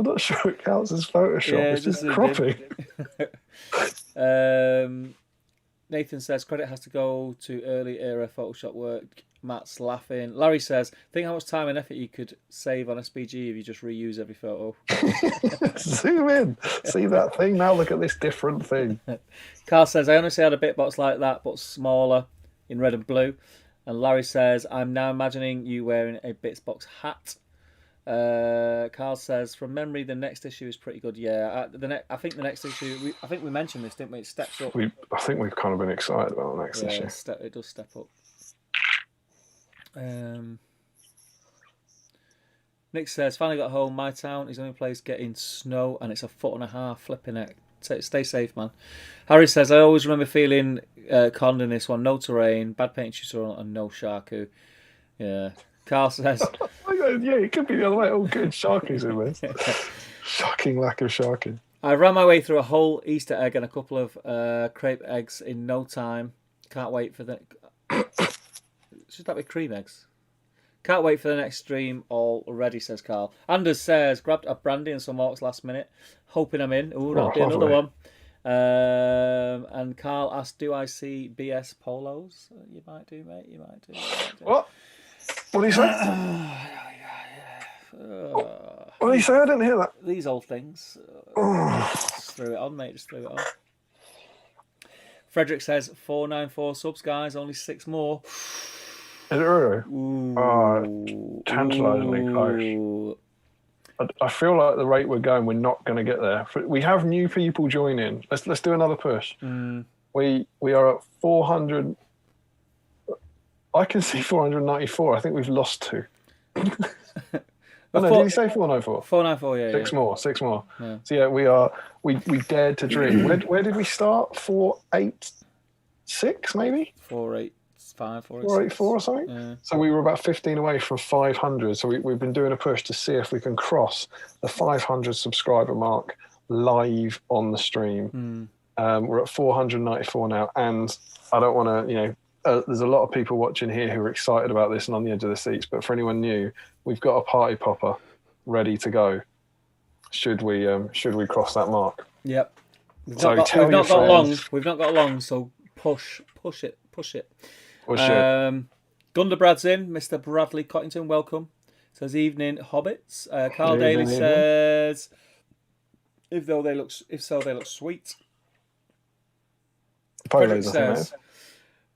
Speaker 2: not sure it counts as Photoshop. Yeah, it's just cropping.
Speaker 1: Nathan says, credit has to go to early era Photoshop work. Matt's laughing. Larry says, think how much time and effort you could save on SPG if you just reuse every photo.
Speaker 2: Zoom in. See that thing? Now look at this different thing.
Speaker 1: Carl says, I honestly had a bit box like that, but smaller in red and blue. And Larry says, I'm now imagining you wearing a bits box hat. Carl says, from memory, the next issue is pretty good. Yeah, I think the next issue, I think we mentioned this, didn't we? It steps up.
Speaker 2: I think we've kind of been excited about the next issue.
Speaker 1: It does step up. Nick says, finally got home. My town is the only place getting snow, and it's 1.5 foot flipping it. Stay safe, man. Harry says, I always remember feeling conned in this one. No terrain, bad paint tutorial, and no Sharku. Yeah. Carl says,
Speaker 2: yeah, it could be the other way. Oh, good. Sharky's in this. Shocking lack of Sharky.
Speaker 1: I ran my way through a whole Easter egg and a couple of crepe eggs in no time. Can't wait for the... Should that be cream eggs? Can't wait for the next stream already, says Carl. Anders says, grabbed a brandy and some orcs last minute, hoping I'm in. Ooh, that'll be another one. And Carl asked, do I see BS polos? You might do, mate. You might do.
Speaker 2: What? What did he say? What did he say? I didn't hear that.
Speaker 1: These old things. Just threw it on, mate. Just threw it on. Frederick says, 494 subs, guys. Only 6 more.
Speaker 2: Is it really? Tantalisingly close. I feel like the rate we're going, we're not going to get there. We have new people joining. Let's do another push. We are at 400. I can see 494. I think we've lost 2. Oh, no, did he say 494?
Speaker 1: 494, yeah.
Speaker 2: 6 more.
Speaker 1: Yeah.
Speaker 2: So yeah, we dared to dream. Where did we start? 486 maybe?
Speaker 1: 485,
Speaker 2: 484 or something.
Speaker 1: Yeah.
Speaker 2: So we were about 15 away from 500. So we've been doing a push to see if we can cross the 500 subscriber mark live on the stream. We're at 494 now, and I don't want to, there's a lot of people watching here who are excited about this and on the edge of the seats. But for anyone new, we've got a party popper ready to go. should we cross that mark.
Speaker 1: Yep. We've
Speaker 2: So
Speaker 1: not
Speaker 2: tell your
Speaker 1: got long.
Speaker 2: friends.
Speaker 1: We've not got long. So push it.
Speaker 2: Push it.
Speaker 1: Gunderbrad's in. Mr. Bradley Cottington, welcome. Says evening, hobbits. Carl
Speaker 2: Evening,
Speaker 1: Daly
Speaker 2: evening.
Speaker 1: says, if so, they look sweet. Frederick
Speaker 2: Polos, I think,
Speaker 1: says,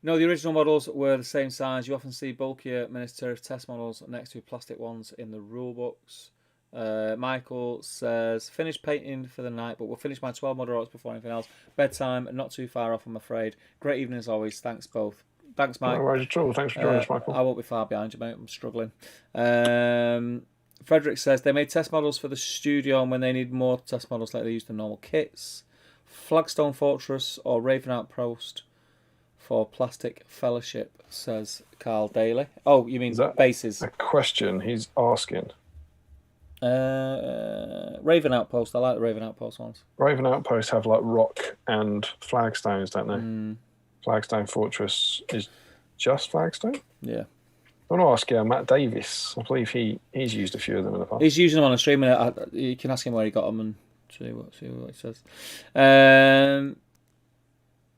Speaker 1: no, the original models were the same size. You often see bulkier Minister of Test models next to plastic ones in the rule books. Michael says, finished painting for the night, but we'll finish my 12 MORDOR Orcs before anything else. Bedtime, not too far off, I'm afraid. Great evening as always. Thanks both. Thanks, Mike.
Speaker 2: No worries at all. Thanks for joining us, Michael.
Speaker 1: I won't be far behind you, mate. I'm struggling. Frederick says they made test models for the studio, and when they need more test models, like they use the normal kits. Flagstone Fortress or Raven Outpost for Plastic Fellowship, says Carl Daly. Oh, you mean bases?
Speaker 2: A question he's asking.
Speaker 1: Raven Outpost. I like the Raven Outpost ones.
Speaker 2: Raven Outposts have like rock and flagstones, don't they? Flagstone Fortress is just flagstone.
Speaker 1: Yeah.
Speaker 2: I want to ask Matt Davis. I believe he's used a few of them in the past.
Speaker 1: He's using them on a stream, and you can ask him where he got them and see what he says.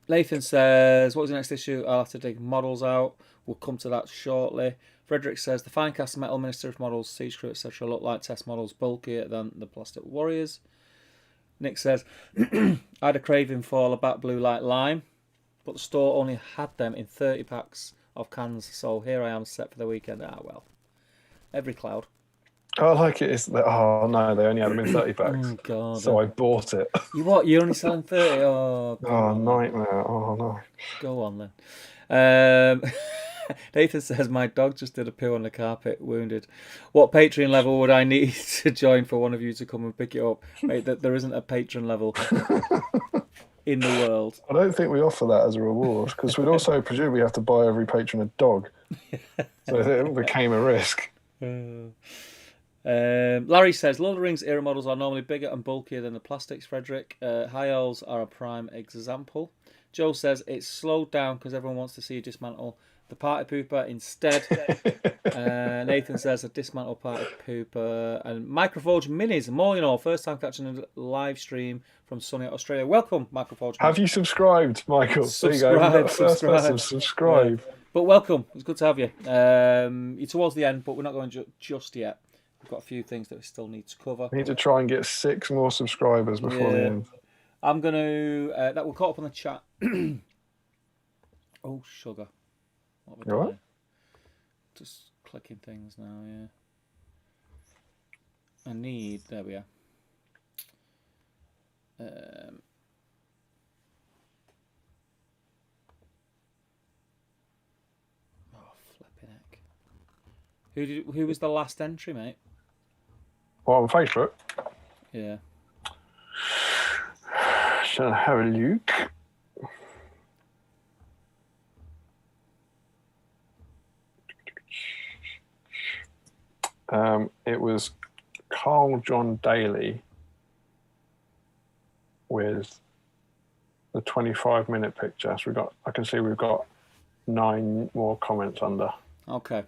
Speaker 1: Nathan says, what was the next issue? I'll have to dig models out. We'll come to that shortly. Frederick says, the fine cast metal Minister of Models, Siege Crew, etc. look like test models, bulkier than the Plastic Warriors. Nick says, I had a craving for Labatt Blue Light Lime, but the store only had them in 30 packs of cans, so here I am set for the weekend. Ah, well. Every cloud.
Speaker 2: I like it. Oh, no, they only had them in 30 packs.
Speaker 1: Oh, God.
Speaker 2: So I bought it.
Speaker 1: You're only selling 30? Oh,
Speaker 2: nightmare. Oh, no.
Speaker 1: Go on, then. Nathan says, my dog just did a poo on the carpet, wounded. What Patreon level would I need to join for one of you to come and pick it up? Mate, there isn't a patron level in the world.
Speaker 2: I don't think we offer that as a reward, because we'd also presume we have to buy every patron a dog. So it became a risk.
Speaker 1: Larry says, Lord of the Rings era models are normally bigger and bulkier than the plastics, Frederick. High elves are a prime example. Joe says, it's slowed down because everyone wants to see you dismantle the party pooper instead. Nathan says, a dismantle party pooper. And Microforge Minis, more you know, first time catching a live stream from sunny Australia. Welcome, Microforge Minis.
Speaker 2: Have you subscribed, Michael?
Speaker 1: Subscribe.
Speaker 2: Subscribe.
Speaker 1: Yeah. But welcome, it's good to have you. You're towards the end, but we're not going just yet. We've got a few things that we still need to cover.
Speaker 2: We need to try and get 6 more subscribers before the end.
Speaker 1: I'm going to... that will caught up on the chat. Oh, sugar. What have I done? Right? Just clicking things now, yeah. I need... There we are. Oh, flipping heck. Who was the last entry, mate?
Speaker 2: Well, on Facebook?
Speaker 1: Yeah.
Speaker 2: Shall I have a look? It was Carl John Daly with the 25-minute picture. So I can see we've got 9 more comments under.
Speaker 1: Okay.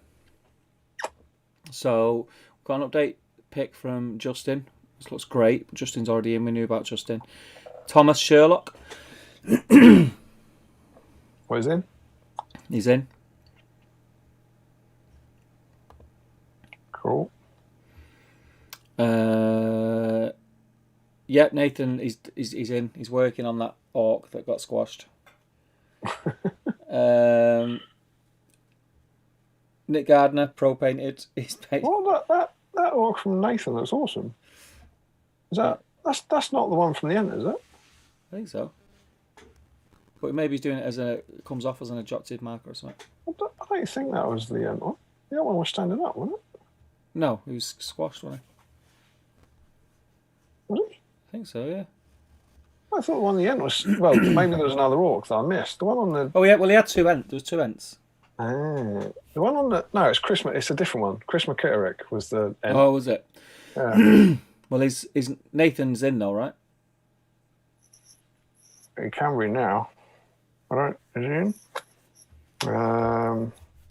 Speaker 1: So we've got an update pick from Justin. This looks great. Justin's already in. We knew about Justin. Thomas Sherlock.
Speaker 2: What is in?
Speaker 1: He's in.
Speaker 2: Cool.
Speaker 1: Yeah, Nathan he's in. He's working on that orc that got squashed. Nick Gardner, pro painted. He's painted.
Speaker 2: Well, that orc from Nathan, that's awesome. Is that that's not the one from the end, is it?
Speaker 1: I think so. But maybe he's doing it comes off as an adjective marker or something.
Speaker 2: I don't think that was the end one. The other one was standing up, wasn't it?
Speaker 1: No, he was squashed, wasn't he?
Speaker 2: Was he?
Speaker 1: I think so, yeah.
Speaker 2: I thought the one at the end was... Well, maybe there was another orc that I missed. The one on the...
Speaker 1: Oh, yeah, well, he had 2 ends. There was 2 ends.
Speaker 2: The one on the... No, it's Chris... It's a different one. Chris McKitterick was the end.
Speaker 1: Oh, was it?
Speaker 2: Yeah.
Speaker 1: Well, Nathan's in, though, right?
Speaker 2: He can be now. I don't... Is he in?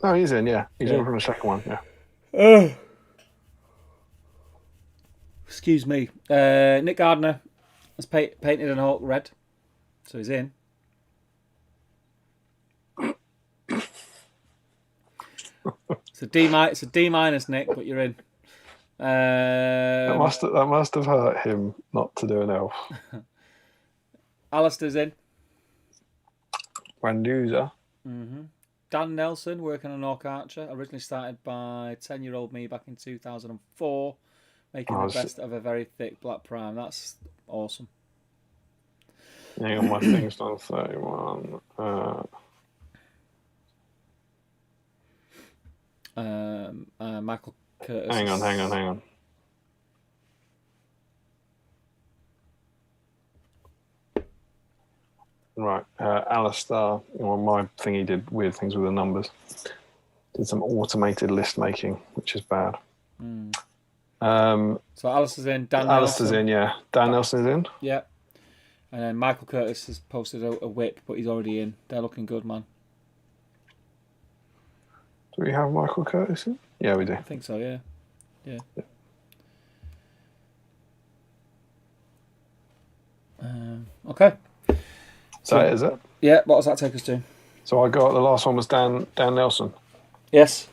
Speaker 2: No, he's in, yeah. He's in from the second one, yeah.
Speaker 1: Excuse me. Nick Gardner has painted an Orc red, so he's in. It's a D minus, Nick, but you're in.
Speaker 2: That must have hurt him not to do an elf.
Speaker 1: Alistair's in.
Speaker 2: Grandusa.
Speaker 1: Dan Nelson working on Orc Archer. Originally started by 10-year-old me back in 2004, making the best of a very thick black prime. That's awesome.
Speaker 2: Hang on, my thing's done 31.
Speaker 1: Michael Curtis.
Speaker 2: Hang on. Right, Alistair, well, my thing he did weird things with the numbers. Did some automated list making, which is bad.
Speaker 1: So Alistair's in.
Speaker 2: Alistair's in, yeah. Dan Nelson's in.
Speaker 1: Yeah. And then Michael Curtis has posted a whip, but he's already in. They're looking good, man.
Speaker 2: Do we have Michael Curtis in? Yeah, we do.
Speaker 1: I think so, yeah. Okay.
Speaker 2: So is it?
Speaker 1: Yeah, what does that take us to?
Speaker 2: So I got the last one was Dan Nelson.
Speaker 1: Yes.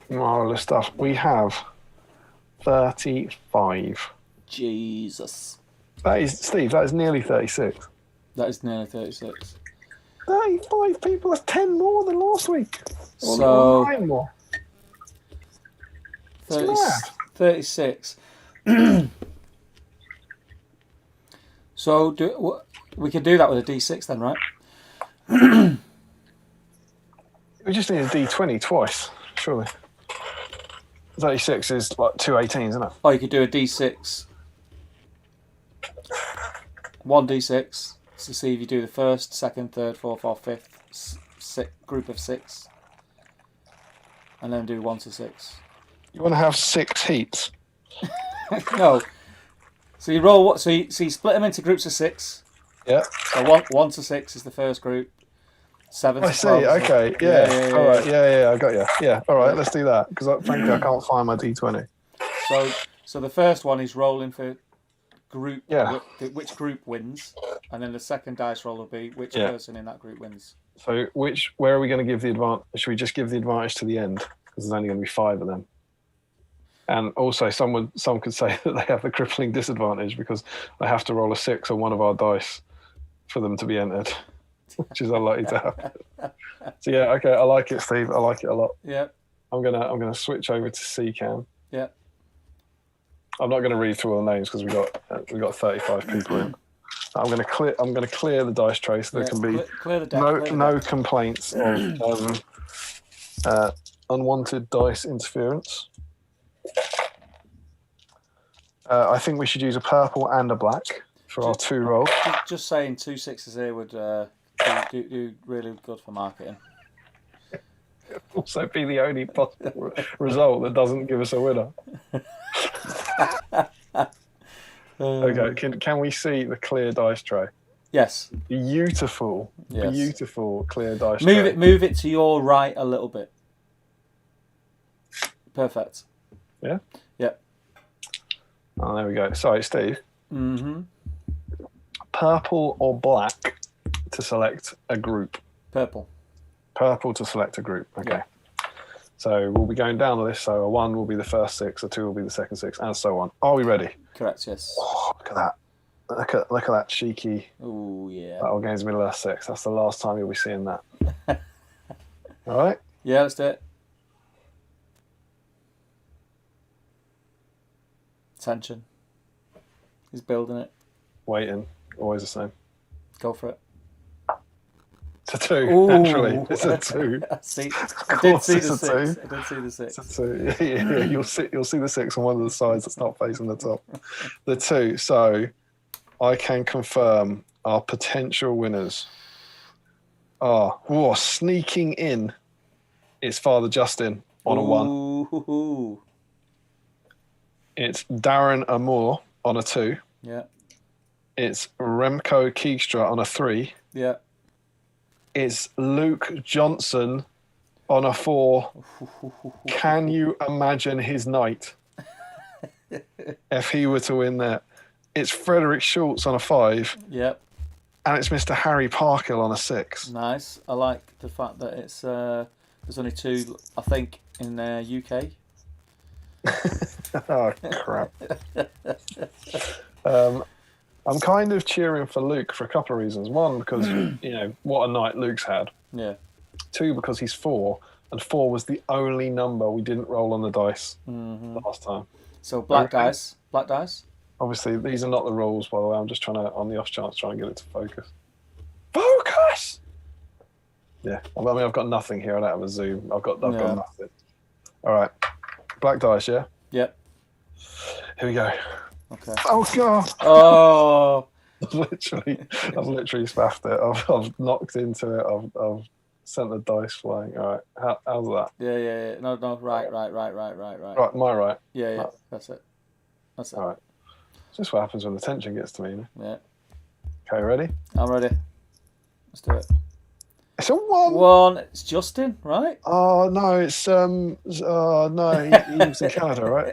Speaker 2: Marvelous stuff. We have 35.
Speaker 1: Jesus.
Speaker 2: That is, Steve, that is nearly 36.
Speaker 1: That is nearly 36.
Speaker 2: 35 people, that's 10 more than last week.
Speaker 1: So,
Speaker 2: 9 more.
Speaker 1: 36. So we could do that with a D6 then, right?
Speaker 2: We just need a D20 twice, surely. 36 is like 2 18s, isn't it?
Speaker 1: Oh, you could do a D6. 1 D6 to see if you do the first, second, third, fourth, or fifth group of 6. And then do 1 to 6.
Speaker 2: You want to have 6 heats?
Speaker 1: No. So you roll what? So you split them into groups of 6.
Speaker 2: Yeah.
Speaker 1: So 1 to 6 is the first group. 7 to 12.
Speaker 2: I see. Okay. Yeah. All right. Yeah. I got you. Yeah. All right. Let's do that because frankly I can't find my D20.
Speaker 1: So the first one is rolling for group.
Speaker 2: Yeah.
Speaker 1: Which group wins, and then the second dice roll will be which person in that group wins.
Speaker 2: So where are we going to give the advantage? Should we just give the advantage to the end because there's only going to be 5 of them? And also, some could say that they have the crippling disadvantage because they have to roll a 6 on one of our dice for them to be entered, which is unlikely to happen. So yeah, okay, I like it, Steve. I like it a lot.
Speaker 1: Yeah.
Speaker 2: I'm gonna switch over to CCAM.
Speaker 1: Yeah.
Speaker 2: I'm not going to read through all the names because we got 35 people in. I'm going to clear the dice tray so there can be
Speaker 1: clear the deck,
Speaker 2: no complaints of unwanted dice interference. I think we should use a purple and a black for our 2 rolls.
Speaker 1: Just saying 2 6s here would do really good for marketing.
Speaker 2: Also be the only possible result that doesn't give us a winner. Okay, can we see the clear dice tray?
Speaker 1: Yes.
Speaker 2: Beautiful clear dice
Speaker 1: tray.
Speaker 2: Tray.
Speaker 1: Move it to your right a little bit. Perfect.
Speaker 2: Yeah?
Speaker 1: Yep.
Speaker 2: Oh, there we go. Sorry, Steve.
Speaker 1: Mm-hmm.
Speaker 2: Purple or black to select a group?
Speaker 1: Purple.
Speaker 2: Purple to select a group. Okay.
Speaker 1: Yeah.
Speaker 2: So we'll be going down the list. So a 1 will be the first 6, a 2 will be the second 6, and so on. Are we ready?
Speaker 1: Correct, yes.
Speaker 2: Oh, look at that. Look at that cheeky.
Speaker 1: Oh, yeah.
Speaker 2: Battle Games Middle Earth 6. That's the last time you'll be seeing that. All right?
Speaker 1: Yeah, let's do it. Tension. He's building it.
Speaker 2: Waiting. Always the same.
Speaker 1: Go for it.
Speaker 2: It's a 2,
Speaker 1: Ooh.
Speaker 2: naturally. It's a 2.
Speaker 1: I did see the 6. I did see the 6.
Speaker 2: It's a 2. Yeah, you'll see the 6 on one of the sides that's not facing the top. The 2. So I can confirm our potential winners are sneaking in. It's Father Justin on a 1.
Speaker 1: Ooh.
Speaker 2: It's Darren Amour on a 2.
Speaker 1: Yeah.
Speaker 2: It's Remco Keegstra on a 3.
Speaker 1: Yeah.
Speaker 2: It's Luke Johnson on a 4. Can you imagine his night? if he were to win that. It's Frederick Schultz on a 5.
Speaker 1: Yep.
Speaker 2: And it's Mr. Harry Parkill on a 6.
Speaker 1: Nice. I like the fact that it's there's only 2, I think, in UK.
Speaker 2: Oh, crap. I'm kind of cheering for Luke for a couple of reasons. One, because, what a night Luke's had.
Speaker 1: Yeah.
Speaker 2: 2, because he's 4, and 4 was the only number we didn't roll on the dice last time.
Speaker 1: So black dice. Black dice.
Speaker 2: Obviously, these are not the rules, by the way. I'm just trying to, on the off chance, trying to get it to focus. Focus! Yeah. I mean, I've got nothing here. I don't have a zoom. I've got nothing. All right. Black dice, yeah?
Speaker 1: Yep.
Speaker 2: Here we go.
Speaker 1: Okay.
Speaker 2: Oh, God.
Speaker 1: Oh.
Speaker 2: I've literally spaffed it. I've knocked into it. I've sent the dice flying. All right. How's that?
Speaker 1: Yeah. No. Right.
Speaker 2: Right, my right.
Speaker 1: Yeah.
Speaker 2: Right.
Speaker 1: That's it.
Speaker 2: All right. It's just what happens when the tension gets to me.
Speaker 1: Yeah.
Speaker 2: Okay, ready?
Speaker 1: I'm ready. Let's do it.
Speaker 2: It's a 1.
Speaker 1: 1. It's Justin, right?
Speaker 2: Oh no, it's no, he lives in Canada, right?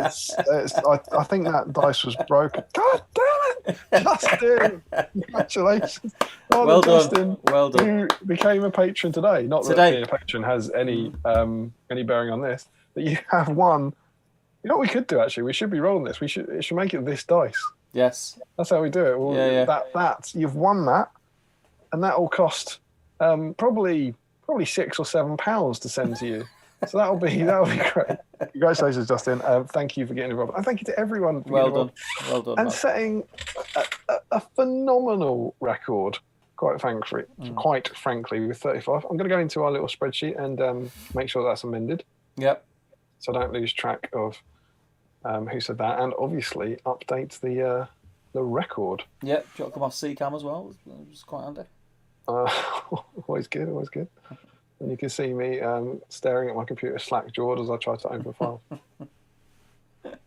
Speaker 2: It's I think that dice was broken. God damn it, Justin! Congratulations,
Speaker 1: Well done.
Speaker 2: Justin.
Speaker 1: Well done.
Speaker 2: Who became a patron today? Not that being a patron has any bearing on this, but you have won. You know what we could do actually? We should be rolling this. It should make it this dice.
Speaker 1: Yes.
Speaker 2: That's how we do it. Well,
Speaker 1: yeah.
Speaker 2: That you've won that, and that will cost. Probably £6 or £7 to send to you. So that'll be great. Congratulations, Justin. Thank you for getting involved. And thank you to everyone for
Speaker 1: Well done.
Speaker 2: and setting a phenomenal record, quite frankly, with 35. I'm going to go into our little spreadsheet and make sure that's amended.
Speaker 1: Yep.
Speaker 2: So I don't lose track of who said that. And obviously update the record.
Speaker 1: Yep. Do you want to come off CCAM as well? It's quite handy.
Speaker 2: Always good. And you can see me staring at my computer slack-jawed as I try to open files. There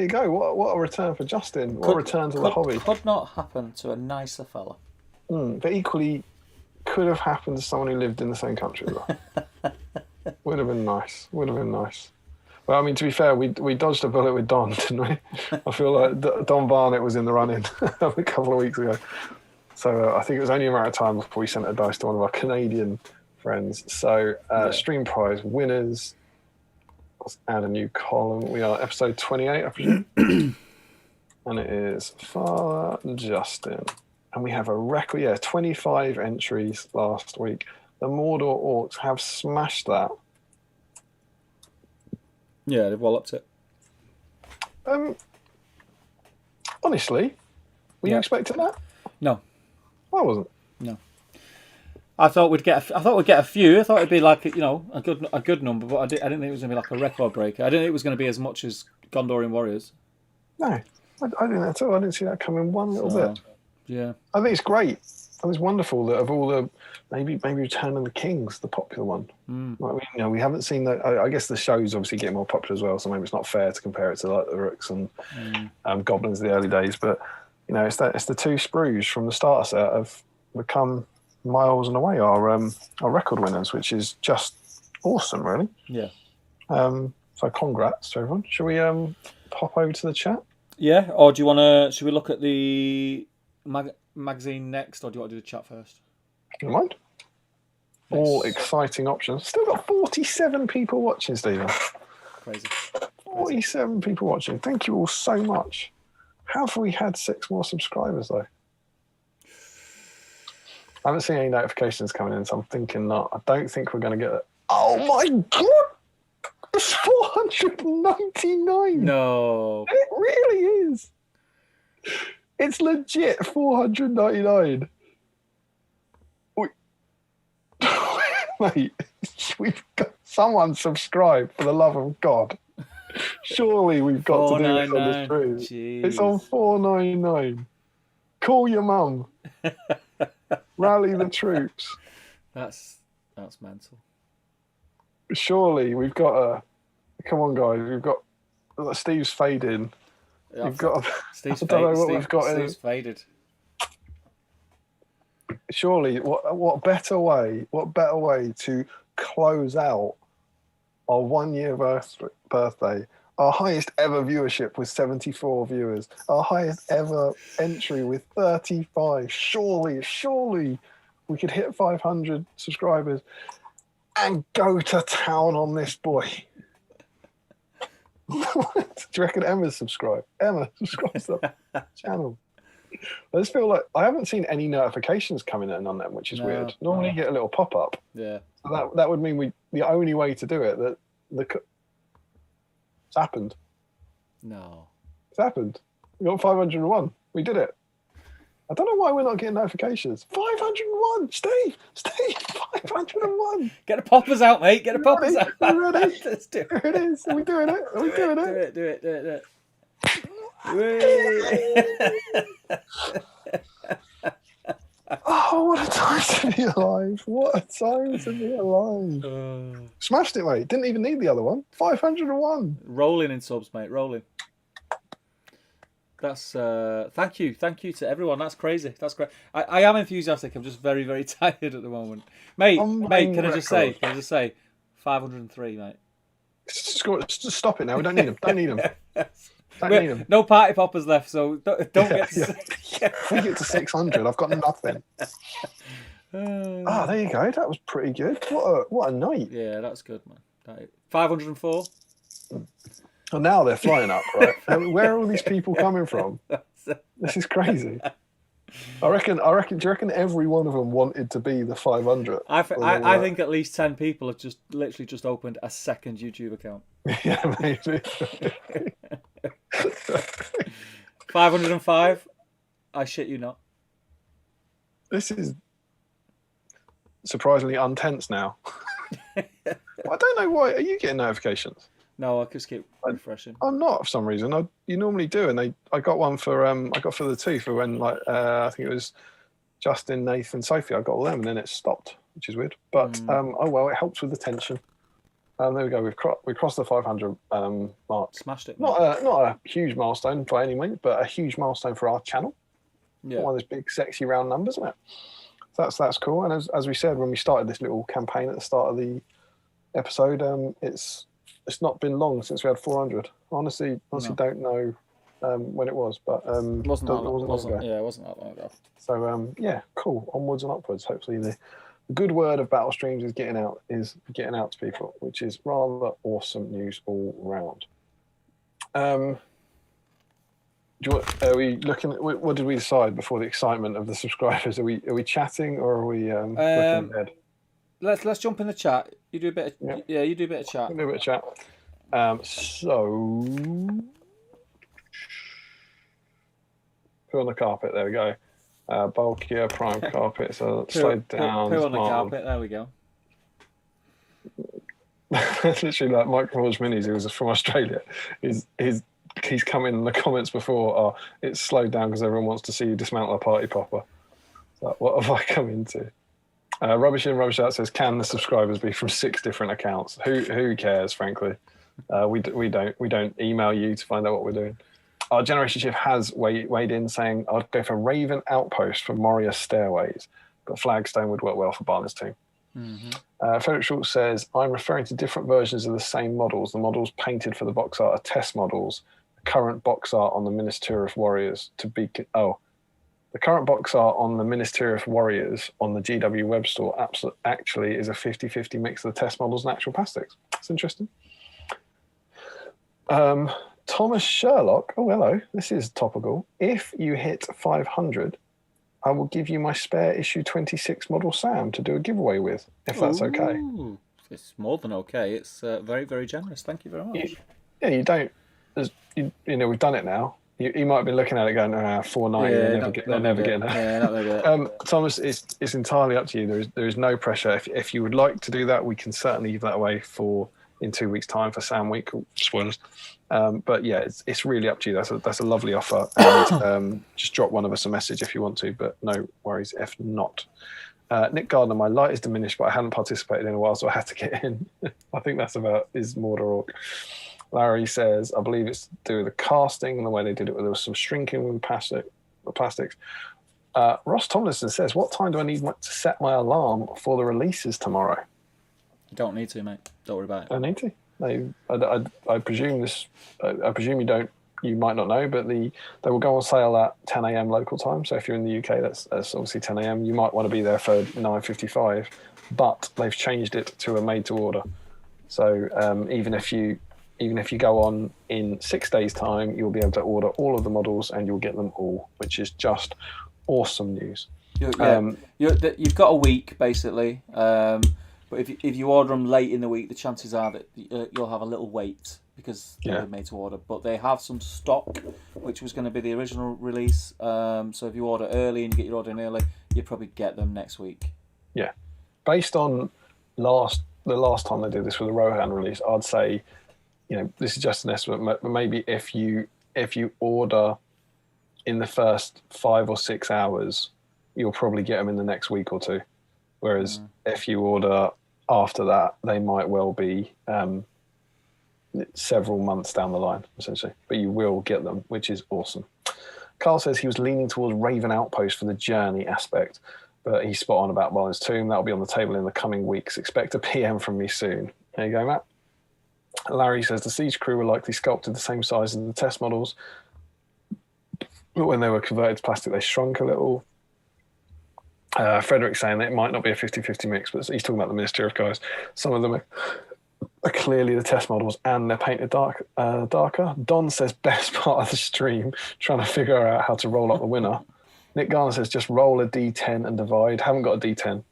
Speaker 2: you go. What a return for Justin. What a return to the hobby.
Speaker 1: Could not happen to a nicer fella.
Speaker 2: But equally could have happened to someone who lived in the same country as well. Would have been nice. Well, I mean, to be fair, we dodged a bullet with Don, didn't we? I feel like Don Barnett was in the running a couple of weeks ago. So I think it was only a matter of time before we sent a dice to one of our Canadian friends. So stream prize winners. Let's add a new column. We are episode 28, I presume. And it is Father Justin. And we have a record, 25 entries last week. The Mordor Orcs have smashed that.
Speaker 1: Yeah, they've walloped it.
Speaker 2: Honestly, were you expecting that?
Speaker 1: No.
Speaker 2: I wasn't.
Speaker 1: No. I thought we'd get a few. I thought it'd be like a good number, but I didn't think it was gonna be like a record breaker. I didn't think it was gonna be as much as Gondorian Warriors.
Speaker 2: No, I didn't at all. I didn't see that coming one little bit.
Speaker 1: Yeah.
Speaker 2: I think it's great. I think it's wonderful that of all the maybe Return of the King's the popular one. Like, we haven't seen that. I guess the show's obviously getting more popular as well, so maybe it's not fair to compare it to like the Orcs and Goblins of the early days, but. It's the 2 sprues from the starter set have become miles and away our record winners, which is just awesome, really.
Speaker 1: Yeah.
Speaker 2: So congrats to everyone. Shall we pop over to the chat?
Speaker 1: Yeah. Or do you want to? Should we look at the magazine next, or do you want to do the chat first?
Speaker 2: Never mind. All exciting options. Still got 47 people watching, Stephen.
Speaker 1: Crazy.
Speaker 2: 47 people watching. Thank you all so much. How have we had 6 more subscribers, though? I haven't seen any notifications coming in, so I'm thinking not. I don't think we're going to get it. Oh, my God! It's 499!
Speaker 1: No.
Speaker 2: It really is! It's legit 499. Mate, we've got someone subscribed, for the love of God. Surely we've got to do this on the stream.
Speaker 1: Jeez.
Speaker 2: It's on 499. Call your mum. Rally the troops.
Speaker 1: That's mental.
Speaker 2: Surely we've got a. Come on, guys. We've got Steve's fading.
Speaker 1: Yeah,
Speaker 2: We've got.
Speaker 1: Steve's
Speaker 2: I don't know what we've got.
Speaker 1: Steve's faded.
Speaker 2: Surely, what better way? What better way to close out our 1 year birthday Our highest ever viewership with 74 viewers. Our highest ever entry with 35. Surely we could hit 500 subscribers and go to town on this boy. What? Do you reckon Emma's subscribed? Emma, subscribe to the channel. I just feel like I haven't seen any notifications coming in on them, which is weird. Normally you get a little pop-up.
Speaker 1: Yeah.
Speaker 2: So that would mean the only way to do it, it's happened.
Speaker 1: No.
Speaker 2: It's happened. We got 501. We did it. I don't know why we're not getting notifications. 501! Steve! 501!
Speaker 1: Get the poppers out, mate. Get the poppers out.
Speaker 2: We're ready.
Speaker 1: Let's do it.
Speaker 2: There it is. Are we doing it? Are we doing it?
Speaker 1: Do it.
Speaker 2: Oh, what a time to be alive. What a time to be alive. Smashed it, mate. Didn't even need the other one. 501.
Speaker 1: Rolling in subs, mate. Rolling. That's thank you to everyone. That's crazy. That's great. I am enthusiastic. I'm just very, very tired at the moment, mate. Can I just say 503, mate.
Speaker 2: Just stop it now. We don't need them. Don't need them. Don't need them.
Speaker 1: No party poppers left, so don't get to
Speaker 2: If we get to 600, I've got nothing. There you go. That was pretty good. What a night.
Speaker 1: Yeah, that's good, man. 504.
Speaker 2: Well, now they're flying up, right? Where are all these people coming from? This is crazy. I reckon. Do you reckon every one of them wanted to be the 500?
Speaker 1: I think at least 10 people have literally just opened a second YouTube account.
Speaker 2: Yeah, maybe.
Speaker 1: 505. I shit you not.
Speaker 2: This is surprisingly untense now. I don't know why. Are you getting notifications?
Speaker 1: No, I just keep refreshing.
Speaker 2: I'm not for some reason. You normally do, and I got one for for the two for when I think it was Justin, Nathan, Sophie. I got all them, and then it stopped, which is weird. But oh well, it helps with the tension. There we go. We crossed the 500 mark.
Speaker 1: Smashed it.
Speaker 2: Not a huge milestone by any means, but a huge milestone for our channel.
Speaker 1: Yeah.
Speaker 2: One of those big, sexy, round numbers, isn't it? So that's cool. And as we said when we started this little campaign at the start of the episode, it's not been long since we had 400. Honestly, don't know when it was, but
Speaker 1: it wasn't that long ago.
Speaker 2: Yeah,
Speaker 1: it wasn't that long ago.
Speaker 2: So yeah, cool. Onwards and upwards. Hopefully the good word of Battle Streams is getting out to people, which is rather awesome news all round. Are we looking? What did we decide before the excitement of the subscribers? Are we chatting or are we looking ahead?
Speaker 1: Let's jump in the chat. You do a bit of you do a bit of chat.
Speaker 2: Do a bit of chat. So put on the carpet. There we go. Bulkier prime carpet. So slide down.
Speaker 1: Put on the carpet. There we go.
Speaker 2: That's literally like Mike Forge Minis, who was from Australia. He's come in the comments before. It's slowed down because everyone wants to see you dismantle a party popper. So what have I come into? Rubbish in, rubbish out says, can the subscribers be from 6 different accounts? Who cares, frankly? We don't email you to find out what we're doing. Our Generation Shift has weighed in saying, I'd go for Raven Outpost for Moria Stairways, but Flagstone would work well for Barner's team. Mm-hmm. Frederick Schultz says, I'm referring to different versions of the same models. The models painted for the box art are test models. The current box art on the Ministry of Warriors the current box art on the Ministry of Warriors on the GW web store actually is a 50-50 mix of the test models and actual plastics. That's interesting. Thomas Sherlock, oh hello, this is topical. If you hit 500, I will give you my spare issue 26 model Sam to do a giveaway with, if that's okay.
Speaker 1: It's more than okay. It's very, very generous. Thank you very much.
Speaker 2: You don't, we've done it now. You might have been looking at it going, 490, they're never getting it.
Speaker 1: Yeah, not there yet.
Speaker 2: Thomas, it's entirely up to you. There is no pressure. If you would like to do that, we can certainly give that away in 2 weeks' time for Sam Week. Spoilers. But yeah, it's really up to you. That's a lovely offer. And, just drop one of us a message if you want to, but no worries if not. Nick Gardner, my light is diminished, but I hadn't participated in a while, so I had to get in. I think that's about is MORDOR Orc. Larry says, I believe it's to do with the casting and the way they did it. There was some shrinking with plastics. Ross Tomlinson says, what time do I need to set my alarm for the releases tomorrow?
Speaker 1: You don't need to, mate. Don't worry about it.
Speaker 2: Don't need to? I presume this. I presume you might not know, but they will go on sale at 10 a.m. local time. So if you're in the UK, that's obviously 10 a.m. You might want to be there for 9:55, but they've changed it to a made to order. So even if you go on in 6 days' time, you'll be able to order all of the models and you'll get them all, which is just awesome news.
Speaker 1: You've got a week basically, but if you order them late in the week, the chances are that you'll have a little wait because they're made to order. But they have some stock, which was going to be the original release. So if you order early and you get your order in early, you probably get them next week. Yeah,
Speaker 2: based on the last time they did this with the Rohan release, I'd say, this is just an estimate, but maybe if you order in the first 5 or 6 hours, you'll probably get them in the next week or two. Whereas if you order after that, they might well be several months down the line, essentially. But you will get them, which is awesome. Carl says he was leaning towards Raven Outpost for the journey aspect, but he's spot on about Marlin's Tomb. That'll be on the table in the coming weeks. Expect a PM from me soon. There you go, Matt. Larry says the Siege crew were likely sculpted the same size as the test models, but when they were converted to plastic, they shrunk a little. Frederick's saying that it might not be a 50-50 mix, but he's talking about the Ministry of guys. Some of them are clearly the test models and they're painted darker. Don says best part of the stream, trying to figure out how to roll up the winner. Nick Garner says just roll a D10 and divide. Haven't got a D10.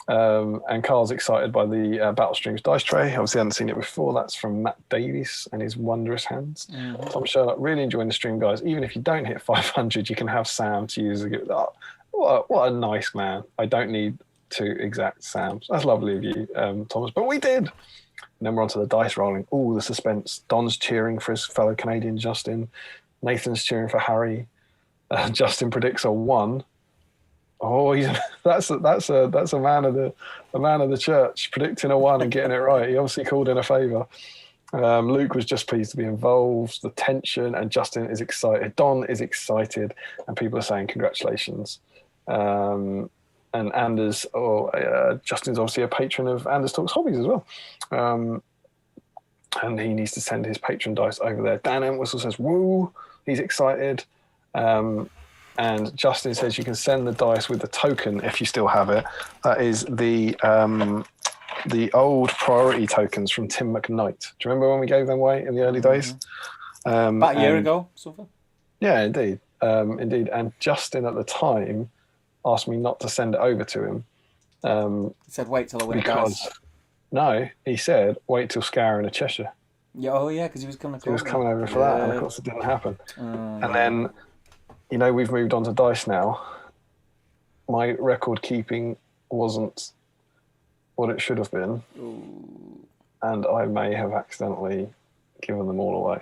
Speaker 2: And Carl's excited by the Battle Streams dice tray. Obviously, I hadn't seen it before. That's from Matt Davies and his wondrous hands. Tom Sherlock, really enjoying the stream, guys. Even if you don't hit 500, you can have Sam to use a gift. What a nice man. I don't need to exact Sam's. That's lovely of you, Thomas. But we did. And then we're on to the dice rolling. Oh, the suspense. Don's cheering for his fellow Canadian Justin. Nathan's cheering for Harry. Justin predicts a 1. Oh, that's a man of the church, predicting a 1 and getting it right. He obviously called in a favour. Luke was just pleased to be involved. The tension, and Justin is excited. Don is excited, and people are saying congratulations. And Anders, Justin's obviously a patron of Anders Talks Hobbies as well. And he needs to send his patron dice over there. Dan Entwistle says, woo, he's excited. And Justin says you can send the dice with the token if you still have it. That is the old priority tokens from Tim McKnight. Do you remember when we gave them away in the early days?
Speaker 1: About a year ago, something.
Speaker 2: Yeah, indeed. Indeed. And Justin at the time asked me not to send it over to him.
Speaker 1: He said, wait till I win a dice.
Speaker 2: No, he said, wait till Scour in a Cheshire.
Speaker 1: Yeah, because he was coming
Speaker 2: over for that, and of course it didn't happen. And then, we've moved on to dice now. My record keeping wasn't what it should have been.
Speaker 1: Ooh.
Speaker 2: And I may have accidentally given them all away.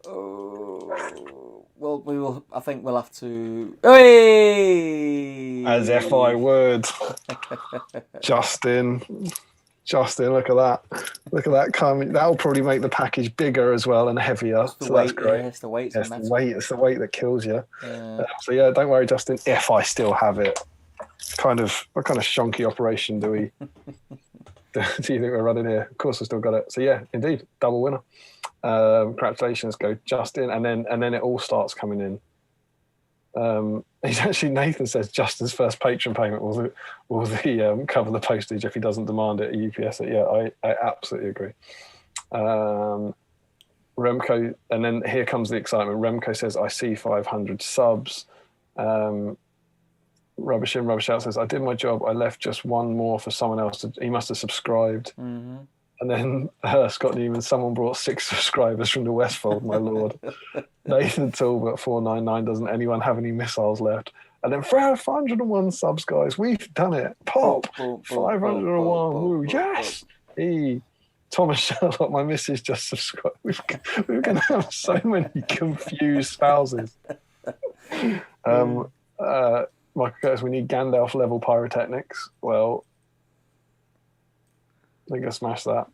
Speaker 1: Oh, well, I think we'll have to. Hey!
Speaker 2: As if I would. Justin, look at that. Look at that coming. That'll probably make the package bigger as well and heavier. That's great.
Speaker 1: Yeah, it's the weight.
Speaker 2: It's the weight that kills you. So yeah, don't worry, Justin. If I still have it, what kind of shonky operation do you think we're running here? Of course, I still got it. So yeah, indeed, double winner. Congratulations, go Justin, and then it all starts coming in. He's actually, Nathan says Justin's first patron payment will cover the postage if he doesn't demand it at UPS. Yeah, I absolutely agree. Remco, and then here comes the excitement. Remco says, I see 500 subs. Rubbish in, Rubbish out says, I did my job. I left just one more for someone else. He must have subscribed.
Speaker 1: Mm-hmm.
Speaker 2: And then Scott Newman, someone brought 6 subscribers from the Westfold, my lord. Nathan Talbot, 499, doesn't anyone have any missiles left? And then 501 subs, guys. We've done it. Pop. 501. Woo. Yes. Thomas Sherlock, my missus just subscribed. We're going to have so many confused spouses. Michael Curtis, we need Gandalf level pyrotechnics. Well, I think I smashed that.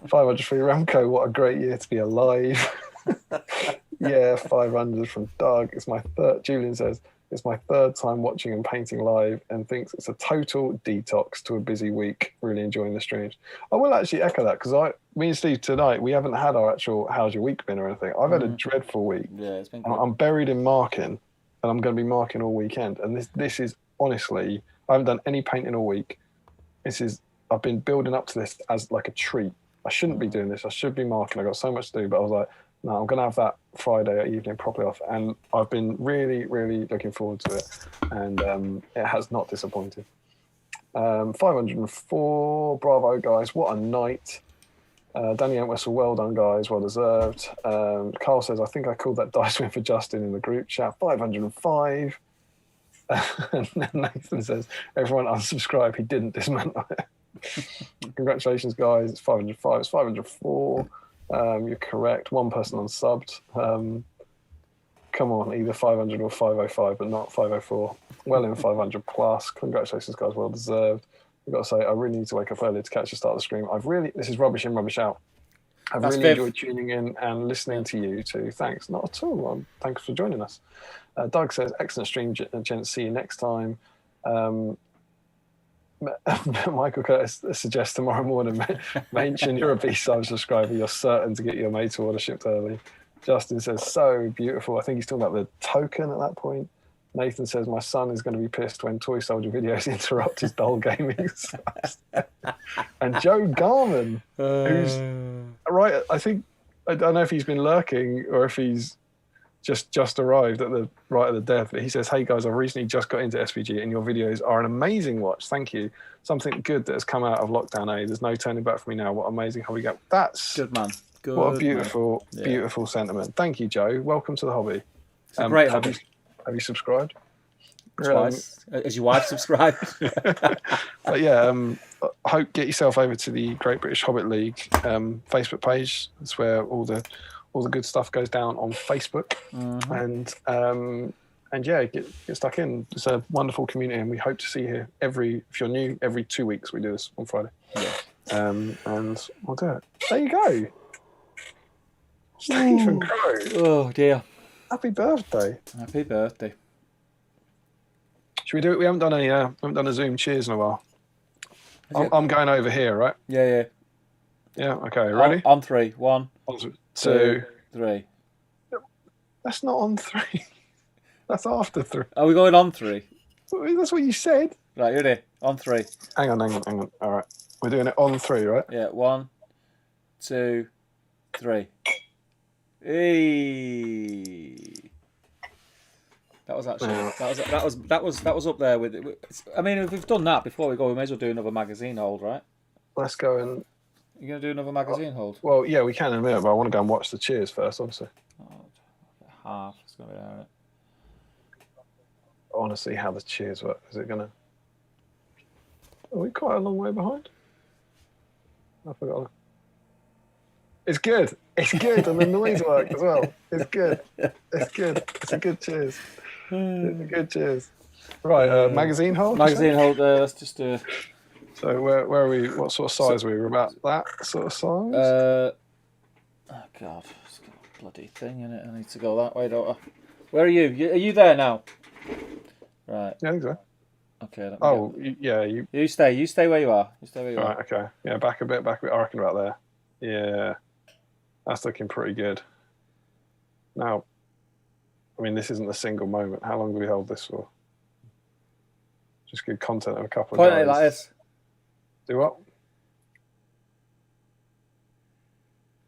Speaker 2: 500 free Remco, what a great year to be alive. Yeah, 500 from Doug. It's my third. Julian says, It's my third time watching and painting live and thinks it's a total detox to a busy week. Really enjoying the streams. I will actually echo that because me and Steve tonight, we haven't had our actual how's your week been or anything. I've had a dreadful week.
Speaker 1: Yeah, it's been good.
Speaker 2: I'm buried in marking and I'm going to be marking all weekend. And this is honestly, I haven't done any painting all week. I've been building up to this as like a treat. I shouldn't be doing this. I should be marking. I've got so much to do, but I was like, no, I'm going to have that Friday evening properly off. And I've been really, really looking forward to it. And it has not disappointed. 504, bravo, guys. What a night. Danny Entwistle, well done, guys. Well deserved. Carl says, I think I called that dice win for Justin in the group chat. 505. And then Nathan says, everyone unsubscribe. He didn't dismantle it. Congratulations, guys. It's 505. It's 504. You're correct. One person unsubbed. Come on, either 500 or 505, but not 504. Well in 500 plus. Congratulations, guys. Well deserved. I've got to say, I really need to wake up early to catch the start of the stream. This is rubbish in, rubbish out. I've really enjoyed tuning in and listening to you too. Thanks. Not at all. Thanks for joining us. Doug says, excellent stream, gents. See you next time. Michael Curtis suggests tomorrow morning, mention you're a B-side subscriber, you're certain to get your made to order shipped early. Justin says, so beautiful. I think he's talking about the token at that point. Nathan says, my son is going to be pissed when Toy Soldier videos interrupt his doll gaming. And Joe Garman, who's right, I don't know if he's been lurking or if he's just arrived at the right of the death, but he says, hey guys, I've recently just got into SVG and your videos are an amazing watch. Thank you. Something good that has come out of lockdown. There's no turning back for me now. What amazing hobby go. That's
Speaker 1: good, man. Good,
Speaker 2: what a beautiful, beautiful sentiment. Thank you, Joe. Welcome to the hobby.
Speaker 1: It's a great hobby.
Speaker 2: Have you subscribed?
Speaker 1: Twice. Has your wife subscribed?
Speaker 2: But yeah, hope get yourself over to the Great British Hobbit League Facebook page. That's where all the good stuff goes down on Facebook. And yeah, get stuck in. It's a wonderful community, and we hope to see you here if you're new, every 2 weeks we do this on Friday. Yeah. And we'll do it. There you go. Stephen Crow.
Speaker 1: Oh dear.
Speaker 2: Happy birthday.
Speaker 1: Happy birthday.
Speaker 2: Should we do it? We haven't done a Zoom cheers in a while. I'm going over here, right?
Speaker 1: Yeah.
Speaker 2: Yeah, okay, ready?
Speaker 1: On three. 1,
Speaker 2: 2,
Speaker 1: 3.
Speaker 2: That's not on 3. That's after 3.
Speaker 1: Are we going on 3?
Speaker 2: That's what you said.
Speaker 1: Right, ready? On 3.
Speaker 2: Hang on. All right. We're doing it on 3, right?
Speaker 1: Yeah, 1, 2, 3. Hey. That was actually that was up there with it. I mean, if we've done that before we go, we may as well do another magazine hold, right?
Speaker 2: Let's go and.
Speaker 1: You're gonna do another magazine hold?
Speaker 2: Well, yeah, we can in a minute, but I want to go and watch the cheers first, obviously.
Speaker 1: Half. It's gonna be there, isn't it?
Speaker 2: I want to see how the cheers work. Is it gonna? Are we quite a long way behind? I forgot. It's good. It's good, and the noise worked as well. It's good. It's good. It's a good cheers. It's a good cheers. Right, magazine hold.
Speaker 1: Magazine hold. Let's just do.
Speaker 2: So where are we? What sort of size are we? We're about that sort of size.
Speaker 1: Oh God, it's got a bloody thing in it. I need to go that way, don't I? Where are you? Are you there now? Right.
Speaker 2: Yeah, I think so.
Speaker 1: Okay.
Speaker 2: Yeah.
Speaker 1: You stay. You stay where you are.
Speaker 2: Right. Okay. Yeah. Back a bit. I reckon about there. Yeah. That's looking pretty good. Now, I mean, this isn't a single moment. How long do we hold this for? Just good content of a couple of
Speaker 1: Point
Speaker 2: guys.
Speaker 1: it like this.
Speaker 2: Do what?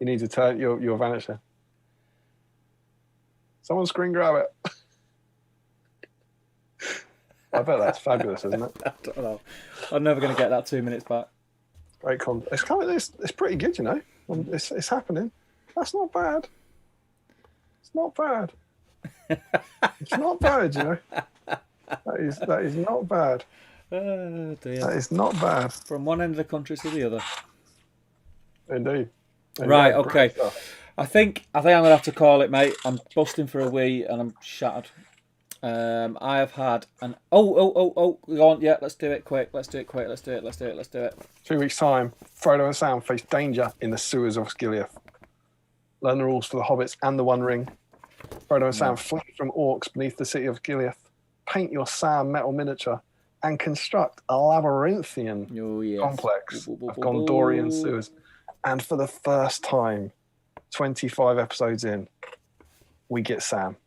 Speaker 2: You need to turn your vanisher. Someone screen grab it. I bet that's fabulous, isn't it?
Speaker 1: I don't know. I'm never going to get that 2 minutes back.
Speaker 2: Great content. It's pretty good, you know. It's happening. That's not bad. It's not bad. It's not bad, you know. That is not bad.
Speaker 1: Oh dear.
Speaker 2: That is not bad.
Speaker 1: From one end of the country to the other.
Speaker 2: Indeed.
Speaker 1: Right. Okay. I think I'm gonna have to call it, mate. I'm busting for a wee and I'm shattered. I have had an go on. Yeah, let's do it quick. Let's do it.
Speaker 2: 2 weeks time, Frodo and Sam face danger in the sewers of Osgiliath. Learn the rules for the hobbits and the One Ring. Frodo and Sam flee from orcs beneath the city of Osgiliath. paint your Sam metal miniature, and construct a labyrinthian complex of Gondorian sewers. And for the first time, 25 episodes in, we get Sam.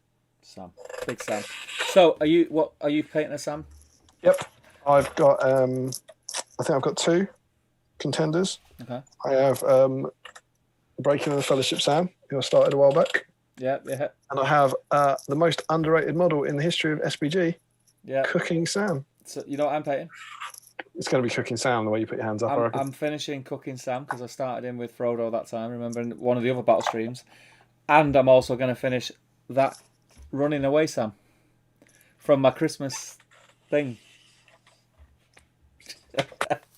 Speaker 1: Sam, big Sam. So, are you painting a Sam?
Speaker 2: Yep, I've got. I think I've got 2 contenders.
Speaker 1: Okay.
Speaker 2: I have Breaking of the Fellowship Sam, who I started a while back.
Speaker 1: Yeah.
Speaker 2: And I have the most underrated model in the history of SBG. Yeah. Cooking Sam.
Speaker 1: So you know what I'm painting?
Speaker 2: It's going to be Cooking Sam, the way you put your hands up.
Speaker 1: I'm finishing Cooking Sam because I started in with Frodo that time, remember, in one of the other battle streams. And I'm also going to finish that Running Away Sam from my Christmas thing.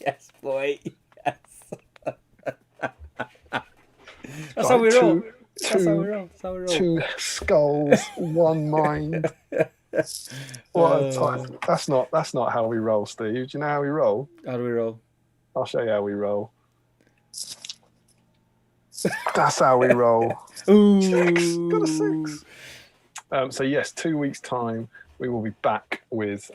Speaker 1: Yes, boy. Yes. That's how we roll. That's how we roll.
Speaker 2: 2 skulls, 1 mind. What a time. That's not how we roll, Steve. Do you know how we roll?
Speaker 1: How do we roll?
Speaker 2: I'll show you how we roll. That's how we roll.
Speaker 1: Ooh.
Speaker 2: 6. Got a 6. So yes, 2 weeks' time we will be back with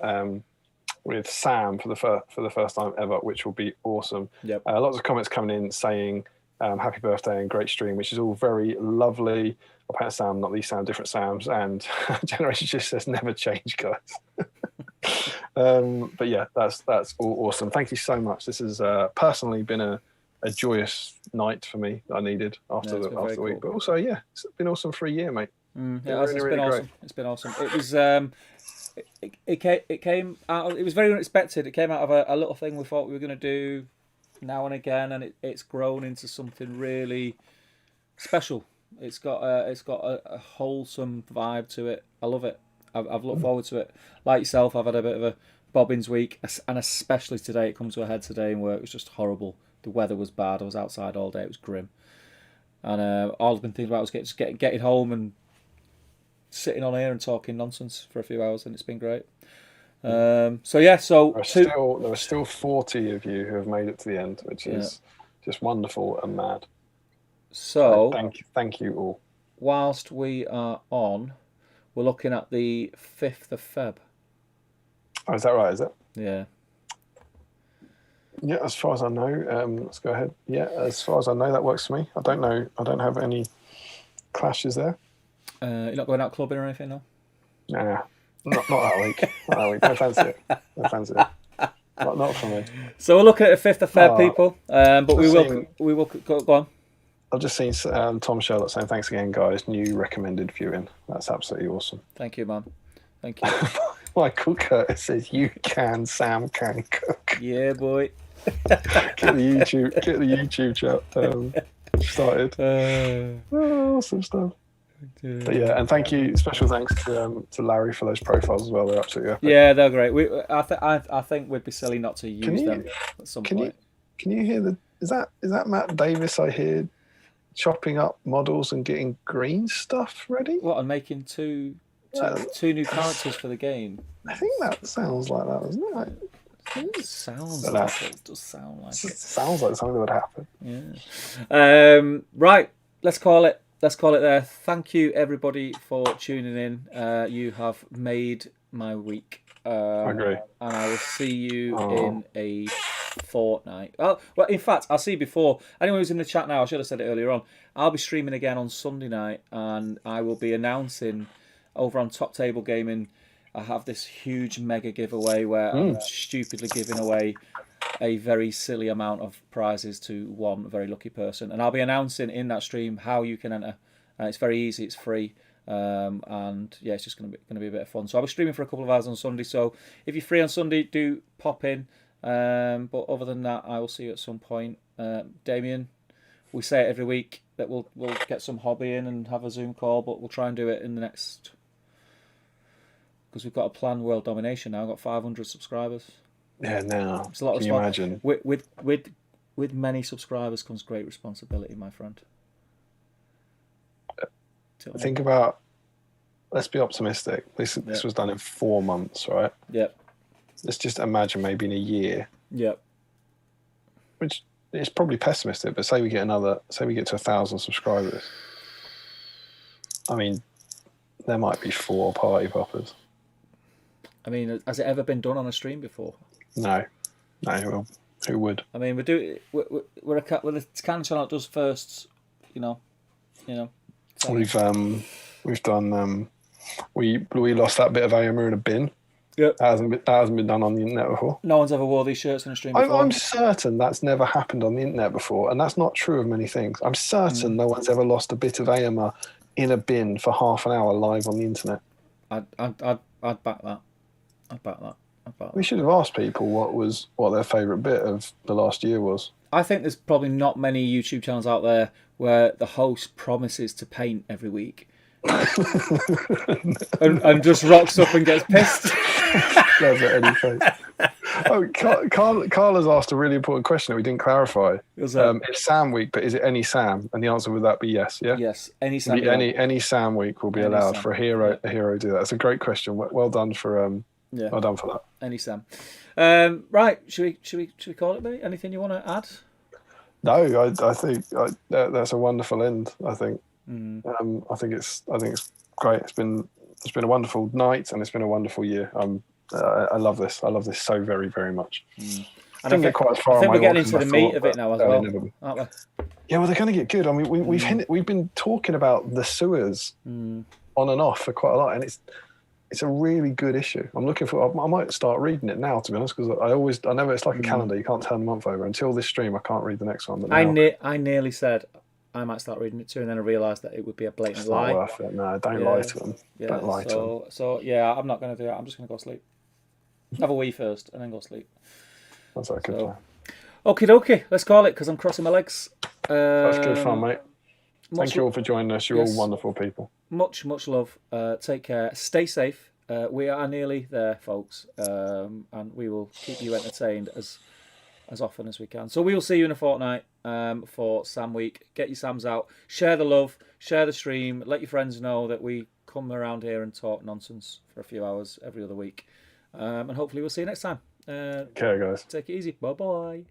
Speaker 2: Sam for the first time ever, which will be awesome.
Speaker 1: Yep.
Speaker 2: Lots of comments coming in saying happy birthday and great stream, which is all very lovely. I'll paint Sam, not these Sam, different Sams, and Generation just says never change, guys. But yeah, that's all awesome. Thank you so much. This has personally been a joyous night for me that I needed after the week. Cool. But also, yeah, it's been awesome for a year, mate.
Speaker 1: It's been awesome. It's been awesome. It was it came out. It was very unexpected. It came out of a little thing we thought we were going to do now and again, and it's grown into something really special. It's got a wholesome vibe to it. I love it. I've looked forward to it. Like yourself, I've had a bit of a bobbins week, and especially today. It comes to a head today in work. It was just horrible. The weather was bad. I was outside all day. It was grim, and all I've been thinking about was just getting home and sitting on here and talking nonsense for a few hours, and it's been great. So yeah, there
Speaker 2: are still 40 of you who have made it to the end, which is just wonderful and mad.
Speaker 1: So
Speaker 2: thank you all.
Speaker 1: Whilst we are on, we're looking at the 5th of Feb.
Speaker 2: Oh, is that right? Is it?
Speaker 1: Yeah.
Speaker 2: Yeah, as far as I know, let's go ahead. Yeah, as far as I know, that works for me. I don't know. I don't have any clashes there.
Speaker 1: You're not going out clubbing or anything, no?
Speaker 2: Nah, not that week. Not that week. Don't fancy it. Don't fancy it. Not for me.
Speaker 1: So we're looking at the 5th of Feb, people. But we will go on.
Speaker 2: I've just seen Tom Sherlock saying, thanks again, guys. New recommended viewing. That's absolutely awesome.
Speaker 1: Thank you, man. Thank you.
Speaker 2: Michael Curtis says, you can, Sam can cook.
Speaker 1: Yeah, boy.
Speaker 2: Get the YouTube chat started. Awesome stuff. But yeah, and thank you. Special thanks to Larry for those profiles as well. They're absolutely epic.
Speaker 1: Yeah, they're great. I think we'd be silly not to use them at some point.
Speaker 2: Can you hear is that Matt Davis I hear chopping up models and getting green stuff ready?
Speaker 1: What, and making two new characters for the game?
Speaker 2: I think that sounds like that, doesn't it?
Speaker 1: It sounds like it. It does sound like it.
Speaker 2: Sounds like something that would happen.
Speaker 1: Yeah. Right. Let's call it there. Thank you, everybody, for tuning in. You have made my week.
Speaker 2: I agree.
Speaker 1: And I will see you in a fortnight. Well, in fact, I'll see you before. Anyone who's in the chat now, I should have said it earlier on. I'll be streaming again on Sunday night, and I will be announcing over on Top Table Gaming. I have this huge mega giveaway where I'm stupidly giving away a very silly amount of prizes to one very lucky person, and I'll be announcing in that stream how you can enter. It's very easy, it's free, and yeah, it's just going to be a bit of fun. So I'll be streaming for a couple of hours on Sunday. So if you're free on Sunday, do pop in. But other than that, I will see you at some point. Damian, we say it every week that we'll get some hobby in and have a Zoom call, but we'll try and do it in the next, because we've got a planned world domination now. I've got 500 subscribers.
Speaker 2: Yeah, now
Speaker 1: it's a lot of
Speaker 2: can you imagine?
Speaker 1: With many subscribers comes great responsibility, my friend.
Speaker 2: Think about. Let's be optimistic. This was done in 4 months, right?
Speaker 1: Yep.
Speaker 2: Let's just imagine maybe in a year.
Speaker 1: Yep.
Speaker 2: Which is probably pessimistic, but say we get to 1,000 subscribers. I mean, there might be 4 party poppers.
Speaker 1: I mean, has it ever been done on a stream before?
Speaker 2: No. Well, who would?
Speaker 1: I mean, we're a the can channel that does firsts, you know. So.
Speaker 2: We've done we lost that bit of AMA in a bin.
Speaker 1: Yep.
Speaker 2: That hasn't been done on the internet before.
Speaker 1: No one's ever wore these shirts on a stream before.
Speaker 2: I'm certain that's never happened on the internet before, and that's not true of many things. I'm certain no one's ever lost a bit of AMA in a bin for half an hour live on the internet.
Speaker 1: I'd back that. I'd back that.
Speaker 2: We should have asked people what their favourite bit of the last year was.
Speaker 1: I think there's probably not many YouTube channels out there where the host promises to paint every week and just rocks up and gets pissed.
Speaker 2: Never any face. Oh, Carla's asked a really important question that we didn't clarify. It's Sam week, but is it any Sam? And the answer would that be yes. Yeah.
Speaker 1: Yes, any Sam.
Speaker 2: Any Sam week will be allowed for a hero. A hero to do that. That's a great question. Well done for well done for that.
Speaker 1: Any Sam. Right, should we call it, mate? Anything you want to add?
Speaker 2: No, I think that's a wonderful end. I think. I think it's great. It's been a wonderful night and it's been a wonderful year. I love this. I love this so very, very much. I think
Speaker 1: we're getting into the meat of it now as well, aren't we?
Speaker 2: Yeah, well, they're going to get good. I mean, we've been talking about the sewers on and off for quite a lot, and it's a really good issue. I'm looking for. I might start reading it now, to be honest, because I know it's like a calendar. You can't turn the month over. Until this stream, I can't read the next one. But
Speaker 1: I nearly said I might start reading it too, and then I realised that it would be a blatant lie.
Speaker 2: Not worth it. No, don't lie to them.
Speaker 1: Yeah,
Speaker 2: don't lie to them.
Speaker 1: So yeah, I'm not going to do it. I'm just going to go sleep. Have a wee first, and then go sleep.
Speaker 2: That's a good plan.
Speaker 1: Okie dokie, let's call it, because I'm crossing my legs.
Speaker 2: That's good fun, mate. Thank you all for joining us. You're all wonderful people.
Speaker 1: Much love. Take care. Stay safe. We are nearly there, folks, and we will keep you entertained as often as we can. So we will see you in a fortnight for Sam Week. Get your Sams out. Share the love. Share the stream. Let your friends know that we come around here and talk nonsense for a few hours every other week. And hopefully we'll see you next time.
Speaker 2: Okay, guys.
Speaker 1: Take it easy. Bye-bye.